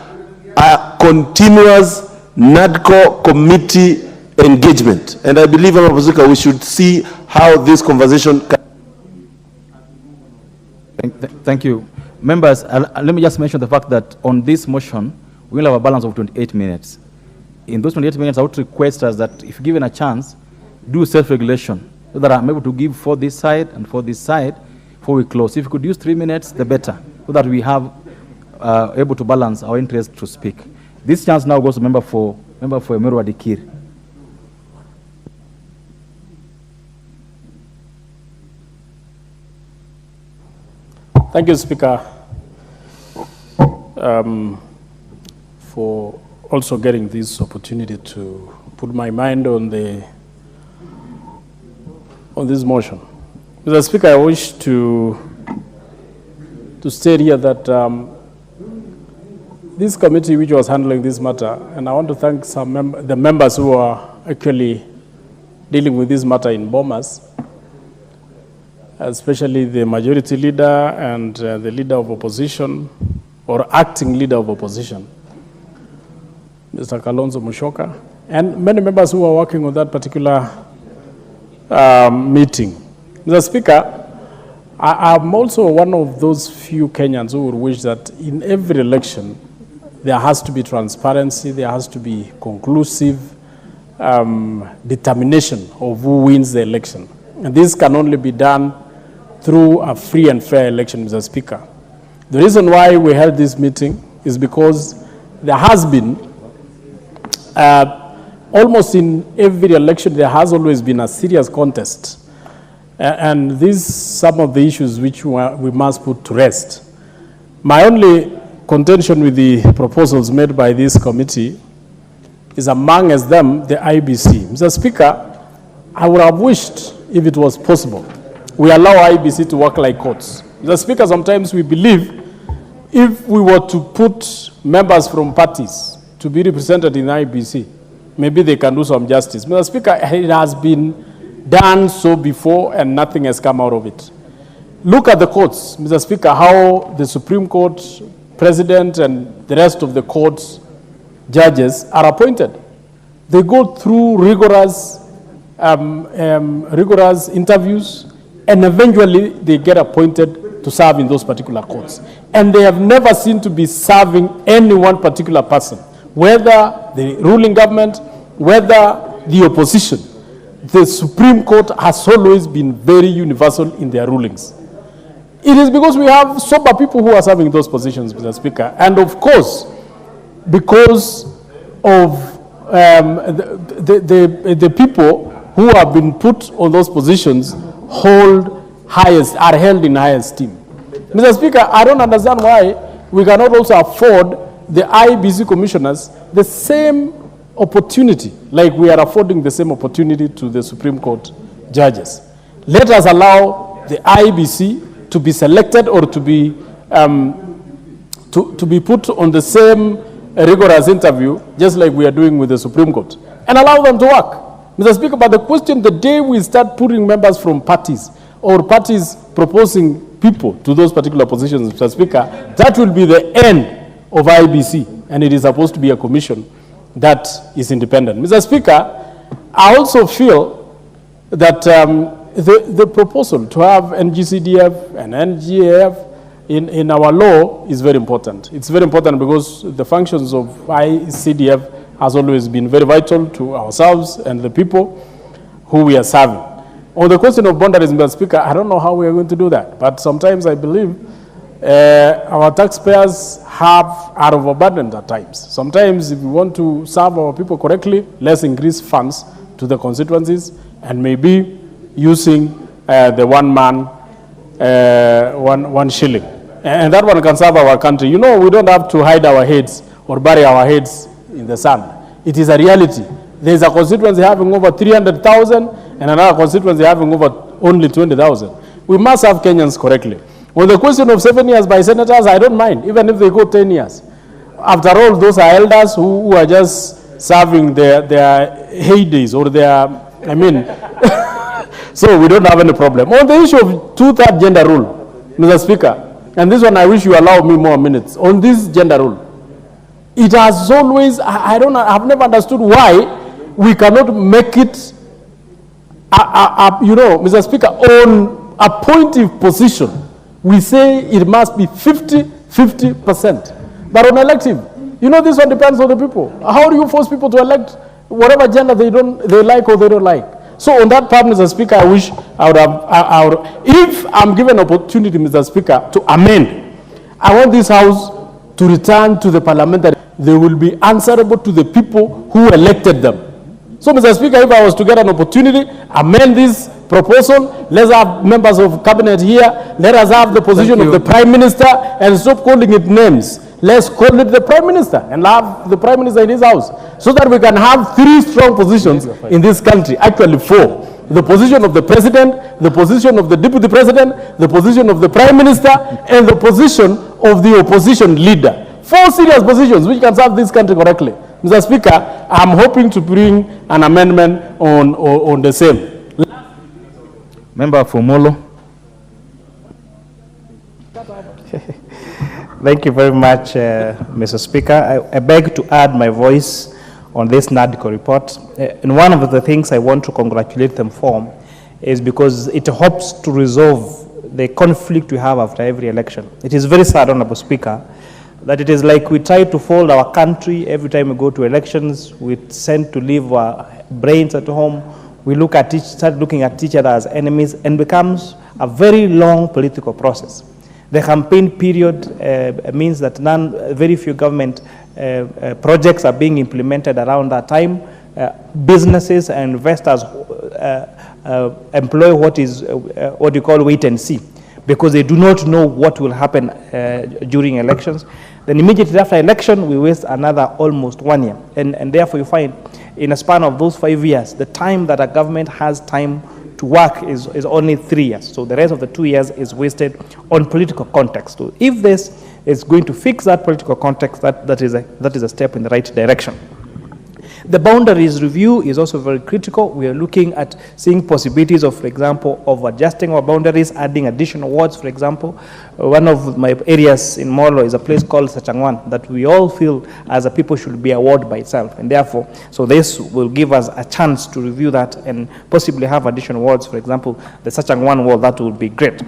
a continuous NADCO committee engagement. And I believe, Honorable Speaker, we should see how this conversation can. Thank you. Members, let me just mention the fact that on this motion, we will have a balance of 28 minutes. In those 28 minutes, I would request us that if given a chance, do self-regulation so that I'm able to give for this side and for this side before we close. If you could use 3 minutes, the better, so that we have able to balance our interest to speak. This chance now goes to member for Emeru Adikir. Thank you, Speaker, for also getting this opportunity to put my mind on this motion. Mr. Speaker, I wish to state here that this committee which was handling this matter, and I want to thank the members who are actually dealing with this matter in Bomas, especially the majority leader and the leader of opposition, or acting leader of opposition. Mr. Kalonzo Musyoka, and many members who are working on that particular meeting. Mr. Speaker, I'm also one of those few Kenyans who would wish that in every election, there has to be transparency, there has to be conclusive determination of who wins the election. And this can only be done through a free and fair election, Mr. Speaker. The reason why we held this meeting is because there has been, almost in every election, there has always been a serious contest. And these some of the issues which we must put to rest. My only contention with the proposals made by this committee is amongst them the IBC. Mr. Speaker, I would have wished, if it was possible, we allow IBC to work like courts. Mr. Speaker, sometimes we believe if we were to put members from parties to be represented in IBC, maybe they can do some justice. Mr. Speaker, it has been done so before and nothing has come out of it. Look at the courts, Mr. Speaker, how the Supreme Court President and the rest of the courts judges are appointed. They go through rigorous interviews, and eventually they get appointed to serve in those particular courts. And they have never seemed to be serving any one particular person, whether the ruling government, whether the opposition. The Supreme Court has always been very universal in their rulings. It is because we have sober people who are serving those positions, Mr. Speaker. And of course, because of the people who have been put on those positions are held in high esteem. Mr. Speaker, I don't understand why we cannot also afford the IBC commissioners the same opportunity, like we are affording the same opportunity to the Supreme Court judges. Let us allow the IBC to be selected or to be put on the same rigorous interview, just like we are doing with the Supreme Court, and allow them to work. Mr. Speaker, but the question, the day we start putting members from parties or parties proposing people to those particular positions, Mr. Speaker, that will be the end of IBC, and it is supposed to be a commission that is independent. Mr. Speaker, I also feel that the proposal to have NGCDF and NGAF in our law is very important. It's very important because the functions of ICDF has always been very vital to ourselves and the people who we are serving. On the question of boundaries, Mr. Speaker, I don't know how we are going to do that, but sometimes I believe our taxpayers are overburdened at times. Sometimes if we want to serve our people correctly, let's increase funds to the constituencies and maybe using the one man, one shilling. And that one can serve our country. You know, we don't have to hide our heads or bury our heads in the sand. It is a reality. There is a constituency having over 300,000 and another constituency having over only 20,000. We must serve Kenyans correctly. On the question of 7 years by senators, I don't mind, even if they go 10 years. After all, those are elders who are just serving their heydays or so we don't have any problem. On the issue of two-third gender rule, Mr. Speaker, and this one I wish you allow me more minutes, on this gender rule, it has always, I've never understood why we cannot make it, Mr. Speaker, on appointive position. We say it must be 50%. But on elective, this one depends on the people. How do you force people to elect whatever gender they like or they don't like? So on that part, Mr. Speaker, I wish I would, if I'm given opportunity, Mr. Speaker, to amend, I want this House to return to the parliamentary. They will be answerable to the people who elected them. So, Mr. Speaker, if I was to get an opportunity, amend this proposal, let's have members of cabinet here, let us have the position of the Prime Minister and stop calling it names. Let's call it the Prime Minister and have the Prime Minister in his house so that we can have 3 strong positions in this country, actually 4. The position of the President, the position of the Deputy President, the position of the Prime Minister, and the position of the opposition leader. 4 serious positions which can serve this country correctly. Mr. Speaker, I'm hoping to bring an amendment on the same. Member for Molo. Thank you very much, Mr. Speaker. I beg to add my voice on this NADCO report. And one of the things I want to congratulate them for is because it hopes to resolve the conflict we have after every election. It is very sad, Honorable Speaker, that it is like we try to fold our country every time we go to elections. We tend to leave our brains at home. We start looking at each other as enemies, and becomes a very long political process. The campaign period means that very few government projects are being implemented around that time. Businesses and investors employ what you call wait and see, because they do not know what will happen during elections. Then immediately after election, we waste another almost 1 year. And therefore you find in a span of those 5 years, the time that a government has time to work is only 3 years. So the rest of the 2 years is wasted on political context. So if this is going to fix that political context, that is a step in the right direction. The boundaries review is also very critical. We are looking at seeing possibilities of, for example, of adjusting our boundaries, adding additional wards, for example. One of my areas in Molo is a place called Sachangwan that we all feel as a people should be a ward by itself. And therefore, so this will give us a chance to review that and possibly have additional wards. For example, the Sachangwan ward, that would be great.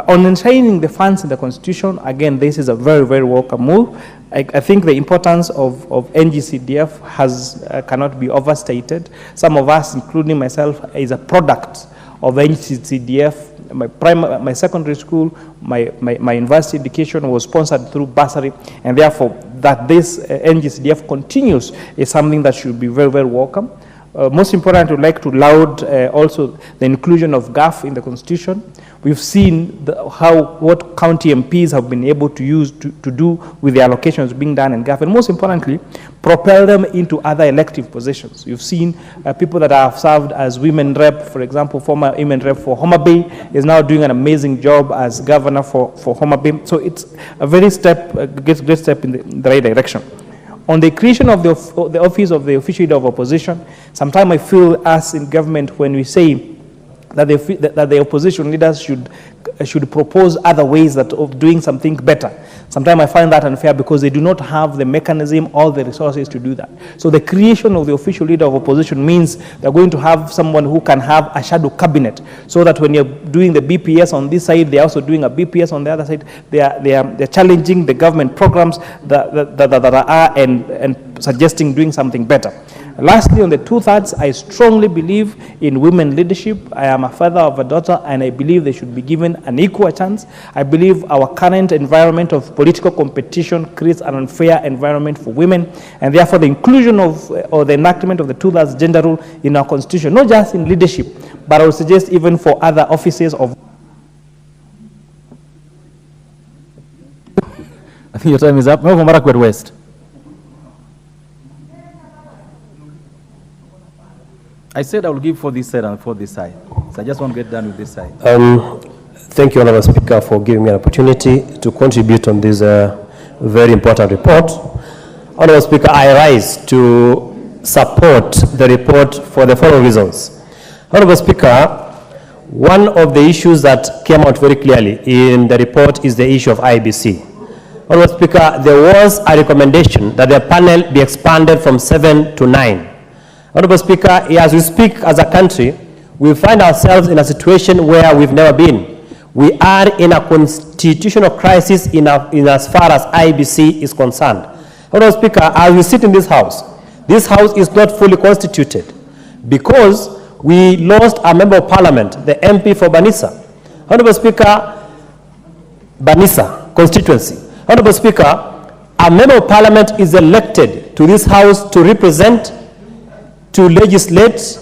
On enshrining the funds in the Constitution, again, this is a very, very welcome move. I think the importance of NGCDF cannot be overstated. Some of us, including myself, is a product of NGCDF. My secondary school, my university education was sponsored through bursary, and therefore that this NGCDF continues is something that should be very, very welcome. Most important, I would like to laud also the inclusion of GAF in the Constitution. We've seen what county MPs have been able to use to do with the allocations being done in GAF, and most importantly, propel them into other elective positions. You've seen people that have served as women rep, for example, former women rep for Homa Bay is now doing an amazing job as governor for Homa Bay. So it's a very great step in the right direction. On the creation of the office of the official leader of opposition, sometimes I feel us in government, when we say that the opposition leaders should propose other ways of doing something better. Sometimes I find that unfair because they do not have the mechanism or the resources to do that. So the creation of the official leader of opposition means they're going to have someone who can have a shadow cabinet, so that when you're doing the BPS on this side, they're also doing a BPS on the other side. They're challenging the government programs that are and suggesting doing something better. Lastly, on the 2/3, I strongly believe in women leadership. I am a father of a daughter, and I believe they should be given an equal chance. I believe our current environment of political competition creates an unfair environment for women, and therefore the inclusion of or the enactment of the 2/3 gender rule in our Constitution, not just in leadership, but I would suggest even for other offices of. I think your time is up. Move Marakwet West. I said I will give for this side and for this side. So I just want to get done with this side. Thank you, Honourable Speaker, for giving me an opportunity to contribute on this very important report. Honourable Speaker, I rise to support the report for the following reasons. Honourable Speaker, one of the issues that came out very clearly in the report is the issue of IBC. Honourable Speaker, there was a recommendation that the panel be expanded from 7 to 9. Honourable Speaker, as we speak as a country, we find ourselves in a situation where we've never been. We are in a constitutional crisis in as far as IBC is concerned. Honourable Speaker, as we sit in this house is not fully constituted because we lost a member of parliament, the MP for Banisa. Honourable Speaker, Banisa constituency. Honourable Speaker, a member of parliament is elected to this house to represent, to legislate,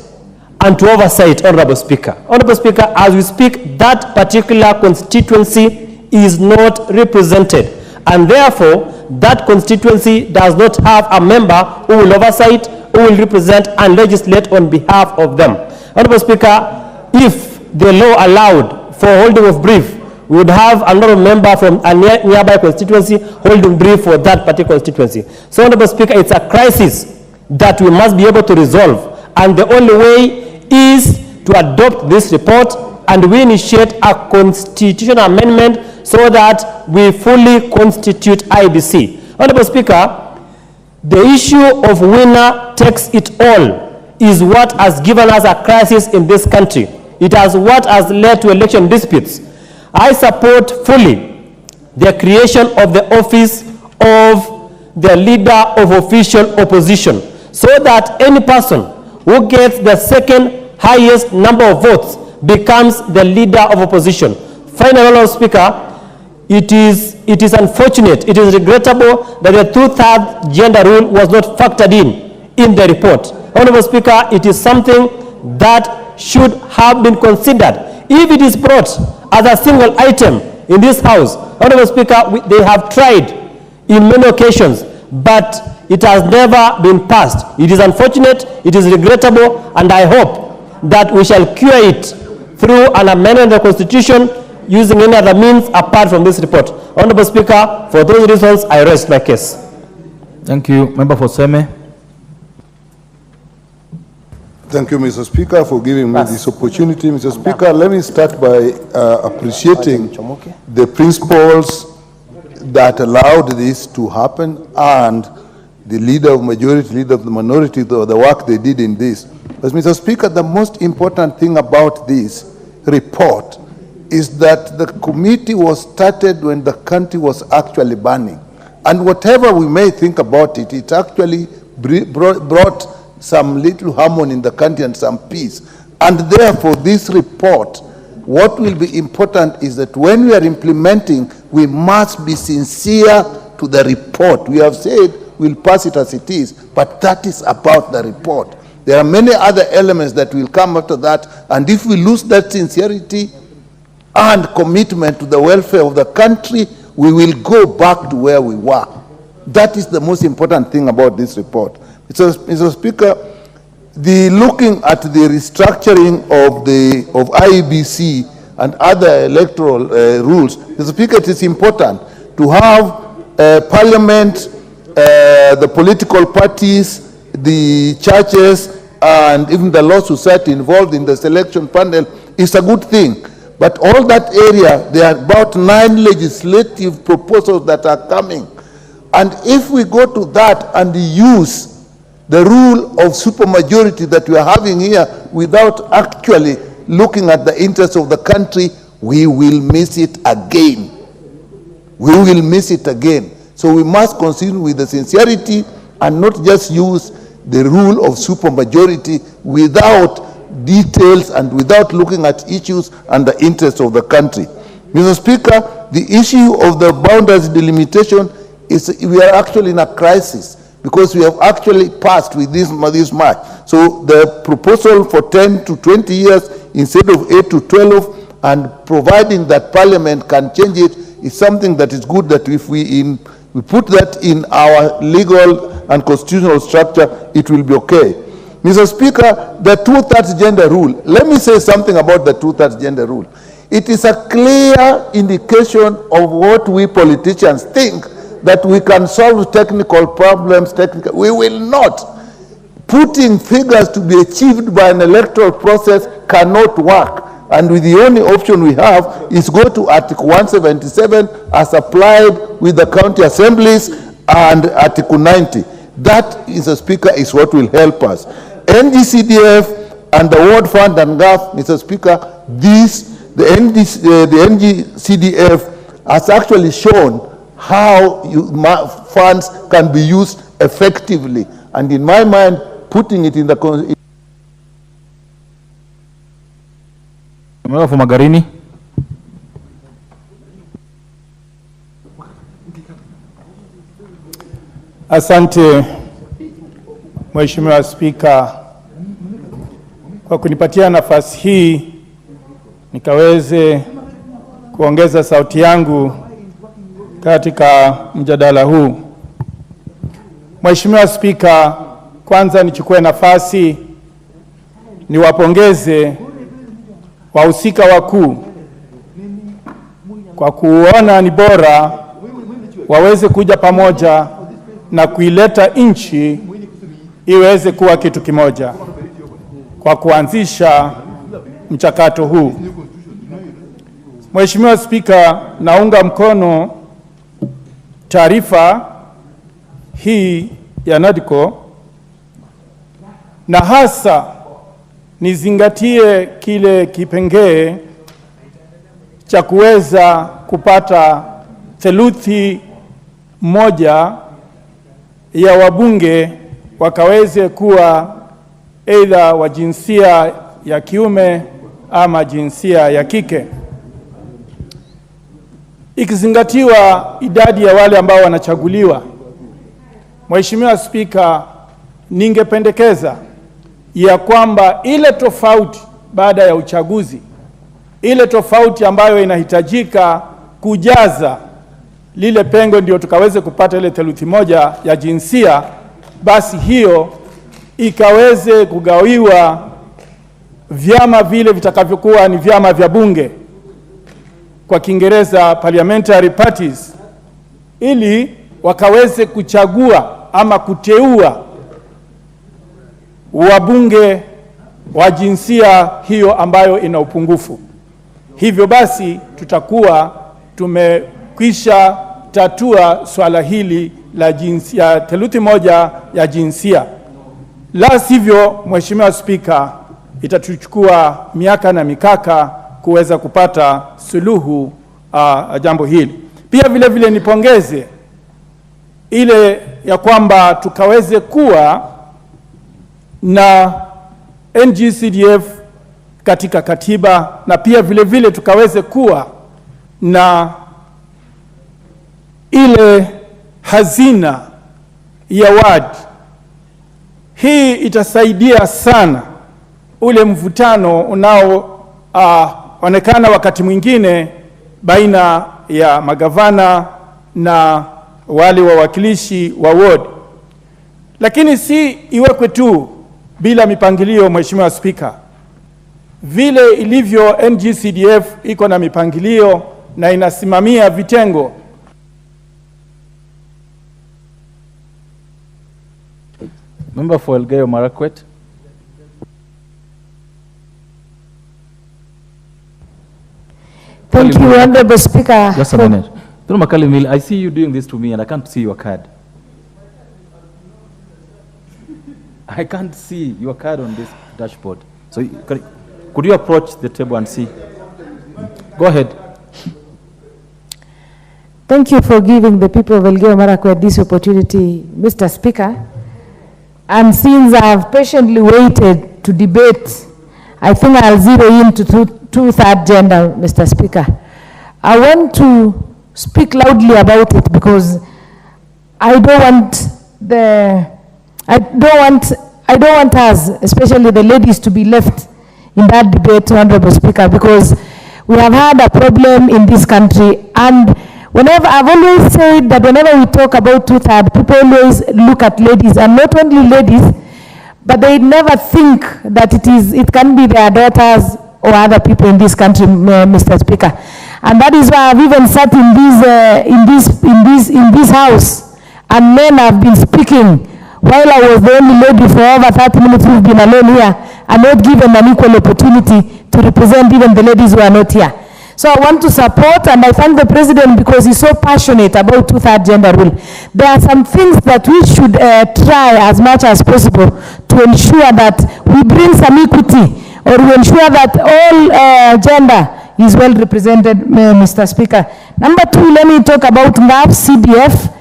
and to oversight. Honourable Speaker. Honourable Speaker, as we speak, that particular constituency is not represented, and therefore that constituency does not have a member who will oversight, who will represent and legislate on behalf of them. Honourable Speaker, if the law allowed for holding of brief, we would have another member from a nearby constituency holding brief for that particular constituency. So, Honourable Speaker, it's a crisis that we must be able to resolve, and the only way is to adopt this report and we initiate a constitutional amendment so that we fully constitute IBC. Honorable Speaker, the issue of winner takes it all is what has given us a crisis in this country. It has what has led to election disputes. I support fully the creation of the office of the leader of official opposition, so that any person who gets the second highest number of votes becomes the leader of opposition. Finally, Honorable Speaker, it is unfortunate, it is regrettable that the 2/3 gender rule was not factored in the report. Honorable Speaker, it is something that should have been considered. If it is brought as a single item in this House, Honorable Speaker, they have tried in many occasions, but it has never been passed. It is unfortunate, it is regrettable, and I hope that we shall cure it through an amendment of the Constitution using any other means apart from this report. Honorable Speaker, for those reasons, I rest my case. Thank you. Member for Seme. Thank you, Mr. Speaker, for giving me this opportunity. Mr. Speaker, let me start by appreciating the principles that allowed this to happen and the leader of majority, leader of the minority, the work they did in this. But Mr. Speaker, the most important thing about this report is that the committee was started when the country was actually burning. And whatever we may think about it, it actually brought some little harmony in the country and some peace. And therefore, this report, what will be important is that when we are implementing, we must be sincere to the report. We have said we'll pass it as it is, but that is about the report. There are many other elements that will come after that, and if we lose that sincerity and commitment to the welfare of the country, we will go back to where we were. That is the most important thing about this report. Mr. Speaker, looking at the restructuring of IEBC and other electoral rules, Mr. Speaker, it is important to have Parliament, the political parties, the churches, and even the law society involved in the selection panel is a good thing. But all that area, there are about 9 legislative proposals that are coming. And if we go to that and use the rule of supermajority that we are having here without actually looking at the interests of the country, we will miss it again. We will miss it again. So we must continue with the sincerity and not just use the rule of supermajority without details and without looking at issues and the interests of the country. Mr. Speaker, the issue of the boundaries delimitation is we are actually in a crisis because we have actually passed with this March. So the proposal for 10 to 20 years instead of 8 to 12 and providing that Parliament can change it is something that is good, that if we put that in our legal and constitutional structure, it will be okay. Mr. Speaker, the 2/3 gender rule, let me say something about the 2/3 gender rule. It is a clear indication of what we politicians think, that we can solve technical problems. We will not. Putting figures to be achieved by an electoral process cannot work. And with the only option we have is go to Article 177 as applied with the county assemblies and Article 90. That, Mr. Speaker, is what will help us. NGCDF and the World Fund and GAF, Mr. Speaker, the NGCDF has actually shown how funds can be used effectively. And in my mind, putting it in the for Magarini. Asante Mheshimiwa Spika kwa kunipatia nafasi hii nikaweze kuongeza sauti yangu katika mjadala huu. Mheshimiwa Spika, kwanza nichukue nafasi niwapongeze wahusika wakuu kwa kuona ni bora waweze kuja pamoja na kuileta nchi iweze kuwa kitu kimoja kwa kuanzisha mchakato huu. Mheshimiwa Spika, naunga mkono taarifa hii ya NADCO na hasa nizingatie kile kipengee cha kuweza kupata theluthi moja ya wabunge wakaweze kuwa aidha wa jinsia ya kiume ama jinsia ya kike. Ikizingatiwa idadi ya wale ambao wanachaguliwa, Mheshimiwa Spika, ningependekeza ya kwamba ile tofauti baada ya uchaguzi, ile tofauti ambayo inahitajika kujaza lile pengo ndio tukaweze kupata ile theluthi moja ya jinsia, basi hiyo ikaweze kugawiwa vyama vile vitakavyokuwa ni vyama vya bunge, kwa Kiingereza parliamentary parties, ili wakaweze kuchagua ama kuteua wabunge wa jinsia hiyo ambayo ina upungufu. Hivyo basi tutakuwa tumekwisha tatua swala hili la jinsia, theluthi moja ya jinsia. La sivyo, Mheshimiwa Spika, itatuchukua miaka na mikaka kuweza kupata suluhu jambo hili. Pia vile vile nipongeze ile ya kwamba tukaweze kuwa na NGCDF katika katiba, na pia vile vile tukaweze kuwa na ile hazina ya wadi. Hii itasaidia sana ule mvutano unaoonekana wakati mwingine baina ya magavana na wale wawakilishi wa ward. Lakini si iwekwe tu bila mipangilio, Mheshimiwa Spika. Vile ilivyo NGCDF iko na mipangilio na inasimamia vitengo. Member for Elgeyo Marakwet. Thank you, Honorable Speaker. Just a minute. I see you doing this to me and I can't see your card. I can't see your card on this dashboard. So could you approach the table and see? Go ahead. Thank you for giving the people of Elgeyo Marakwet this opportunity, Mr. Speaker. And since I have patiently waited to debate, I think I'll zero in to two-third gender, Mr. Speaker. I want to speak loudly about it because I don't want us, especially the ladies, to be left in that debate, Honorable Speaker, because we have had a problem in this country. And I've always said that whenever we talk about two-third, people always look at ladies, and not only ladies, but they never think that it can be their daughters or other people in this country, Mr. Speaker. And that is why I've even sat in this house, and men have been speaking while I was the only lady for over 30 minutes. We've been alone here and not given an equal opportunity to represent even the ladies who are not here. So I want to support, and I thank the President because he's so passionate about two-third gender rule. There are some things that we should try as much as possible to ensure that we bring some equity, or we ensure that all gender is well represented, Mr. Speaker. Number two, let me talk about NAP, CDF.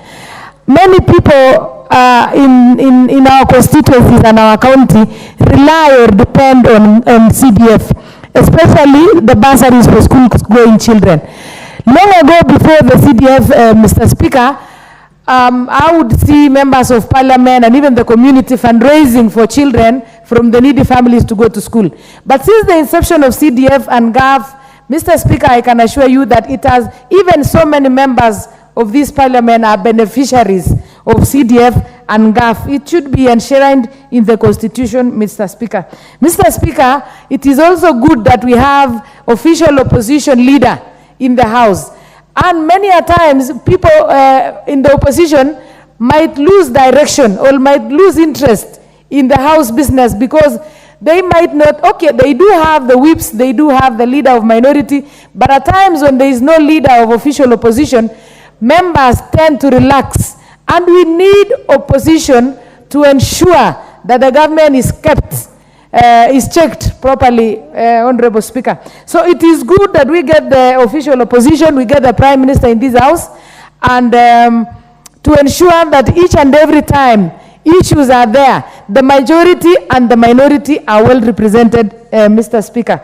Many people in our constituencies and our county rely or depend on CDF, especially the bursaries for school-going children. Long ago, before the CDF, Mr. Speaker, I would see members of parliament and even the community fundraising for children from the needy families to go to school. But since the inception of CDF and GAF, Mr. Speaker, I can assure you that it has, even so many members of this parliament are beneficiaries of CDF and GAF. It should be enshrined in the Constitution, Mr. Speaker. Mr. Speaker, it is also good that we have official opposition leader in the House. And many a times, people in the opposition might lose direction or might lose interest in the House business because They might not, okay, they do have the whips, they do have the leader of minority, but at times when there is no leader of official opposition, members tend to relax. And we need opposition to ensure that the government is kept, is checked properly, Honorable Speaker. So it is good that we get the official opposition, we get the Prime Minister in this house, and to ensure that each and every time issues are there, the majority and the minority are well represented, Mr. Speaker.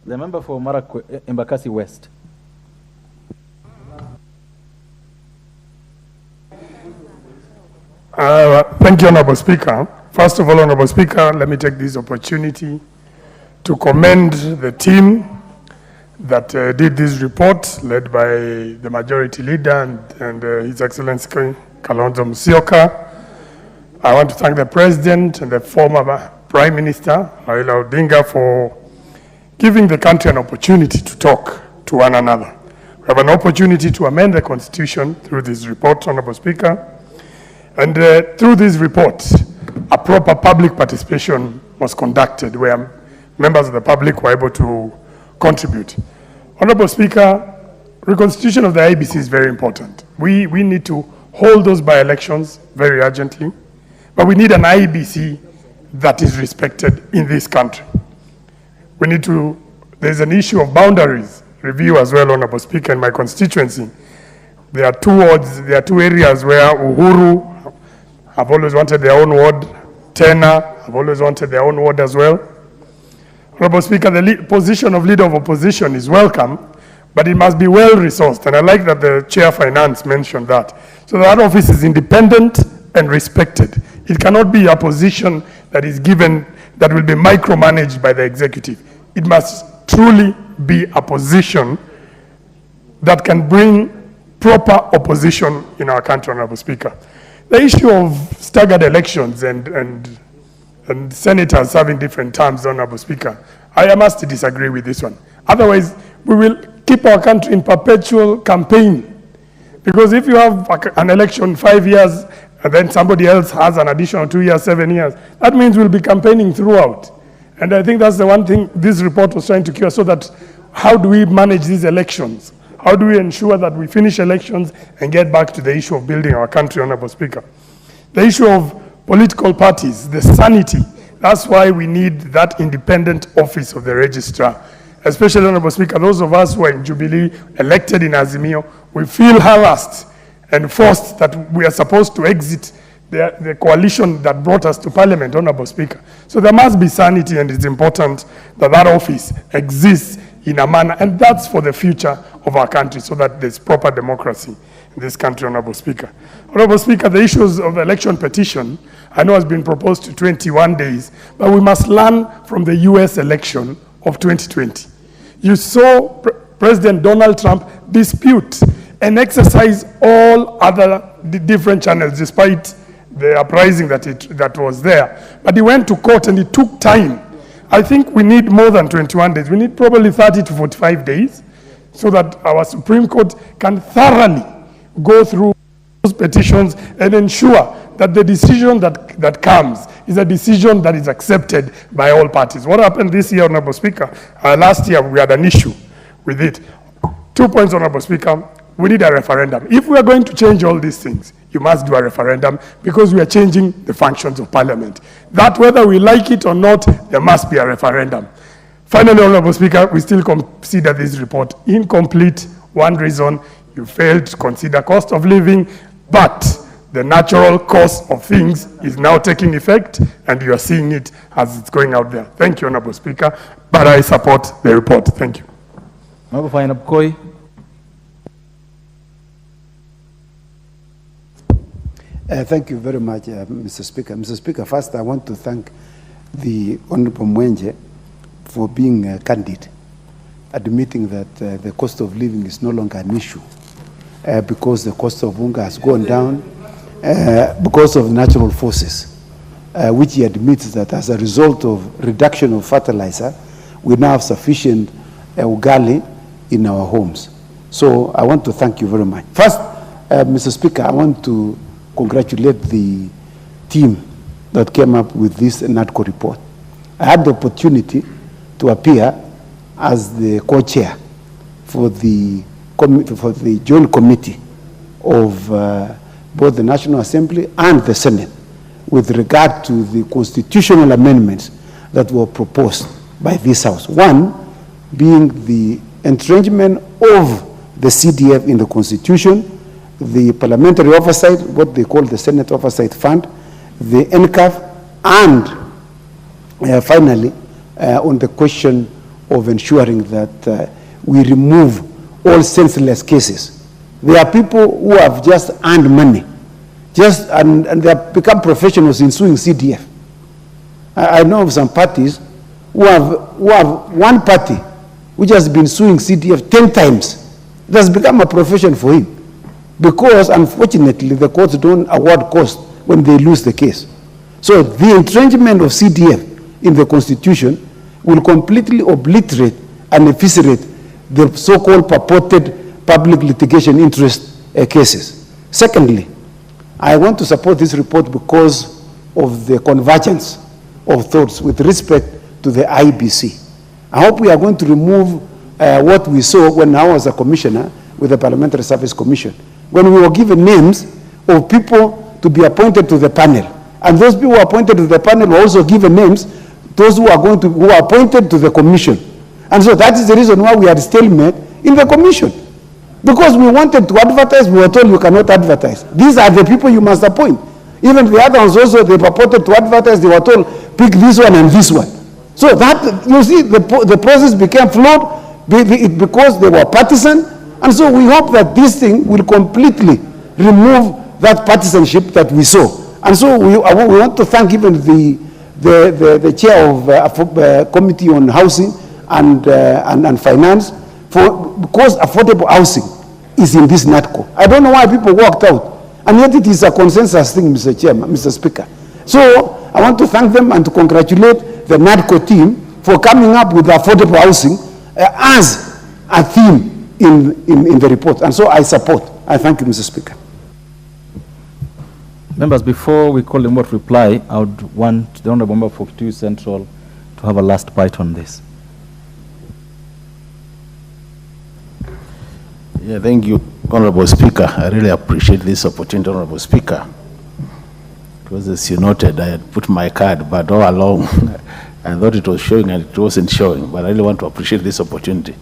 The member for Embakasi West. Thank you, Honorable Speaker. First of all, Honorable Speaker, let me take this opportunity to commend the team that did this report, led by the majority leader and His Excellency Kalonzo Musyoka. I want to thank the President and the former Prime Minister, Raila Odinga, for giving the country an opportunity to talk to one another. We have an opportunity to amend the Constitution through this report, Honorable Speaker. And through this report, a proper public participation was conducted where members of the public were able to contribute. Honorable Speaker, reconstitution of the IEBC is very important. We need to hold those by-elections very urgently, but we need an IEBC that is respected in this country. We need to, there's an issue of boundaries review as well, Honorable Speaker, in my constituency. There are two wards, there are two areas where Uhuru have always wanted their own ward, Tena have always wanted their own ward as well. Honorable Speaker, the position of leader of opposition is welcome, but it must be well resourced. And I like that the Chair of Finance mentioned that. So that office is independent and respected. It cannot be a position that is given, that will be micromanaged by the executive. It must truly be a position that can bring proper opposition in our country, Honorable Speaker. The issue of staggered elections and senators having different terms, Honorable Speaker, I must disagree with this one. Otherwise, we will keep our country in perpetual campaign. Because if you have an election 5 years and then somebody else has an additional 2 years, 7 years, that means we'll be campaigning throughout. And I think that's the one thing this report was trying to cure, so that how do we manage these elections? How do we ensure that we finish elections and get back to the issue of building our country, Honorable Speaker? The issue of political parties, the sanity, that's why we need that independent office of the registrar. Especially, Honorable Speaker, those of us who are in Jubilee, elected in AZIMIO, we feel harassed and forced that we are supposed to exit the coalition that brought us to Parliament, Honorable Speaker. So there must be sanity, and it's important that that office exists in a manner, and that's for the future of our country, so that there's proper democracy in this country, Honorable Speaker. Honorable Speaker, the issues of election petition, I know has been proposed to 21 days, but we must learn from the US election of 2020. You saw President Donald Trump dispute and exercise all other different channels, despite the uprising that was there. But he went to court and it took time. I think we need more than 21 days. We need probably 30 to 45 days so that our Supreme Court can thoroughly go through those petitions and ensure that the decision that comes is a decision that is accepted by all parties. What happened this year, Honorable Speaker? Last year we had an issue with it. 2 points, Honorable Speaker. We need a referendum. If we are going to change all these things, you must do a referendum, because we are changing the functions of Parliament. That, whether we like it or not, there must be a referendum. Finally, Honorable Speaker, we still consider this report incomplete. One reason, you failed to consider cost of living, but the natural course of things is now taking effect, and you are seeing it as it's going out there. Thank you, Honorable Speaker, but I support the report. Thank you. Thank you very much, Mr. Speaker. Mr. Speaker, first I want to thank the Honorable Mwenje for being candid, admitting that the cost of living is no longer an issue because the cost of unga has gone down because of natural forces, which he admits that as a result of reduction of fertilizer, we now have sufficient ugali in our homes. So I want to thank you very much. First, Mr. Speaker, I want to congratulate the team that came up with this NADCO report. I had the opportunity to appear as the co-chair for the joint committee of both the National Assembly and the Senate with regard to the constitutional amendments that were proposed by this House. One being the entrenchment of the CDF in the Constitution, the parliamentary oversight, what they call the Senate Oversight Fund, the NCAF, and finally, on the question of ensuring that we remove all senseless cases. There are people who have just earned money, and they have become professionals in suing CDF. I know of some parties who have one party which has been suing CDF 10 times. It has become a profession for him because, unfortunately, the courts don't award costs when they lose the case. So the entrenchment of CDF in the Constitution will completely obliterate and eviscerate the so-called purported public litigation interest cases. Secondly, I want to support this report because of the convergence of thoughts with respect to the IBC. I hope we are going to remove what we saw when I was a commissioner with the Parliamentary Service Commission, when we were given names of people to be appointed to the panel. And those people who are appointed to the panel were also given names, those who are appointed to the commission. And so that is the reason why we had stalemate in the commission. Because we wanted to advertise, we were told you cannot advertise. These are the people you must appoint. Even the other ones also, they purported to advertise, they were told, pick this one and this one. So that, you see, the process became flawed because they were partisan. And so we hope that this thing will completely remove that partisanship that we saw. And so we want to thank even the chair of Committee on Housing and Finance because affordable housing is in this NADCO. I don't know why people walked out, and yet it is a consensus thing, Mr. Chairman, Mr. Speaker. So I want to thank them and to congratulate the NADCO team for coming up with affordable housing as a theme in the report. And so I thank you, Mr. Speaker. Members, before we call them what reply, I would want the Honourable Member for Kitui Central to have a last bite on this. Yeah, thank you, Honourable Speaker. I really appreciate this opportunity, Honourable Speaker. Because as you noted, I had put my card, but all along, I thought it was showing and it wasn't showing, but I really want to appreciate this opportunity.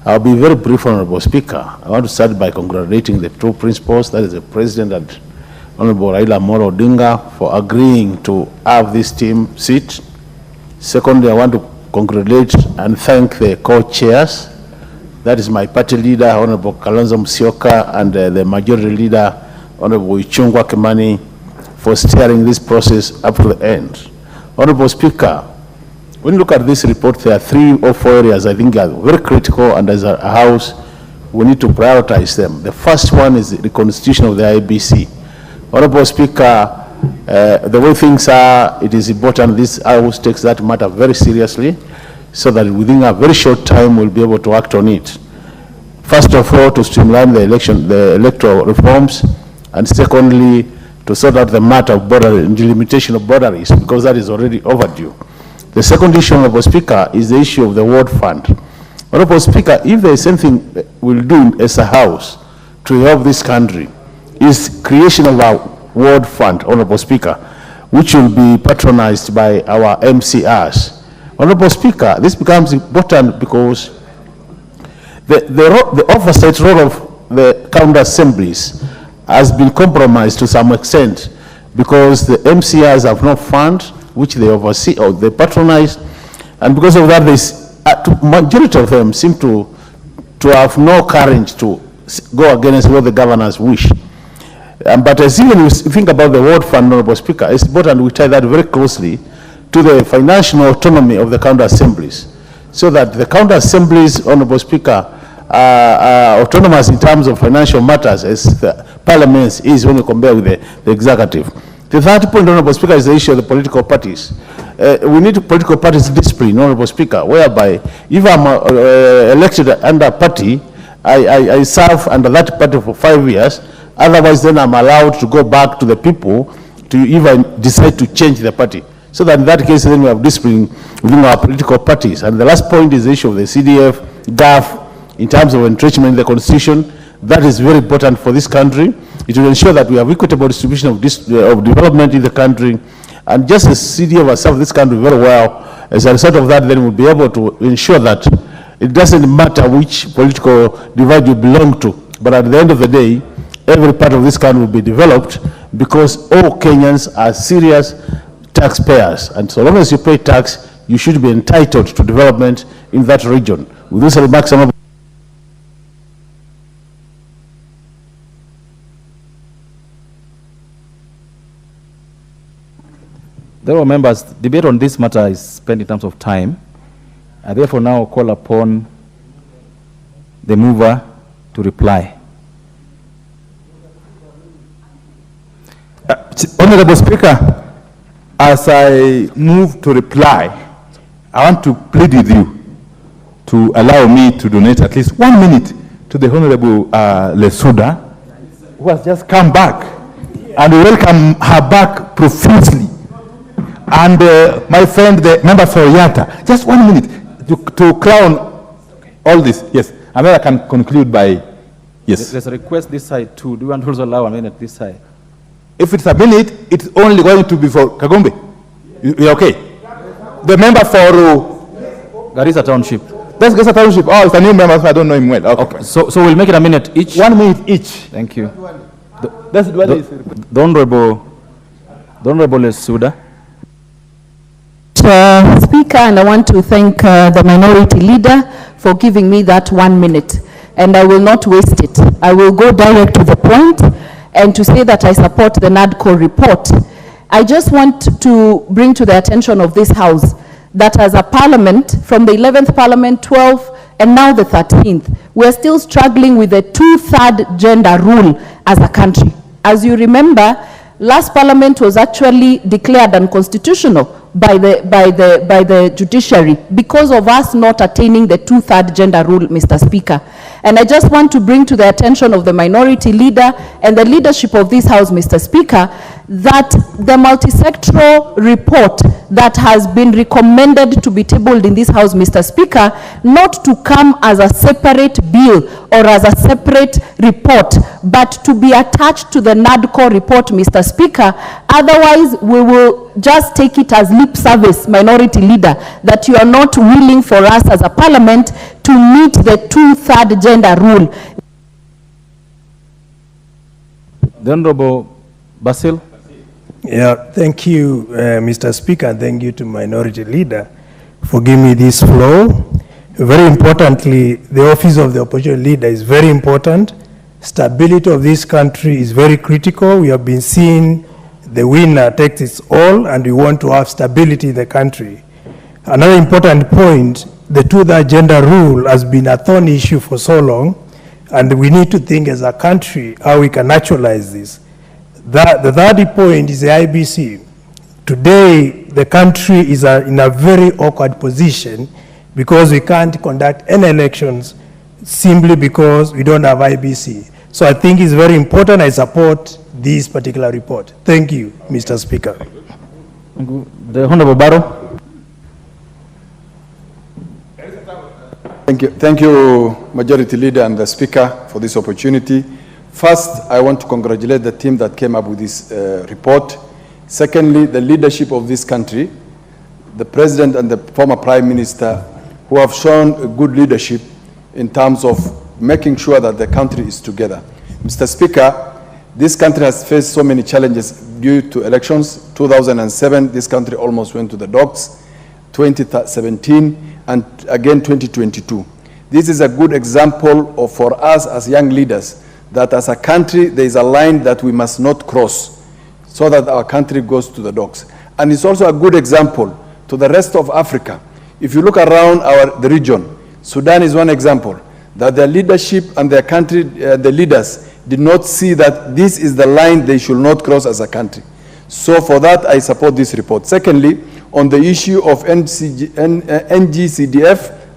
I'll be very brief, Honourable Speaker. I want to start by congratulating the two principals, that is the President and Honourable Raila Odinga, for agreeing to have this team sit. Secondly, I want to congratulate and thank the co-chairs. That is my party leader, Honourable Kalonzo Musyoka, and the majority leader, Honourable Ichung'wah Kimani, for steering this process up to the end. Honourable Speaker, when you look at this report, there are 3 or 4 areas I think are very critical, and as a House, we need to prioritize them. The first one is the constitution of the IBC. Honourable Speaker, the way things are, it is important this House takes that matter very seriously, so that within a very short time we'll be able to act on it. First of all, to streamline the electoral reforms, and secondly, to sort out the matter of delimitation of boundaries, because that is already overdue. The second issue, Honourable Speaker, is the issue of the World Fund. Honourable Speaker, if there is something we'll do as a House to help this country, is creation of a World Fund, Honourable Speaker, which will be patronized by our MCRs. Honourable Speaker, this becomes important because the oversight role of the county assemblies has been compromised to some extent because the MCRs have no fund which they oversee or they patronize, and because of that, the majority of them seem to have no courage to go against what the governors wish. But as even you think about the World Fund, Honourable Speaker, it's important we tie that very closely to the financial autonomy of the county assemblies, so that the county assemblies, Honourable Speaker, are autonomous in terms of financial matters as the parliament is when you compare with the executive. The third point, Honourable Speaker, is the issue of the political parties. We need political parties discipline, Honourable Speaker, whereby if I'm elected under a party, I serve under that party for 5 years, Otherwise, then I'm allowed to go back to the people to even decide to change the party. So that in that case, then we have discipline within our political parties. And the last point is the issue of the CDF, GAF, in terms of entrenchment in the constitution. That is very important for this country. It will ensure that we have equitable distribution of development in the country. And just as CDF has served this country very well, as a result of that, then we'll be able to ensure that it doesn't matter which political divide you belong to, but at the end of the day, every part of this country will be developed because all Kenyans are serious taxpayers. And so long as you pay tax, you should be entitled to development in that region. With this remarks, There are members, debate on this matter is spent in terms of time. I therefore now call upon the mover to reply. Honorable Speaker, as I move to reply, I want to plead with you to allow me to donate at least 1 minute to the Honorable Lesuda, who has just come back, and we welcome her back profusely. And my friend, the member for Yatta, just 1 minute to crown all this. Yes, and then I can conclude by, yes. There's a request this side too. Do you want to also allow a minute this side? If it's a minute, it's only going to be for Kagombe. You're okay? The member for Garissa Township. That's Garissa Township. Oh, it's a new member, so I don't know him well. Okay. So we'll make it a minute each. 1 minute each. Thank you. The Honorable Lesuda. Speaker, and I want to thank the minority leader for giving me that 1 minute. And I will not waste it. I will go direct to the point and to say that I support the NADCO report. I just want to bring to the attention of this House that as a parliament, from the 11th parliament, 12th, and now the 13th, we're still struggling with the 2/3 gender rule as a country. As you remember, last parliament was actually declared unconstitutional by the judiciary because of us not attaining the 2/3 gender rule, Mr. Speaker. And I just want to bring to the attention of the minority leader and the leadership of this House, Mr. Speaker, that the multisectoral report that has been recommended to be tabled in this House, Mr. Speaker, not to come as a separate bill or as a separate report, but to be attached to the NADCO report, Mr. Speaker. Otherwise, we will just take it as lip service, minority leader, that you are not willing for us as a parliament to meet the 2/3 gender rule. The Honorable Basil. Yeah, thank you, Mr. Speaker, and thank you to Minority Leader for giving me this floor. Very importantly, the office of the Opposition Leader is very important. Stability of this country is very critical. We have been seeing the winner takes its all, and we want to have stability in the country. Another important point, the 2/3 gender rule has been a thorn issue for so long, and we need to think as a country how we can actualize this. The third point is the IBC. Today, the country is in a very awkward position because we can't conduct any elections simply because we don't have IBC. So I think it's very important. I support this particular report. Thank you, Mr. Speaker. The Honorable Barrow. Thank you, Majority Leader and the Speaker, for this opportunity. First, I want to congratulate the team that came up with this report. Secondly, the leadership of this country, the President and the former Prime Minister, who have shown good leadership in terms of making sure that the country is together. Mr. Speaker, this country has faced so many challenges due to elections. 2007, this country almost went to the dogs. 2017, and again 2022. This is a good example of, for us as young leaders, that as a country, there is a line that we must not cross so that our country goes to the dogs. And it's also a good example to the rest of Africa. If you look around the region, Sudan is one example, that their leadership and their country, the leaders, did not see that this is the line they should not cross as a country. So for that, I support this report. Secondly, on the issue of NGCDF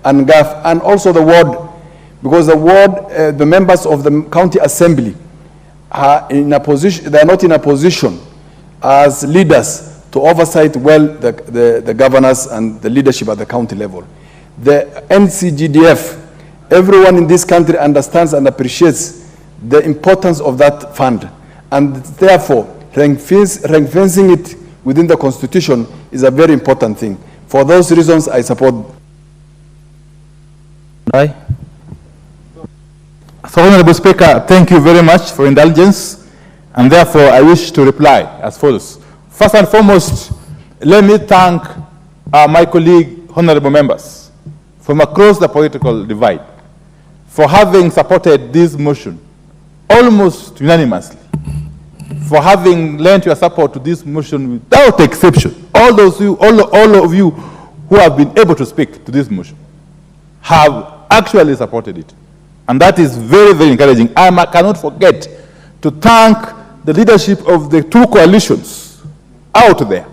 and GAF, and also the ward, because the ward, the members of the county assembly in a position, they are not in a position as leaders to oversight well the governors and the leadership at the county level. The NCGDF, everyone in this country understands and appreciates the importance of that fund, and therefore ring-fencing it within the constitution is a very important thing. For those reasons, I support. Aye. So, Honorable Speaker, thank you very much for indulgence, and therefore I wish to reply as follows. First and foremost, let me thank my colleague, honorable members, from across the political divide, for having supported this motion almost unanimously, for having lent your support to this motion without exception. All of you who have been able to speak to this motion have actually supported it. And that is very, very encouraging. I cannot forget to thank the leadership of the two coalitions out there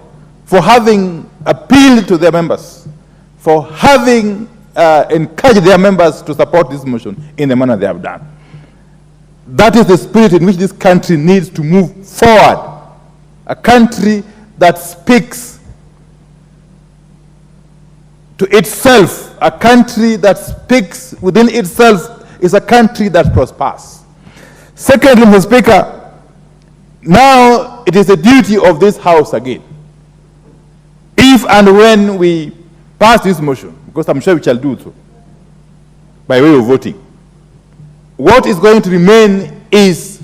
for having appealed to their members, for having encouraged their members to support this motion in the manner they have done. That is the spirit in which this country needs to move forward. A country that speaks to itself, a country that speaks within itself is a country that prospers. Secondly, Mr. Speaker, now it is the duty of this House again, if and when we pass this motion, because I'm sure we shall do so, by way of voting, what is going to remain is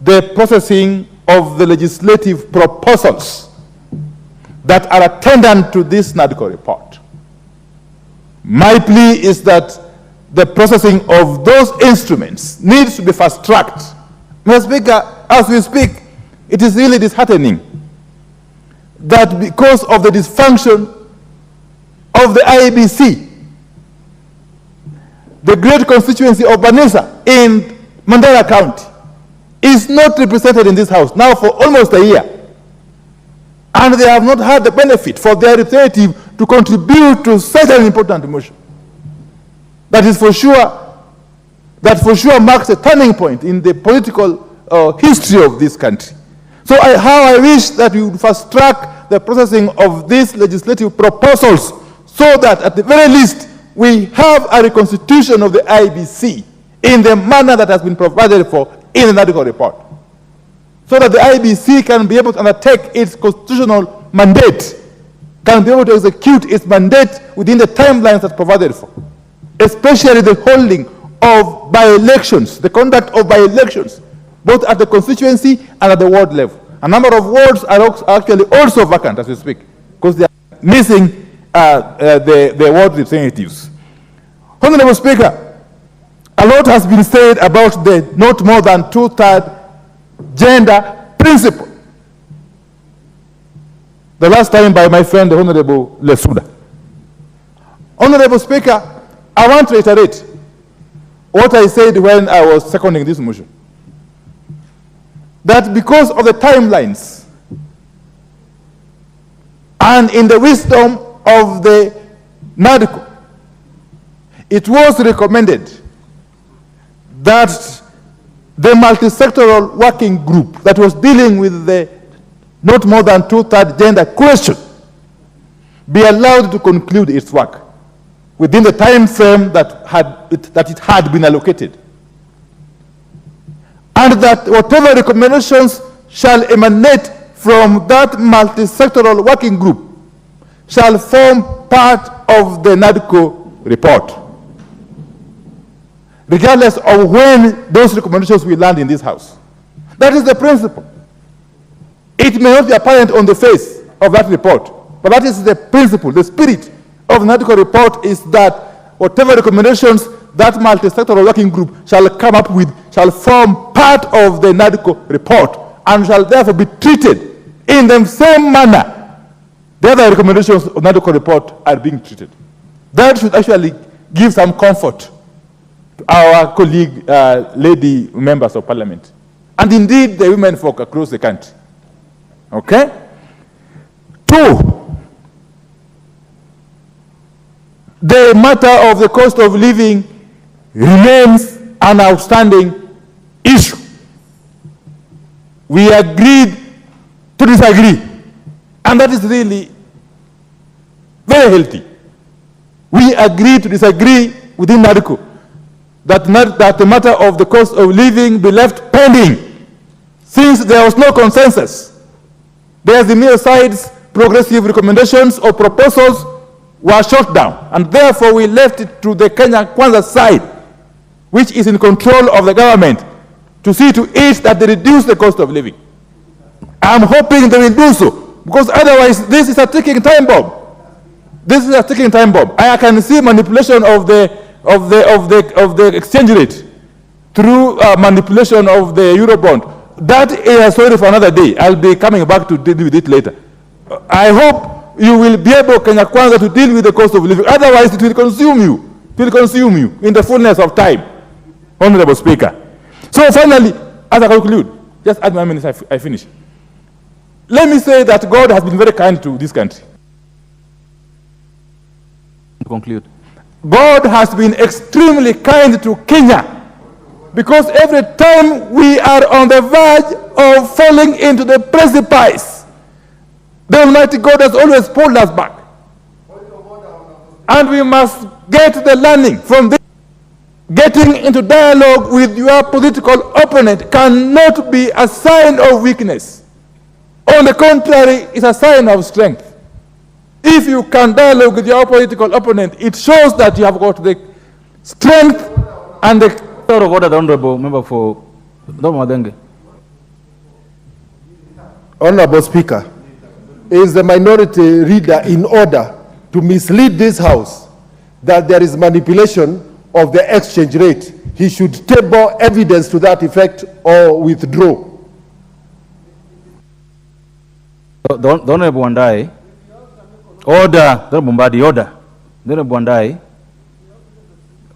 the processing of the legislative proposals that are attendant to this NADCO report. My plea is that the processing of those instruments needs to be fast-tracked. Mr. Speaker, as we speak, it is really disheartening that because of the dysfunction of the IEBC, the great constituency of Banisa in Mandera County is not represented in this House now for almost a year. And they have not had the benefit for their representative to contribute to such an important motion. That is for sure, that for sure marks a turning point in the political history of this country. So how I wish that we would fast track the processing of these legislative proposals so that at the very least we have a reconstitution of the IBC in the manner that has been provided for in the NADCO report, so that the IBC can be able to undertake its constitutional mandate, can be able to execute its mandate within the timelines that's provided for, especially the holding of by-elections, the conduct of by-elections, both at the constituency and at the ward level. A number of wards are actually also vacant as we speak, because they are missing the ward representatives. Honorable Speaker, a lot has been said about the not more than two-thirds gender principle. The last time by my friend, the Honorable Lesuda. Honorable Speaker, I want to reiterate what I said when I was seconding this motion. That because of the timelines and in the wisdom of the NADCO, it was recommended that the multi-sectoral working group that was dealing with the not more than two-thirds gender question be allowed to conclude its work within the time frame that it had been allocated. And that whatever recommendations shall emanate from that multi-sectoral working group shall form part of the NADCO report, regardless of when those recommendations will land in this House. That is the principle. It may not be apparent on the face of that report, but that is the principle. The spirit of the NADCO report is that whatever recommendations that multi-sectoral working group shall come up with shall form part of the NADCO report and shall therefore be treated in the same manner the other recommendations of the NADCO report are being treated. That should actually give some comfort to our colleague, lady members of parliament, and indeed the women folk across the country. Okay? 2, the matter of the cost of living remains an outstanding issue. we agreed to disagree. And that is really very healthy. We agreed to disagree within NADCO, that the matter of the cost of living be left pending, since there was no consensus. The AZIMIO side's progressive recommendations or proposals were shot down, and therefore we left it to the KWANZA side, which is in control of the government, to see to it that they reduce the cost of living. I'm hoping they will do so, because otherwise this is a ticking time bomb. This is a ticking time bomb. I can see manipulation of the exchange rate through manipulation of the Eurobond. That is a story for another day. I'll be coming back to deal with it later. I hope you will be able, Kenya Kwanza, to deal with the cost of living. Otherwise, it will consume you. It will consume you in the fullness of time, Honorable Speaker. So finally, as I conclude, just add my minutes, I finish. Let me say that God has been very kind to this country. To conclude. God has been extremely kind to Kenya, because every time we are on the verge of falling into the precipice, the Almighty God has always pulled us back. And we must get the learning from this. Getting into dialogue with your political opponent cannot be a sign of weakness. On the contrary, it's a sign of strength. If you can dialogue with your political opponent, it shows that you have got the strength and the... Out of order, the Honorable Member for Madenge. Honorable Speaker, is the minority leader in order to mislead this House that there is manipulation of the exchange rate? He should table evidence to that effect or withdraw. The Honorable Wandai, order, the Honorable order. The Honorable Wandai,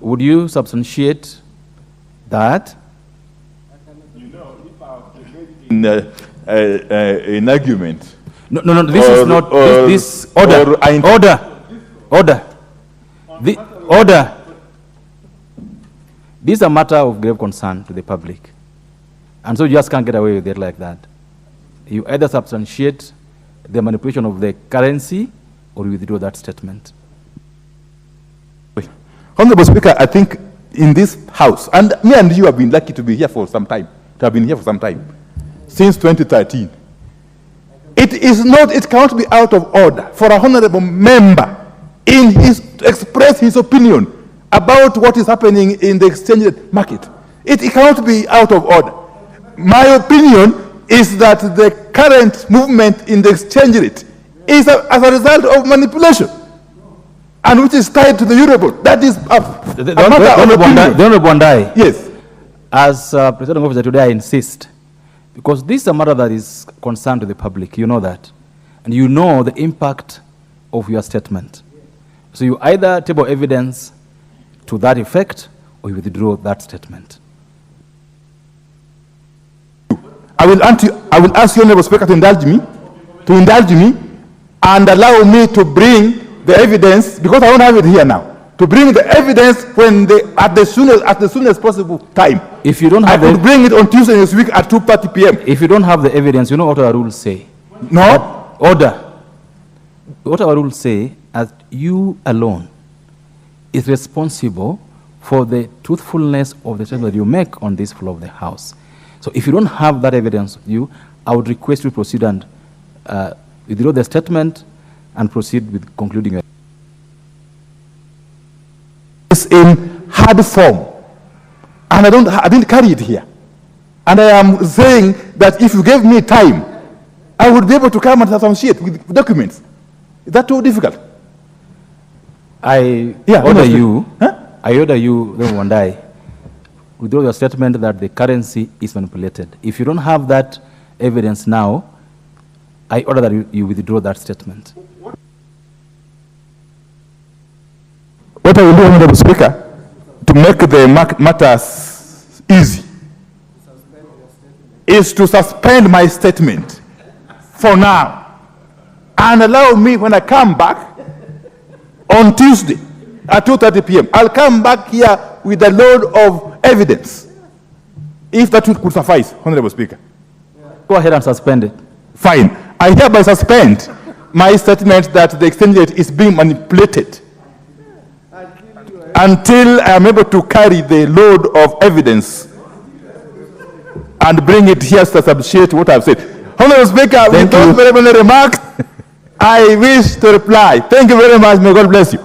would you substantiate that? In argument. No, this is not, this order, order. This is a matter of grave concern to the public. And so you just can't get away with it like that. You either substantiate the manipulation of the currency or you withdraw that statement. Honorable Speaker, I think in this House, and me and you have been lucky to be here for some time, since 2013. It cannot be out of order for a honorable member to express his opinion about what is happening in the exchange rate market. It cannot be out of order. My opinion is that the current movement in the exchange rate is as a result of manipulation, and which is tied to the Eurobond. That is the Honorable Wandai. Yes. As President Officer today, I insist, because this is a matter that is concerned to the public. You know that. And you know the impact of your statement. So you either table evidence to that effect or you withdraw that statement. I will ask you, Honorable Speaker, to indulge me and allow me to bring the evidence, because I don't have it here now, to bring the evidence at the soonest possible time. If you don't have I could bring it on Tuesday this week at 2:30 p.m. If you don't have the evidence, you know what our rules say. No. Order. What our rules say, as you alone is responsible for the truthfulness of the statement that you make on this floor of the House. So if you don't have that evidence, I would request you proceed and withdraw the statement and proceed with concluding your. It's in hard form, and I didn't carry it here. And I am saying that if you gave me time, I would be able to come and substantiate with documents. Is that too difficult? I order you, Wandai, withdraw your statement that the currency is manipulated. If you don't have that evidence now, I order that you withdraw that statement. What I will do, Honorable Speaker, to make the matters easy, is to suspend my statement for now and allow me, when I come back on Tuesday at 2:30 p.m., I'll come back here with a load of evidence, if that could suffice, Honorable Speaker. Go ahead and suspend it. Fine. I hereby suspend my statement that the exchange rate is being manipulated until I am able to carry the load of evidence and bring it here to substantiate what I've said. Honorable Speaker, with those very many remarks, I wish to reply. Thank you very much. May God bless you.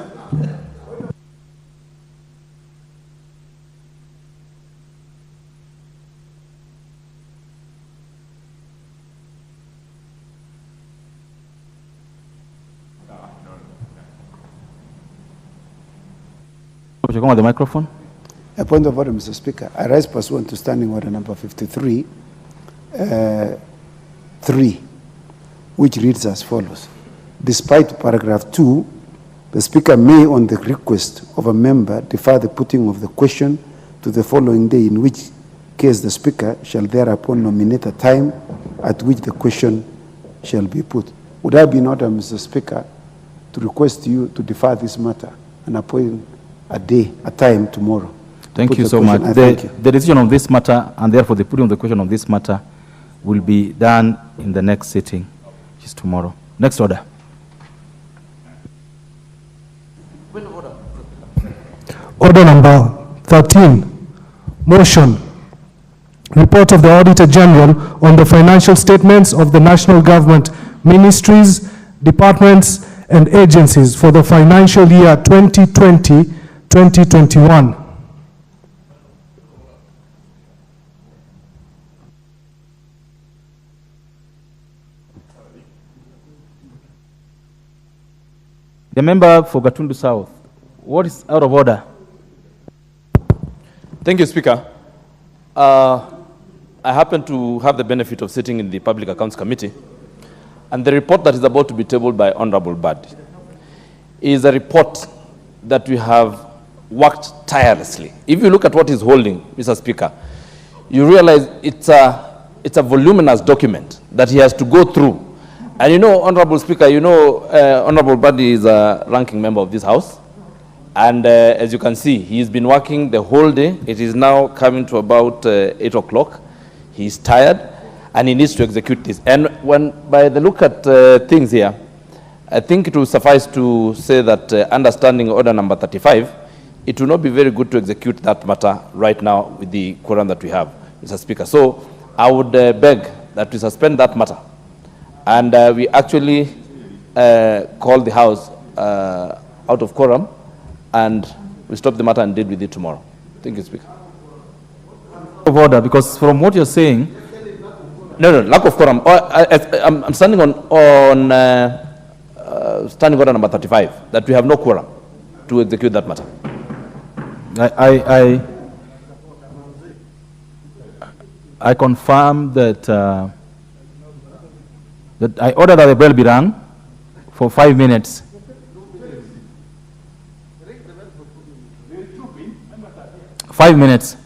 On the microphone. A point of order, Mr. Speaker. I rise pursuant to standing order number 53, 3, which reads as follows. Despite paragraph 2, the Speaker may, on the request of a member, defer the putting of the question to the following day, in which case the Speaker shall thereupon nominate a time at which the question shall be put. Would I be in order, Mr. Speaker, to request you to defer this matter and appoint a day, a time tomorrow? Thank you so much. The decision on this matter, and therefore the putting of the question on this matter, will be done in the next sitting, which is tomorrow. Next order. Order number 13. Motion. Report of the Auditor General on the financial statements of the national government, ministries, departments, and agencies for the financial year 2020-2021. The member for Gatundu South. What is out of order? Thank you, Speaker. I happen to have the benefit of sitting in the Public Accounts Committee, and the report that is about to be tabled by Honorable Badi is a report that we have worked tirelessly. If you look at what is holding, Mr. Speaker, you realize it's a voluminous document that he has to go through. And you know, Honorable Speaker, you know, Honorable Badi is a ranking member of this House. And as you can see, he's been working the whole day. It is now coming to about 8 o'clock. He's tired, and he needs to execute this. And when, by the look at things here, I think it will suffice to say that understanding order number 35, it will not be very good to execute that matter right now with the quorum that we have, Mr. Speaker. So I would beg that we suspend that matter. And we actually call the House out of quorum, and we stop the matter and deal with it tomorrow. Thank you, Speaker. Of order, because from what you're saying, no, lack of quorum. I'm standing on standing order number 35, that we have no quorum to execute that matter. I confirm that that I order that the bell be rung for 5 minutes. Five minutes.